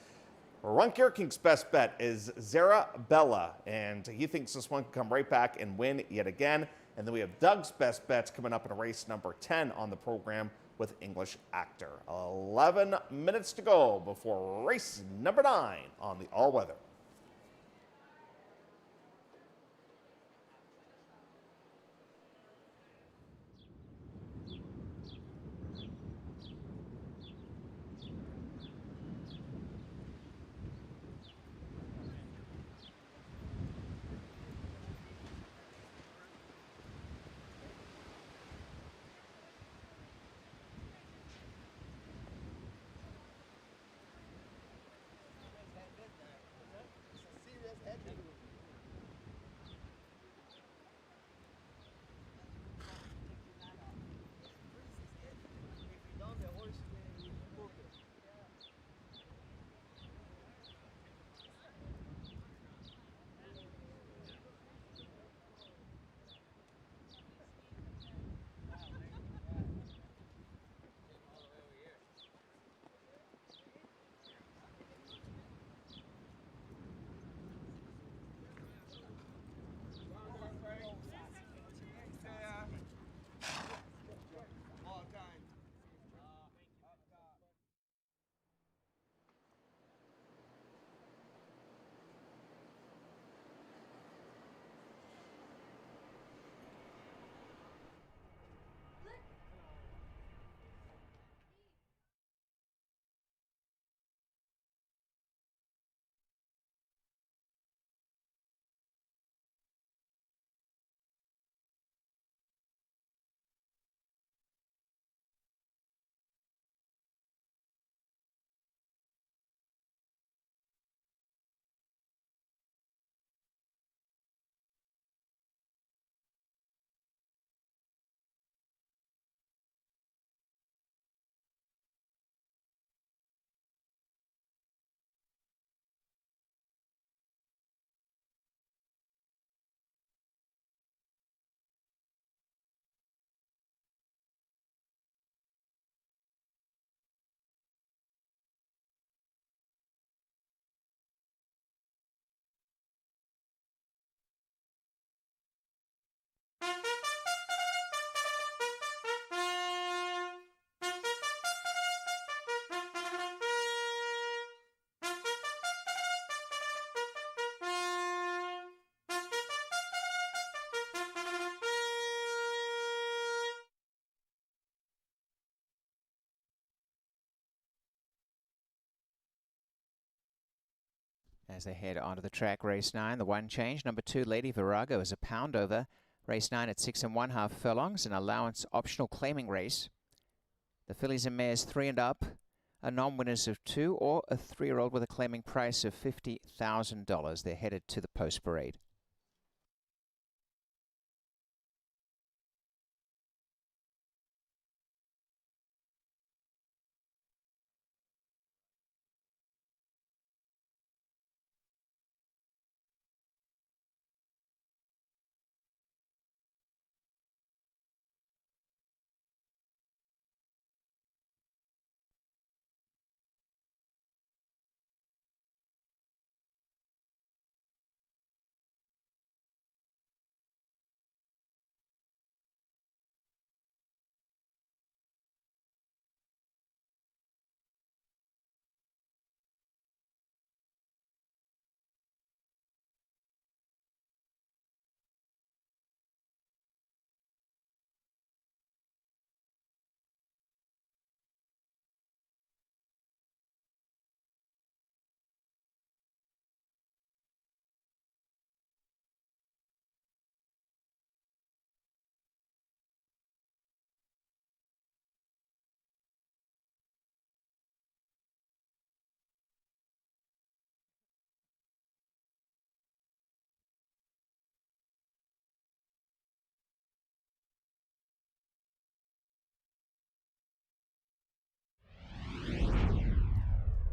Ron Kierking's best bet is Zarabella, and he thinks this one can come right back and win yet again. And then we have Doug's best bets coming up in race number 10 on the program with English Actor. 11 minutes to go before race number 9 on the all-weather. As they head onto the track, race 9, the one change. Number 2, Lady Virago, is a pound over. Race 9 at 6 1/2 furlongs, an allowance optional claiming race. The fillies and mares 3 and up are non-winners of 2 or a 3-year-old with a claiming price of $50,000. They're headed to the post parade.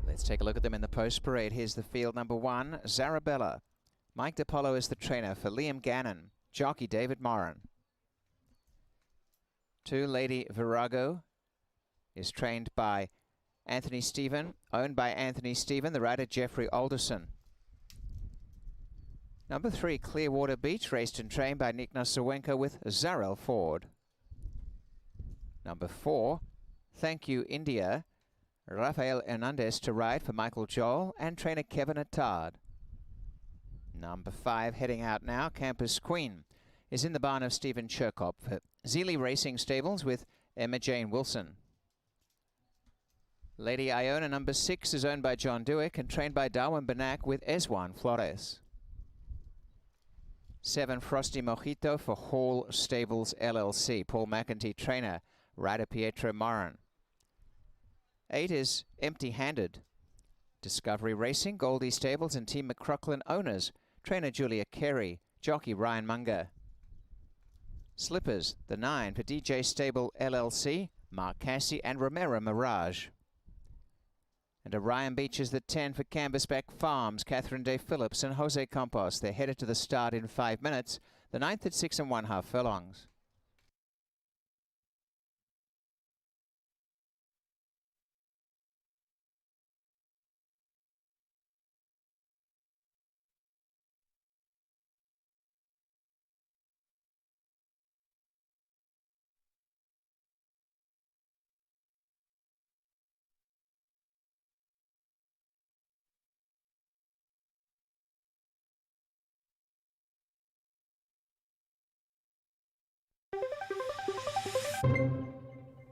Let's take a look at them in the post parade. Here's the field. Number 1, Zarabella. Mike DiPolo is the trainer for Liam Gannon. Jockey David Moran. 2, Lady Virago is trained by Anthony Stephen, owned by Anthony Stephen, the rider Jeffrey Alderson. Number 3, Clearwater Beach, raced and trained by Nick Nosawenko with Zarel Ford. Number 4, Thank You India, Rafael Hernandez to ride for Michael Joel and trainer Kevin Attard. Number 5, heading out now, Campus Queen, is in the barn of Stephen Cherkop for Zealy Racing Stables with Emma Jane Wilson. Lady Iona, number 6, is owned by John Dewick and trained by Darwin Benak with Eswan Flores. 7, Frosty Mojito for Hall Stables LLC, Paul McEntee trainer, rider Pietro Moran. 8 is Empty Handed. Discovery Racing, Goldie Stables and Team McCrocklin owners, trainer Julia Carey, jockey Ryan Munger. Slippers, the 9 for DJ Stable LLC, Mark Cassie and Romero Mirage. And Orion Beach is the 10 for Canvasback Farms, Catherine Day Phillips and Jose Campos. They're headed to the start in 5 minutes, the 9th at 6 1/2 furlongs.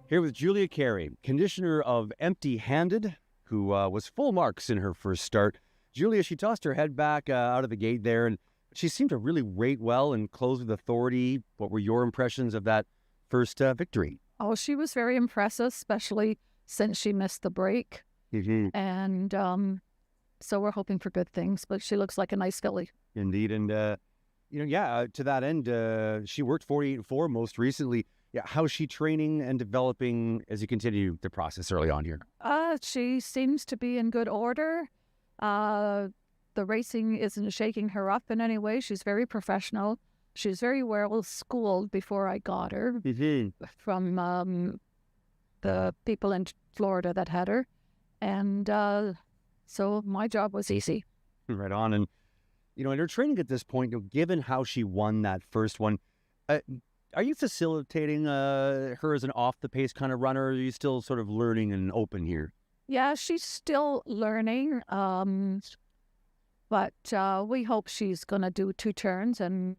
Here with Julia Carey, conditioner of Empty Handed, who was full marks in her first start. Julia, she tossed her head back out of the gate there, and she seemed to really rate well and close with authority. What were your impressions of that first victory? Oh, she was very impressive, especially since she missed the break. And so we're hoping for good things, but she looks like a nice filly. Indeed. And, to that end, she worked 48-4 most recently. Yeah, how's she training and developing as you continue the process early on here? She seems to be in good order. The racing isn't shaking her up in any way. She's very professional. She's very well schooled before I got her from the people in Florida that had her. And so my job was easy. Right on. And, in her training at this point, given how she won that first one, are you facilitating her as an off-the-pace kind of runner, or are you still sort of learning and open here? Yeah, she's still learning, but we hope she's going to do 2 turns, and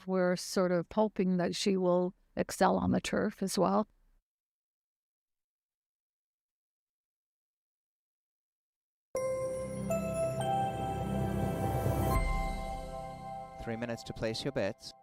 we're sort of hoping that she will excel on the turf as well. 3 minutes to place your bets.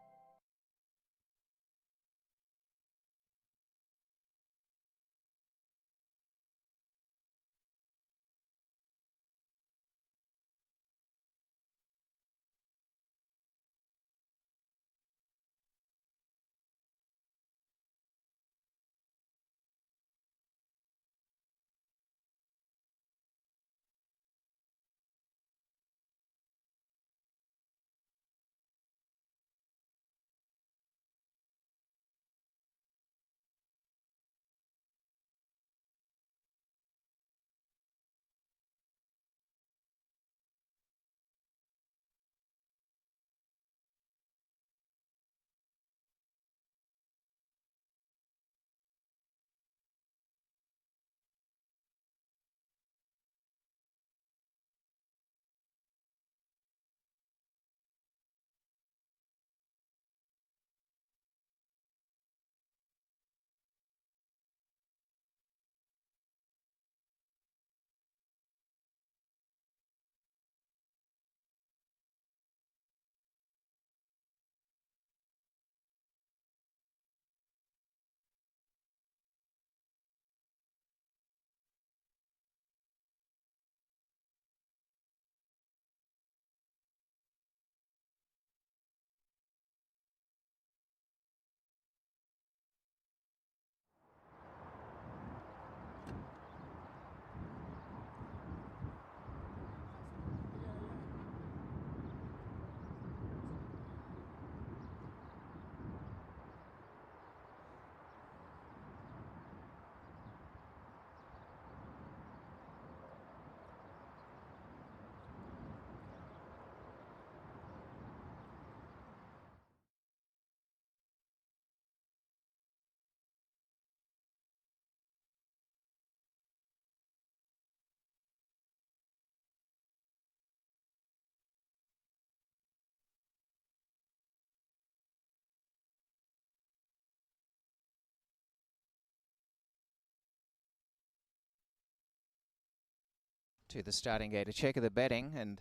To the starting gate, a check of the betting, and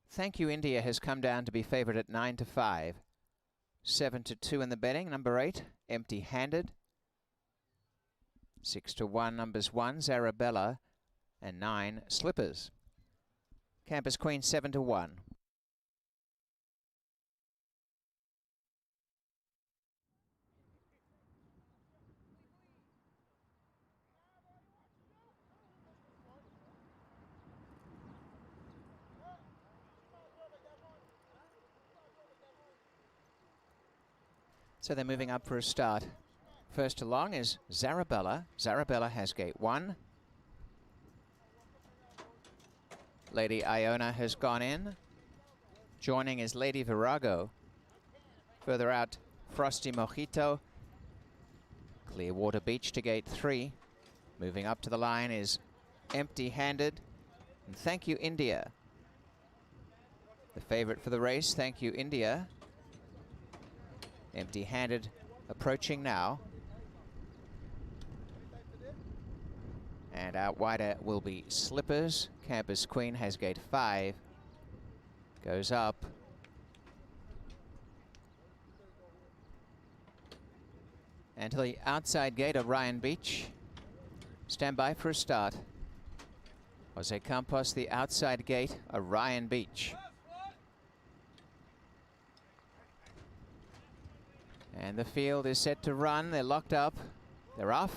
Thank You India has come down to be favourite at 9-5. 7-2 in the betting. Number 8, Empty Handed. 6-1, numbers 1, Zarabella, and 9, Slippers. Campus Queen 7-1. So they're moving up for a start. First along is Zarabella. Zarabella has gate 1. Lady Iona has gone in. Joining is Lady Virago. Further out, Frosty Mojito. Clearwater Beach to gate 3. Moving up to the line is Empty Handed. And Thank You India. The favourite for the race, Thank You India. Empty Handed approaching now. And out wider will be Slippers. Campus Queen has gate 5. Goes up. And to the outside gate of Ryan Beach. Stand by for a start. Jose Campos, the outside gate of Ryan Beach. And the field is set to run. They're locked up. They're off.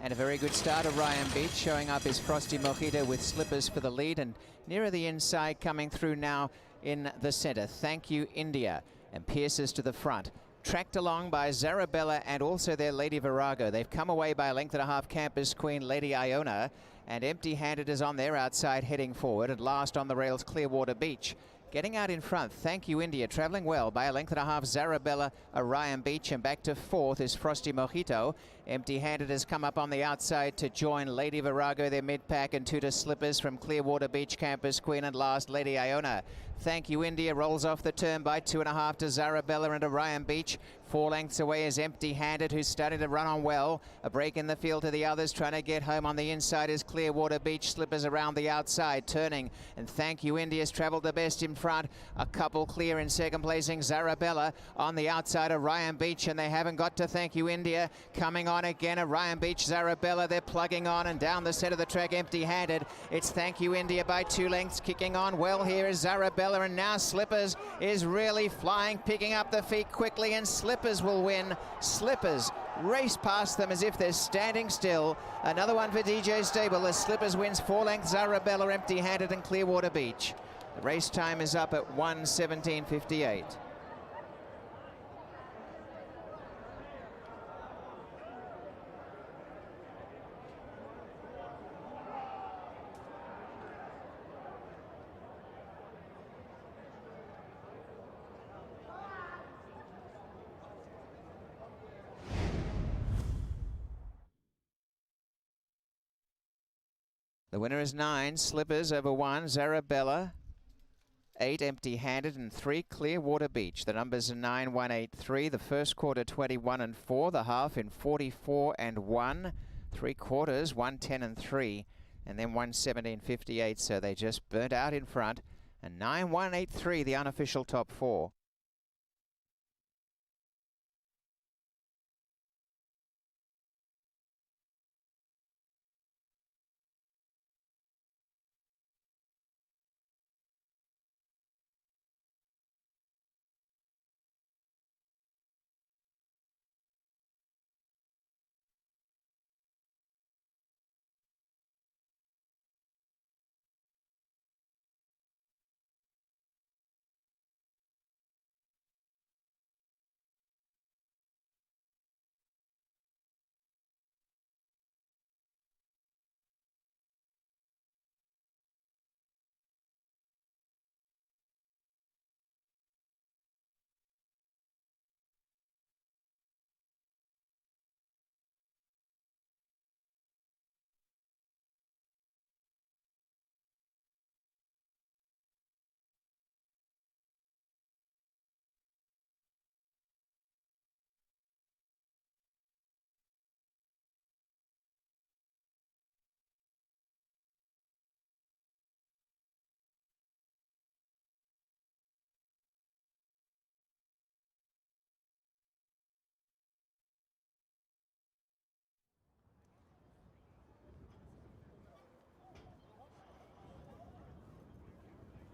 And a very good start of Ryan Beach. Showing up is Frosty Mojito with Slippers for the lead. And nearer the inside, coming through now in the center. Thank You India. And Pierces to the front. Tracked along by Zarabella and also their Lady Virago. They've come away by a length and a half. Campus Queen, Lady Iona. And Empty Handed is on their outside heading forward. And last on the rails, Clearwater Beach. Getting out in front, Thank You India, travelling well by a length and a half. Zarabella, Ryan Beach, and back to 4th is Frosty Mojito. Empty Handed has come up on the outside to join Lady Virago, their mid-pack, and 2 to Slippers from Clearwater Beach, Campus Queen, and last Lady Iona. Thank You India rolls off the turn by 2.5 to Zarabella and Orion Beach. 4 lengths away is Empty Handed, who's starting to run on well. A break in the field to the others, trying to get home on the inside is Clearwater Beach. Slippers around the outside, turning. And Thank You India's travelled the best in front. A couple clear in second placing. Zarabella on the outside, Orion Beach, and they haven't got to Thank You India. Coming on again, Orion Beach, Zarabella, they're plugging on, and down the set of the track, Empty Handed. It's Thank You India by 2 lengths, kicking on well here is Zarabella, and now Slippers is really flying, picking up the feet quickly, and Slippers will win. Slippers race past them as if they're standing still. Another one for DJ Stable as Slippers wins 4 lengths, Zarabella, Empty Handed, and Clearwater Beach. The race time is up at 1:17:58. The winner is 9, Slippers over 1, Zarabella, 8, Empty Handed, and 3, Clearwater Beach. The numbers are 9, 1, 8, 3. The first quarter 21 and 4. The half in 44 and 1. 3 quarters 1, 10 and 3. And then 1:17:58. So they just burnt out in front. And 9, 1, 8, 3, the unofficial top 4.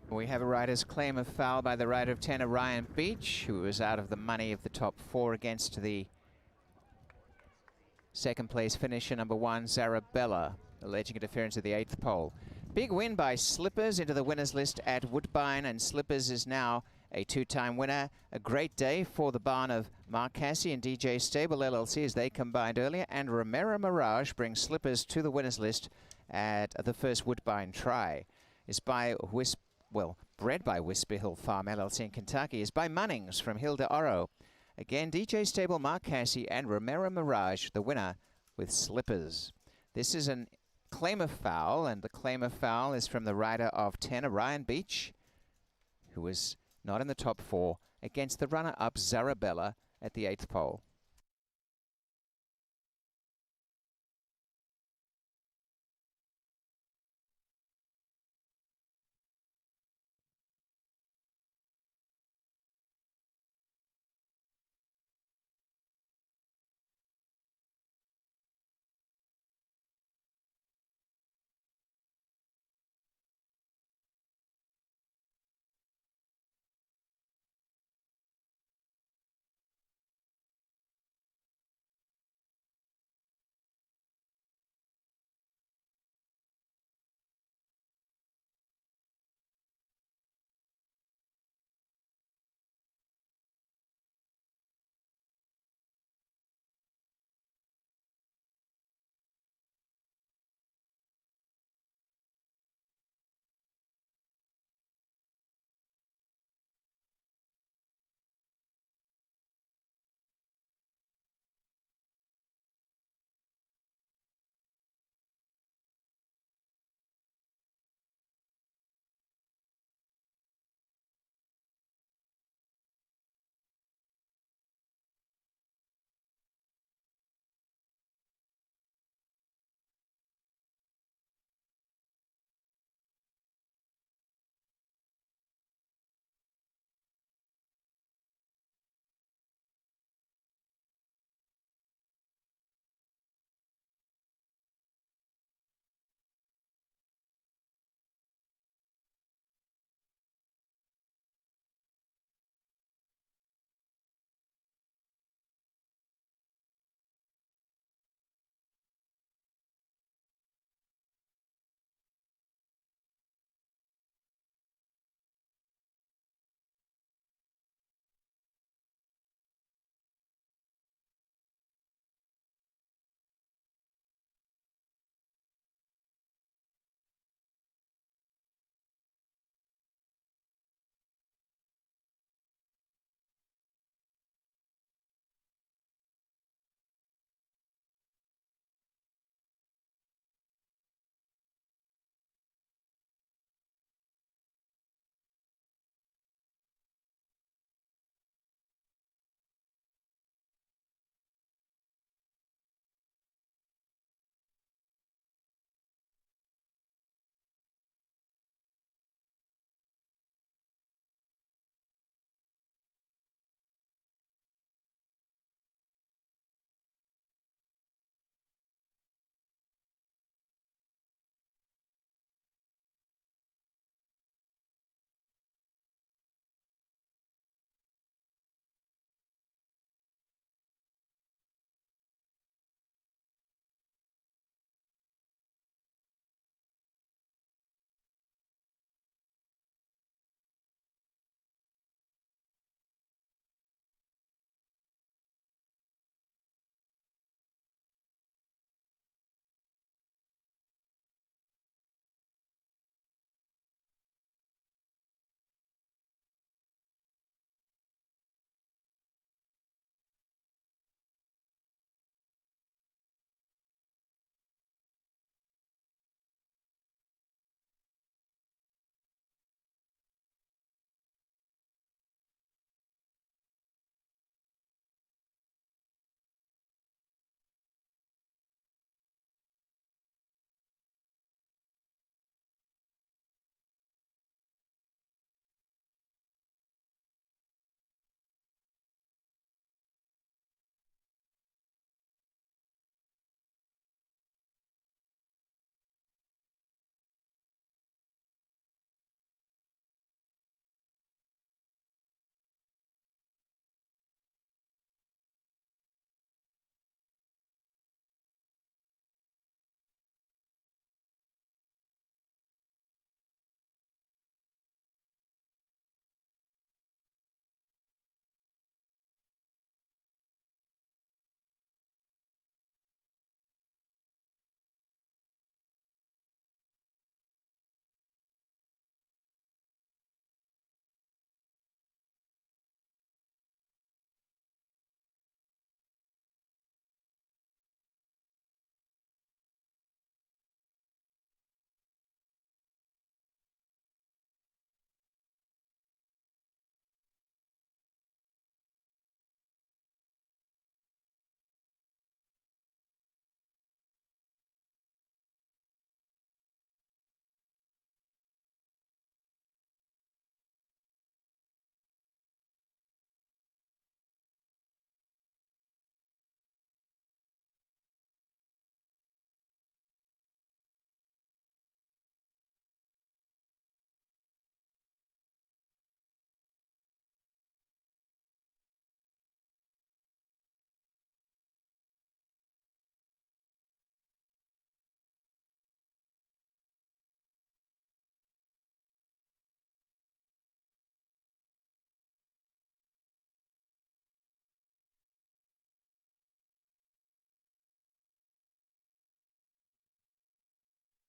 We have a rider's claim of foul by the rider of 10, Orion Beach, who was out of the money of the top 4 against the second place finisher, number 1, Zarabella, alleging interference at the 8th pole. Big win by Slippers into the winners list at Woodbine, and Slippers is now a 2-time winner. A great day for the barn of Mark Cassie and DJ Stable LLC as they combined earlier, and Romero Mirage brings Slippers to the winners list at the first Woodbine try. It's by bred by Whisper Hill Farm LLC in Kentucky, is by Munnings from Hilda Oro. Again, DJ Stable, Mark Cassie, and Romero Mirage, the winner with Slippers. This is an claim of foul, and the claim of foul is from the rider of 10, Orion Beach, who was not in the top 4, against the runner-up Zarabella at the 8th pole.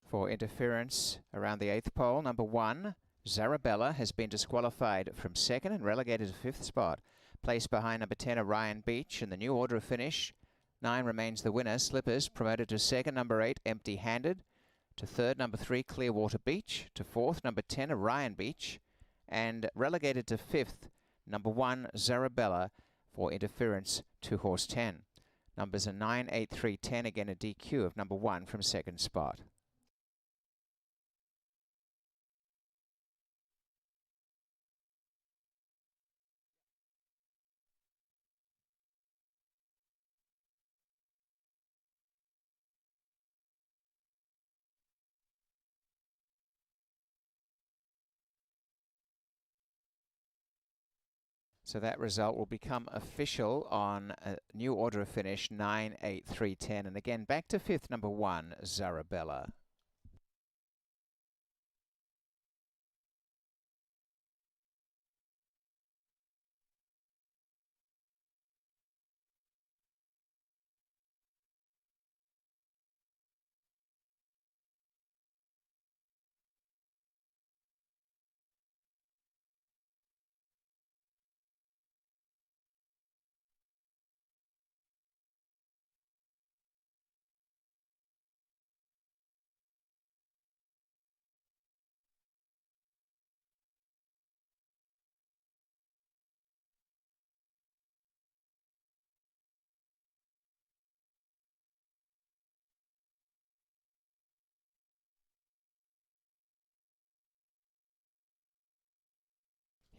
For interference around the 8th pole, number 1, Zarabella, has been disqualified from 2nd and relegated to 5th spot. Placed behind number 10, Orion Beach. In the new order of finish, 9 remains the winner, Slippers, promoted to 2nd, number 8, Empty Handed. To 3rd, number 3, Clearwater Beach. To 4th, number 10, Orion Beach. And relegated to 5th, number 1, Zarabella, for interference to horse 10. Numbers are 9, 8, 3, 10, again a DQ of number 1 from 2nd spot. So that result will become official on a new order of finish, 9, 8, 3, 10. And again, back to 5th, number 1, Zarabella.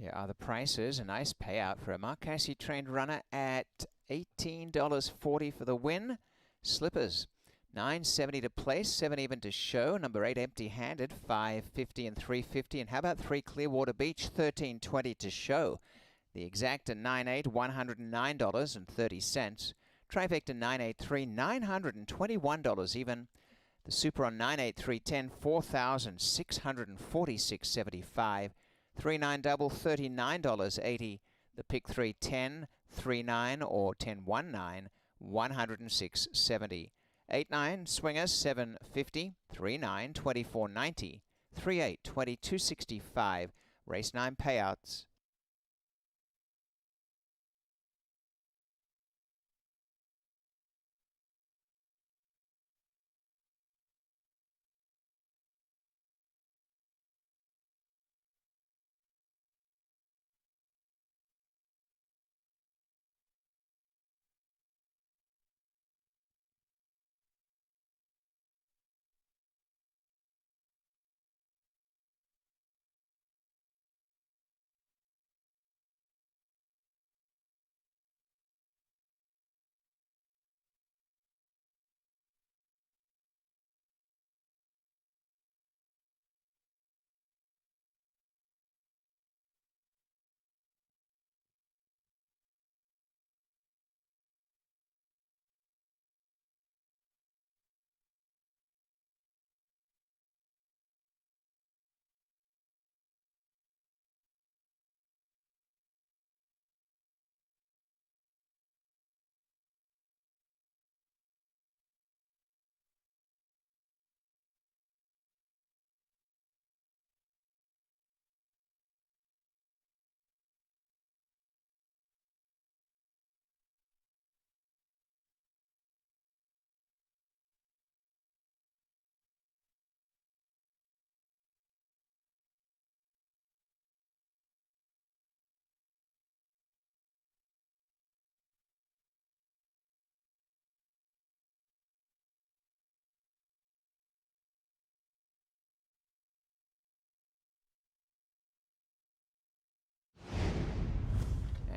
Here are the prices. A nice payout for a Mark Cassidy trained runner at $18.40 for the win. Slippers, $9.70 to place, 7 even to show. Number 8, Empty Handed, $5.50 and $3.50. And how about 3, Clearwater Beach, $13.20 to show. The exacta 9.8, $109.30. Trifecta 983, $921 even. The Super on 98310, $4,646.75. 3-9 double, $39.80. The pick 3-10, 3-9 or 10-1-9, $106.70. 8-9 swingers, $7.50. 3-9, $24.90. 3-8, $22.65. Race 9 payouts.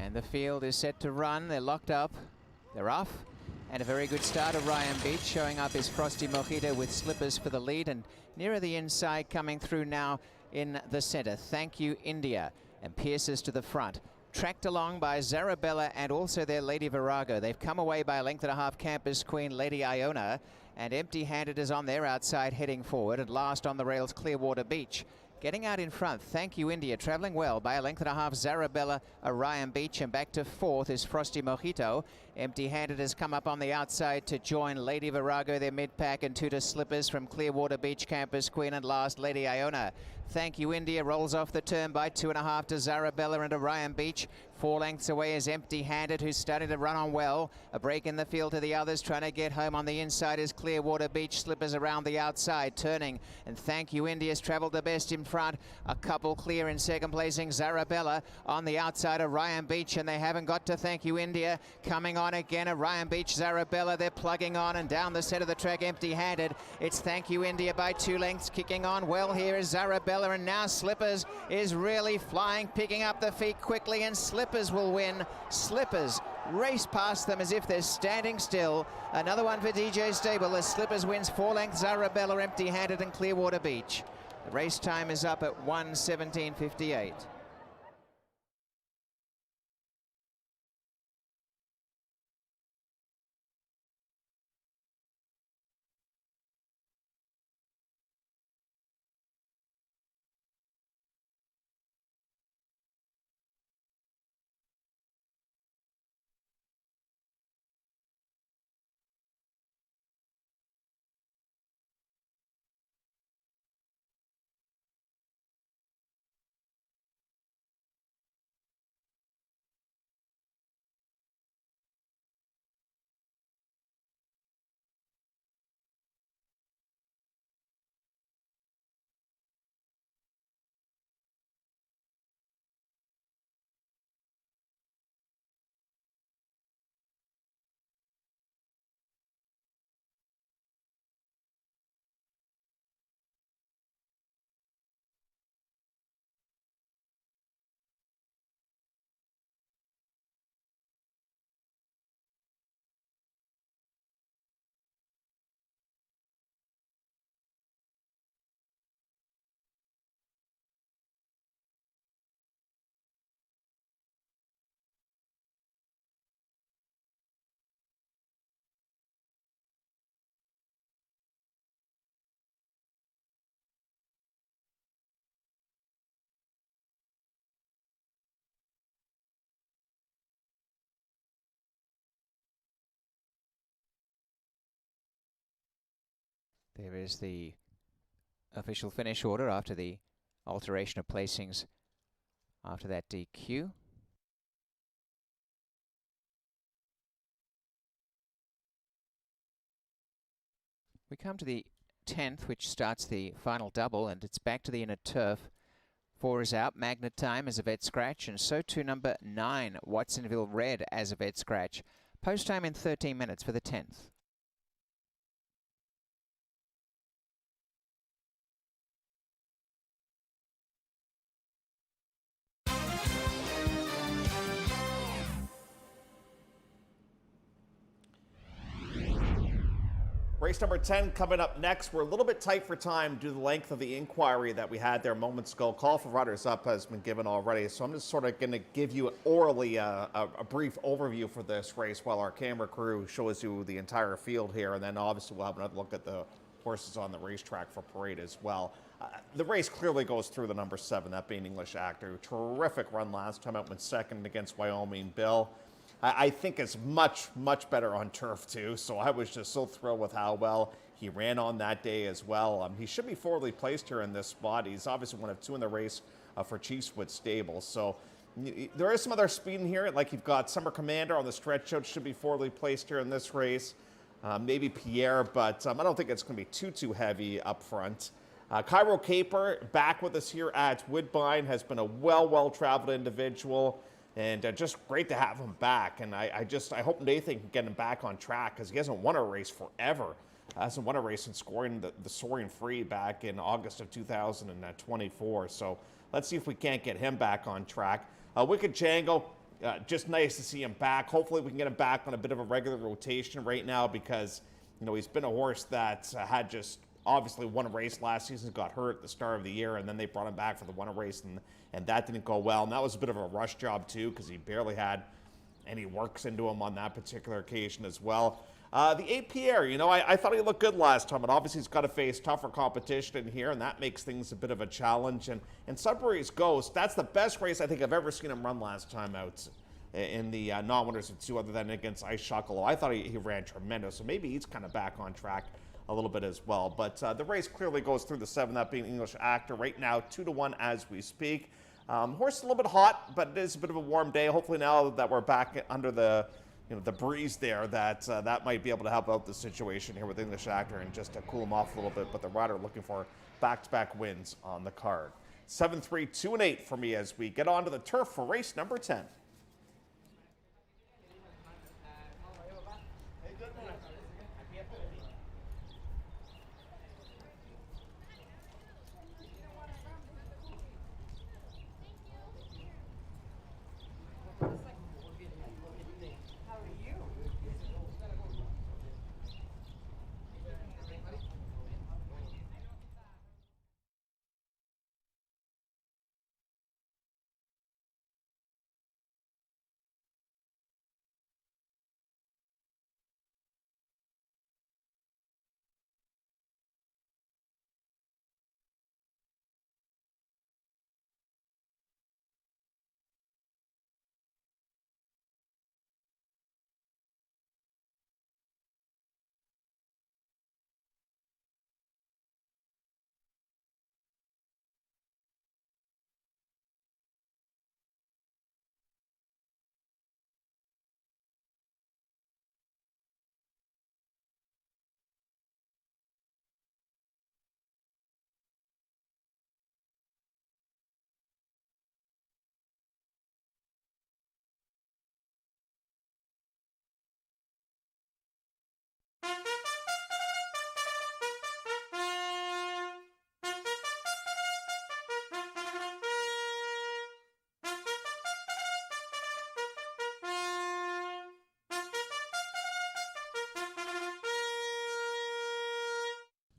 And the field is set to run. They're locked up. They're off. And a very good start of Ryan Beach. Showing up is Frosty Mojito with Slippers for the lead. And nearer the inside, coming through now in the center. Thank You, India. And Pierces to the front. Tracked along by Zarabella and also their Lady Virago. They've come away by a length and a half, Campus Queen, Lady Iona. And Empty Handed is on their outside heading forward. And last on the rails, Clearwater Beach. Getting out in front, Thank You India, travelling well by a length and a half. Zarabella, Orion Beach, and back to fourth is Frosty Mojito. Empty-handed has come up on the outside to join Lady Virago, their mid-pack, and Tutor Slippers from Clearwater Beach, Campus Queen, and last Lady Iona. Thank You India rolls off the turn by 2.5 to Zarabella and Orion Beach. 4 lengths away is Empty-handed, who's starting to run on well. A break in the field to the others, trying to get home on the inside is Clearwater Beach. Slippers around the outside, turning, and Thank You India's travelled the best in front. A couple clear in second placing. Zarabella on the outside, Orion Beach, and they haven't got to Thank You India. Coming on again, Orion Beach, Zarabella, they're plugging on, and down the centre of the track, Empty-handed. It's Thank You India by 2 lengths, kicking on well here is Zarabella, and now Slippers is really flying, picking up the feet quickly, and Slippers will win. Slippers race past them as if they're standing still. Another one for DJ Stable as Slippers wins 4 lengths, Zarabella, Empty-handed, and Clearwater Beach. The race time is up at 1:17:58. There is the official finish order after the alteration of placings after that DQ. We come to the 10th, which starts the final double, and it's back to the inner turf. 4 is out. Magnet Time as a vet scratch, and so too number 9, Watsonville Red as a vet scratch. Post time in 13 minutes for the 10th. Race number 10 coming up next. We're a little bit tight for time due to the length of the inquiry that we had there moments ago. Call for runners up has been given already, so I'm just sort of going to give you orally a brief overview for this race while our camera crew shows you the entire field here, and then obviously we'll have another look at the horses on the racetrack for parade as well. The race clearly goes through the number 7, that being English Actor. Terrific run last time out, went second against Wyoming Bill. I think it's much, much better on turf, too. So I was just so thrilled with how well he ran on that day as well. He should be forwardly placed here in this spot. He's obviously one of 2 in the race for Chiefswood Stable. So there is some other speed in here. Like you've got Summer Commander on the stretch out, should be forwardly placed here in this race. Maybe Pierre, but I don't think it's going to be too heavy up front. Cairo Caper back with us here at Woodbine, has been a well-traveled individual. And just great to have him back. And I hope Nathan can get him back on track because he hasn't won a race forever. Hasn't won a race since scoring the Soaring Free back in August of 2024. So let's see if we can't get him back on track. Wicked Django, just nice to see him back. Hopefully we can get him back on a bit of a regular rotation right now because, you know, he's been a horse that had just obviously won a race last season, got hurt at the start of the year, and then they brought him back for the one race, and that didn't go well. And that was a bit of a rush job, too, because he barely had any works into him on that particular occasion as well. The 8 Pierre, you know, I thought he looked good last time, and obviously he's got to face tougher competition in here, and that makes things a bit of a challenge. And Sudbury's Ghost, that's the best race I think I've ever seen him run last time out in the non-winners of 2, other than against Ice Chocolate. I thought he ran tremendous, so maybe he's kind of back on track a little bit as well. But the race clearly goes through the 7, that being English Actor. Right now, 2-1 as we speak. Horse is a little bit hot, but it is a bit of a warm day. Hopefully now that we're back under the the breeze there, that might be able to help out the situation here with English Actor and just to cool him off a little bit. But the rider looking for back-to-back wins on the card. 7-3, 2-8 for me as we get onto the turf for race number 10.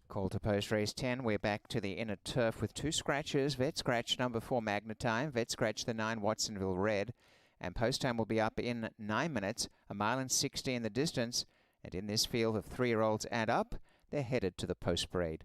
Call to post race 10. We're back to the inner turf with 2 scratches. Vet scratch number 4 Magnetime. Vet scratch the 9 Watsonville Red. And post time will be up in 9 minutes. 1:60 in the distance. And in this field of 3-year-olds and up, they're headed to the post parade.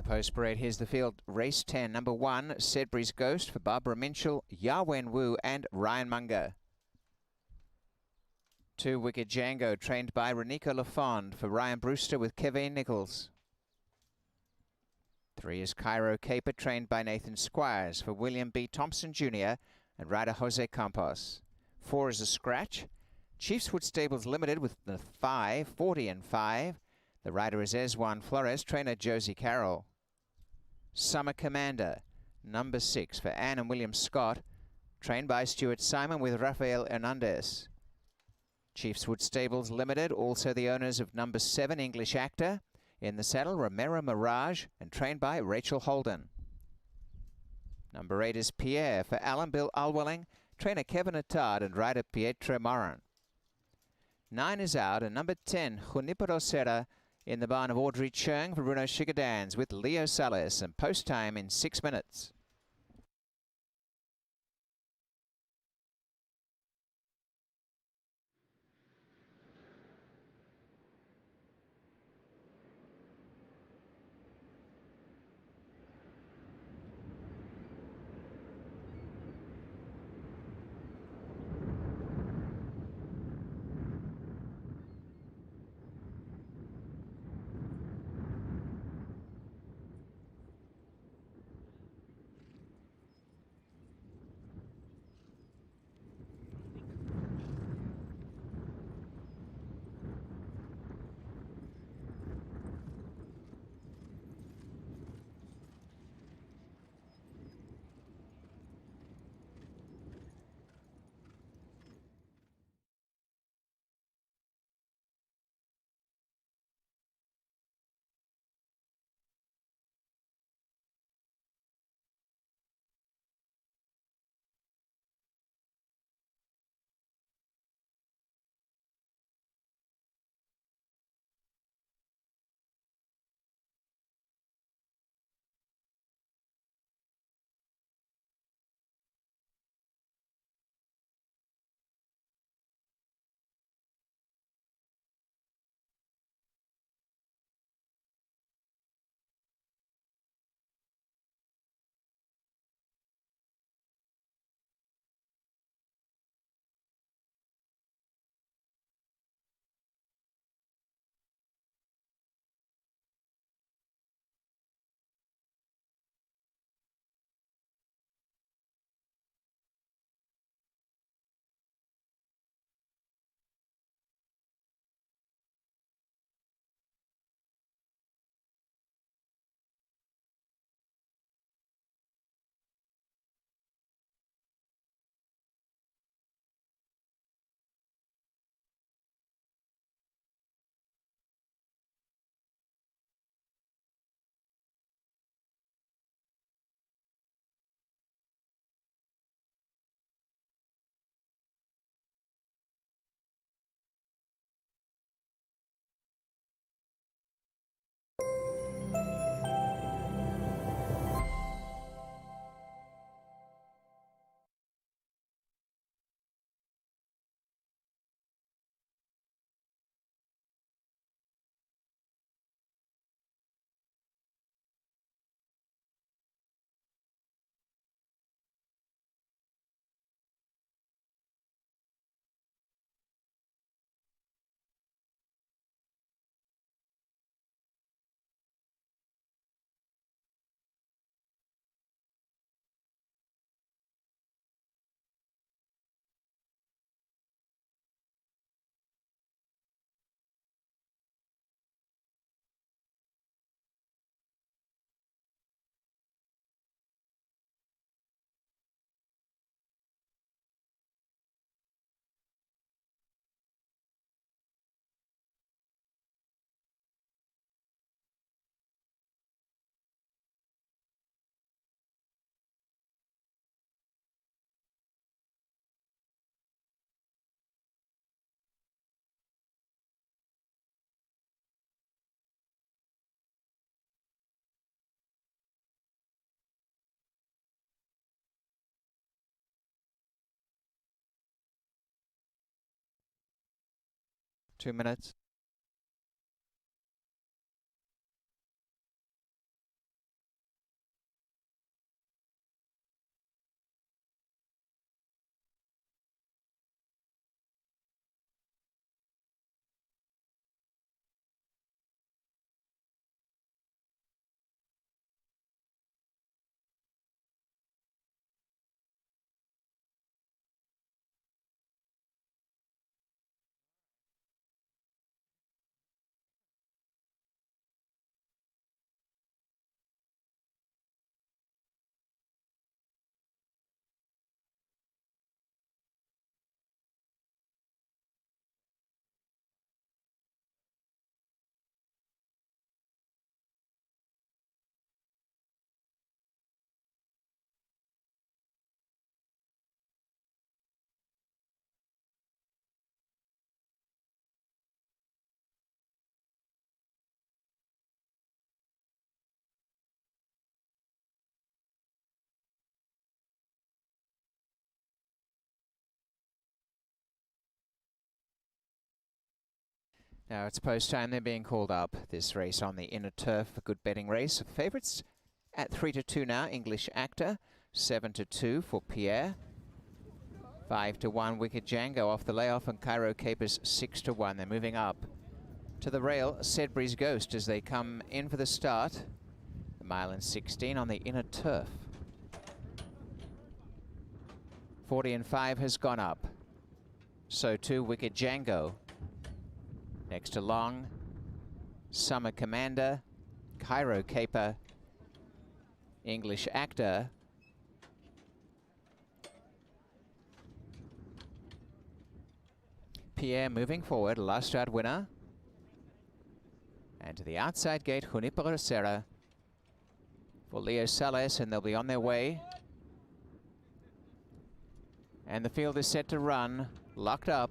Post parade, here's the field. Race 10, number 1, Sudbury's Ghost for Barbara Minchell, Yawen Wu and Ryan Munger. 2, Wicked Django, trained by Renico Lafond for Ryan Brewster with Kevin Nichols. 3 is Cairo Caper, trained by Nathan Squires for William B. Thompson Jr. and rider Jose Campos. 4 is a Scratch, Chiefswood Stables Limited with the 5, 40 and 5. The rider is Esjuan Flores, trainer Josie Carroll. Summer Commander, number 6 for Anne and William Scott, trained by Stuart Simon with Rafael Hernandez. Chiefswood Stables Limited, also the owners of number 7, English Actor. In the saddle, Romero Mirage, and trained by Rachel Holden. Number 8 is Pierre for Alan Bill Alwelling, trainer Kevin Attard and rider Pietro Moran. 9 is out, and number 10, Junipero Serra, in the barn of Audrey Chung for Bruno Sugar with Leo Salas, and post time in 6 minutes. Two minutes. Now it's post time. They're being called up. This race on the inner turf, a good betting race. Favourites at 3-2 now. English Actor, 7-2 for Pierre. 5-1 Wicked Django off the layoff, and Cairo Capers 6-1. They're moving up to the rail. Sedbury's Ghost as they come in for the start. The mile and 16 on the inner turf. 40-5 has gone up. So too Wicked Django. Next to Long, Summer Commander, Cairo Caper, English Actor, Pierre moving forward, last start winner. And to the outside gate, Junipero Serra for Leo Salas, and they'll be on their way. And the field is set to run, locked up.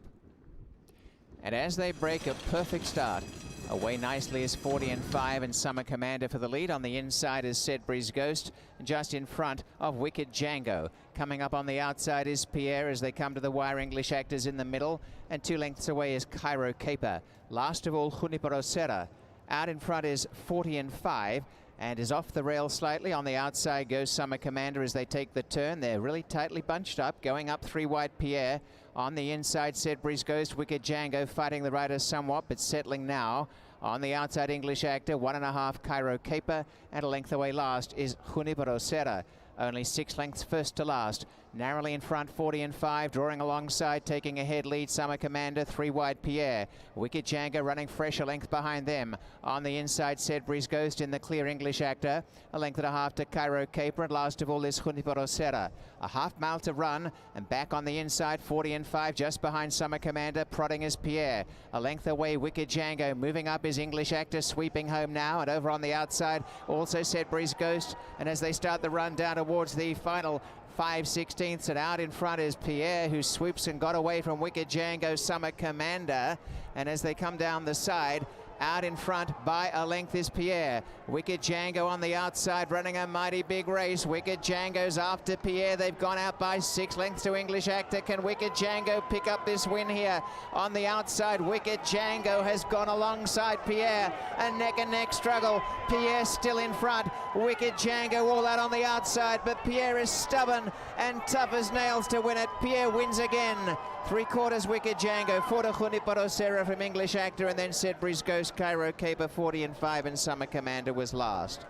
And as they break, a perfect start. Away nicely is 40-5, and Summer Commander for the lead. On the inside is Sedbury's Ghost, just in front of Wicked Django. Coming up on the outside is Pierre as they come to the wire. English Actors in the middle, and 2 lengths away is Cairo Caper. Last of all, Junipero Serra. Out in front is 40-5, and is off the rail slightly. On the outside goes Summer Commander as they take the turn. They're really tightly bunched up, going up 3 wide Pierre. On the inside, Sedbury's Ghost, Wicked Django fighting the riders somewhat, but settling now. On the outside, English Actor, 1.5 Cairo Caper, and a length away last is Junipero Serra. Only 6 lengths first to last. Narrowly in front, 40-5, drawing alongside, taking ahead lead, Summer Commander, 3 wide Pierre. Wicked Django running fresh, a length behind them. On the inside, Sedbury's Ghost in the clear, English Actor. A length and a half to Cairo Caper, and last of all is Junipero Serra. A half mile to run, and back on the inside, 40-5, just behind Summer Commander, prodding is Pierre. A length away, Wicked Django. Moving up is English Actor, sweeping home now, and over on the outside, also Sedbury's Ghost. And as they start the run down towards the final 5/16, and out in front is Pierre, who swoops and got away from Wicked Django, Summer Commander. And as they come down the side, out in front by a length is Pierre. Wicked Django on the outside, running a mighty big race. Wicked Django's after Pierre. They've gone out by 6 lengths to English Actor. Can Wicked Django pick up this win here? On the outside, Wicked Django has gone alongside Pierre. A neck-and-neck struggle. Pierre still in front. Wicked Django all out on the outside, but Pierre is stubborn and tough as nails to win it. Pierre wins again. 3/4 Wicked Django, 4 to Junipero Serra from English Actor, and then Sedbury's Ghost, Cairo Caper, 40-5, and Summer Commander was last.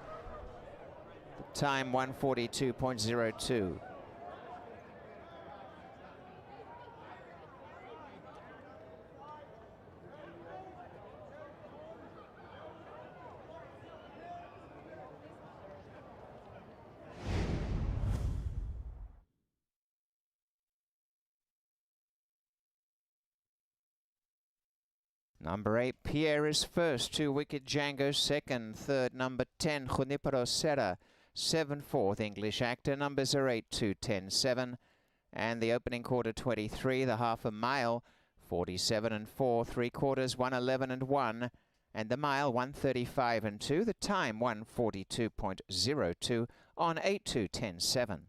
The time 1:42.02. Number 8, Pierre is first, 2 Wicked Django second, third number 10, Junipero Serra, 7 fourth, English Actor. Numbers are 8, 2, 10, 7. And the opening quarter 23, the half a mile, 47-4, 3/4, 1:11-1. And the mile 1:35-2, the time 1:42.02 on 8, 2, 10, 7.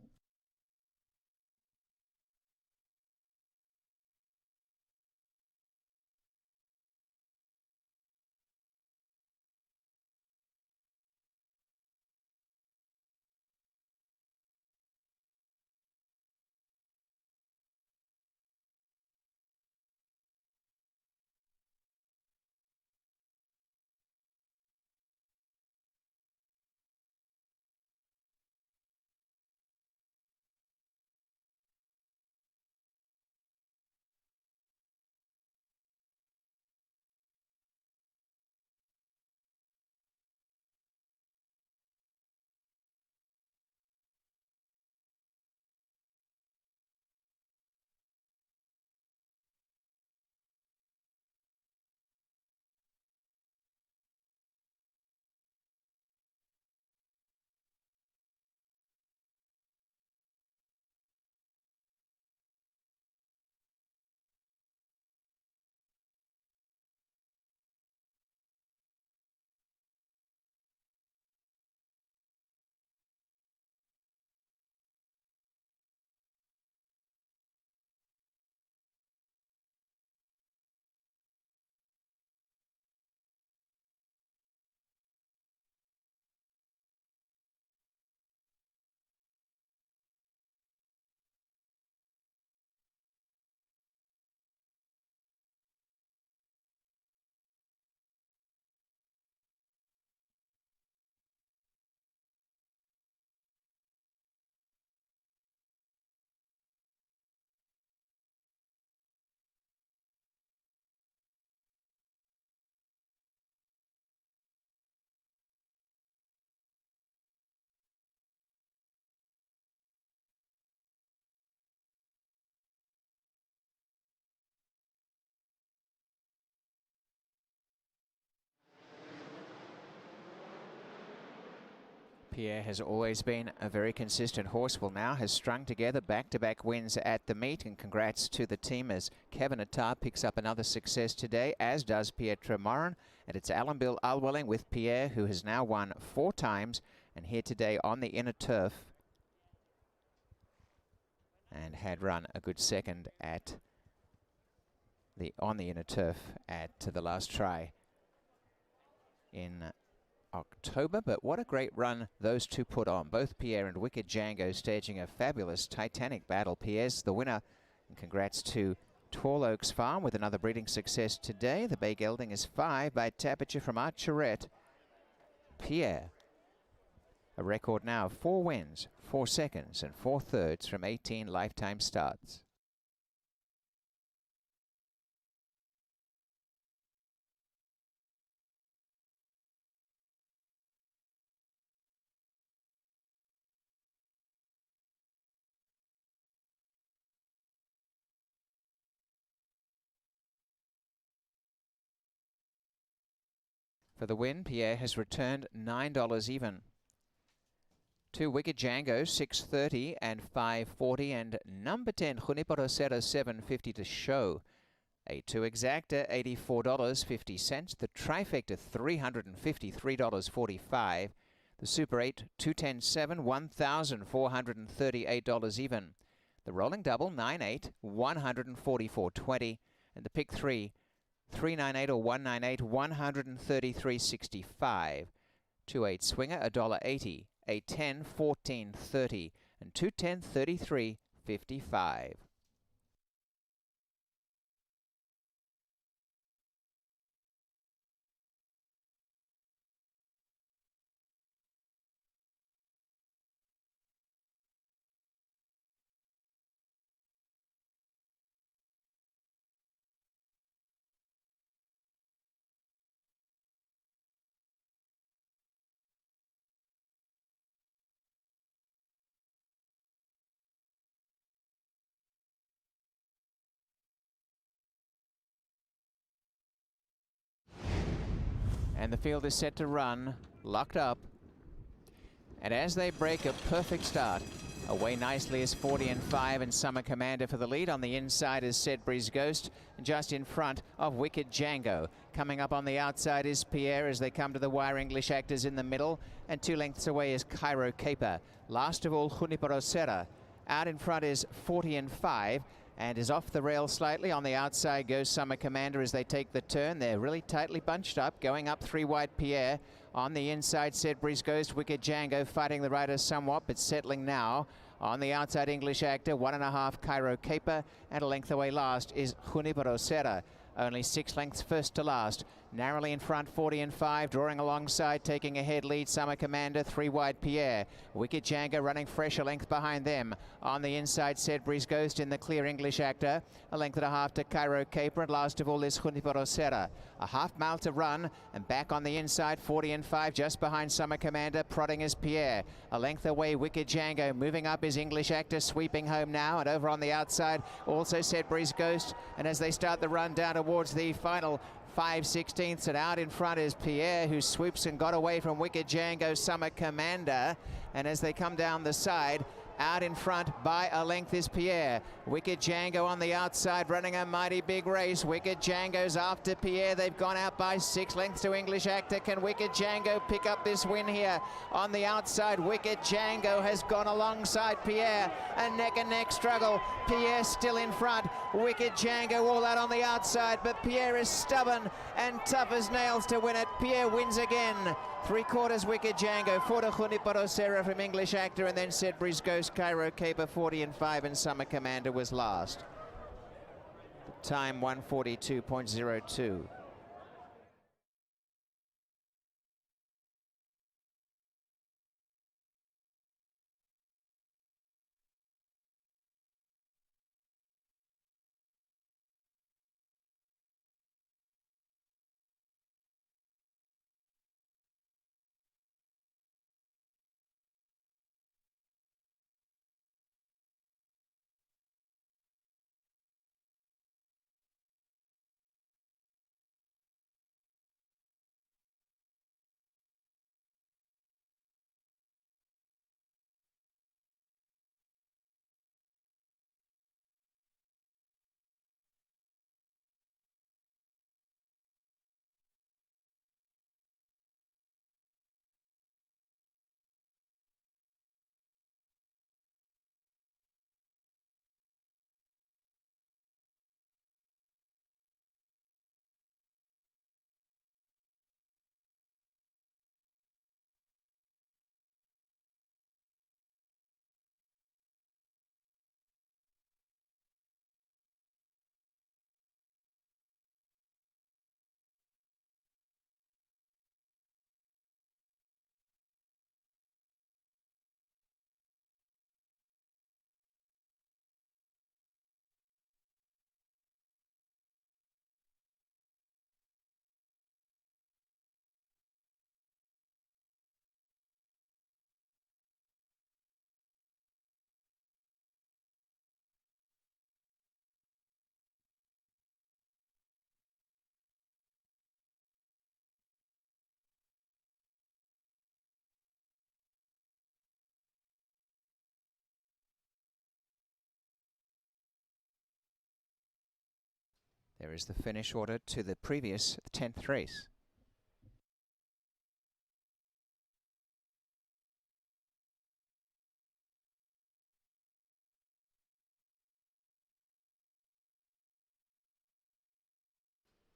Pierre has always been a very consistent horse. Well, now has strung together back-to-back wins at the meet, and congrats to the team as Kevin Attar picks up another success today, as does Pierre Tremorin. And it's Alan Bill Alwelling with Pierre, who has now won 4 times, and here today on the inner turf, and had run a good second at on the inner turf at the last try in October. But what a great run those two put on. Both Pierre and Wicked Django staging a fabulous Titanic battle. Pierre's the winner, and congrats to Tall Oaks Farm with another breeding success today. The Bay Gelding is 5 by Tapiture from Archerette. Pierre, a record now of 4 wins, 4 seconds and 4 thirds from 18 lifetime starts. For the win, Pierre has returned $9 even. 2 Wicked Django, 6.30 and 5.40, and number 10, Junipero Serra, 7.50 to show. A 2 Exacta, $84.50. The Trifecta, $353.45. The Super 8, 210.7, $1,438 even. The Rolling Double, 9.8, $144.20. And the Pick 3, 398 or 198, $133.65. 2-8 Swinger, $1.80. A 10, $14.30, and 210, $33.55. And the field is set to run, locked up. And as they break, a perfect start. Away nicely is 40 and 5 and Summer Commander for the lead. On the inside is Sedbury's Ghost, just in front of Wicked Django. Coming up on the outside is Pierre as they come to the wire. English Actors in the middle, and 2 lengths away is Cairo Caper. Last of all, Junipero Serra. Out in front is 40 and 5. And is off the rail slightly. On the outside goes Summer Commander as they take the turn. They're really tightly bunched up. Going up 3 wide, Pierre. On the inside, Sedbury's Ghost, Wicked Django fighting the riders somewhat, but settling now. On the outside, English Actor, 1.5 Cairo Caper, and a length away last is Junipero Serra. Only 6 lengths first to last. Narrowly in front, 40 and 5, drawing alongside, taking a head lead, Summer Commander, 3 wide, Pierre. Wicked Django running fresh, a length behind them. On the inside, Sedbury's Ghost in the clear, English Actor. A length and a half to Cairo Caper, and last of all is Junipero Serra. A half mile to run, and back on the inside, 40 and 5, just behind Summer Commander, prodding is Pierre. A length away, Wicked Django. Moving up is English Actor, sweeping home now, and over on the outside, also Sedbury's Ghost. And as they start the run down towards the final 5/16, and out in front is Pierre, who swoops and got away from Wicked Django, Summer Commander. And as they come down the side, out in front by a length is Pierre. Wicked Django on the outside, running a mighty big race. Wicked Django's after Pierre. They've gone out by 6 lengths to English Actor. Can Wicked Django pick up this win here? On the outside, Wicked Django has gone alongside Pierre. A neck and neck struggle. Pierre still in front. Wicked Django all out on the outside, but Pierre is stubborn and tough as nails to win it. Pierre wins again. 3/4 Wicked Django, 4 to Junipero Serra from English Actor, and then Sedbury's Ghost, Cairo Caper, 40 and 5, and Summer Commander was last. The time 142.02. There is the finish order to the previous 10th race.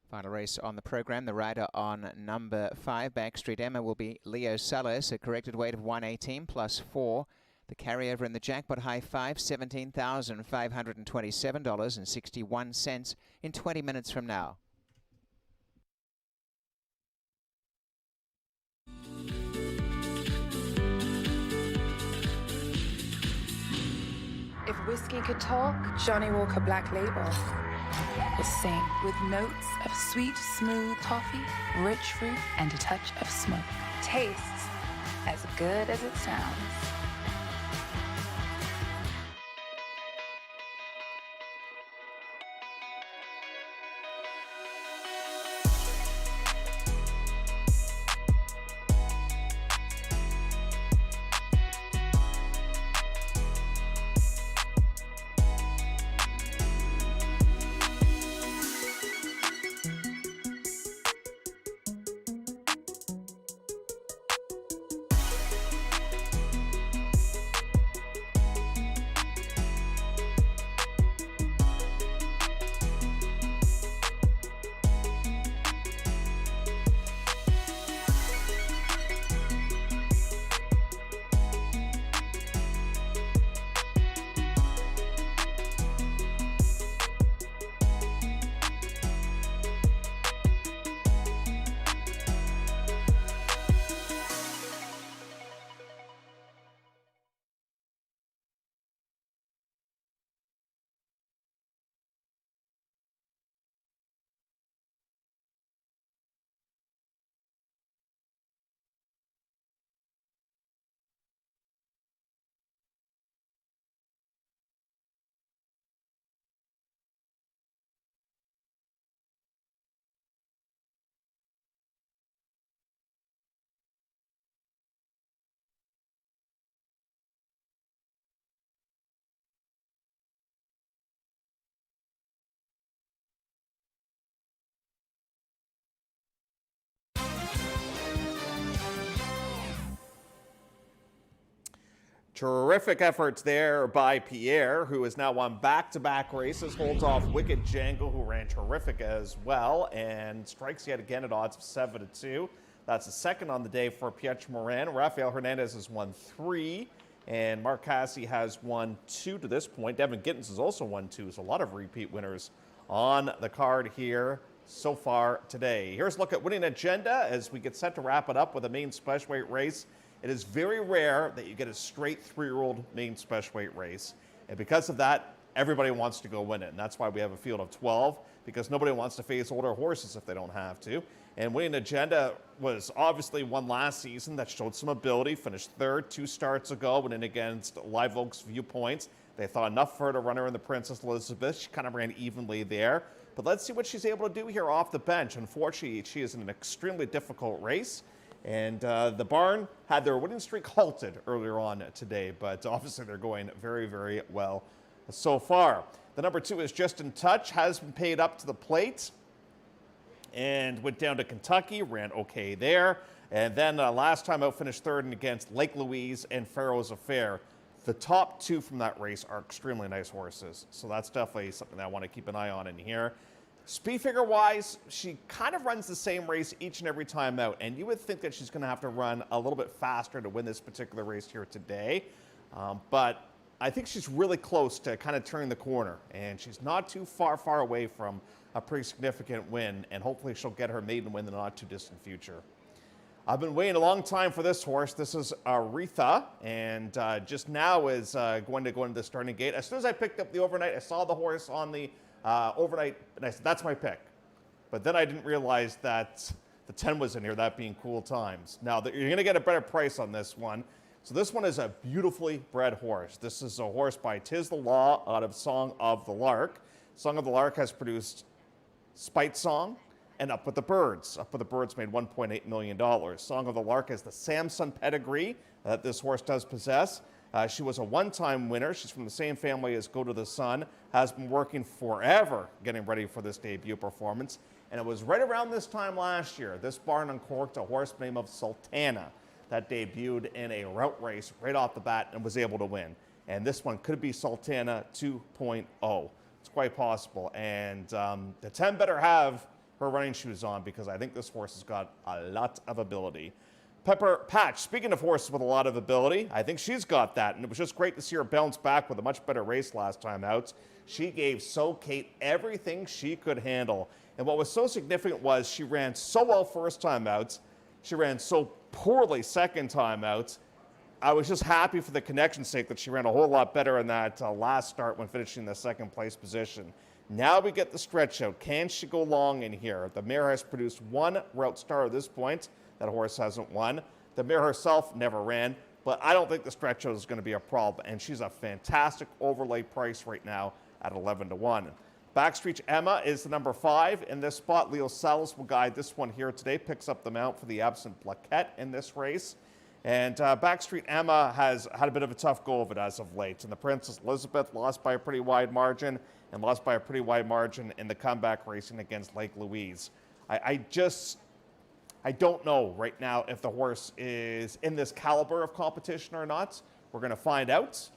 Final race on the program. The rider on number 5, Backstreet Emma, will be Leo Salas, a corrected weight of 118 plus 4. The carryover in the jackpot high 5, $17,527.61 in 20 minutes from now. If whiskey could talk, Johnny Walker Black Label will sing with notes of sweet, smooth toffee, rich fruit, and a touch of smoke. Tastes as good as it sounds. Terrific efforts there by Pierre, who has now won back-to-back races, holds off Wicked Jangle, who ran terrific as well, and strikes yet again at odds of 7-2. That's the second on the day for Pietro Moran. Rafael Hernandez has won 3, and Mark Cassie has won 2 to this point. Devin Gittins has also won 2, so a lot of repeat winners on the card here so far today. Here's a look at winning agenda as we get set to wrap it up with a main specialweight race. It is very rare that you get a straight 3-year-old main specialweight race. And because of that, everybody wants to go win it. And that's why we have a field of 12, because nobody wants to face older horses if they don't have to. And winning agenda was obviously one last season that showed some ability, finished third 2 starts ago, winning against Live Oak's Viewpoints. They thought enough for her to run her in the Princess Elizabeth. She kind of ran evenly there. But let's see what she's able to do here off the bench. Unfortunately, she is in an extremely difficult race. And the barn had their winning streak halted earlier on today, but obviously they're going very, very well so far. The number 2 is Just in Touch, has been paid up to the plate and went down to Kentucky, ran okay there. And then last time out finished third against Lake Louise and Pharaoh's Affair. The top 2 from that race are extremely nice horses, so that's definitely something that I want to keep an eye on in here. Speed figure wise, she kind of runs the same race each and every time out, and you would think that she's going to have to run a little bit faster to win this particular race here today. But I think she's really close to kind of turning the corner, and she's not too far away from a pretty significant win, and hopefully she'll get her maiden win in the not too distant future. I've been waiting a long time for this horse. This is Aretha, and just now is going to go into the starting gate. As soon as I picked up the overnight, I saw the horse on the overnight, and I said, that's my pick. But then I didn't realize that the 10 was in here, that being Cool Times. Now, you're going to get a better price on this one. So this one is a beautifully bred horse. This is a horse by Tis the Law out of Song of the Lark. Song of the Lark has produced Spite Song and Up With the Birds. Up With the Birds made $1.8 million. Song of the Lark has the Samson pedigree that this horse does possess. She was a one-time winner. She's from the same family as Go to the Sun, has been working forever getting ready for this debut performance. And it was right around this time last year, this barn uncorked a horse by the name of Sultana that debuted in a route race right off the bat and was able to win. And this one could be Sultana 2.0. It's quite possible. And the 10 better have her running shoes on, because I think this horse has got a lot of ability. Pepper Patch, speaking of horses with a lot of ability, I think she's got that. And it was just great to see her bounce back with a much better race last time out. She gave So Kate everything she could handle. And what was so significant was she ran so well first time out. She ran so poorly second time out. I was just happy for the connection's sake that she ran a whole lot better in that last start when finishing the second place position. Now we get the stretch out. Can she go long in here? The mare has produced one route star at this point. That horse hasn't won. The mare herself never ran, but I don't think the stretch out is going to be a problem. And she's a fantastic overlay price right now at 11-1. Backstreet Emma is the number 5 in this spot. Leo Salas will guide this one here today. Picks up the mount for the absent Plaquette in this race. And Backstreet Emma has had a bit of a tough go of it as of late. And the Princess Elizabeth lost by a pretty wide margin, and lost by a pretty wide margin in the comeback racing against Lake Louise. I don't know right now if the horse is in this caliber of competition or not. We're going to find out.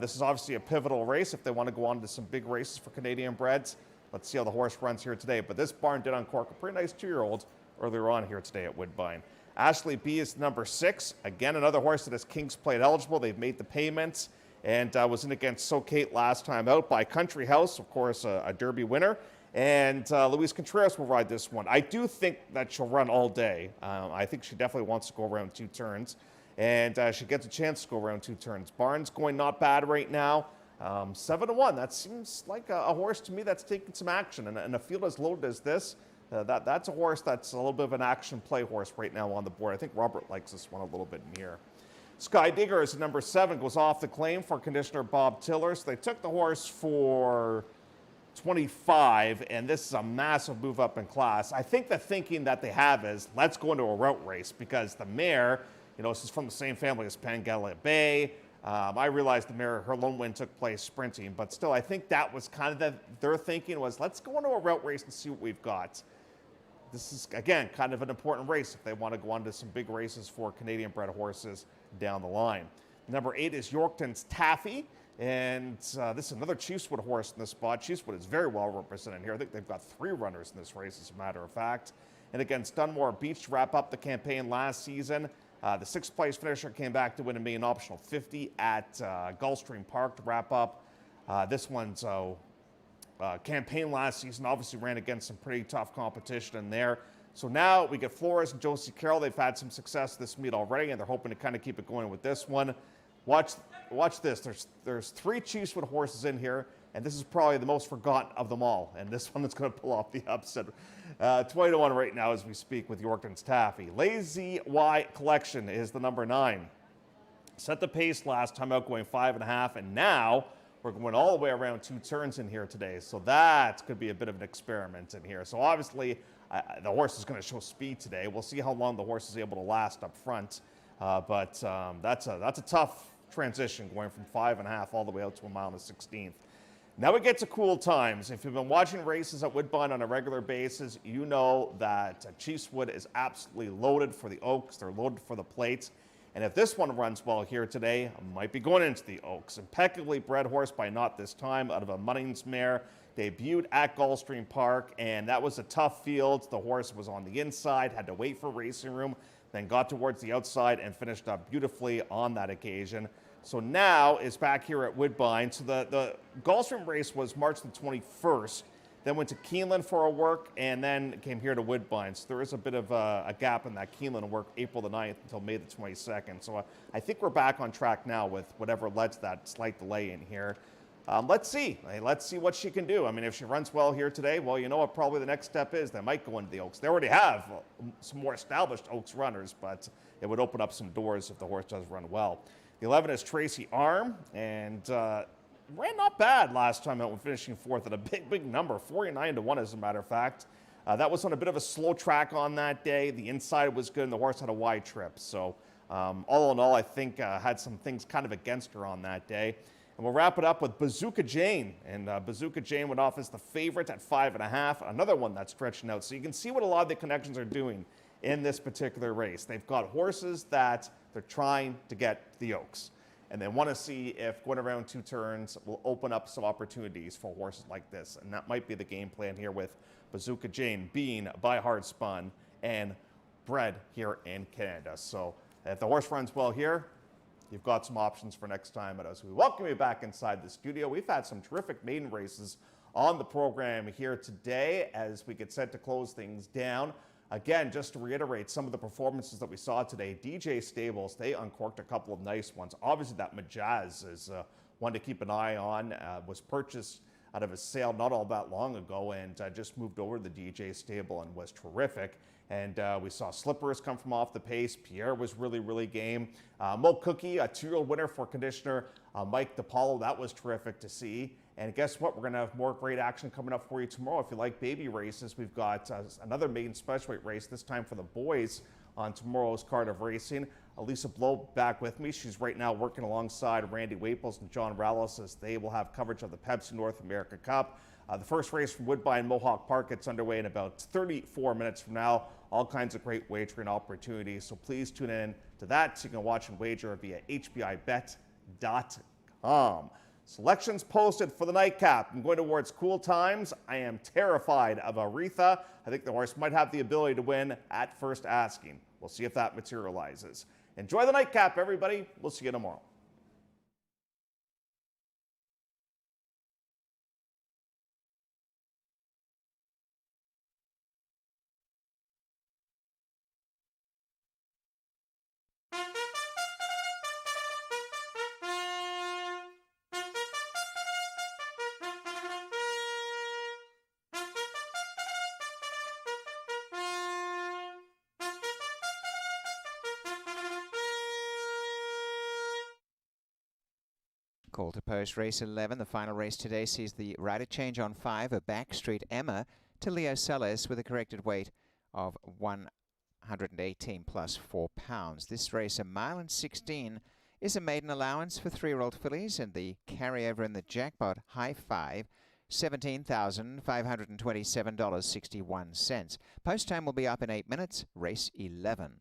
This is obviously a pivotal race if they want to go on to some big races for Canadian breds. Let's see how the horse runs here today. But this barn did uncork a pretty nice 2-year-old earlier on here today at Woodbine. Ashley B is number 6. Again, another horse that is King's Plate eligible. They've made the payments and was in against So Kate last time out by Country House, of course, a Derby winner. And Luis Contreras will ride this one. I do think that she'll run all day. I think she definitely wants to go around 2 turns. And she gets a chance to go around 2 turns. Barnes going not bad right now. 7-1. That seems like a horse to me that's taking some action. And a field as loaded as this, that's a horse that's a little bit of an action play horse right now on the board. I think Robert likes this one a little bit in here. Sky Digger is number 7, goes off the claim for Conditioner Bob Tiller. So they took the horse for 25, and this is a massive move up in class. I think the thinking that they have is, let's go into a route race, because the mare, this is from the same family as Pangaea Bay. I realized the mare, her lone win took place sprinting, but still, I think that was kind of their thinking was, let's go into a route race and see what we've got. This is, again, kind of an important race if they want to go on to some big races for Canadian bred horses down the line. Number 8 is Yorkton's Taffy. And this is another Chiefswood horse in this spot. Chiefswood is very well represented here. I think they've got 3 runners in this race, as a matter of fact. And against Dunmore Beach to wrap up the campaign last season. The 6th place finisher came back to win a million optional 50 at Gulfstream Park to wrap up this one's campaign last season. Obviously ran against some pretty tough competition in there. So now we get Flores and Josie Carroll. They've had some success this meet already, and they're hoping to kind of keep it going with this one. Watch this. There's 3 Chiefswood horses in here, and this is probably the most forgotten of them all. And this one is going to pull off the upset. 20-1 right now as we speak with Yorkton's Taffy. Lazy Y Collection is the number 9. Set the pace last time out going 5.5, and now we're going all the way around 2 turns in here today. So that could be a bit of an experiment in here. So obviously the horse is going to show speed today. We'll see how long the horse is able to last up front. But that's a tough transition going from 5.5 all the way out to 1 mile and 1/16. Now we get to cool times. If you've been watching races at Woodbine on a regular basis, you know that Chiefswood is absolutely loaded for the Oaks. They're loaded for the plates. And if this one runs well here today, might be going into the Oaks. Impeccably bred horse by Not This Time out of a Munnings mare. Debuted at Gulfstream Park, and that was a tough field. The horse was on the inside, had to wait for racing room, then got towards the outside and finished up beautifully on that occasion. So now is back here at Woodbine. So the Gulfstream race was March the 21st, then went to Keeneland for a work, and then came here to Woodbine. So there is a bit of a gap in that Keeneland work, April the 9th until May the 22nd. So I think we're back on track now with whatever led to that slight delay in here. Let's see. Let's see what she can do. I mean, if she runs well here today, well, you know what probably the next step is. They might go into the Oaks. They already have some more established Oaks runners, but it would open up some doors if the horse does run well. The 11 is Tracy Arm, and ran not bad last time out when finishing 4th at a big number, 49-1 as a matter of fact. That was on a bit of a slow track on that day. The inside was good, and the horse had a wide trip. So All in all, I think had some things kind of against her on that day. And we'll wrap it up with Bazooka Jane. And Bazooka Jane went off as the favorite at 5.5. Another one that's stretching out. So you can see what a lot of the connections are doing in this particular race. They've got horses that they're trying to get the Oaks. And they want to see if going around 2 turns will open up some opportunities for horses like this. And that might be the game plan here with Bazooka Jane being by Hard Spun and bred here in Canada. So if the horse runs well here, you've got some options for next time. But as we welcome you back inside the studio, we've had some terrific maiden races on the program here today as we get set to close things down. Again, just to reiterate some of the performances that we saw today, DJ Stables, they uncorked a couple of nice ones. Obviously, that Majaz is one to keep an eye on. Was purchased out of a sale not all that long ago and just moved over to the DJ stable and was terrific. And we saw Slippers come from off the pace. Pierre was really, really game. Mo Cookie, a 2-year-old winner for conditioner Mike DePaulo. That was terrific to see. And guess what? We're going to have more great action coming up for you tomorrow. If you like baby races, we've got another maiden specialweight race, this time for the boys on tomorrow's card of racing. Elisa Blow back with me. She's right now working alongside Randy Waples and John Rallis as they will have coverage of the Pepsi North America Cup. The first race from Woodbine Mohawk Park gets underway in about 34 minutes from now. All kinds of great wagering opportunities, so please tune in to that so you can watch and wager via hbibet.com. Selections posted for the nightcap. I'm going towards Cool Times. I am terrified of Aretha. I think the horse might have the ability to win at first asking. We'll see if that materializes. Enjoy the nightcap, everybody. We'll see you tomorrow. Call to post race 11. The final race today sees the rider change on 5, a Backstreet Emma, to Leo Salas with a corrected weight of 118 plus 4 pounds. This race, 1 mile and 16, is a maiden allowance for 3-year-old fillies, and the carryover in the jackpot high 5, $17,527.61. Post time will be up in 8 minutes. Race 11.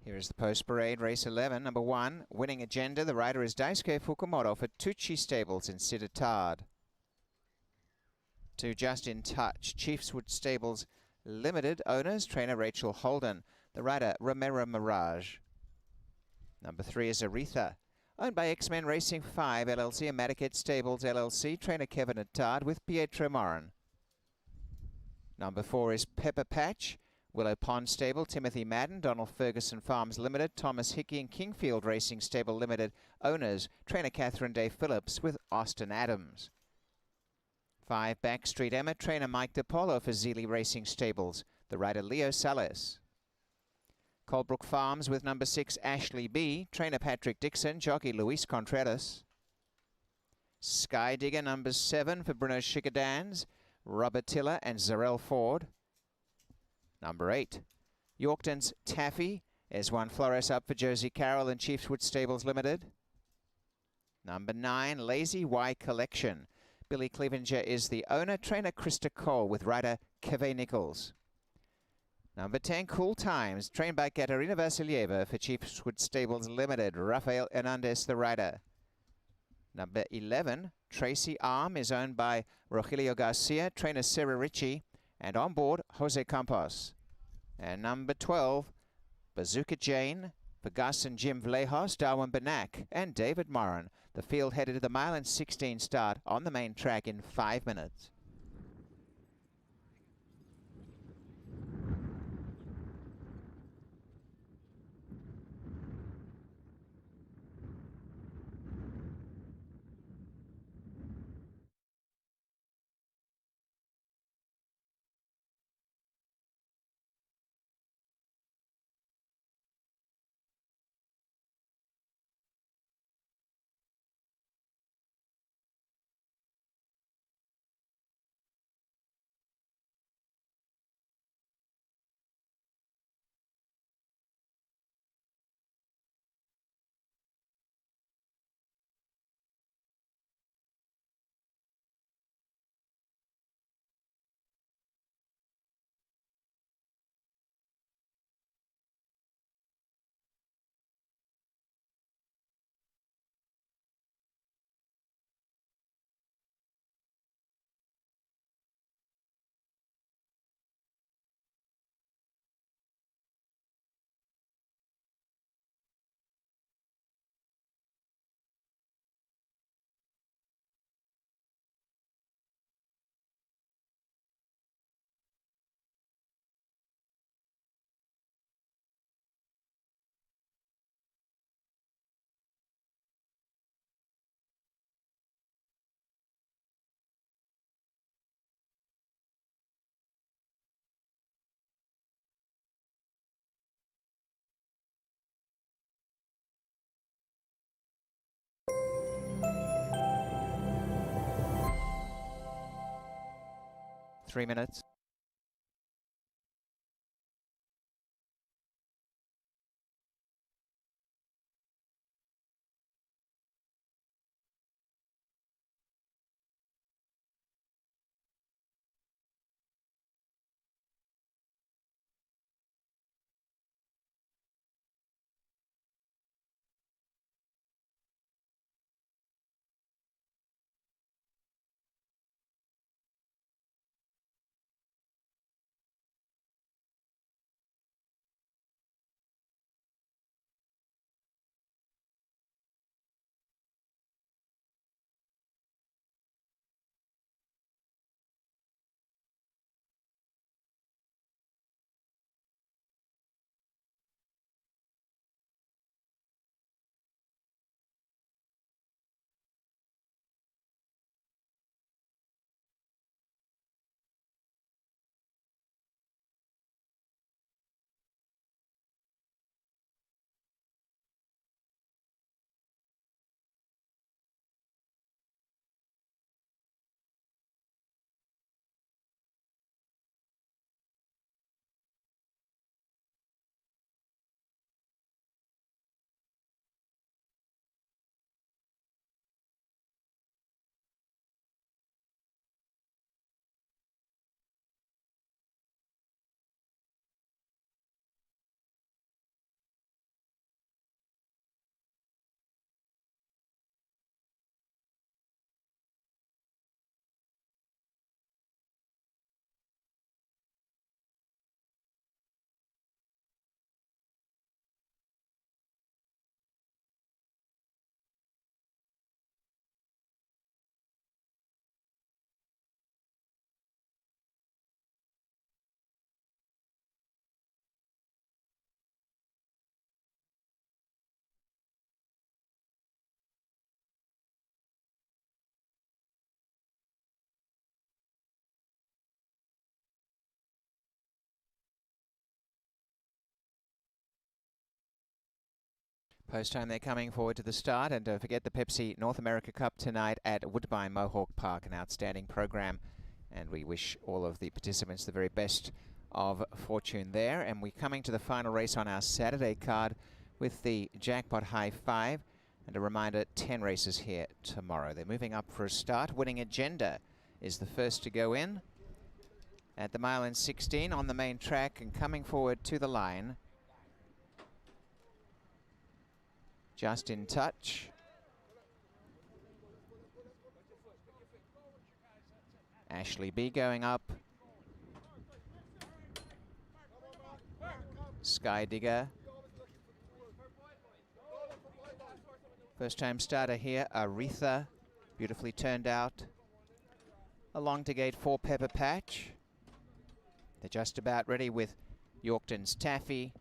Here is the post parade, race 11, number 1, winning agenda. The rider is Daisuke Fukumoto for Tucci Stables in Ciudad. 2, Just in Touch, Chiefswood Stables Limited, owners, trainer Rachel Holden. The rider, Romero Mirage. Number 3 is Aretha, owned by X-Men Racing 5 LLC, Madaket Stables LLC, trainer Kevin Attard with Pietro Morin. Number 4 is Pepper Patch, Willow Pond Stable, Timothy Madden, Donald Ferguson Farms Limited, Thomas Hickey and Kingfield Racing Stable Limited, owners, trainer Catherine Day Phillips with Austin Adams. 5, Backstreet Emma, trainer Mike DePaulo for Zealy Racing Stables, the rider Leo Salas. Colebrook Farms with number 6, Ashley B, trainer Patrick Dixon, jockey Luis Contreras. Sky Digger, number 7 for Bruno Chicadans, Robert Tiller and Zarel Ford. Number 8, Yorkton's Taffy, Is one Flores up for Josie Carroll and Chiefswood Stables Limited. Number 9, Lazy Y Collection. Billy Clevenger is the owner. Trainer Krista Cole with rider Keve Nichols. Number 10, Cool Times, trained by Katerina Vasilieva for Chiefswood Stables Limited. Rafael Hernandez, the rider. Number 11, Tracy Arm, is owned by Rogelio Garcia, trainer Sarah Ritchie, and on board Jose Campos. And number 12, Bazooka Jane for Gus and Jim Vlahos, Darwin Banak, and David Moran. The field headed to the mile and 16 start on the main track in 5 minutes. Three minutes. Post time, they're coming forward to the start, and don't forget the Pepsi North America Cup tonight at Woodbine Mohawk Park, an outstanding program, and we wish all of the participants the very best of fortune there. And we're coming to the final race on our Saturday card with the Jackpot High Five. And a reminder, 10 races here tomorrow. They're moving up for a start. Winning Agenda is the first to go in at the mile and 16 on the main track, and coming forward to the line, Just in Touch. Ashley B going up. Sky Digger. First time starter here, Aretha, beautifully turned out. Along to gate 4, Pepper Patch. They're just about ready with Yorkton's Taffy.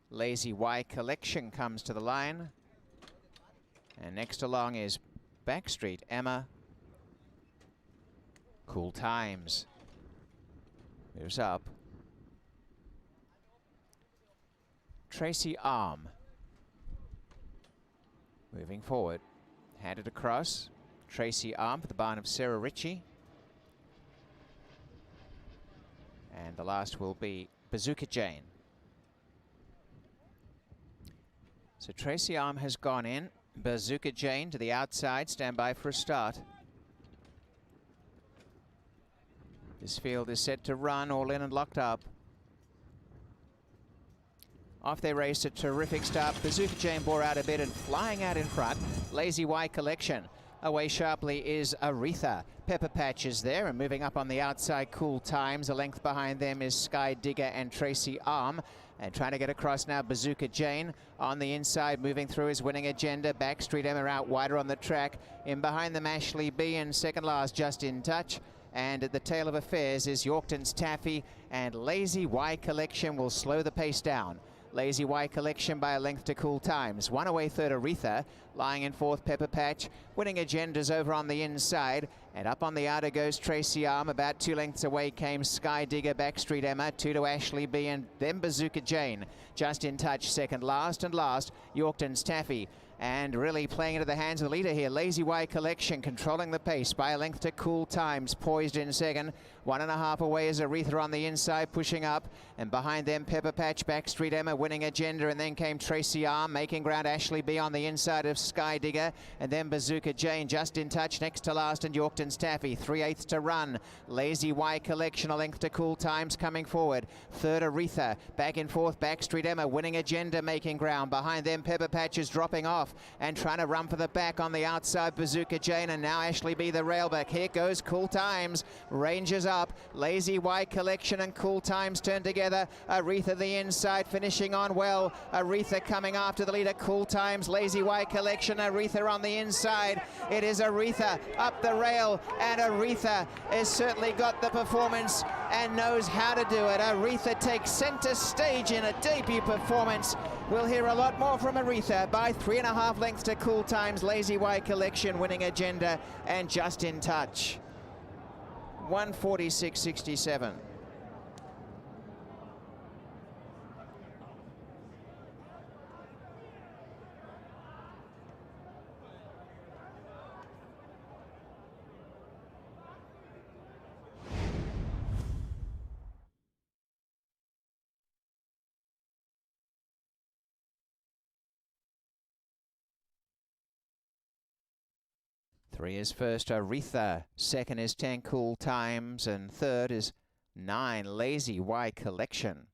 Lazy Y Collection comes to the line. And next along is Backstreet Emma. Cool Times moves up. Tracy Arm moving forward. Handed across. Tracy Arm for the barn of Sarah Ritchie. And the last will be Bazooka Jane. So Tracy Arm has gone in. Bazooka Jane to the outside. Stand by for a start. This field is set to run, all in and locked up. Off they race, a terrific start. Bazooka Jane bore out a bit and flying out in front. Lazy Y Collection. Away sharply is Aretha. Pepper Patch is there and moving up on the outside, Cool Times. A length behind them is Sky Digger and Tracy Arm. And trying to get across now, Bazooka Jane on the inside, moving through his Winning Agenda. Backstreet Emma out wider on the track. In behind them, Ashley B, and second last, Just in Touch. And at the tail of affairs is Yorkton's Taffy, and Lazy Y Collection will slow the pace down. Lazy Y Collection by a length to Cool Times. One away third, Aretha. Lying in fourth, Pepper Patch. Winning Agenda's over on the inside. And up on the outer goes Tracy Arm. About 2 lengths away came Sky Digger, Backstreet Emma. 2 to Ashley B, and then Bazooka Jane. Just in Touch second last, and last, Yorkton's Taffy. And really playing into the hands of the leader here. Lazy Y Collection controlling the pace by a length to Cool Times. Poised in second. 1.5 away is Aretha on the inside, pushing up. And behind them, Pepper Patch, Backstreet Emma, Winning Agenda. And then came Tracy Arm, making ground. Ashley B on the inside of Sky Digger. And then Bazooka Jane, Just in Touch next to last. And Yorkton's Taffy, 3/8 to run. Lazy Y Collection, a length to Cool Times coming forward. Third, Aretha. Back in fourth, Backstreet Emma, Winning Agenda making ground. Behind them, Pepper Patch is dropping off and trying to run for the back on the outside, Bazooka Jane, and now Ashley B the railback. Here goes Cool Times, ranges up. Lazy Y Collection and Cool Times turn together. Aretha the inside, finishing on well. Aretha coming after the leader, Cool Times, Lazy Y Collection, Aretha on the inside. It is Aretha up the rail, and Aretha has certainly got the performance and knows how to do it. Aretha takes center stage in a debut performance. We'll hear a lot more from Aretha by 3.5 lengths to Cool Times, Lazy Y Collection, Winning Agenda, and Just in Touch. 146.67. Three is first, Aretha. Second is 10 Cool Times. And third is 9 Lazy Y Collection.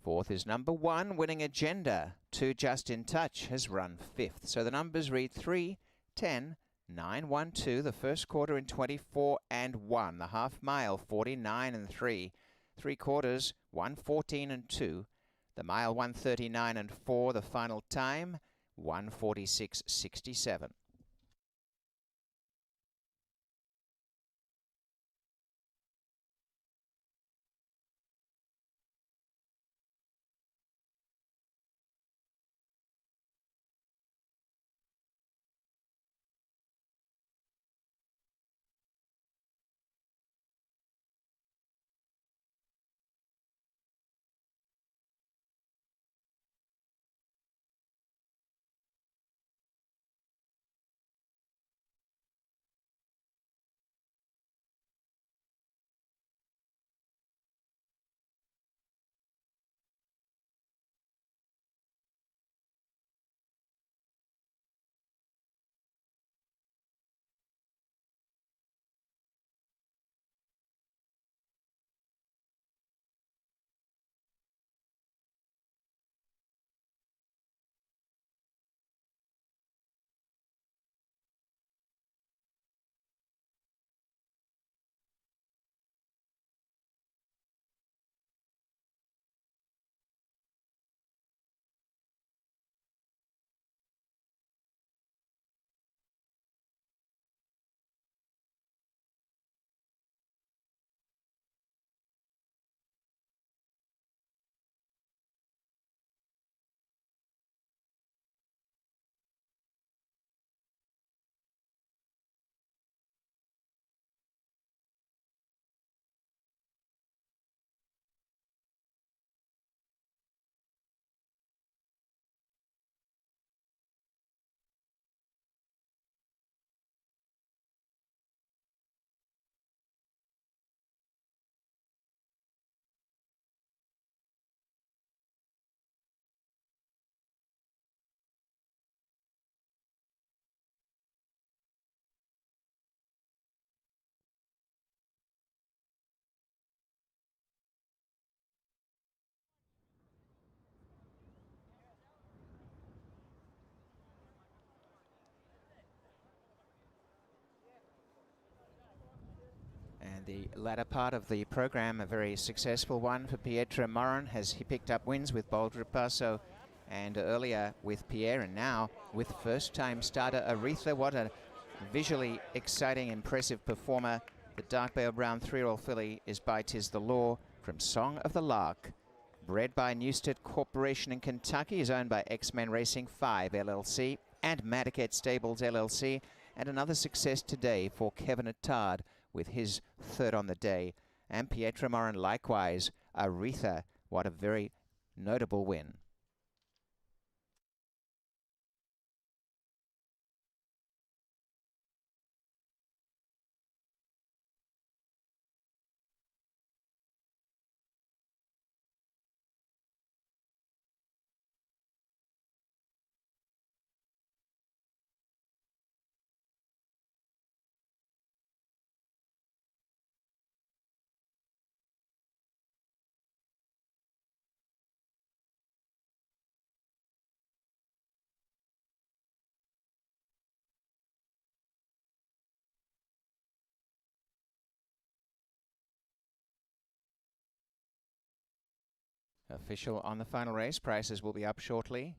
Fourth is number 1, Winning Agenda. 2 Just in Touch has run 5th. So the numbers read 3, 10, 9, 1, 2. The first quarter in 24 and 1. The half mile, 49 and 3. 3 quarters, 114 and 2. The mile, 139 and 4. The final time, 146.67. The latter part of the program, a very successful one for Pietra Morin, as he picked up wins with Bold Ripasso and earlier with Pierre, and now with first-time starter Aretha. What a visually exciting, impressive performer. The dark Bale Brown 3-year-old filly is by Tis the Law from Song of the Lark. Bred by Newstead Corporation in Kentucky, is owned by X-Men Racing 5 LLC and Madaket Stables LLC. And another success today for Kevin Attard with his third on the day. And Pietra Morin likewise. Aretha, what a very notable win. Official on the final race. Prices will be up shortly.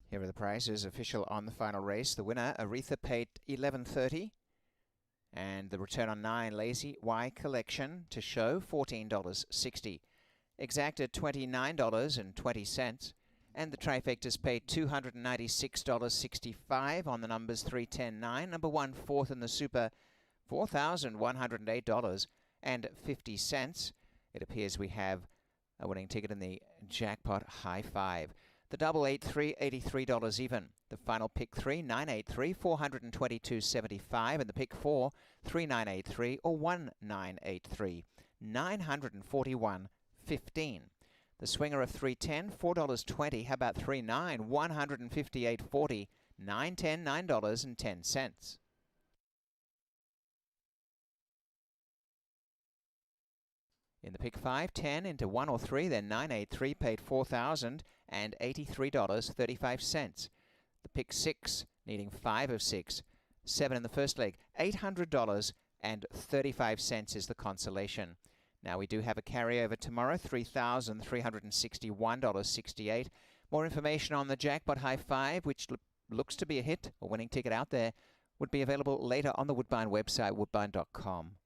Here are the prices. Official on the final race. The winner, Aretha, paid $11.30. And the return on 9, Lazy Y Collection, to show $14.60. Exacted $29.20. And the trifecta's paid $296.65 on the numbers 3, 10, 9. Number 1, fourth in the Super, $4,108.50. It appears we have a winning ticket in the jackpot high five. The double 8-3, $83 even. The final pick 3, 983, $422.75. And the pick 4, 3983 or 1983, $941.15. The swinger of 310, $4.20. How about 39, $158.40, $910, $9.10. In the pick 5, 10 into 1 or 3, then 983 paid $4,083.35. The pick 6, needing 5 of 6, 7 in the first leg, $800.35 is the consolation. Now we do have a carryover tomorrow, $3,361.68. More information on the jackpot high five, which looks to be a hit, a winning ticket out there, would be available later on the Woodbine website, woodbine.com.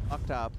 Locked up.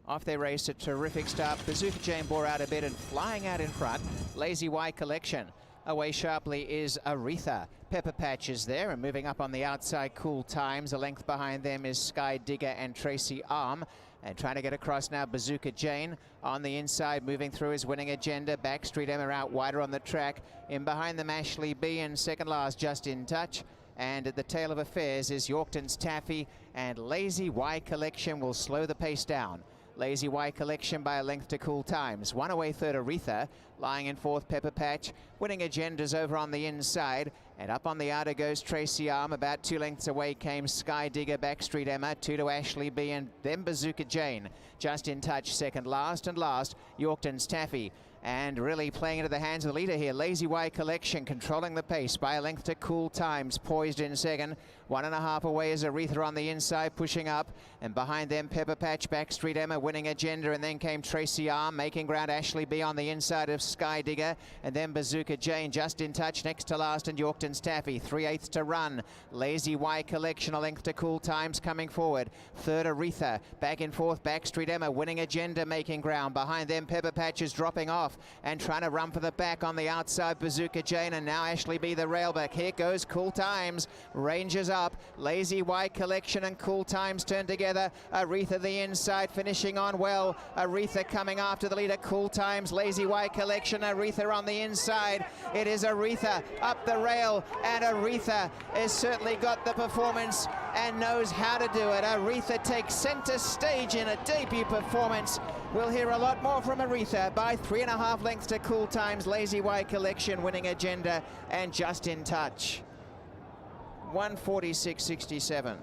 Off they race, a terrific start. Bazooka Jane bore out a bit and flying out in front. Lazy Y Collection. Away sharply is Aretha. Pepper Patch is there and moving up on the outside, Cool Times. A length behind them is Sky Digger and Tracy Arm. And trying to get across now, Bazooka Jane on the inside, moving through his winning agenda. Backstreet Emma out wider on the track. In behind them, Ashley B, and second last, Just in Touch. And at the tail of affairs is Yorkton's Taffy, and Lazy Y Collection will slow the pace down. Lazy Y Collection by a length to Cool Times. One away third, Aretha. Lying in fourth, Pepper Patch. Winning agendas over on the inside. And up on the outer goes Tracy Arm. About 2 lengths away came Sky Digger, Backstreet Emma. 2 to Ashley B, and then Bazooka Jane. Just in Touch second last, and last, Yorkton's Taffy. And really playing into the hands of the leader here. Lazy Y Collection controlling the pace by a length to Cool Times. Poised in second. 1.5 away is Aretha on the inside, pushing up. And behind them, Pepper Patch, Backstreet Emma, winning agenda. And then came Tracy Arm, making ground. Ashley B on the inside of Sky Digger. And then Bazooka Jane, Just in Touch next to last. And Yorkton's Taffy, 3/8 to run. Lazy Y Collection, a length to Cool Times coming forward. Third, Aretha. Back in fourth, Backstreet Emma, winning agenda, making ground. Behind them, Pepper Patch is dropping off and trying to run for the back on the outside, Bazooka Jane, and now Ashley B the railback. Here goes Cool Times, ranges up. Lazy Y Collection and Cool Times turn together. Aretha the inside, finishing on well. Aretha coming after the leader, Cool Times, Lazy Y Collection, Aretha on the inside. It is Aretha up the rail, and Aretha has certainly got the performance and knows how to do it. Aretha takes center stage in a debut performance. We'll hear a lot more from Aretha by 3.5 lengths to Cool Times, Lazy Y Collection, winning agenda, and Just in Touch. 146.67.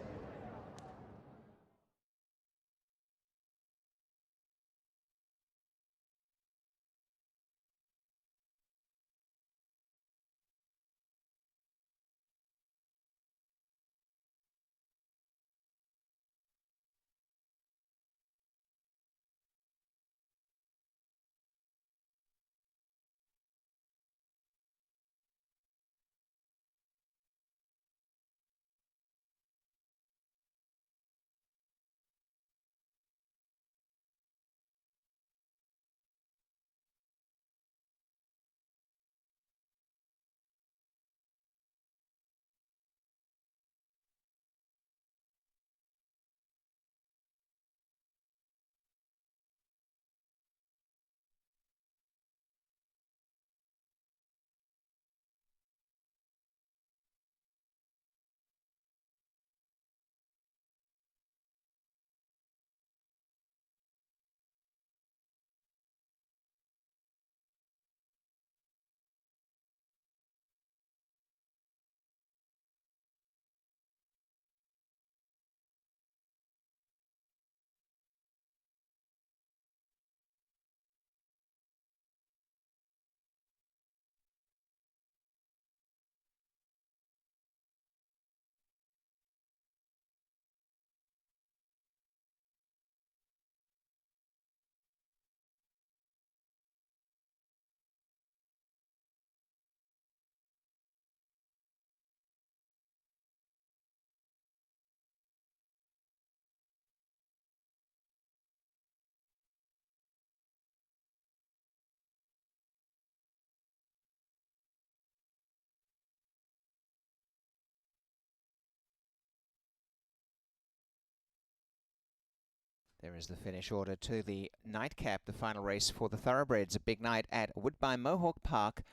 There is the finish order to the nightcap, the final race for the thoroughbreds. A big night at Woodbine Mohawk Park,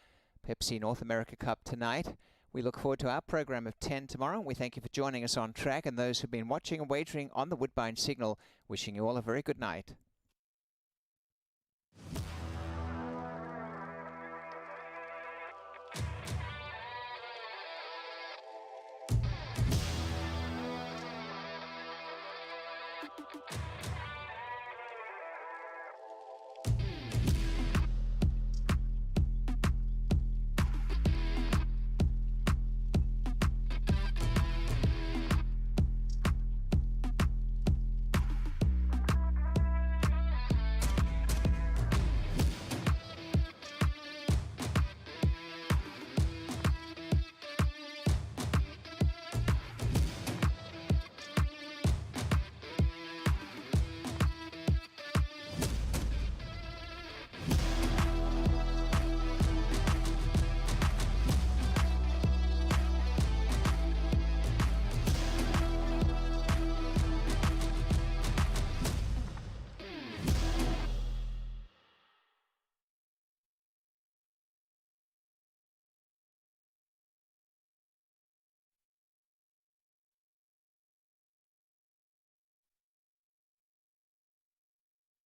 Pepsi North America Cup tonight. We look forward to our program of 10 tomorrow. We thank you for joining us on track, and those who've been watching and wagering on the Woodbine Signal, wishing you all a very good night.